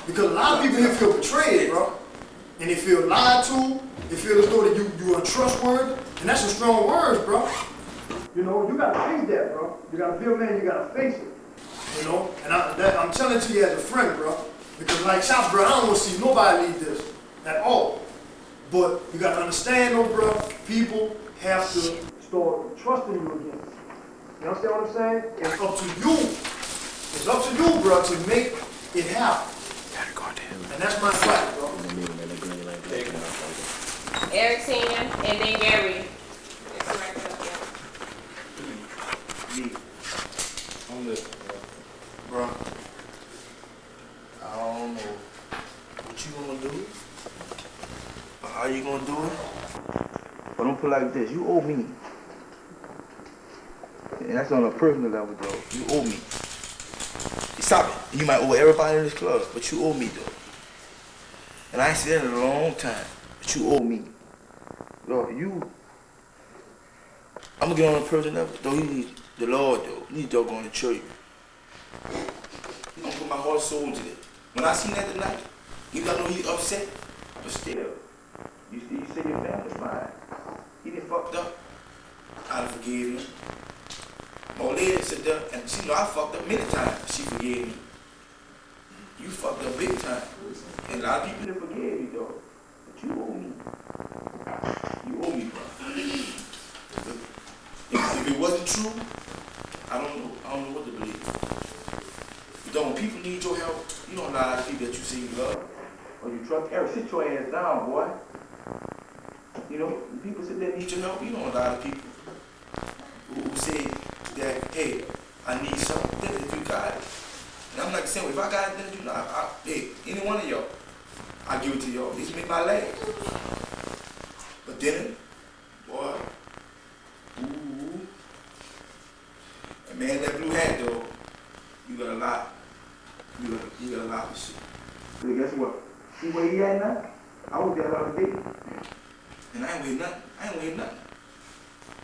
Because a lot of people here feel betrayed, bro. And they feel lied to. They feel as though that you're untrustworthy. And that's some strong words, bro. You know, you gotta face that, bro. You gotta be a man, you gotta face it. You know? And I'm telling it to you as a friend, bro. Because like South, bro, I don't want to see nobody leave this at all. But you gotta understand, though, bro, people have to start trusting you again. You understand what I'm saying? It's up to you. It's up to you, bro, to make it happen. And that's my fight, bro. Eric Senior, and then Gary. I'm listening, bro. I don't know what you gonna do or how you gonna do it. But I'm put it like this, you owe me. And that's on a personal level, though. You owe me. Stop it. You might owe everybody in this club, but you owe me, though. And I ain't said it in a long time, but you owe me. Lord, I'm gonna get on a personal level, though. You need the Lord, though. You need to go to church. I'm gonna put my whole soul into it. When I seen that tonight, you gotta know he's upset, but still, you say your family's mine. He done fucked up. I done forgave him. My old lady sit there and she know I fucked up many times. She forgave me. You fucked up big time. And a lot of people didn't forgive you though. But you owe me. You owe me, bro. If it wasn't true, I don't know what to believe. Because when people need your help, you don't lie to people that you say you love or you trust. Sit your ass down, boy. You know, when people sit there and need your help, you don't lie to people who say that, hey, I need something. Then if you got it. And I'm like saying, if I got it, then you know, hey, any one of y'all, I'll give it to y'all. This make my legs. But then, boy, ooh. And man, that blue hat though, you got a lot. You got a lot of shit. So guess what? See where he at now? I was there the other day. And I ain't with nothing. I ain't waiting nothing.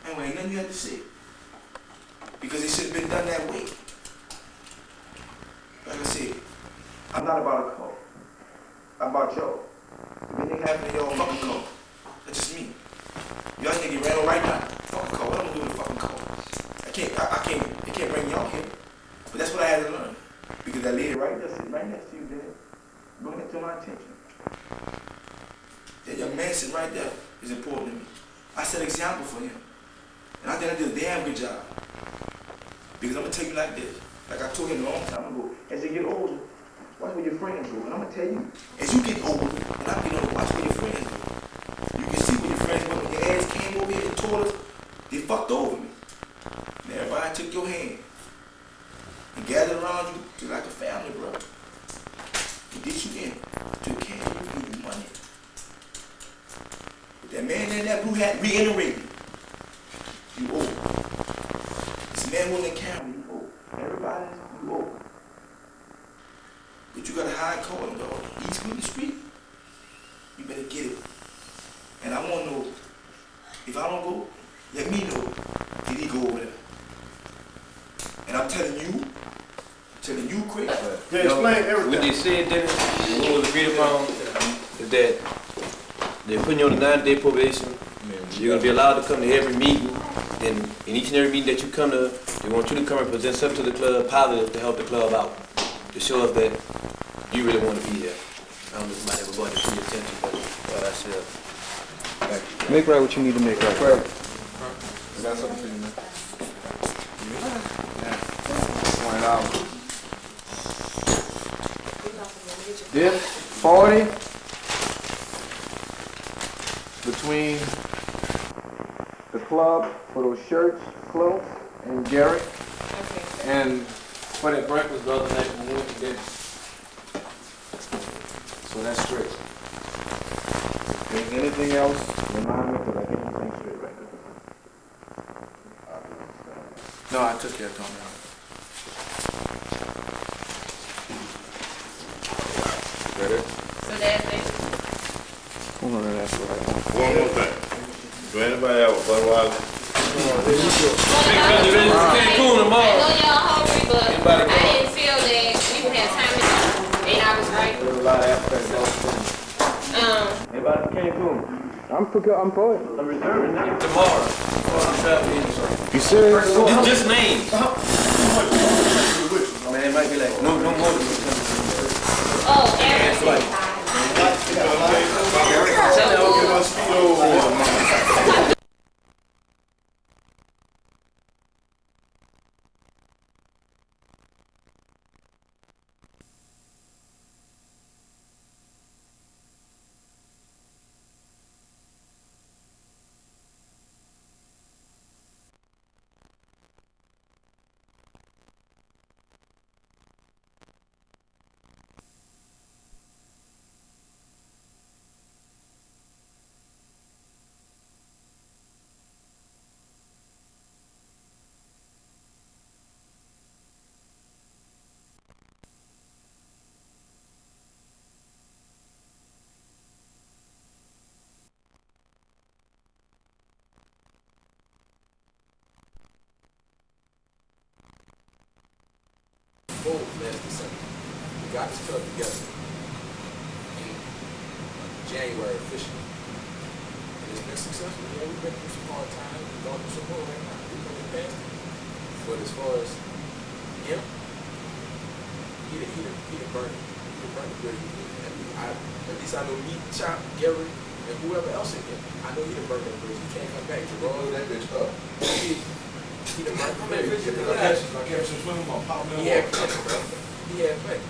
I ain't waiting nothing you had to say. Because it should have been done that way. Like I said, I'm not about a call. I'm about y'all. If anything happen to y'all, fucking call. That's just me. Y'all nigga ran on right now. Fucking call. What am I doing with a fucking call? I can't bring y'all here. But that's what I had to learn. Because that lady right there, sitting right next to you, there, bring it to my attention. That young man sitting right there is important to me. I set an example for him. And I think I did a damn good job. Because I'm going to tell you like this. Like I told him a long time ago, as they get older, watch where your friends go. And I'm going to tell you, as you get older, and I get older, watch where your friends go. You can see where your friends went when your ass came over here and told us, they fucked over me. And everybody took your hand and gathered around you to like a family, bro. And did you in, took care of you, gave you money. But that man in that blue hat reiterated, you old. This man wasn't carrying you old. Everybody, you old. But you got a high calling, dog. He's in the street. You better get it. And I want to know, if I don't go, let me know, did he go over there? And I'm telling you, Chris. Yeah, explain everything. What they said, Dennis, what was agreed upon is that they're putting you on a 9-day probation. You're going to be allowed to come to every meeting. And in each and every meeting that you come to, they want you to come and present something to the club positive to help the club out. To show us that you really want to be here. I don't know if somebody ever brought it to your attention, but I said, Make right what you need to make right. Right. I got something for you, man. $20. This 40 between the club for those shirts, clothes, and Garrett, and for that breakfast the other night when we went to dinner. So that's straight. If there's anything else, remind me because I think everything's straight right now. No, I took care of Tony. That it? So that's it. Hold on, that's right. One more thing. Do anybody have a Budweiser? Cancun tomorrow. I know y'all hungry, but I didn't feel that we would have time to eat. And I was right. There's a lot of aspects. Anybody from Cancun? I'm for it. I'm reserving that tomorrow. You serious? Just names. man, it might be like, no more than Oh, everything. Last December. We got this club together in January officially. And it's been successful. You know, we've been through some hard times. We're going through some more right now. We're going past it. But as far as him, he the burner. He the burner really. At least I know me, Chop, Gary, and whoever else in here. I know he the burner bridge. He can't come back. Jerome, that bitch up. He the burner bridge. He had plenty, bro. He had plenty.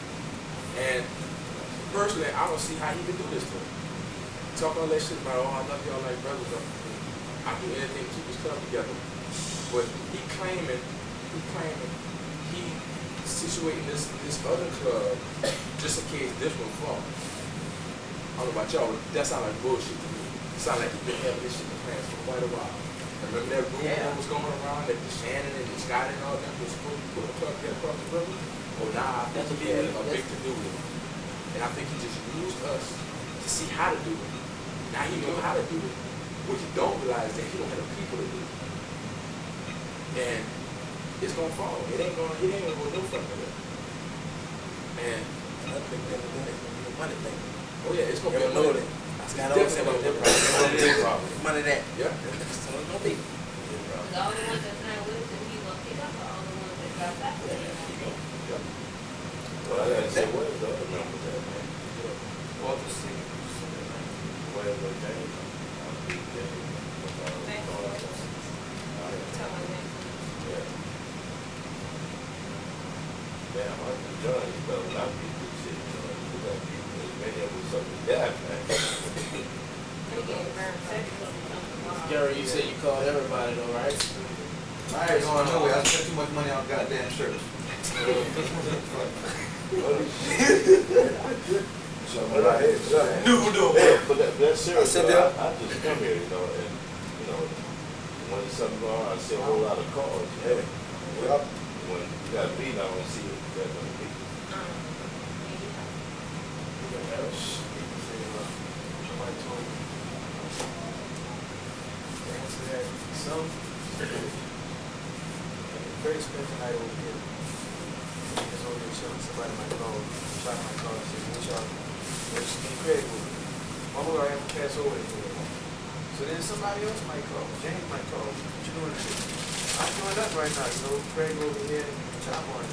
And personally, I don't see how he can do this to him. Talk all that shit about, oh, I love y'all like brothers. I do anything to keep this club together. But he claiming he situating this other club just in case this one falls. I don't know about y'all, but that sounds like bullshit to me. It sounds like he's been having this shit in plans for quite a while. Remember that rumor that was going around that the Shannon and the Scott and all them was supposed to put a club together across the river? Well, nah, I think he had a big to do with it. And I think he just used us to see how to do it. Now he knows how to do it. What you don't realize is that he don't have the people to do it. And it's gonna fall. It ain't gonna go no fucking way. And another thing that it's gonna be a money thing. oh yeah, it's gonna be a know money that. thing. I got all Definitely that gonna be a problem. money that. Yeah. That's what it's gonna be. The only ones that's not with it, he gonna pick up the only ones that got back with it. Well, I gotta say, where's the other members at, man? Walter Senior. Where's the James? Damn, I can judge, you better not be good shit, you know, you got people, as many of us up to that, man. Gary, you said you called everybody though, right? I ain't going nowhere. I spent too much money on goddamn shirts. That's serious, I said though. I just come here, you know, and, you know, when there's something going on, I see a whole lot of calls, yeah. When you got to be, I don't see it, that many people. Somebody told me. They answered that some very spent the night over here. Just over here chilling. Somebody might call, shot my car and say, what y'all, where's Steve Craig with? Mama, I have to pass over there. So then somebody else might call. James might call. What you doing today? I'm doing nothing right now. You know, Craig over here and chop on it.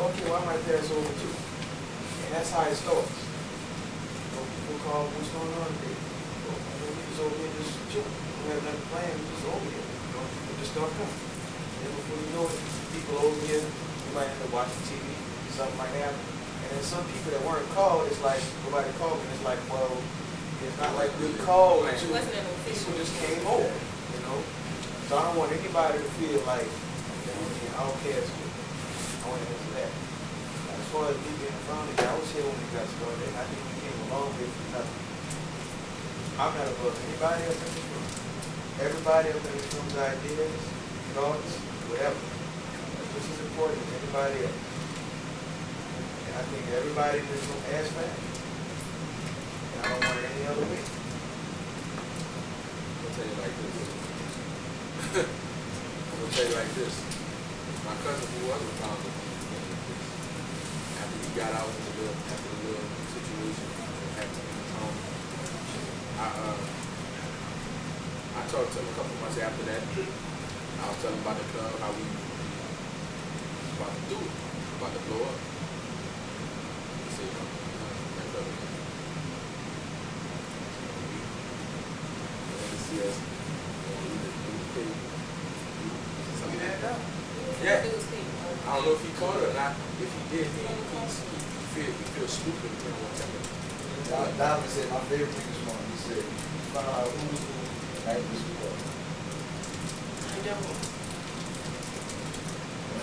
Okay, well, I might pass over too. And that's how it starts. You know, people call, what's going on today? Well, we just over here just chilling. We have nothing planned. We just over here. You know, people just start coming. And before you know it, people over here, you might end up watching TV. Something might happen. And then some people that weren't called, it's like, nobody called me. It's like, well, it's not like we called. It wasn't an official. People just came over, you know. So I don't want anybody to feel like, you know, being outcast. I want to answer that. As far as me being around the guy, I was here when it got started, and I think we came a long way from nothing. I'm not above anybody else in this room. Everybody else in this room's ideas, thoughts, whatever. That's just as important as anybody else. And I think everybody in this room has facts. I don't want it any other way. I'll tell you like this. I'm gonna tell you like this. My cousin who was a founder, after he got out of the little situation that happened in the town, I talked to him a couple months after that. I was telling him about the club, how we about to do it, about to blow up. He said, you know, that club is yes. Yeah. I don't know if he caught it or not. If he did, he feels stupid. Diamond said my favorite thing this morning. He said, "Found out who's the night this before." I don't.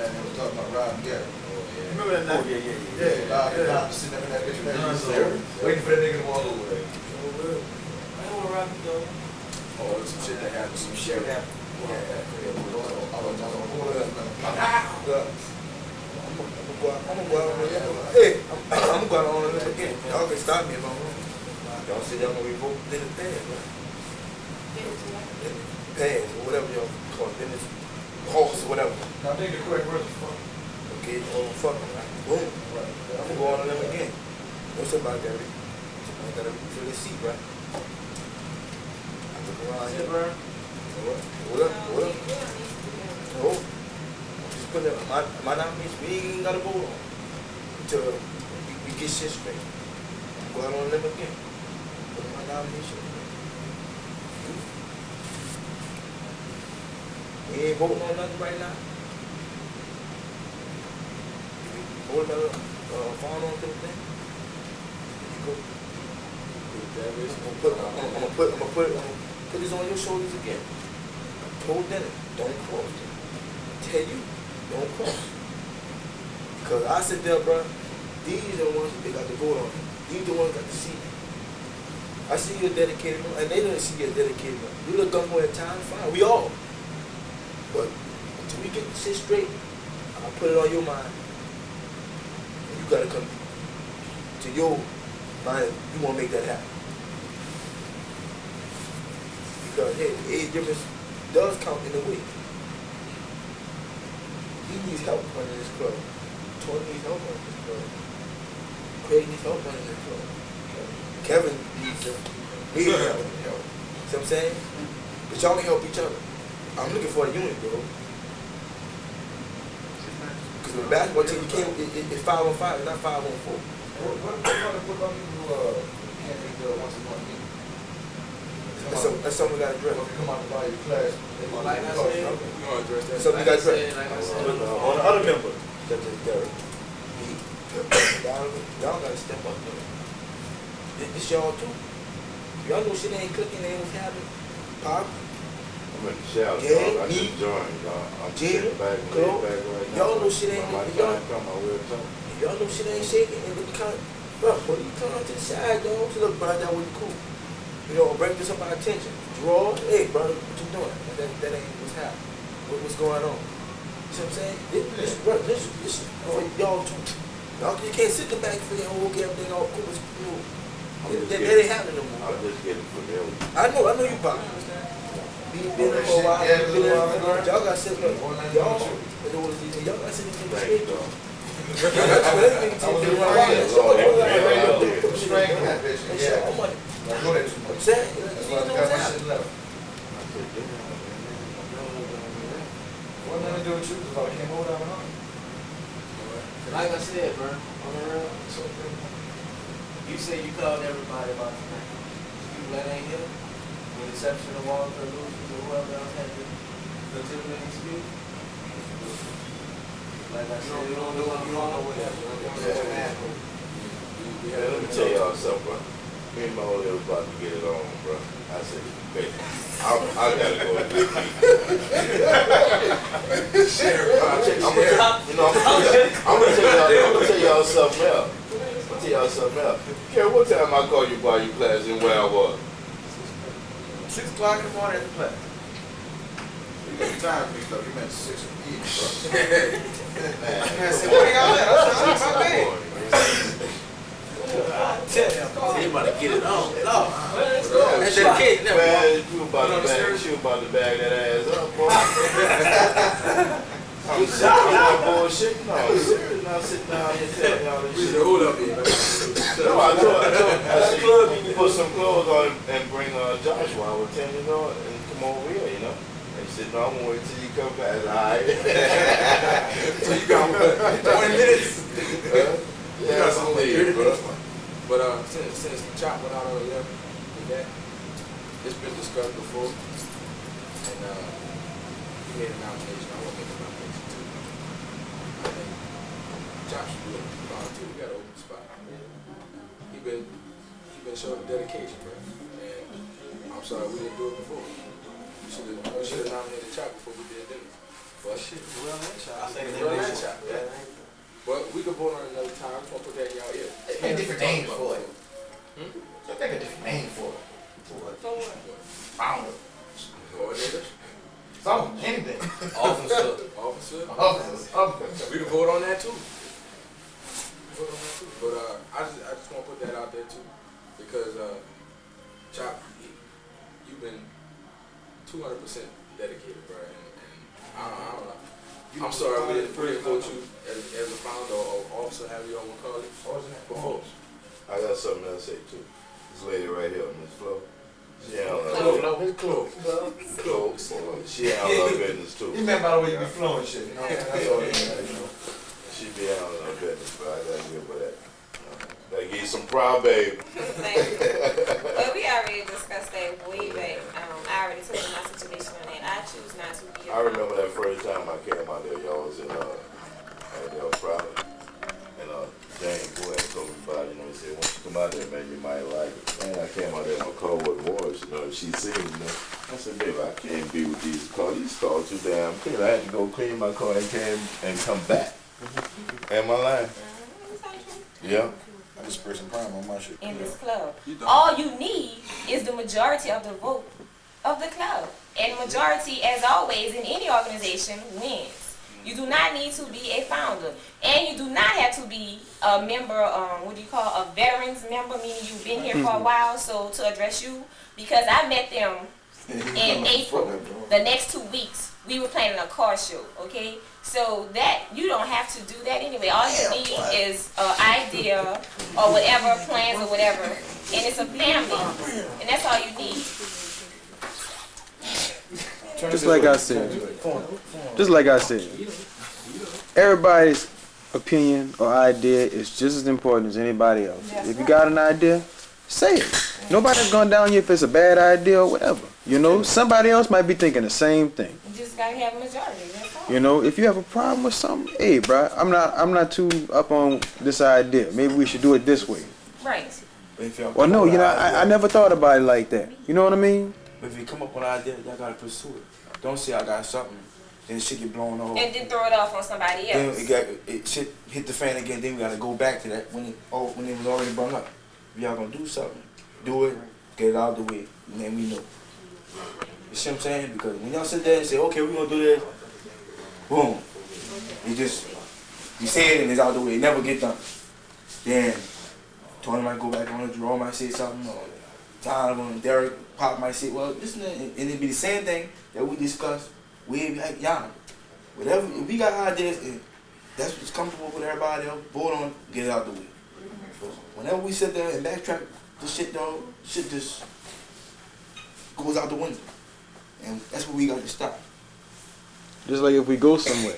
And they was talking about Rob Gary. Remember that night? Oh, yeah. Rob sitting up in that bitch, waiting for that nigga to walk over there. I don't want to rock you though. Oh, some shit that happened. Some shit happened. I'm gonna go out on it again. Y'all can stop me if I'm wrong. Y'all say y'all gonna revoke Dennis Pass, right? Pass, or whatever y'all call it, Dennis Horse or whatever. I think the correct word is fuck. Okay, fuck, right? Boom. Right. I'm gonna go on them again. What's up about that? Somebody gotta fill this seat, right? I look around here, bro. What up? No. Just put that, my nomination, we ain't gotta vote on until we get shit straight. Go out on them again. Put my nomination. We ain't voting on nothing right now. Hold another phone on to the thing. I'm gonna put this on your shoulders again. I told Dennis, don't cross it. I tell you, don't cross. Because I said there, bro, these are the ones that they got to vote on. These are the ones that got to see. I see you're dedicated, and they don't see you're dedicated. You look up more at time, fine. We all. But until we get this shit straight, I'll put it on your mind. And you gotta come to your mind. You wanna make that happen. because hey, the age difference does count in a way. He needs help running this club. Tony needs help running this club. Craig needs help running this club. Kevin needs help. Me needs help. See what I'm saying? But y'all can help each other. I'm looking for a unit, bro. Because the basketball team, you can't, it's 5-on-5, it's not 5-on-4. What about you can't make the once-a-month meeting? That's something we got to address. If you come out to buy your class, they gonna Like I cost said, you. we gonna address that. Something we got to address. Like I said, On the other members, such as Derek, me, y'all got to step up, though. It's y'all too. Y'all know shit ain't clicking, ain't what's happening. Pop, I'm in the shower, yeah, dog. I me, just joined, dog. I'm Jim, sitting back and Chloe. laid back right now. Y'all know shit ain't, When my y'all, time come, I will talk. y'all know shit ain't shaking, and when you come, bro, when you come to the side, dog, to look, bro, that was cool. You know, bring this up our attention. Draw, hey, brother, what you doing? That ain't what's happening. What's going on? See what I'm saying? This for y'all too. Y'all, you can't sit in the back for your whole get everything all cool. That ain't happening no more. I'm just getting familiar. I know you, Pop. Been there for a while. Y'all got to sit up. Y'all got to sit in the Thank you, dog. What nothing to do with you, because I came over down the hall. like I said, bro, on the real, you say you called everybody about tonight. People that ain't here, with the exception of Walter, Lucas, or whoever else had to participate in speak. Like I said, you don't know what happened. Yeah, let me tell y'all something, bro. Me and my old lady was about to get it on, bro. I said, baby, I gotta go and get me. I'm gonna tell y'all something else. I'm gonna tell y'all something else. Karen, what time I called you by your class and where I was? 6 o'clock in the morning at the class. You got the time mixed up. You meant 6 p.m. Man, said, where y'all at? I said, my bad. He about to get it on. That's that kid. Man, she was about to bag that ass up, boy. I'm not bullshit. No, I'm serious. Not sitting down here telling y'all this shit. Hold up here, man. No, I said, put some clothes on and bring Joshua. I would tell you, and come over here, And he said, no, I'm gonna wait till you come back. All right. So you got 20 minutes? You got some leave, bro. But since Chop went out on the left with that, it's been discussed before, and he made a nomination. I want to make a nomination too. I think Chop should be volunteer. We got an open spot. He been showing dedication, bro. And I'm sorry we didn't do it before. We should have nominated Chop before we did this. But shit, well and Chop. I think Chop. Yeah. But we can vote on it another time. I just want to put that in y'all ear. They make different names for it. So they make a different name for it. Founder. Coordinator. Something, anything. Officer. We can vote on that too. But I just want to put that out there too, because Chop, you've been 200% dedicated, bro, and I don't know. I'm sorry we didn't vote you as a founder or officer, however you want to call it, before. I got something else to say too. This lady right here, Miss Flo. She handled She handled her business too. You meant by the way you be flowing shit, That's all you know. She be handling her business, but I gotta give her that. Gotta give you some proud, babe. Well, we already discussed that way back. I already told you my situation on that. I choose not to be. I remember that first time I came out there, y'all was in y'all was proud. And James Boy had told me about it, he said, once you come out there, man, you might like it. Man, I came out there in my car with Morris, she seen me, I said, babe, I can't be with these cars too damn clean. I had to go clean my car and come back. Am I lying? Yeah. I just spray some prime on my shit. In this club. All you need is the majority of the vote of the club. And majority, as always, in any organization, wins. You do not need to be a founder. And you do not have to be a member, a veterans member, meaning you've been here for a while, so to address you, because I met them in April, the next 2 weeks, we were planning a car show, okay? So that, you don't have to do that anyway. All you need is an idea or whatever, plans or whatever, and it's a family, and that's all you need. Just like I said, everybody's opinion or idea is just as important as anybody else. If you got an idea, say it. Nobody's going down you if it's a bad idea or whatever. You know, somebody else might be thinking the same thing. You just gotta have a majority, that's all. You know, if you have a problem with something, hey, bro, I'm not too up on this idea. Maybe we should do it this way. Right. Well, no, you know, I never thought about it like that. You know what I mean? If you come up with an idea, y'all gotta pursue it. Don't say I got something, then shit get blown off. And then throw it off on somebody else. Then shit hit the fan again. Then we gotta go back to that when it was already brought up. If y'all gonna do something, do it, get it out of the way, and then we know. You see what I'm saying? Because when y'all sit there and say, okay, we're gonna do this, boom, you say it and it's out the way. It never get done. Then Tony might go back on it, Jerome might say something, or Donovan, Derek, Pop might say, well, listen, and it'd be the same thing that we discussed. We'd be like, y'all, whatever, if we got ideas, and that's what's comfortable with everybody else, vote on it, get it out the way. Whenever we sit there and backtrack the shit, though, shit just goes out the window. And that's what we got to stop. Just like if we go somewhere.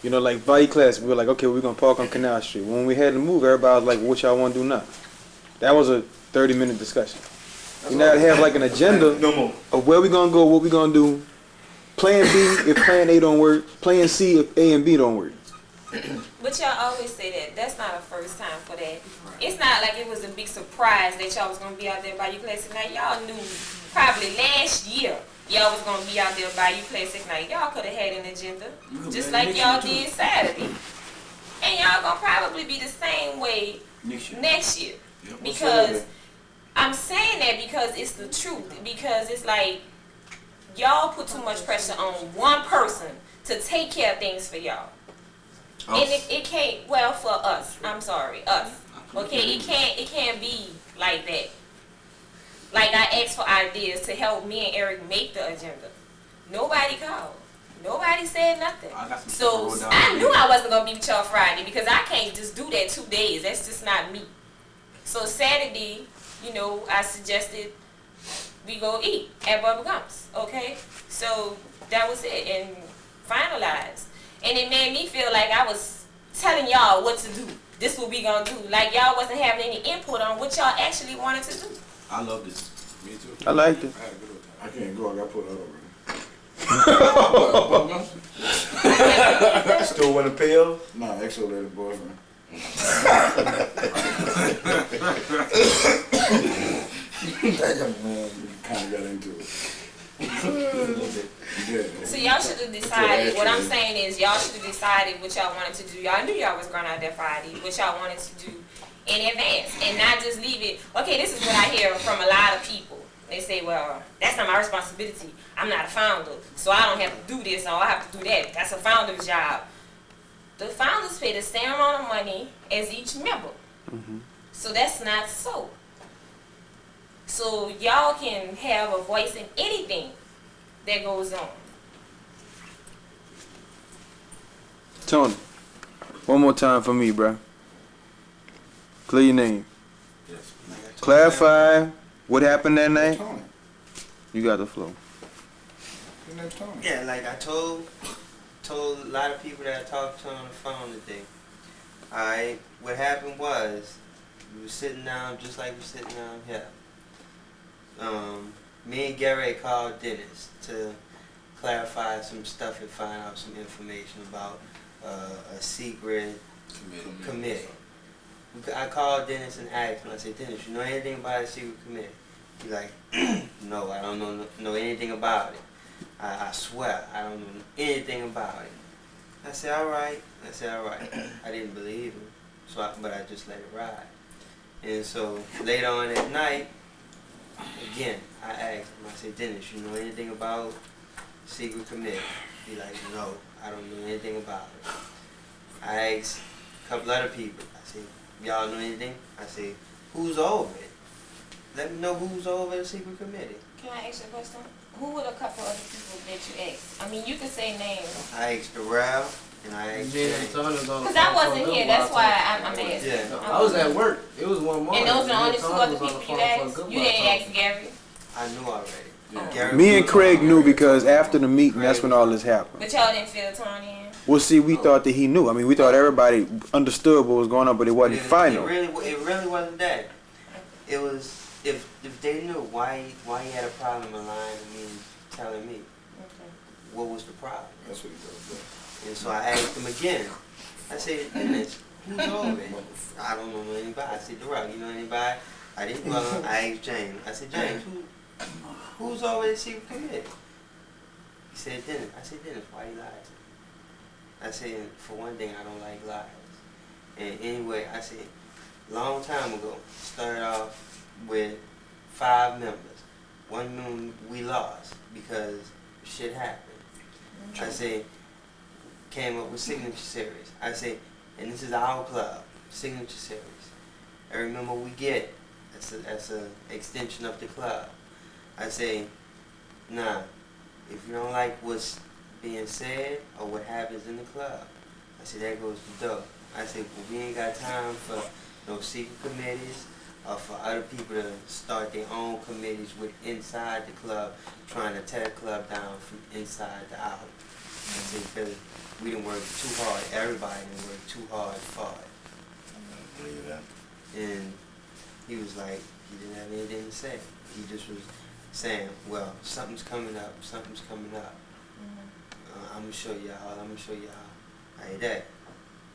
You know, like Valley Class, we were like, okay, we're going to park on Canal Street. When we had to move, everybody was like, what y'all want to do now? That was a 30-minute discussion. We now have like an agenda of where we going to go, what we going to do. Plan B if Plan A don't work. Plan C if A and B don't work. But y'all always say that. That's not a first time for that. It's not like it was a big surprise that y'all was going to be out there by your classic night. Y'all knew probably last year y'all was going to be out there by your classic night. Y'all could have had an agenda, just like y'all did Saturday. And y'all going to probably be the same way next year. Because I'm saying that because it's the truth. Because it's like y'all put too much pressure on one person to take care of things for y'all. And it can't, well, for us, I'm sorry, us. Okay, it can't be like that. Like I asked for ideas to help me and Eric make the agenda. Nobody called. Nobody said nothing. So I knew I wasn't gonna be with y'all Friday because I can't just do that 2 days. That's just not me. So Saturday, you know, I suggested we go eat at Bubba Gump's. Okay, so that was it and finalized. And it made me feel like I was telling y'all what to do. This what we gonna do. Like y'all wasn't having any input on what y'all actually wanted to do. I love this. Me too. I liked it. I can't go. I got put out already. Still want to pay her? Nah, ex-old boyfriend. That young man kind of got into it. So y'all should have decided, what I'm saying is y'all should have decided what y'all wanted to do. Y'all knew y'all was going out there Friday, what y'all wanted to do in advance and not just leave it. Okay, this is what I hear from a lot of people. They say, well, that's not my responsibility. I'm not a founder, so I don't have to do this or I have to do that. That's a founder's job. The founders pay the same amount of money as each member. So that's not so. So y'all can have a voice in anything that goes on. Tony, one more time for me, bro. Clear your name. Yes. Clarify what happened that night. Tony. You got the flow. Your name's Tony. Yeah, like I told a lot of people that I talked to on the phone today. Alright, what happened was we were sitting down just like we're sitting down here. Me and Gary called Dennis to clarify some stuff and find out some information about a secret committee. I called Dennis and asked him, I said, Dennis, you know anything about a secret committee? He's like, no, I don't know anything about it. I swear, I don't know anything about it. I said, all right. I didn't believe him, but I just let it ride. And so later on at night, again, I asked him, I said, Dennis, you know anything about secret committee? He's like, no, I don't know anything about it. I asked a couple other people, I said, y'all know anything? I said, who's over it? Let me know who's over the secret committee. Can I ask you a question? Who were a couple other people that you asked? I mean, you can say names. I asked Darrell and I asked James. Because I wasn't here, that's why I'm asking. Yeah. I was at work. It was one more. And those are the only 2 other people you asked? You didn't ask Gary? I knew already. Gary Me and Craig knew because after the meeting, that's when all this happened. But y'all didn't feel torn in? Well, see, we thought that he knew. I mean, we thought everybody understood what was going on, but it wasn't final. It really wasn't that. It was if they knew why he had a problem in lying to me and telling me what was the problem. That's what he does. And so I asked him again. I said, Dennis, who's over it? I don't know anybody. I said, Darrell, you know anybody? I didn't know. I asked James. I said, James, who's over the secret committee? He said, Dennis. I said, Dennis, why you lied to me? I said, for one thing, I don't like lies. And anyway, I said, long time ago, started off with 5 members. 1 member we lost because shit happened. I said, came up with Signature Series. I said, and this is our club, Signature Series. Every member we get, that's a extension of the club. I say, nah, if you don't like what's being said or what happens in the club, I said, there goes the door. I said, well, we ain't got time for no secret committees or for other people to start their own committees with inside the club, trying to tear the club down from inside to out. I said, because we didn't work too hard. Everybody didn't work too hard for it. I believe that. And he was like, he didn't have anything to say. He just was saying, well, something's coming up, something's coming up. I'm going to show y'all, I'm going to show y'all like that.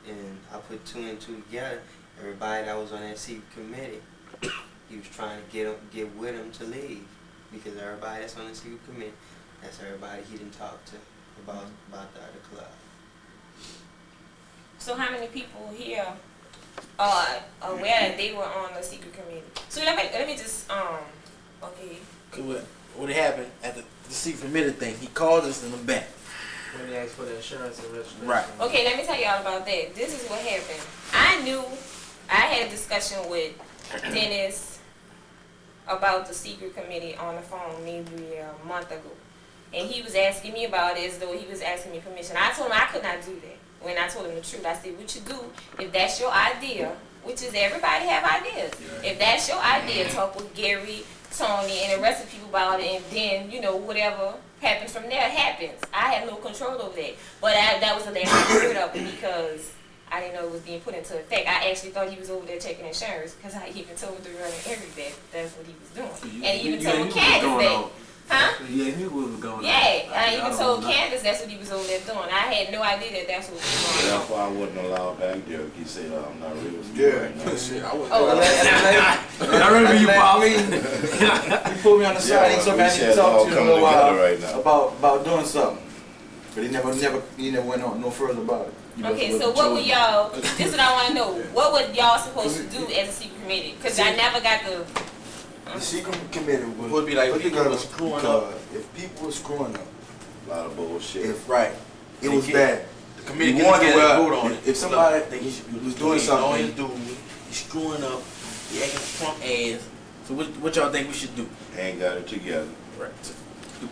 And I put 2 and 2 together. Everybody that was on that secret committee, he was trying to get with him to leave. Because everybody that's on the secret committee, that's everybody he didn't talk to about the other club. So how many people here are aware that they were on the secret committee? So let me just okay. Cause what happened at the secret committee thing, he called us in the back. When they asked for the insurance and registration. Right. Okay, let me tell y'all about that. This is what happened. I knew I had a discussion with Dennis about the secret committee on the phone maybe a month ago. And he was asking me about it as though he was asking me permission. I told him I could not do that. When I told him the truth, I said, what you do, if that's your idea, which is everybody have ideas. If that's your idea, talk with Gary, Tony, and the rest of the people about it, and then, you know, whatever happens from there happens. I had no control over that. But that was the last I heard of it because I didn't know it was being put into effect. I actually thought he was over there checking insurance because I even told the girl and every that's what he was doing. And even told Candace that. Huh? Yeah, he was going Yeah, I even told Candace that's what he was over there doing. I had no idea that that's what was going on. That's why I wasn't allowed back there. He said, I'm not real. Yeah, shit, I wasn't. I remember you, Pauline. You pulled me on the side. He told me I need to talk to you in a little while about doing something. But he never went on no further about it. Okay, so what were y'all? This is what I want to know. What were y'all supposed to do as a secret committee? Because I never got the. The secret committee would be like put people together was screwing up. If people were screwing up, A lot of bullshit. it was bad. The committee You wanted to vote on it. If somebody was doing something, he's screwing up, he acting Trump ass. So what y'all think we should do? Ain't got it together. Right.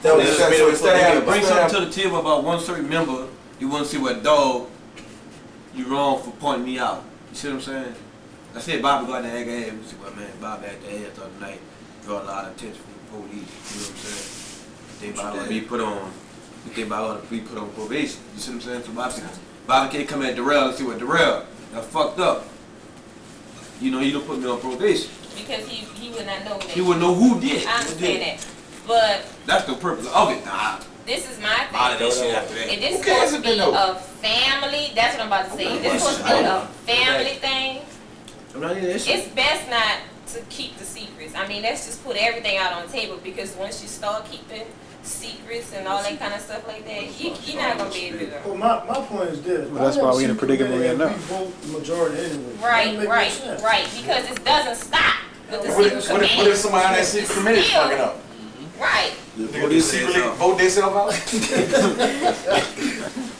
Bring something to the table about one certain member. You want to see what dog you wrong for pointing me out. You see what I'm saying? I said Bobby got the egg ass. We said, well, man, Bobby had the ass the other night. Draw a lot of attention from the police. You know what I'm saying? They about to be put on. They about to be put on probation. You see what I'm saying? So Bobby can't come at Darrell and say, well, Darrell, that fucked up. You know, you don't put me on probation. Because he would not know that. He wouldn't know who did. I understand that. But that's the purpose of it. Nah. This is my thing. All of that shit after that. If this is supposed to be a family, that's what I'm about to say. If this is supposed to be a family thing, it's best not to keep the secrets. I mean, let's just put everything out on the table because once you start keeping secrets and all that kind of stuff like that, you're not going to be able to. Well, my point is this. Well, that's why we're in a predicament we're in now. We vote majority anyway. Right. Because it doesn't stop with the secret committee. What if somebody on that secret committee is fucking up? Right. They secretly vote themselves out?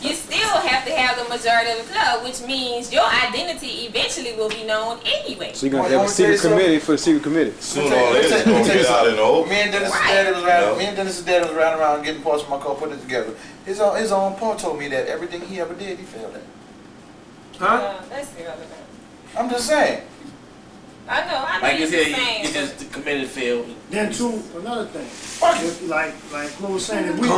You still have to have the majority of the club, which means your identity eventually will be known anyway. So you're gonna have a secret committee for the secret committee. Sooner or later, it's gonna get out in the open. Me and Dennis's daddy was riding around getting parts of my car, putting it together. His own part told me that everything he ever did, he failed at. Huh? That's irrelevant. I'm just saying. I know Like you you're said, saying. you just committed failed. Then too, another thing. If, like Chloe was saying, if we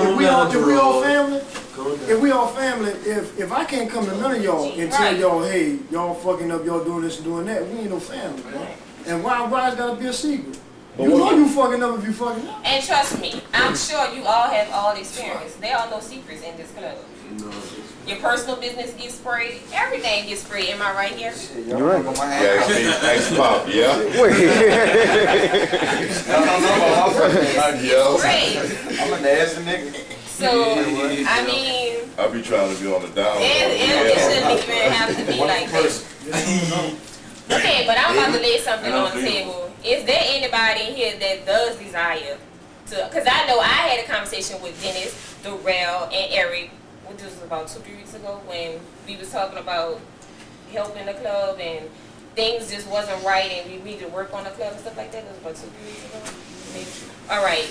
all family, if I can't come to none of y'all and tell y'all, hey, y'all fucking up, y'all doing this and doing that, we ain't no family, bro. And why it's gotta be a secret? You know you fucking up if you fucking up. And trust me, I'm sure you all have all the experience. There are no secrets in this club. Your personal business gets sprayed. Everything gets sprayed. Am I right here? You're right. Ex Pop, yeah. I'm a nasty nigga. So, I mean, I be trying to be on the down. it shouldn't even have to be like this. Okay, but I'm about to lay something on the table. Is there anybody in here that does desire to? Because I know I had a conversation with Dennis, Darrell, and Eric. This was about 2-3 weeks ago when we was talking about helping the club and things just wasn't right and we needed to work on the club and stuff like that. It was about 2-3 weeks ago, maybe. All right.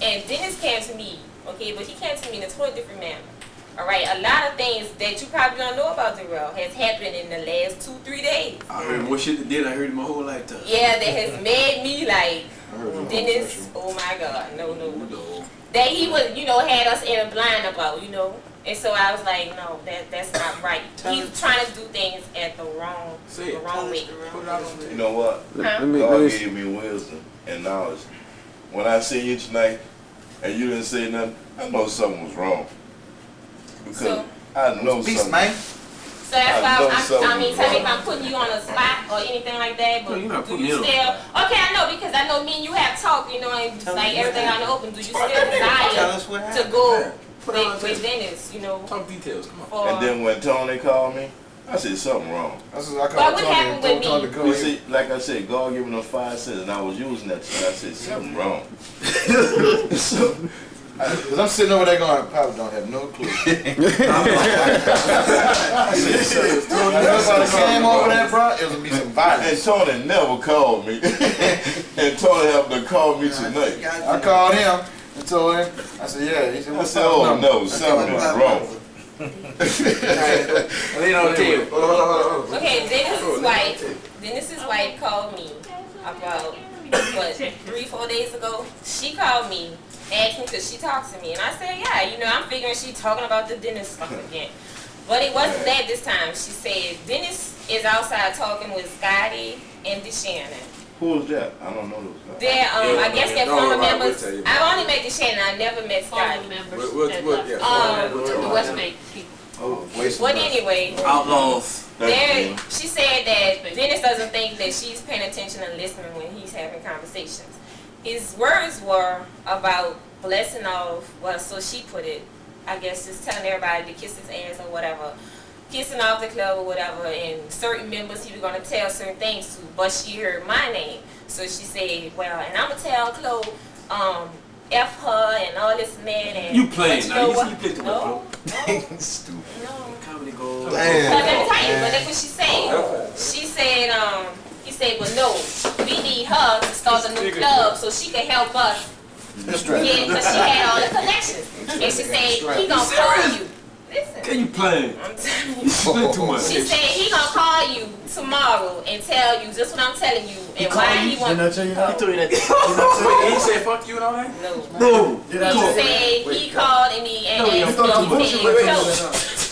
And Dennis came to me, okay, but he came to me in a totally different manner. All right, a lot of things that you probably don't know about Darrell has happened in the last 2-3 days. I heard more shit than I heard in my whole lifetime. Yeah, that has made me like, Dennis, oh my God, no. That he was, had us in a blind about, And so I was like, no, that's not right. He's trying to do things at the wrong way. You know what? Huh? God gave me wisdom and knowledge. When I see you tonight and you didn't say nothing, I know something was wrong. Because I know something. So that's why tell me if I'm putting you on a spot or anything like that, but you're not do putting you me still, on. okay, I know, because I know me and you have talked, and like everything out in the open, do you still desire to go with Dennis, Talk details, come on. And then when Tony called me, I said something wrong. But what happened with me? You see, like I said, God giving them 5 cents, and I was using that. So I said something wrong. Because I'm sitting over there going, I probably don't have no clue. Nobody came over there, bro, it would be some violence. And Tony never called me. And Tony happened to call me tonight. I called him and told him, I said, yeah. He said, I said, oh no, something is wrong. Okay, Dennis's wife called me about, 3-4 days ago. She called me, asked me could she talk to me, and I said, yeah, I'm figuring she talking about the Dennis stuff again. But it wasn't that this time. She said, Dennis is outside talking with Scotty and DeShannon. Who was that? I don't know those guys. They're, I guess they're former members. I've only met DeShannon, I never met Scotty. Former members. The West Bank people. But anyway, Outlaws. she said that Dennis doesn't think that she's paying attention and listening when he's having conversations. His words were about blessing off, well, so she put it, I guess just telling everybody to kiss his ass or whatever, kissing off the club or whatever, and certain members he was going to tell certain things to, but she heard my name. So she said, well, and I'm going to tell Chloe, F her and all this and that. And you playing now, you see what? you played No. Stupid. No. Comedy gold. But let me tell you, but that's what she said. She said, he said, well, no, we need her to start a new club so she can help us. Yeah, because she had all the connections. And she said, he gonna call you. Listen. Can you play? I'm telling You spent too much. She said he gonna call you tomorrow and tell you just what I'm telling you and why he wants. Didn't I tell you that? He told you that. Wait, he said fuck you and all that? No. Did I He tell you? said he called and he No, you asked thought I was me. bullshit.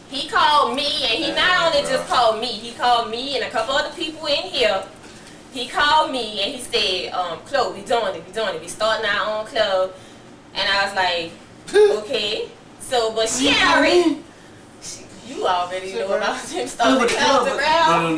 He called me and he not only just called me, he called me and a couple other people in here. He called me and he said, Chloe, we doing it. We starting our own club. And I was like, okay. So, but she had already, you already know about him starting the club around.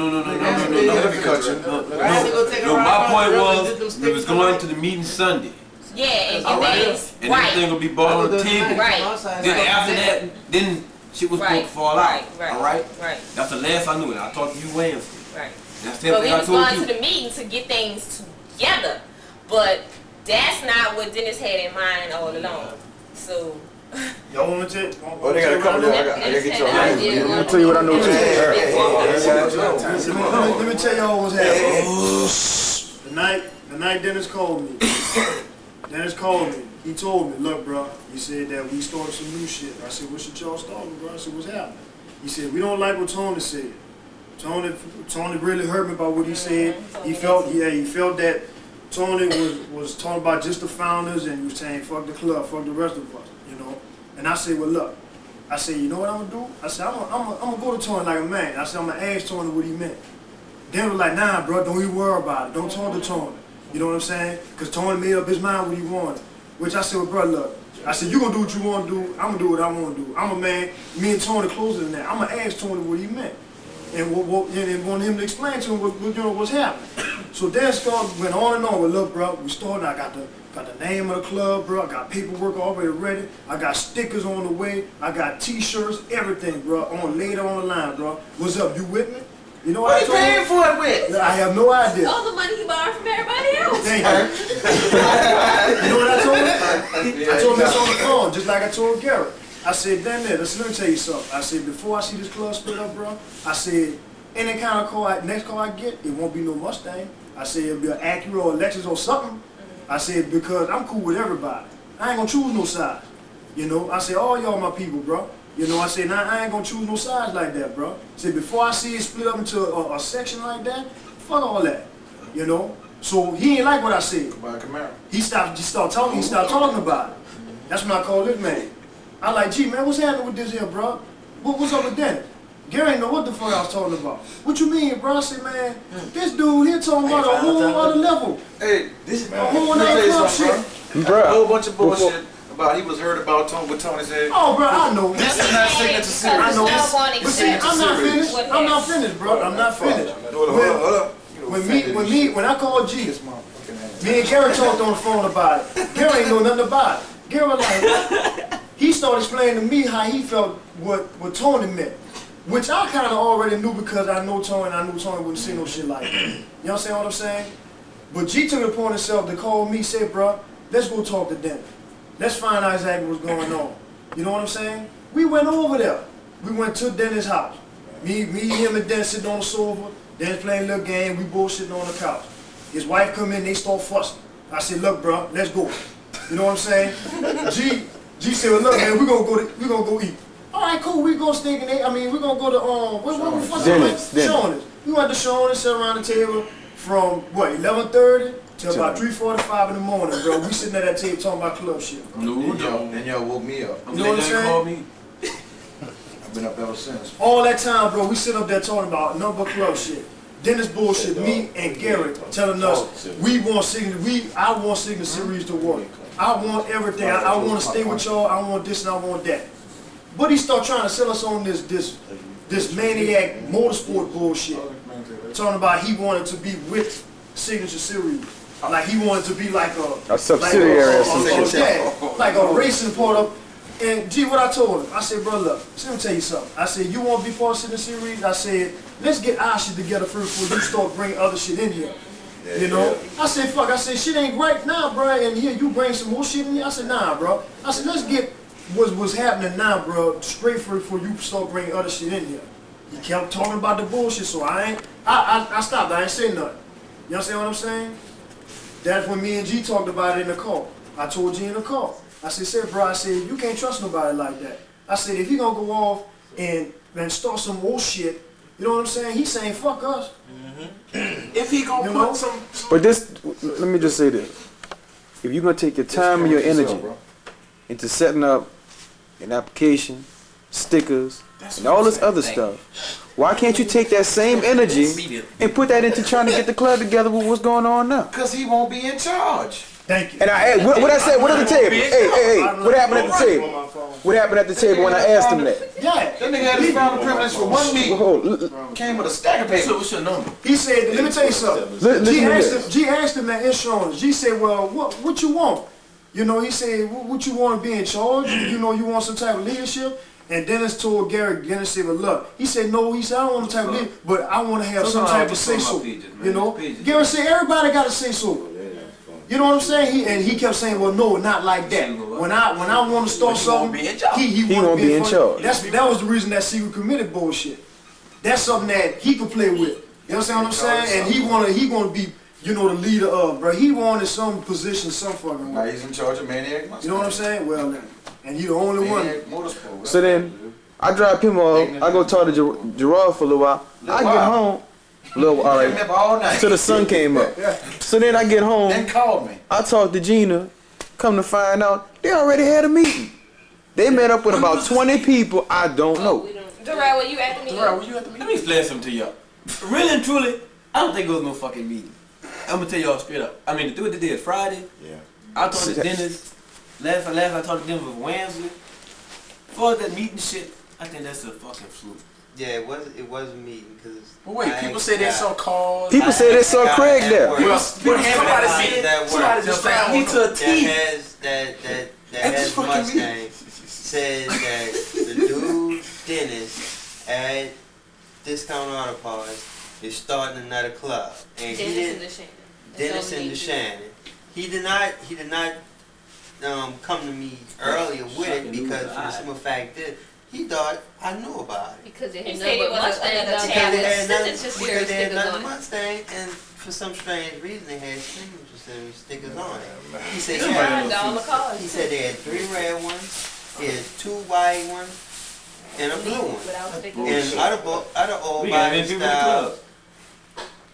No. My point was, we was going to the meeting Sunday. Yeah, and And everything will be bought on the table. Right. Then after that, then shit was supposed to fall out. Right. That's the last I knew. And I talked to you Wednesday. Right. That's But we everything I was told going you. to the meeting to get things together. But that's not what Dennis had in mind all along. So Y'all want to take? Oh, they got a couple there. I gotta get y'all. I'm gonna tell you what I know too. Let me tell y'all what's happening. The night Dennis called me. Dennis called me. He told me, look, bro. He said that we started some new shit. I said, what should y'all start with, bro? I said, what's happening? He said, we don't like what Tony said. Tony really hurt me by what he said. He felt that Tony was talking about just the founders and he was saying, fuck the club, fuck the rest of us, you know. And I said, well, look. I said, you know what I'm gonna do? I said, I'm gonna go to Tony like a man. I said, I'm gonna ask Tony what he meant. Then was like, nah, bro, don't even worry about it. Don't talk to Tony. You know what I'm saying? Because Tony made up his mind what he wanted. Which I said, well, bro, look. I said, you gonna do what you want to do. I'm gonna do what I want to do. I'm a man. Me and Tony closer than that. I'm gonna ask Tony what he meant, and want him to explain to him what's happening. So then went on and on. Well, look, bro, we started. I got the name of the club, bro. I got paperwork already ready. I got stickers on the way. I got T-shirts, everything, bro. On later on the line, bro. What's up? You with me? You know what you paying for it with? I have no idea. All the money he borrowed from everybody else. Thank you. You know what I told him? I told him this on the phone, just like I told Garrett. I said, damn it, let me tell you something. I said, before I see this club split up, bro, I said, any kind of car, next car I get, it won't be no Mustang. I said, it'll be an Acura or a Lexus or something. I said, because I'm cool with everybody. I ain't gonna choose no side. You know, I said, all y'all my people, bro. You know, I said, nah, I ain't gonna choose no sides like that, bro. I said, before I see it split up into a section like that, fuck all that. You know? So he ain't like what I said. He stopped talking about it. That's when I called this man. I like, gee, man, what's happening with this here, bro? What's up with Dennis? Gary ain't know what the fuck I was talking about. What you mean, bro? I said, man, this dude here talking about a whole other level. Hey, this is a whole other club shit. Bro, a whole bunch of bullshit. About he was heard about what Tony said. Oh, bro, I know. This is not signature series. I know. But see, I'm not finished. I'm not finished, bro. I'm not finished. When I called G, me and Gary talked on the phone about it. Gary ain't know nothing about it. Gary was like, he started explaining to me how he felt what Tony meant, which I kind of already knew because I know Tony and I knew Tony wouldn't say no shit like that. You understand what I'm saying? But G took it upon himself to call me, said, bro, let's go talk to Dennis. Let's find out exactly what's going on. You know what I'm saying? We went over there. We went to Dennis' house. Me, him, and Dennis sitting on the sofa. Dennis playing a little game. We both sitting on the couch. His wife come in. They start fussing. I said, "Look, bro, let's go." You know what I'm saying? G said, "Well, look, man, we gonna go eat." All right, cool. We go steak and egg. I mean, we gonna go to where we fucking Shoney's. We went to Shoney's, sat around the table from what 11:30. Till about 3:45 in the morning, bro. We sitting at that table talking about club shit. No, then y'all woke me up. You know what I'm saying? I've been up ever since. All that time, bro, we sit up there talking about number club shit. Dennis bullshit, me and Gary telling us I want Signature Series to work. I want everything. I want to stay with y'all. I want this and I want that. But he started trying to sell us on this maniac motorsport bullshit. Talking about he wanted to be with Signature Series. Like he wanted to be like a subsidiary or something. Like a racing part of. And G, what I told him, I said, bro, look, let me tell you something. I said, you want to be part of Signature Series? I said, let's get our shit together first before you start bringing other shit in here. You know? I said, fuck, I said, shit ain't right now, bro, and here you bring some more shit in here. I said, nah, bro. I said, let's get what's happening now, bro, straight for before you start bringing other shit in here. He kept talking about the bullshit, so I stopped. I ain't saying nothing. You understand what I'm saying? That's when me and G talked about it in the car. I told G in the car. I said, bro, I said, you can't trust nobody like that. I said, if he gonna go off and start some old shit, you know what I'm saying? He's saying, fuck us. If he gonna put some... But this, let me just say this. If you're gonna take your time and your energy into setting up an application, stickers, and all this other stuff, why can't you take that same energy and put that into trying to get the club together with what's going on now? Because he won't be in charge. Thank you. And what I said, what at the table? Hey, what happened at the table? What happened at the table when I asked him that? Yeah. That nigga had his final privilege for 1 meeting. Came with a stack of papers. So what's your number? He said, let me tell you something. G asked him that insurance. G said, well, what you want? You know, he said, what you want to be in charge? You know, you want some type of leadership? And Dennis told Gary, Dennis said, well, look. He said, no, he said, I don't want no type of leadership, but I want to have some type of say-so. You know? Gary said, everybody got to say so. You know what I'm saying? He kept saying, well, no, not like that. When I want to start something, he won't be in charge. That was the reason that secret committee bullshit. That's something that he could play with. You understand what I'm saying? And he wanna be, you know, the leader of, bro. He wanted some position, some fucking way. Now he's in charge of Maniac Motorsport. You know what I'm saying? Well, and he the only Maniac one. Motorsport. So then, I drop him off. I go talk to Gerard for a little while. I get home. All right. Till the sun came up. So then I get home. Then called me. I talked to Gina. Come to find out, they already had a meeting. They met up with about 20 people I don't know. Darrell, were you at the meeting? Let me explain something to y'all. Really and truly, I don't think it was no fucking meeting. I'm gonna tell y'all straight up. I mean, the dude that did Friday. Yeah. I talked to Dennis. Last I talked to Dennis was Wednesday. For that meeting shit, I think that's a fucking fluke. Yeah, it was a meeting because. But wait, people say they saw cars. People say they saw Craig there. Well, somebody just found me to a T. That has Mustang says that the dude Dennis at Discount Auto Parts is starting another club, and Dennis and DeShannon. He did not come to me earlier with it because for the simple fact that he thought I knew about it. Because it He had said it was another Because they had another Mustang, and for some strange reason they had stickers on it. He said he said they had 3 red ones, he had 2 white ones, and a blue one. And out of old body style.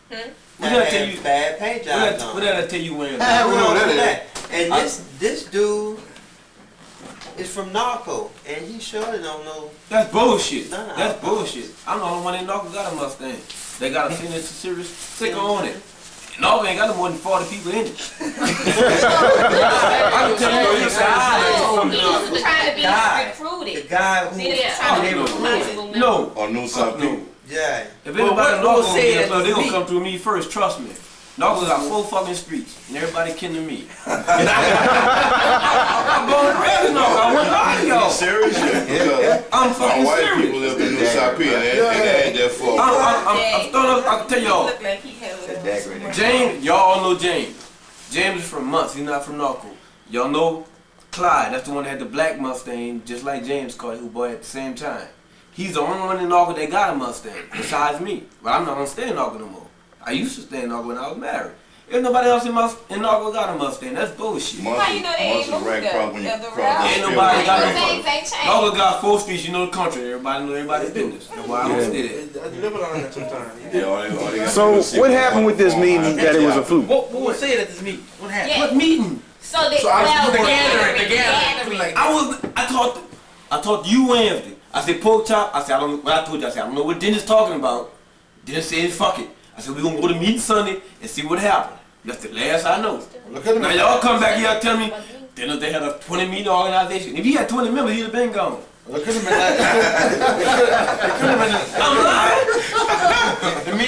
What did I tell you? Bad paint jobs on. What did I tell you when? We know that. And this dude is from Narco, and he surely don't know. That's bullshit. That's bullshit. I'm the only one in Narco got a Mustang. They got a Signature Series sticker on it. Narco ain't got no more than 40 people in it. I can tell you, he was trying to be recruited. The guy who No. Or knew some people. Yeah. If anybody knows they gonna come through me first, trust me. Narco's got 4 fucking streets, and everybody kin to me. I'm born and raised in Narco. I wouldn't lie to y'all. Serious? Yeah. I'm fucking white serious. people live in New South P, and they ain't that far. I'm throwing up, I can tell y'all. James, y'all all know James. James is from Munts, he's not from Narco. Y'all know Clyde, that's the one that had the black Mustang, just like James Carter, who bought it at the same time. He's the only one in Narco that got a Mustang, besides me. But I'm not gonna stay in Narco no more. I used to stay in Narco when I was married. If nobody else in Narco got a Mustang, that's bullshit. How you know they ain't moved Ain't nobody got no. Narco got 4 streets, you know the country. Everybody know everybody's business. That's why I don't stay there. I live on that sometimes. So what happened with this meeting that it was a fluke? What was said at this meeting? What happened? Yeah. What meeting? So they the gathering. I talked to you Wednesday. I said pork chop. I said I told you. I don't know what Dennis talking about. Dennis said fuck it. I said we gonna go to meeting Sunday and see what happened. That's the last I know. Now y'all come back here and tell me Dennis they had a 20 meeting organization. If he had 20 members, he'd have been gone. Well, it could have been that.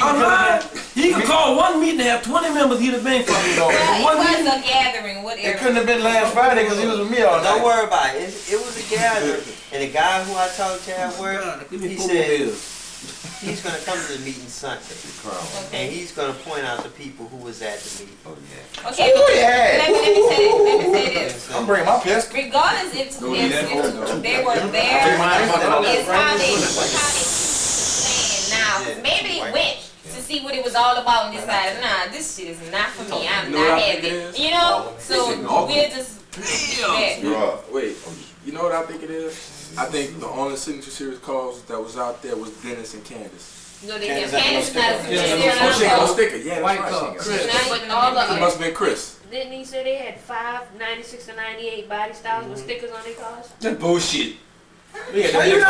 I'm lying. He could call one meeting and have 20 members. He'd have been fucking gone. Well, it was a gathering. It couldn't have been last Friday because he was with me all night. Don't worry about it. It was a gathering. And the guy who I talked to at work, he said he's going to come to the meeting Sunday. And he's going to point out the people who was at the meeting. Okay, let me say this. I'm bringing my pistol. Regardless if they were there, is how they saying now. Maybe they went to see what it was all about and decided, nah, this shit is not for me. I'm not having it. You know? So we'll just Wait, you know what I think it is? I think the only Signature Series calls that was out there was Dennis and Candace. No, they have Candace not a She had no sticker. Yeah, White that's right. Chris. It must have been Chris. Didn't he say they had 5 96 and 98 body styles with stickers on their cars? That's bullshit. They got them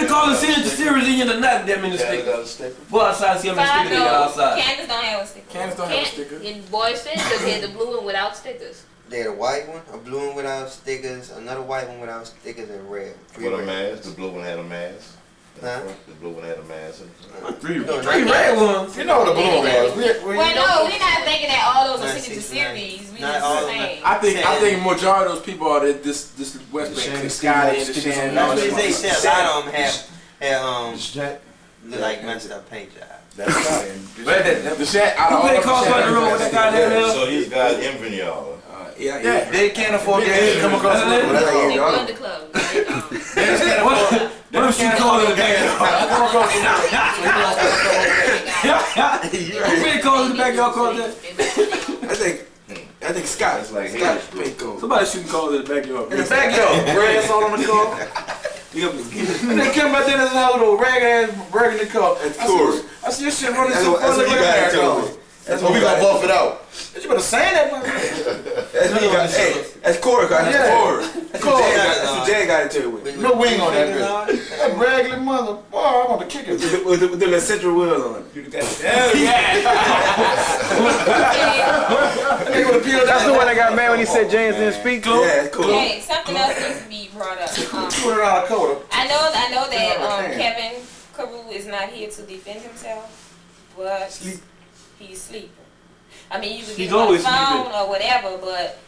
calling Signature Series in the night them in the sticker. Go outside and see how many stickers they got outside. Candace don't have a sticker. Candace don't have a sticker. And boys said because they had the blue one without stickers. They had a white one, a blue one without stickers, another white one without stickers, and red. With a mask. The blue one had a mask. Huh? The blue one had a mask. Three red ones. You know what the blue one was. Well, no, we're not thinking that all those are Signature Series. We just saying. I think majority of those people are this West Bank, the Sky and the Shannon. They said a lot of them have look like messed up paint job. That's right. The shit out of all the cars on the road with that goddamn hill. So these guys envying y'all. Yeah, they can't afford gas to come across the road. They run the club. What if she called it a bag? You been calling the back, y'all call that? I think Scott. It's like Scott Pinko. Somebody shouldn't call it a backyard. In the backyard, grass all on the car. And then came back there in his house with a rag ass burger in the car. That's cool. I see your shit running That's so what you gotta tell me. That's what we gonna buff it out. You better say that, man. That's what you got. Hey, that's Corey. That's Corey. That's what Jay got to tell you with. No wing on that bitch. That raggedy mother. Boy, I want to kick it. With the little central wheel on it. Hell yeah. That's the one that got mad when he said James didn't speak. Yeah, it's cool. Hey, something else needs to be brought up. $200 coat. I know that Kevin Carew is not here to defend himself, but he's sleeping. I mean, you could get him on the phone or whatever, but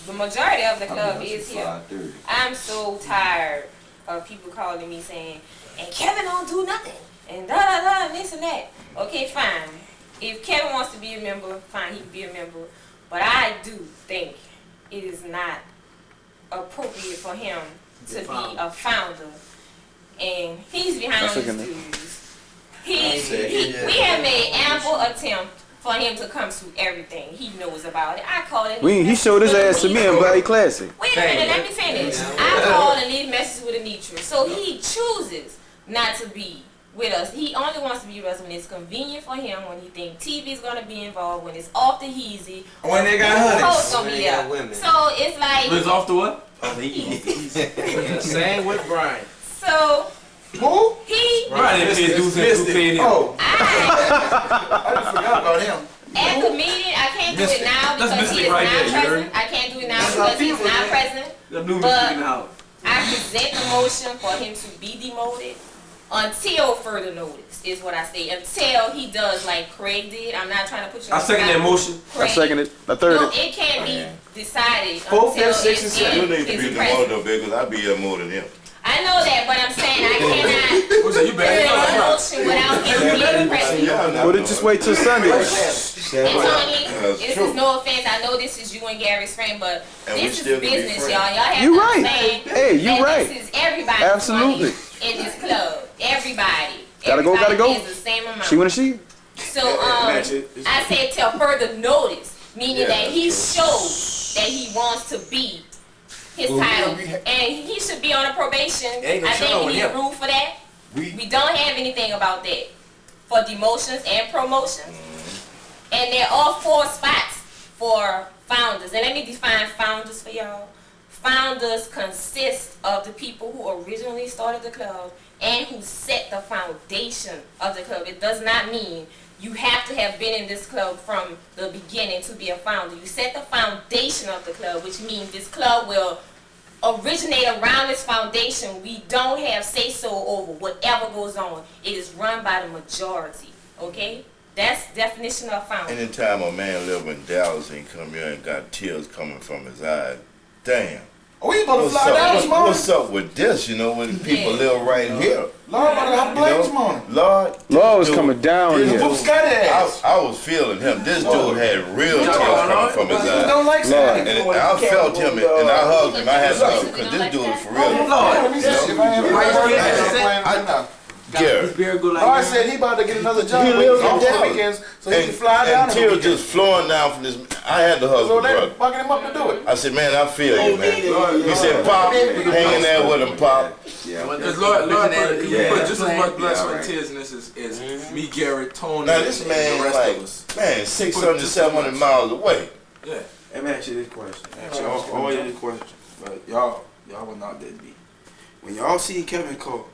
the majority of the club is here. I'm so tired of people calling me saying, and Kevin don't do nothing, and da-da-da, and this and that. Okay, fine. If Kevin wants to be a member, fine, he can be a member. But I do think it is not appropriate for him to be a founder. And he's behind the scenes. We have made ample attempt for him to come to everything. He knows about it. I called it. He showed his ass to me in Valley Classic. Wait a minute, let me finish. I called and leave messages with Anitra. So he chooses not to be with us. He only wants to be with us when it's convenient for him, when he thinks TV is going to be involved, when it's off the easy. When they got honeys. Host gonna be there. So it's like. It's off the what? Off the easy. Same with Brian. So. Who? He. Brian didn't pay dues and who paid him. Oh. I forgot about him. At the meeting, I can't do it now because he is not present. I can't do it now because he's not present. But I present the motion for him to be demoted until further notice, is what I say. Until he does like Craig did. I'm not trying to put you on I second that motion. I second it. I third No, it. it can't be decided Fourth, until fifth, sixth, and it's seventh. You in need to be his demoted presence. though, because I be here more than him. I know that, but I'm saying I cannot What's that? You put it on better. motion without him being present. Well, then just wait till Sunday. And Tony, this is no offense. I know this is you and Gary's friend, but And we this still is can be business, friends. y'all. Y'all have You to right. understand Hey, you that right. this is everybody's Absolutely. money in this club. Everybody. Gotta go, gotta Everybody go. pays the same amount. She wanna she. So I said till further notice, meaning that he showed that he wants to be his title, and he should be on a probation. Ain't no I showing think we need him. room for that. We don't have anything about that for demotions and promotions, and there are 4 spots for founders. And let me define founders for y'all. Founders consist of the people who originally started the club and who set the foundation of the club. It does not mean you have to have been in this club from the beginning to be a founder. You set the foundation of the club, which means this club will originate around this foundation. We don't have say-so over whatever goes on. It is run by the majority, okay? That's definition of founder. Anytime a man live in Dallas and come here and got tears coming from his eyes, damn. Oh, we about to fly down this morning. What's up with this? You know, when people live right here. Lord about to have blaze this morning. Lord was coming down here. Whoop Scotty ass. I was feeling him. This dude had real tears coming from his eyes. Don't like Scotty. And I felt him, and I hugged him. I had to hug him because this dude is for real. Let me see if I ain't ever Gary. I said he about to get another job. He lives in off Dallas. the weekends, so he can fly down. And tears just flowing down from this. I had to hug So him, they brother. bucking him up to do it. I said, man, I feel you, man. He said, Pop, hanging there with him, Pop. Because Lord, you put just as much blood, sweat, and tears in this as me, Gary, Tony, Now this and man, the rest like, of us. man, 600, 700 miles away. Yeah. Let me ask you this question. All you this question. But y'all will not that deep. When y'all see Kevin Cole,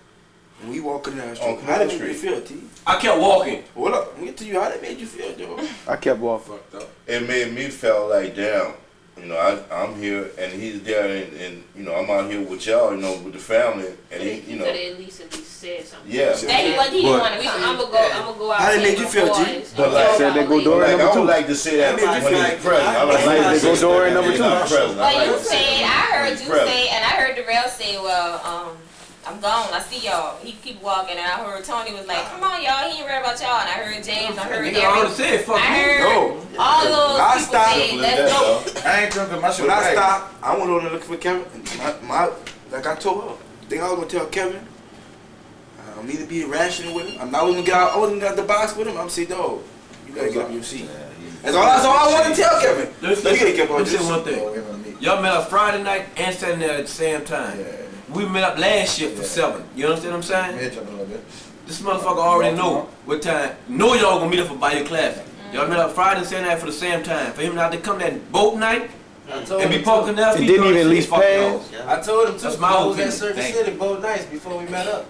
when we walking down the street, how did you feel, T? I kept walking. Hold up, let me get to you. How that made you feel, Joe? I kept walking. It made me feel like, damn, you know, I'm here and he's there, and you know, I'm out here with y'all, you know, with the family, and he, you know, at least said something. yeah. That he didn't want to come. I'm gonna go out. How did it make you feel, T? But like, Said they go door like, number I 2. would like to say that when he's present. I would like to They go say door that number when he's 2. not present. But I you like to say said, I that heard when you he's present. say, and I heard Darrell say, well, I'm gone. I see y'all. He keep walking, and I heard Tony was like, "Come on, y'all. He ain't read about y'all." And I heard James. I heard Nigga already Eric. said, fuck I me. heard No. all those I people stopped. saying, "Let's go." I ain't drinking my shit. When I stopped, I went over there looking for Kevin. Like I told her, I think I was gonna tell Kevin. I don't need to be rational with him. I wasn't gonna get out the box with him. I'm saying, dog, you gotta get up your seat. That's all I want to tell Kevin. Let me say one thing. Y'all met up Friday night and Saturday night at the same time. We met up last year for 7. You understand what I'm saying? This motherfucker already know what time. Know y'all gonna meet up for Bayou Classic. Y'all met up Friday and Saturday night for the same time. For him not to come that boat night and be parking there. It didn't even at least pass. I told him to. That's my I was opinion. at Circuit Thank City both nights before we met up.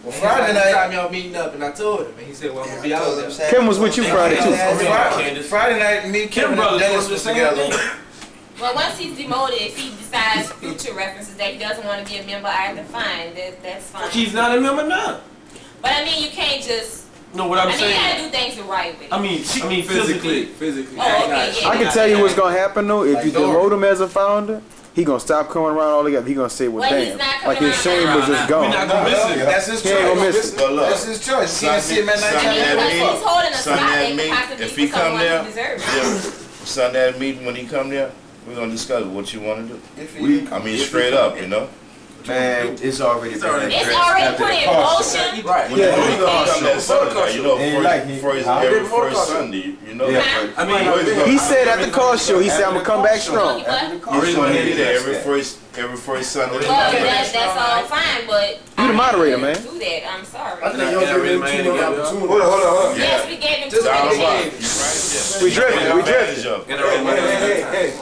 Well, Friday night, time y'all meeting up, and I told him, and he said, "Well, I'm gonna be out there." Kim was with you Friday too. Friday night, me, Kim, and Dennis was together. Well, once he's demoted, if he decides future references that he doesn't want to be a member, either fine. That's fine. He's not a member now. But I mean, you can't just. No, what I'm I mean, saying. you gotta do things the right way. I mean, physically. Oh, okay, yeah. I can tell you what's gonna happen though. If you demote him as a founder, he gonna stop coming around all together. He gonna say, "Well, Well, he's damn, not like his coming shame around. was just gone." We're not gonna miss it. That's his He ain't gonna choice. miss it. But look, That's his choice. He can't see him at night. He's holding a spot that Sunday could at possibly if he for someone come there, who deserves it. Sunday at meeting when he come there, we're gonna discuss what you wanna do. I mean, straight up, you know. Man, it's already It's already put in motion. Right. Yeah. When you come that Sunday, you know, every first Sunday, you know. Yeah. I mean, He said at the car show, he said, "I'm gonna come back strong." You're gonna be there every first Sunday. Well, that's all fine, but You the moderator, man. do that. I'm sorry. I think y'all giving him too much opportunity. Hold on. Yes, we gave him 2 minutes. We drifted. We drifted. Hey.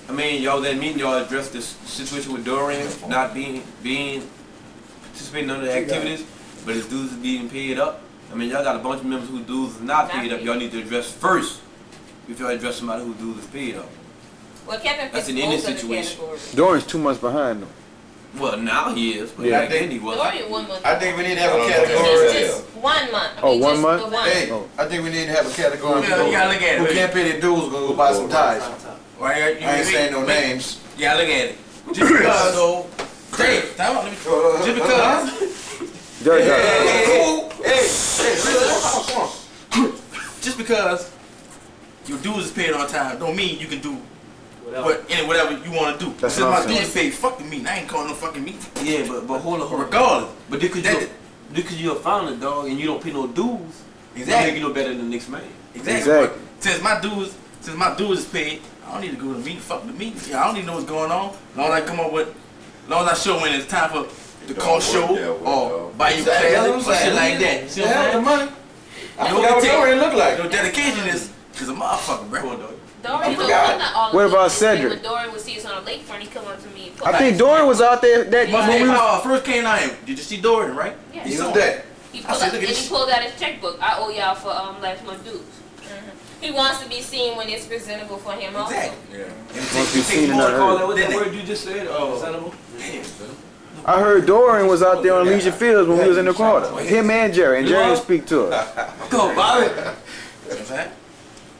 I mean, y'all that meeting, y'all addressed this situation with Dorian not being participating in the activities, but his dues is being paid up. I mean, y'all got a bunch of members whose dues is not paid up. Y'all need to address first if y'all address somebody whose dues is paid up. Well, Kevin That's fits in any both of the situation. categories. Dorian's 2 months behind though. Well, now he is, but Yeah. back then he wasn't. Dorian 1 month. I think we need to have a category. Just 1 month. I Oh, mean, 1 just month? the one. Hey, I think we need to have a category. Yeah, you gotta look at it. Who can't pay their dues, gonna go buy some ties. Right, I ain't saying no names. Yeah, look at it. Just because, though. Hey, time out. Let me. Just because. Dirty guy. Come on. Just because your dues is paid on time, don't mean you can do whatever you want to do. That's Since my nonsense. dues is paid, fuck the meeting. I ain't calling no fucking meeting. Yeah, but hold on. Regardless, but because you're a founder, dog, and you don't pay no dues, Exactly. make you no better than the next man. Exactly. Since my dues is paid, I don't need to go to the meeting. Fuck the meeting. Yeah, I don't need to know what's going on. As long as I come up with, as long as I show when it's time for the call show or buy you class or shit like that. See what I'm saying? money. I You forgot know what Dorian look like. Your dedication is a motherfucker, bro. Dorian was forgot. not all What of about it. Cedric? When Dorian would see us on the lakefront, he come up to me. I think Dorian was out there that When when we was, I first came down here, did you see Dorian, right? Yeah. He was there. He I pulled, said, up, look and at he this. pulled out his checkbook. I owe y'all for last month dues. He wants to be seen when it's presentable for him also. Exactly. Once we seen it, I heard. What that word you just said? Presentable? I heard Dorian was out there on Legion Fields when we was in the quarter. Him and Jerry would speak to us. Go, Bobby.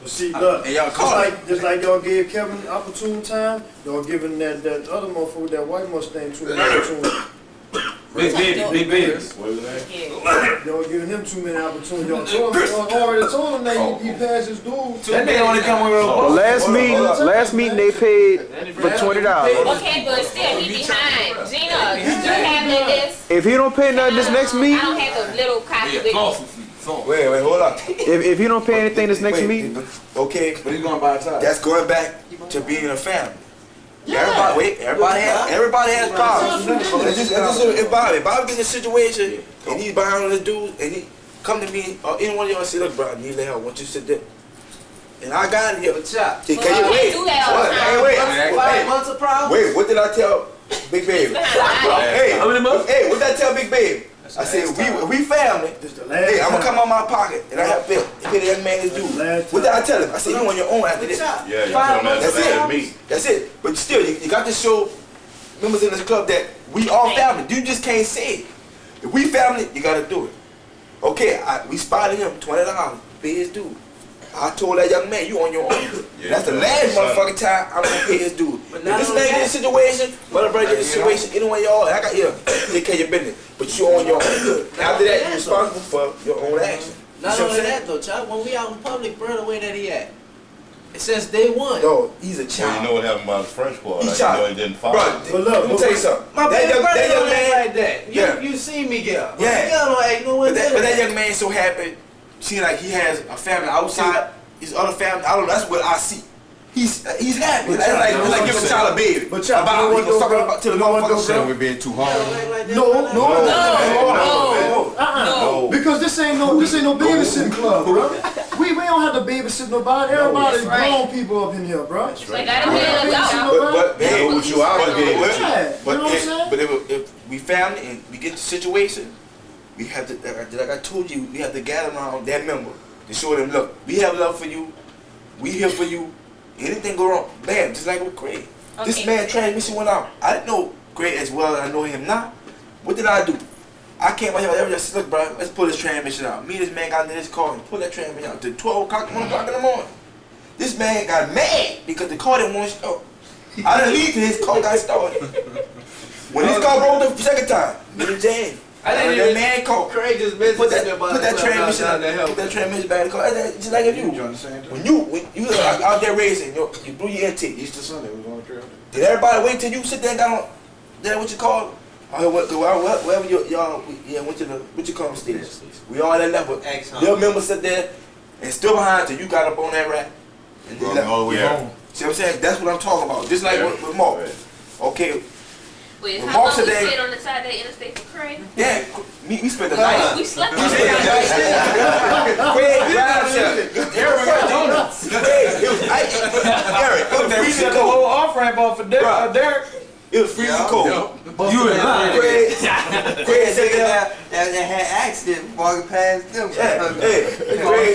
But see, look, Hey, y'all call just like y'all gave Kevin opportune time, y'all giving that other motherfucker, that white Mustang, too many opportunity. Big baby. Y'all giving him too many opportunities. Y'all already told him that he passed his dues. That nigga only come with Well, last meeting they paid for $20. Okay, but still, he behind. Gina, you have this. If he don't pay nothing this next meeting, I don't have the little copy with me. Wait, hold up. if he don't pay anything this next meeting, Okay, But he's gonna buy a tie. that's going back to being a family. Everybody has problems. If Bobby gets in a situation and he's behind on his dudes and he come to me or any one of y'all say, look, bro, I need help. I want you to sit there. And I got it here. Can you wait? do that all the time. Hey, 5 months of problem. wait, what did I tell Big Baby? Hey, what did I tell Big Baby? I said, we family. Hey, I'm gonna come out my pocket and I have pay the young man his due. What did I tell him? I said, you on your own after this. Yeah, you put him as a meet. That's it. But still, you got to show members in this club that we all family. You just can't say it. If we family, you gotta do it. Okay, we spotted him, $20, pay his due. I told that young man, you on your own. That's the last motherfucking time I'm gonna pay his due. If this man get in a situation, my brother get in a situation, any one of y'all, I got here. take care of your business, but you on your own. After that, you're responsible for your own action. Not You see what only I'm saying? that though, child. When we out in public, bro, the way that he at, since day one. No, he's a Well, child. you know what happened about the French part? He Like, child. you know, he didn't follow. Bro, let me tell you something. My that baby young, brother that young don't act man, like that. You see Miguel. Yeah. Miguel don't act no way but that young man so happy, seeing like he has a family outside, his other family. I don't know. That's what I see. He's happy. But Like, y'all, like, you know like what give I'm a child a saying? baby. But y'all, about, you know he what was though, talking bro? about to the You know what motherfucker. though, Saying bro? we're being too hard. No. Because this ain't no babysitting club, bro. We don't have to babysit nobody. Everybody's grown people up in here, bro. Like, I don't have But Know what you obligated to. Yeah, you know what I'm saying? But if we family and we get the situation, we have to, like I told you, we have to gather around that member to show them, look, we have love for you, we here for you. Anything go wrong, bam, just like with Craig. This man transmission went out. I didn't know Craig as well as I know him now. What did I do? I came out here, everybody just look, bro, let's pull this transmission out. Me and this man got into this car and pull that transmission out to 12 o'clock, 1 o'clock in the morning. This man got mad because the car didn't want to start. I didn't leave till his car got started. When his car broke the second time, me and Jane, that man called. Craig just messaged Put me that about transmission out there. Put that transmission back in the car. That's just like if you, when you out there racing, you blew your intake. Easter Sunday, we was on the trail. Did everybody wait till you sit there and got on? That what you call? Wherever y'all went to the what you call them stage. We all that level. Your members sit there and still behind till you got up on that rack. And Brought me all the way home. See what I'm saying? That's what I'm talking about. Just like with Mark. Okay. Wait, When how Mark long we said sit on the side of the interstate for Craig? yeah, we spent the night. We slept We on the spent the night. night. Craig, Eric, it was freezing cold. whole off ramp off of Derek. It was freezing cold. You and Craig said that had accident walking past them. Hey, Craig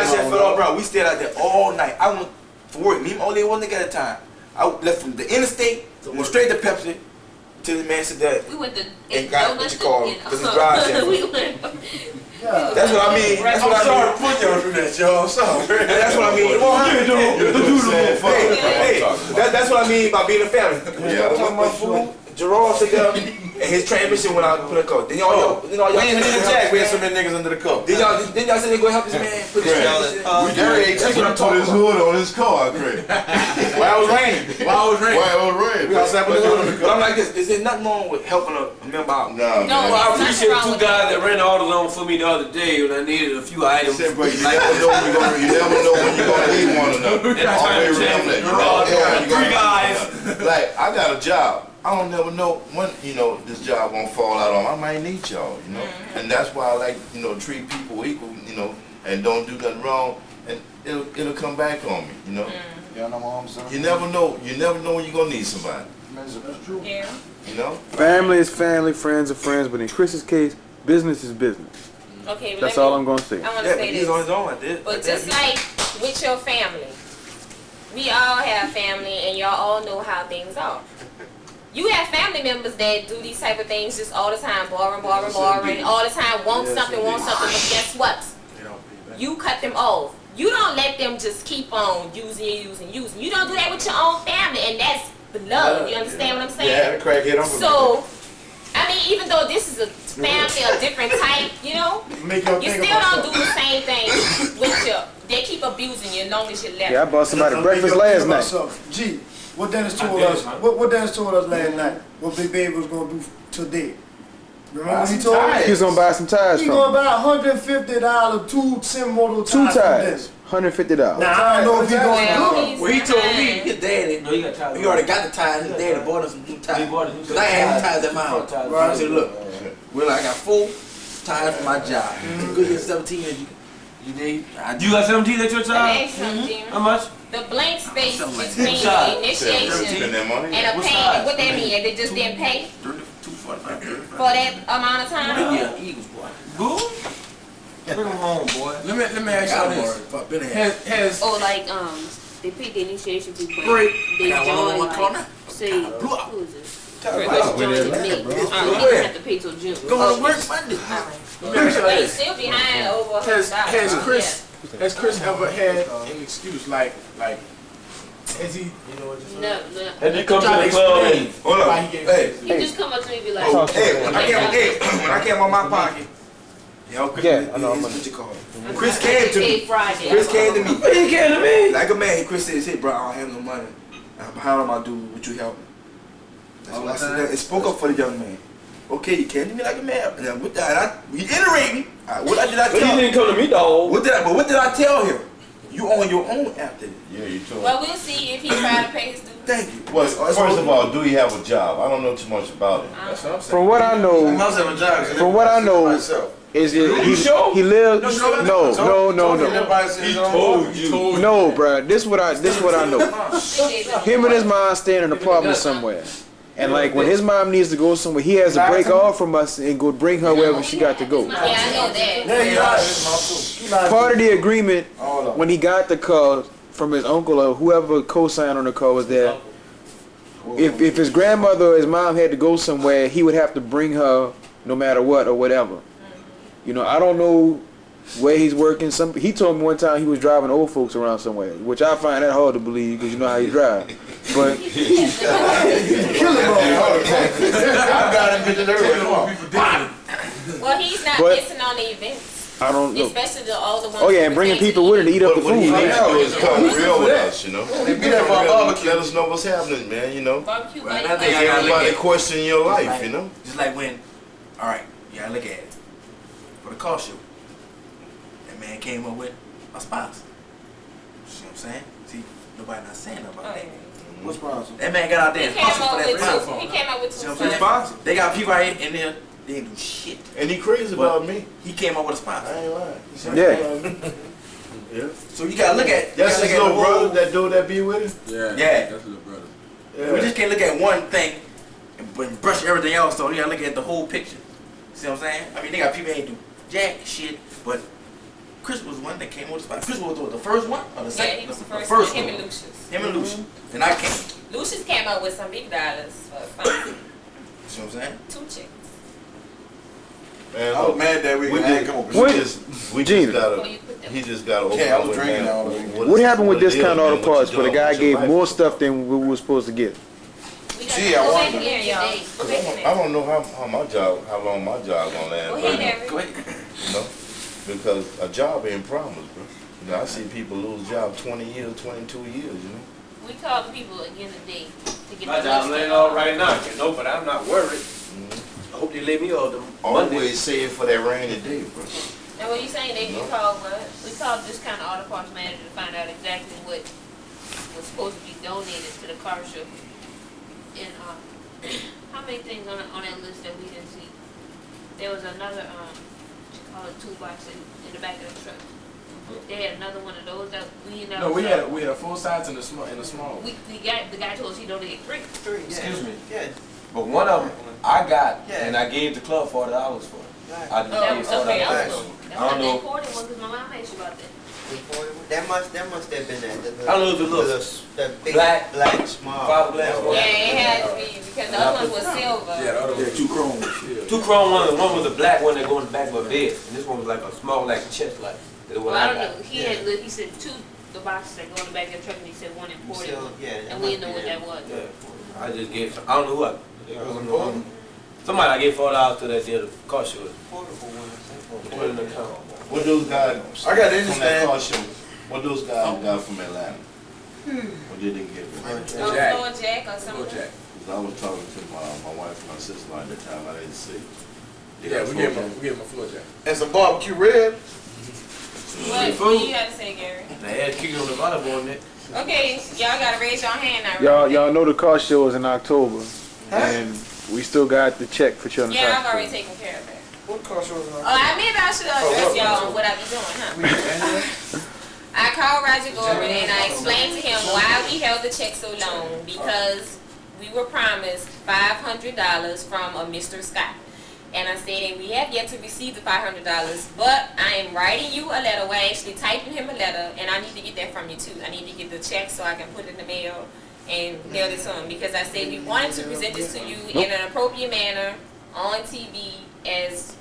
said, bro, we stayed out there all night. I went for work. Me and only one nigga at a time. I left from the interstate, went straight to Pepsi, till the man said that. We went to and got what you call because it's dry there. We went. That's what I mean. That's what I mean. I'm sorry to put y'all through that, y'all. I'm sorry. That's what I mean. Hey, that's what I mean by being a family. Yeah, Talking about food. Gerard said that, and his transmission went out and put a car. Then y'all We ain't hit the jack. We had so many niggas under the cup. Then y'all say they go help this man put his transmission. That's what I'm talking about. Put his hood on his car, Craig. Why it was raining? Why it was raining? We all sat with the hood on the But I'm like this. Is there nothing wrong with helping a member out? No, Well, I appreciate the two guys that ran all along for me the other day when I needed a few items. You never know when you're gonna need one another. Always remember that. Three guys. Like, I got a job. I don't never know when, this job gonna fall out on. I might need y'all, And that's why I like, treat people equal, and don't do nothing wrong, and it'll come back on me, Y'all know what I'm saying? You never know when you're gonna need somebody, That's true. Yeah. Family is family, friends are friends, but in Chris's case, business is business. Okay, but That's let me- all I'm gonna say. I want to Yeah, say but he's this. on his own at this. But just like with your family, we all have family, and y'all all know how things are. You have family members that do these type of things just all the time, borrowing, all the time, want something, but guess what? You cut them off. You don't let them just keep on using. You don't do that with your own family, and that's love. You understand what I'm saying? Yeah, the crackhead. So, I mean, even though this is a family of different type, you still don't do the same thing with your. They keep abusing you as long as you let Yeah, I bought somebody breakfast last night. G, what Dennis told us? What Dennis told us last night? What Big Baby was gonna do today? Remember what he told us? He was gonna buy some tires He from gonna me. buy $150 two semi-moto Two tires. from tires, $150. Now I don't know if he gonna do Well, he told me his daddy. No, you got tires. He already got the tires. His daddy bought us some new tires. Cause I had tires at my house. I said, look, I got 4 tires for my job. Goodyear 17 and you need. You got 17 at your Let me job? ask you something. How much? The blank space Something like between that. the initiation Spend that money? and a What payment, size? what that mean? They just didn't pay 245. for that amount of time? Yeah, Eagles, boy. Good? Bring them home, boy. Let me ask y'all this. Has Or like, they paid the initiation fee, but Break. they Got one on joined, one corner. like, say, who is it? Right. Chris joined in May. He didn't have to pay till June. Going to work Monday. But he's still behind over Has $100. Chris ever had an excuse like Is he? You know what you're saying? No. And you come to the club and Hold up. Hey. You just come up to me and be like, Hey, when I came on my pocket, y'all Chris, Yeah, I know, I'm what you call it. Chris came to me. Friday. Chris came to me. he came to me. Like a man, Chris says, hey bro, I don't have no money. How am I doing? Would you help me? That's what I said. It spoke up for the young man. Okay, you came to me like a man. And then with that, you iterate me. What did I tell him? He didn't come to me, dog. What did I tell him? You on your own after that. Yeah, you told Well, we'll see if he try to pay his dues. Thank you. Well, first of all, do he have a job? I don't know too much about him. That's what I'm saying. From what I know, from what I know, is it he lives? No. He told you. No, bruh. This what I know. Him and his mom stay in an apartment somewhere. And like when his mom needs to go somewhere, he has to break off from us and go bring her wherever she got to go. Yeah, I know that. Part of the agreement when he got the car from his uncle or whoever co-signed on the car was that if his grandmother or his mom had to go somewhere, he would have to bring her no matter what or whatever. You know, I don't know where he's working. He told me one time he was driving old folks around somewhere, which I find that hard to believe because you know how he drive. But I've got him pictures everywhere. Well, he's not But- missing on the events. I don't know. Especially the older ones. Oh yeah, and bringing people with him to eat up the What he food. needs to do is come real with us, you know. They be there for a barbecue. Let us know what's happening, man, you know. Barbecue Right, buddy. I think I gotta look Everybody at question your life, you know. Just like when, all right, you gotta look at it. For the car show, that man came up with a sponsor. See what I'm saying? See, nobody not saying nothing about that. What's sponsor? That man got out there He and came sponsored for up that with platform. two. He came up with See two what I'm saying? sponsors. They got people out here in there, they ain't do shit. And he crazy about me. He came up with a sponsor. I ain't lying. Yeah. Yeah. So you gotta look at. That's his little brother, that dude that be with him? Yeah. Yeah. That's a little brother. Yeah. We just can't look at one thing and brush everything else. So you gotta look at the whole picture. See what I'm saying? I mean, they got people that ain't do jack shit, but Chris was one that came with the spot. Chris was the first one or the Yeah, second? he was the The first first one. Him one. and Lucius. Him and Lucius. Then I came. Lucius came up with some big dollars for a sponsor. See what I'm saying? 2 chicks. Man, I was mad that we we had just, come up with we What? just, we Gina. just gotta, he just gotta open Yeah, I up was with drinking man, all of it. What happened with it is, discount man, auto what you parts where the doing guy with your gave life. more stuff than we were supposed to get? We got Gee, to I go wonder. back in there, y'all. Go back in there. I don't know how long my job gonna last, Go but, ahead, Eric. Go ahead. you know, because a job ain't promised, bro. You know, I see people lose job 20 years, 22 years, you know. We called the people again today to get My the job list laying of- off right now, you know, but I'm not worried. I hope they lay me off the Monday. Always save for that rainy day, bro. And what you saying, they called what? We called this kind of auto parts manager to find out exactly what was supposed to be donated to the car show. And how many things on that list that we didn't see? There was another what you call it, toolbox in the back of the truck. They had another one of those that we never No, we saw. had a full size and a small one. The guy told us he donated three. Excuse me. Yeah. But one of them I got, and I gave the club $40 for it. I just That gave was $40. okay. I That's don't not the know. important one because my mom asked you about that. That must have been that. I don't know if it looks black, small. fiberglass one. Yeah, it had to be because the other one was silver. Yeah, the other one. Two chrome. Two chrome ones. One was a black one that goes in the back of a bed, and this one was like a small, like chest light. That's what Well, I I don't got. know. He said the boxes that go in the back of the truck, and he said one imported one. And we didn't know what that was. Yeah. I just gave. I don't know who I. I don't know. Somebody I gave $4 to that did a car show. Put it in the car. What those guys I got to from that understand. car show, what those guys got from Atlanta? What did they get from Oh, Jack. Floor Jack or something. Jack. Cause I was talking to my wife and my sister-in-law at the time, I didn't see. Yeah, we gave him a floor jack. And some barbecue ribs. What you had to say, Gary? They had kicking on the volleyball net. Okay, y'all gotta raise your hand now. Y'all know the car show is in October, and we still got the check for children. Yeah, I've already taken care of that. What car show is Oh, maybe I should address y'all on what I be doing, huh? I called Roger Gordon and I explained to him why we held the check so long, because we were promised $500 from a Mr. Scott. And I said, and we have yet to receive the $500, but I am writing you a letter. We're actually typing him a letter, and I need to get that from you too. I need to get the check so I can put it in the mail and mail it to him, because I said we wanted to present this to you in an appropriate manner on TV as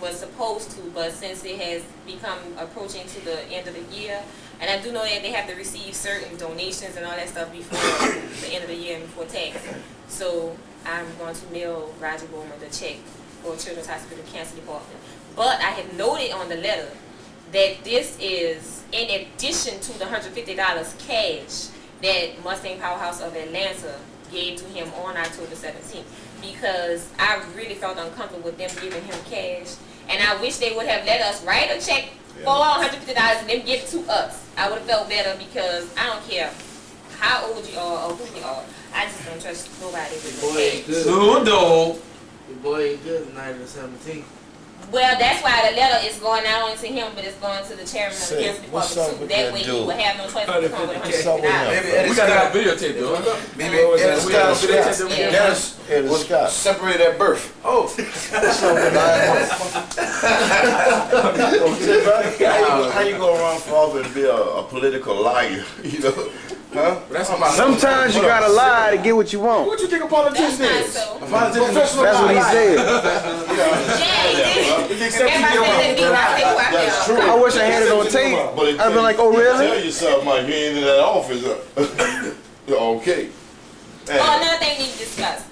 was supposed to, but since it has become approaching to the end of the year, and I do know that they have to receive certain donations and all that stuff before the end of the year and before tax. So I'm going to mail Roger Bowman the check for Children's Hospital Cancer Department. But I have noted on the letter that this is in addition to the $150 cash that Mustang Powerhouse of Atlanta gave to him on October 17th, because I really felt uncomfortable with them giving him cash, and I wish they would have let us write a check for $150 and then give it to us. I would have felt better, because I don't care how old you are or who you are, I just don't trust nobody with Boy the ain't cash. good. Your boy ain't good tonight at 17. Well, that's why the letter is going not only to him, but it's going to the chairman of the Say, cancer what's department up too. with That that way he dude? would have no choice but to come with What's up with him? $150. We got that videotape, though. Maybe Dennis Scott. separated at birth. Oh. How you go around for office and be a political liar? You know? Huh? Sometimes you gotta lie to get what you want. What you think a politician That's is? not so. A politician That's what he said. That's true. I wish I had it on tape. I'd been like, oh Tell really? you something like you ain't in that office. Okay. Oh, another thing we need to discuss.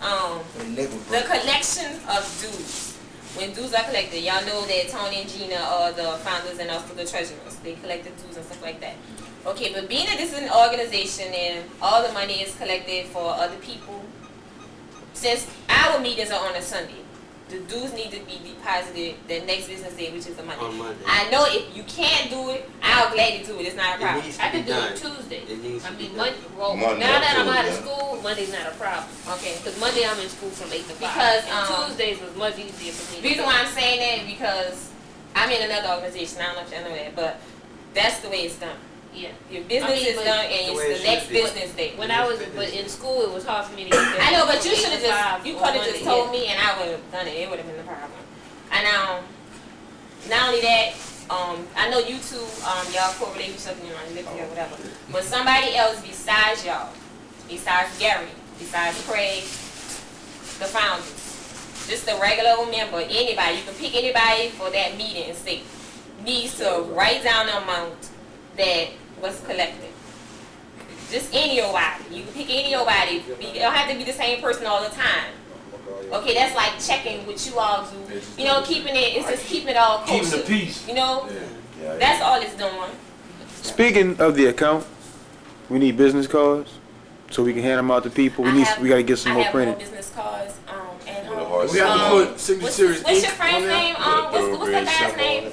The collection of dues. When dues are collected, y'all know that Tony and Gina are the founders and also the treasurers. They collect the dues and stuff like that. Okay, but being that this is an organization and all the money is collected for other people, since our meetings are on a Sunday, the dues need to be deposited the next business day, which is a Monday. On Monday. I know if you can't do it, I'll gladly do it. It's not a problem. I could do it Tuesday. It needs I to be mean, done. Monday now that I'm or out of Tuesday. school, Monday's not a problem. Okay. Because Monday I'm in school from 8 to 5. Because, and Tuesdays was much easier for me. The reason why I'm saying that because I'm in another organization. I don't know if y'all know that, but that's the way it's done. Yeah. Your business I mean, is but done, and the way it's it the next should be. business day. When I was in school, it was hard for me to get there. I know, but from you 8 should have to just 5 you on could have just Monday, told me, and I would have done it. It would have been a problem. And not only that, I know you two, y'all correlate with something on Liberty or whatever, but somebody else besides y'all, besides Gary, besides Craig, the founders, just a regular old member, anybody, you can pick anybody for that meeting and say, needs to write down the amount that was collected. Just anybody. You can pick anybody. You don't have to be the same person all the time. Okay, that's like checking what you all do. You know, keeping it, it's just keeping it all kosher. Keeping the peace. You know? That's all it's doing. Speaking of the account, we need business cards so we can hand them out to people. We gotta get some I more have printed. more business cards at home. We have to put Signature Series What's ink your friend's on there. name? What's that guy's name?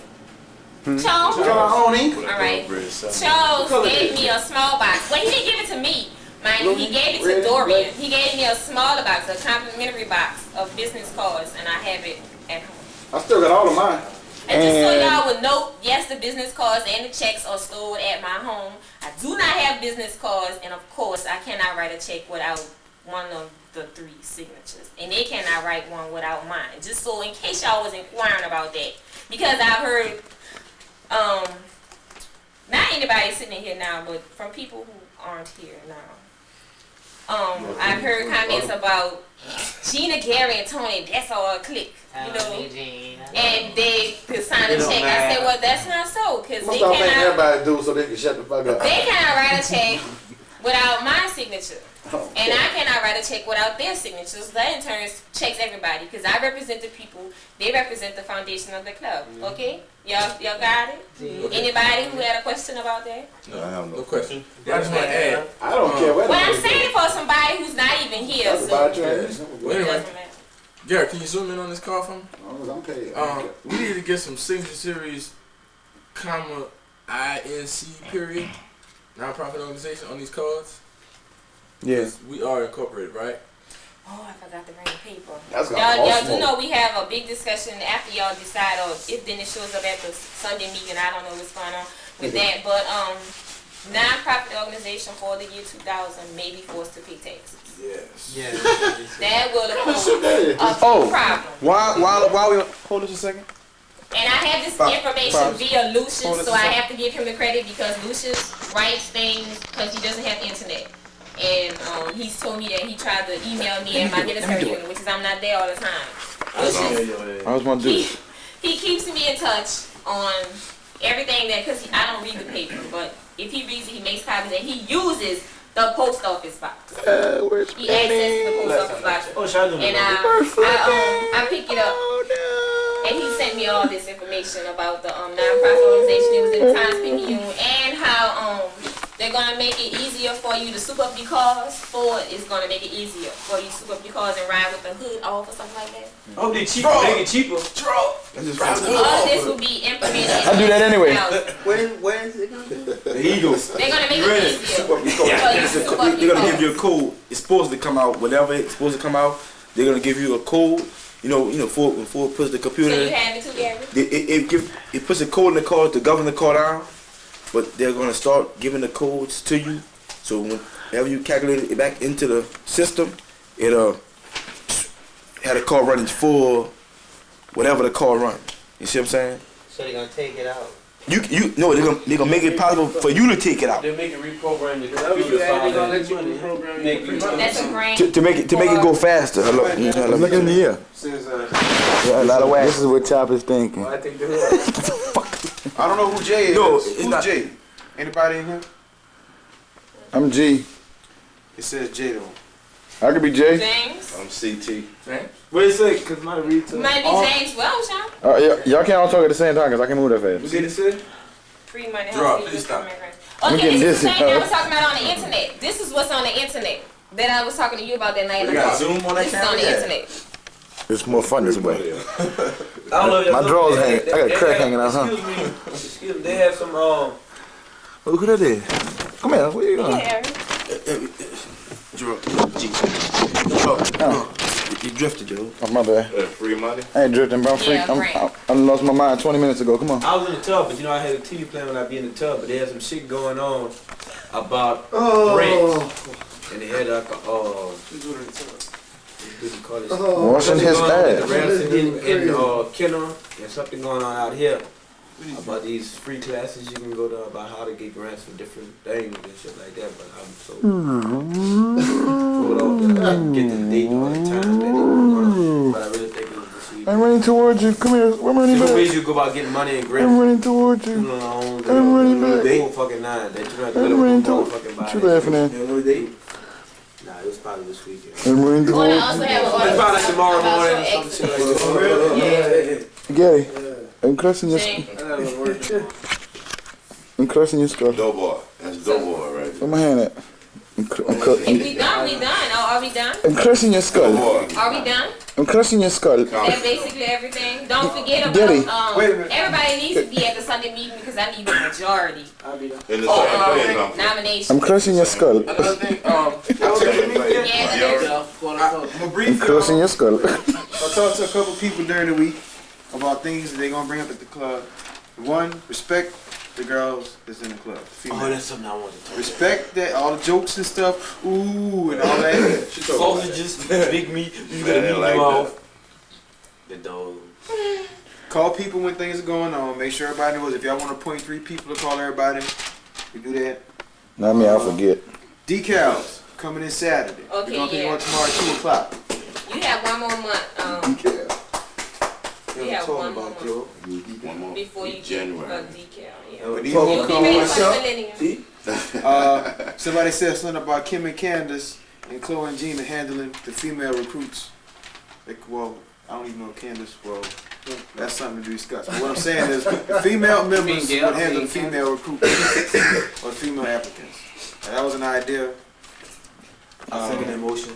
Hmm? Charles. We got our own ink. All right. Charles gave me a small box. Well, he didn't give it to me. Mind you, he gave it to Dorian. He gave me a smaller box, a complimentary box of business cards, and I have it at home. I still got all of mine. And just so y'all would know, yes, the business cards and the checks are stored at my home. I do not have business cards, and of course, I cannot write a check without one of the 3 signatures. And they cannot write one without mine. Just so in case y'all was inquiring about that. Because I've heard, not anybody sitting in here now, but from people who aren't here now. I've heard comments about Gina, Gary, and Tony, that's all a clique, you know, and they could sign a check. I said, well, that's not so, because they Stop making cannot, everybody do so they can shut the fuck up. they cannot write a check without my signature. And I cannot write a check without their signatures. That in turn checks everybody, because I represent the people, they represent the foundation of the club, okay? Y'all got it? Anybody who had a question about that? No, I have No question. I just want to add. I don't care what. Well, I'm saying it for somebody who's not even here, so Well, it anyway, doesn't matter. Gary, can you zoom in on this call for me? I'm paid. We need to get some Signature Series, comma, INC period, nonprofit organization on these cards. Yeah. We are incorporated, right? Oh, I forgot to bring the paper. That's gonna Y'all cost do more. know we have a big discussion after y'all decide, or if Dennis shows up at the Sunday meeting. I don't know what's going on with that, but non-profit organization for the year 2000 may be forced to pay taxes. Yes. That will pose a Oh, problem. while we hold this a second. And I have this information via Lucius, so I have to give him the credit because Lucius writes things because he doesn't have internet. And he's told me that he tried to email me at my military unit, which is I'm not there all the time. I was gonna do it. He he keeps me in touch on everything that, because I don't read the paper, but if he reads it, he makes copies, and he uses the post office box. He accesses the post office box. And I pick it up. And he sent me all this information about the nonprofit organization it was in the Times-Picayune, and how they're gonna make it easier for you to soup up your cars. Ford is gonna make it easier for you to soup up your cars and ride with the hood off or something like that. Oh, they cheaper. Make it cheaper. All this will be implemented. I do that anyway. Where is it gonna be? The Eagles. They're gonna make it easier. They're gonna give you a code. It's supposed to come out. Whatever it's supposed to come out, they're gonna give you a code. You know, when Ford puts the computer. So you have it too, Gary? It puts a code in the car to govern the car down, but they're gonna start giving the codes to you. So whenever you calculate it back into the system, it'll have the car running full, whatever the car runs. You see what I'm saying? So they're gonna take it out. No, they're gonna make it possible for you to take it out. They're making reprogram the computer. That's a grant. To make it go faster. Look in the ear. Yeah, a lot of wax. This is what Chop is thinking. I don't know who Jay is. No, Who's not Jay? Anybody in here? I'm G. It says Jay though. I could be J. James. I'm CT. James? What did it say? Because my read to Might be James Welsh, huh? Y'all can't all talk at the same time because I can move that fast. What did it say? Free money. Drop, please stop. I'm Okay, getting this is the dizzy, thing I huh? was talking about on the internet. This is what's on the internet that I was talking to you about that night. You got Zoom on that This is on the camera? internet. It's more fun this way. I don't know if My drawers hang. I got a crack hanging out, huh? Excuse me. They have some Look who that is. Come here. Where you going? You drifted, Joe. Oh, my bad. Free money? I ain't drifting, bro. I'm free. I lost my mind 20 minutes ago. Come on. I was in the tub, but I had a TV playing when I be in the tub, but they had some shit going on about grants. And they had like Washing his ass. in Kenner, and something going on out here about these free classes you can go to about how to get grants for different things and shit like that. But I'm so pulled off that I can get the date or the time that they were going. But I really think it was this week. I'm running towards you. Come here. I'm running Different ways back. you go about getting money and grants. I'm running towards you. I'm running back. The whole fucking nine. That you don't have to I'm running towards fucking you. What you laughing at? You know the date? Nah, it was probably this weekend. I'm running Well, I towards also you. have a It's probably tomorrow morning or some shit like that. Gary, I'm crushing your I'm crushing your skull. Dough boy. That's dough boy right there. Where my hand at? If we done, we done. Oh, are we done? I'm crushing your skull. Are we done? I'm crushing your skull. That's basically everything. Don't forget Daddy. about everybody needs to be at the Sunday meeting because I need the majority. In the same place, Nomination. I'm crushing your skull. Another thing, I'm crushing your skull. I talked to a couple people during the week about things that they're gonna bring up at the club. One, respect the girls that's in the club. Female. Oh, that's something I want to talk about. Respect that, all the jokes and stuff, ooh, and all that. Sausages, big meat, you gotta meet them off. The dog. Call people when things are going on. Make sure everybody knows. If y'all want to appoint 3 people to call everybody, we do that. Not me, I forget. Decals coming in Saturday. Okay, We're gonna pick yeah. one tomorrow at 2 o'clock. You have one more month. You have one more month before you get a January. decal. Yeah. But these You'll won't be come ready on for the myself. millennium. Somebody said something about Kim and Candace and Chloe and Gina handling the female recruits. Well, I don't even know Candace. Well, that's something to discuss. But what I'm saying is, the female members would handle the female recruits or female applicants. And that was an idea. Second emotion.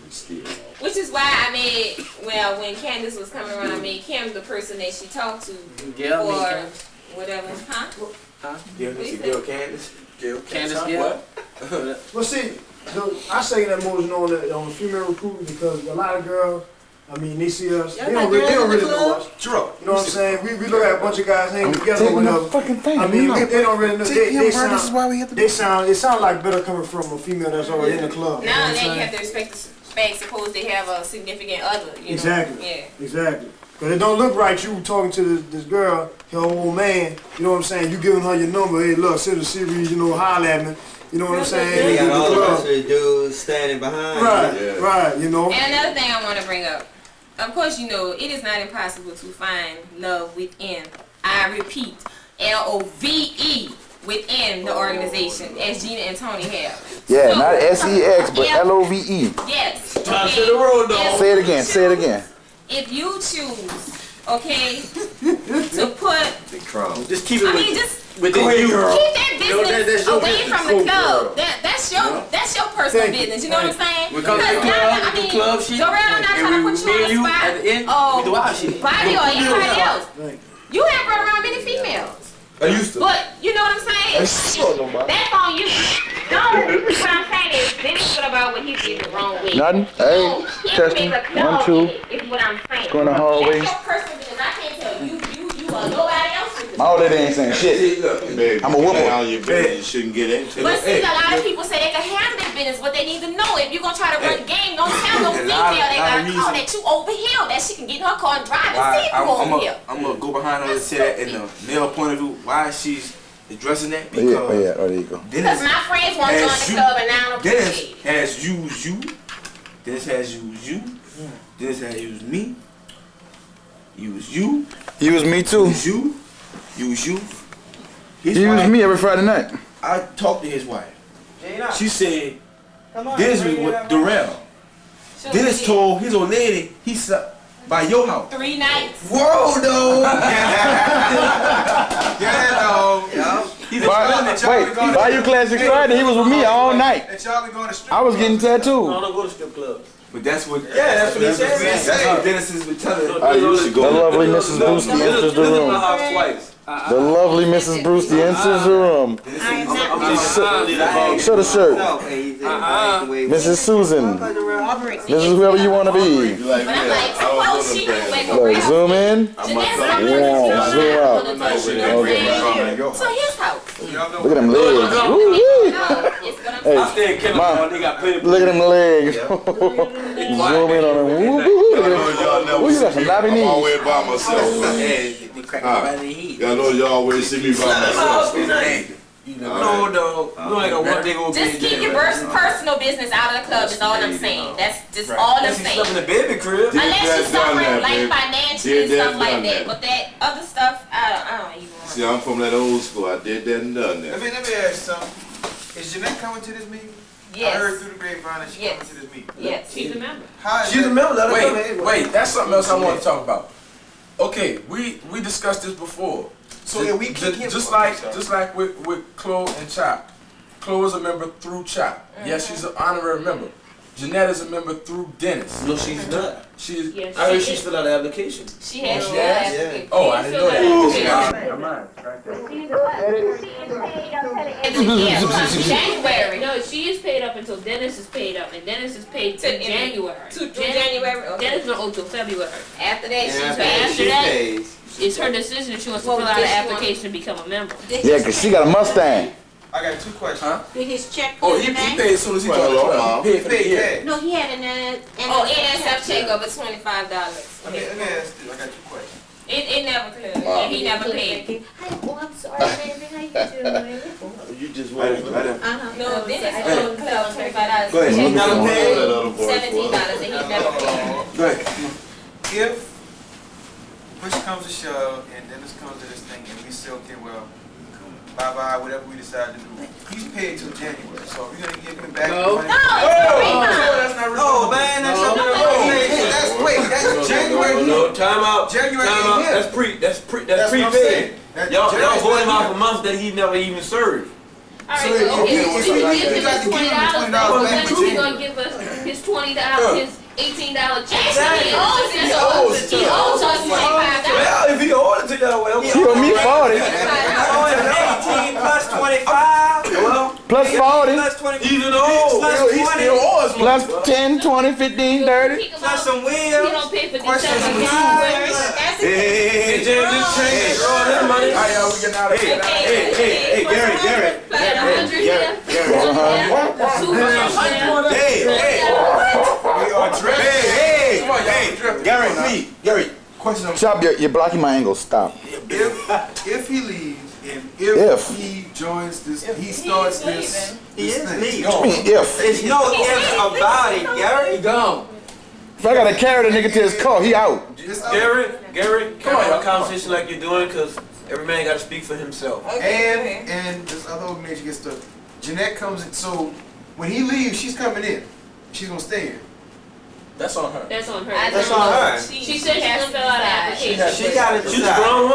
Which is why I made, well, when Candace was coming around, I made Kim the person that she talked to for whatever, huh? Gail Candace? Candace Gill? Well, see, I say that more on the female recruiting because a lot of girls, I mean, they see us, they don't really know us. Sure. You know what I'm saying? We look at a bunch of guys hanging together or whatever. I mean, they don't really know. They sound, it sounds like better coming from a female that's already in the club. Now that you have to respect the fact, suppose they have a significant other, you know? Exactly. Yeah. Exactly. Because it don't look right you talking to this girl, her old man, you know what I'm saying? You giving her your number, hey, look, send a series, you know, holler at me. You know what I'm saying? They got all the rest of the dudes standing behind. Right, right, you know. And another thing I want to bring up. of course, you know, it is not impossible to find love within. I repeat, LOVE within the organization, as Gina and Tony have. Yeah, So, not SEX, but if- LOVE. Yes. Trying to the road, dog. Say it again. Say it again. If you choose, okay, to put, Just keep it I mean, just within you. keep that You know, business that's your away business. from the Cool, club. girl. That's your personal Thank you. business. You know what I'm saying? We come to the Because club, I we do mean, club shit, Dorel, I'm not and trying to we- put you me on and the you, spot. at the end, Oh, we do our shit. Body or anybody else. You have run around many females. I used to. But you know what I'm saying? That's on you. No, what I'm saying is, Dennis what about what he did the wrong way. Nothing. Hey, testing. 1, 2. Is what I'm saying. Go in the hallway. That's your personal business. I can't tell you or nobody else. My old lady ain't saying shit. Baby, I'm a whooper. now you shouldn't get into But it. see, a lot of people say they can handle their business, but they need to know if you're gonna try to run the game, don't tell no female they got a car that you over here, that she can get in her car and drive and see you over here. I'm gonna go behind her and say that in the male point of view, why she's addressing that, Oh, because yeah, oh, there you go. Because my friends want to join the club and I don't Dennis appreciate it. has used you. Dennis has used you. Dennis has used me. Use you. Use me too. Use you. Use you. His He used wife- me every Friday night. I talked to his wife. Jada. She said, Come on, Dennis was bring it with up. Darrell. Dennis told his old lady he slept by your house. 3 nights. Whoa, though. Yeah, though. He's Bayou Classic Friday, he was with me all night. I was getting tattooed. I don't go to strip clubs. But that's what. Yeah, that's what he said. That's what Dennis is telling. I used to The go. lovely Mrs. Brewski enters the room. The lovely Mrs. Brewski enters the room. Show the shirt. Mrs. Susan. Mrs. Whoever you want to be. But I'm like, suppose she can wake up. Look, zoom in. Jeanette's Zoom out. So his house. Look at them legs. Woo-wee. Hey, Mom, look at them legs. Zoom in on them. Woo-hoo. Look at them. Ooh, you got some knobby I'm knees. always by myself. Y'all know y'all always see me by myself. No, dog. You ain't got one big old Just keep your personal business out of the club is all I'm saying. That's just all I'm saying. Stuff in the baby crib. Unless you're suffering that, like baby. financially and Did that, stuff like done that. that. But that other stuff, I don't even want. See, I'm from that old school. I did that and done that. Let me ask you something. Is Jeanette coming to this meeting? Yes. I heard through the grapevine that she's Yes. coming to this meeting. Yes. She's a member. How is She's a that- member. Let her come. Wait, that's something else I want to talk about. Okay, we discussed this before. So yeah, we kick him. Just like with Chloe and Chop. Chloe is a member through Chop. Yes, she's an honorary member. Jeanette is a member through Dennis. No, she's not. She's. Yes, I heard she she is. filled out the application. She has. She has? Yeah. Oh, I didn't know that. January. No, she is paid up until Dennis is paid up, and Dennis is paid till January. To January. Okay. Dennis not owed till February. After that, she's But paid. after that, it's her decision if she wants to Well, fill out did an she want- application to become a member. Yeah, because she got a Mustang. I got 2 questions. Did his check Oh, he paid as soon as he Well, joined the hello, club. Mom. He paid for the Paid year. cash. No, he had an Oh, NSF check over $25. Let me ask this. I got 2 questions. It never cleared. And he never paid. Oh, I'm sorry, baby. How you doing? You just No, Dennis only cleared up $25. Go ahead. Check You never over paid? $17 and he never paid. Go ahead. If push comes to shove and Dennis comes to this thing and we say, okay, well, bye-bye, whatever we decide to do, he's paid till January. So we're going to give him back No. money. No, it's that's not no, man, that's not that's January. No, time out. January Time ain't out. here. That's prepaid. That's what I'm saying. Y'all January's holding him not out here. for months that he never even served. Alright, So, so okay, if so you like give you got him to give him $20, $20 back then in he's January. gonna give us his $20, his $18 check. Actually, he owes us. He owes us $25. Well, if he owed it to y'all, well, She owe me 40. 18 plus 25. Hello? Plus 40. Plus 20. even though Plus he 20. still owes money. Plus 10, 20, 15, 30. Plus some He wheels. don't pay for Question December, some January. That's Hey, James, just change it. All that money. All right, y'all, we getting out of here. Hey, Gary. Like 100 here. We are drifting. Hey, Gary, question number. Chop, you're blocking my angle. Stop. If he leaves and If. he joins this, he starts this. He is thing. leaving. I mean, if. There's no ifs about it, Gary. He gone. If I gotta carry the nigga to his car, he out. Gary, come on, have a conversation like you're doing, because every man got to speak for himself. And this other organization gets to, Jeanette comes in, so when he leaves, she's coming in. She's gonna stay here. That's on her. That's on her. That's on her. She said she's gonna fill out an application. She got to She's a grown woman.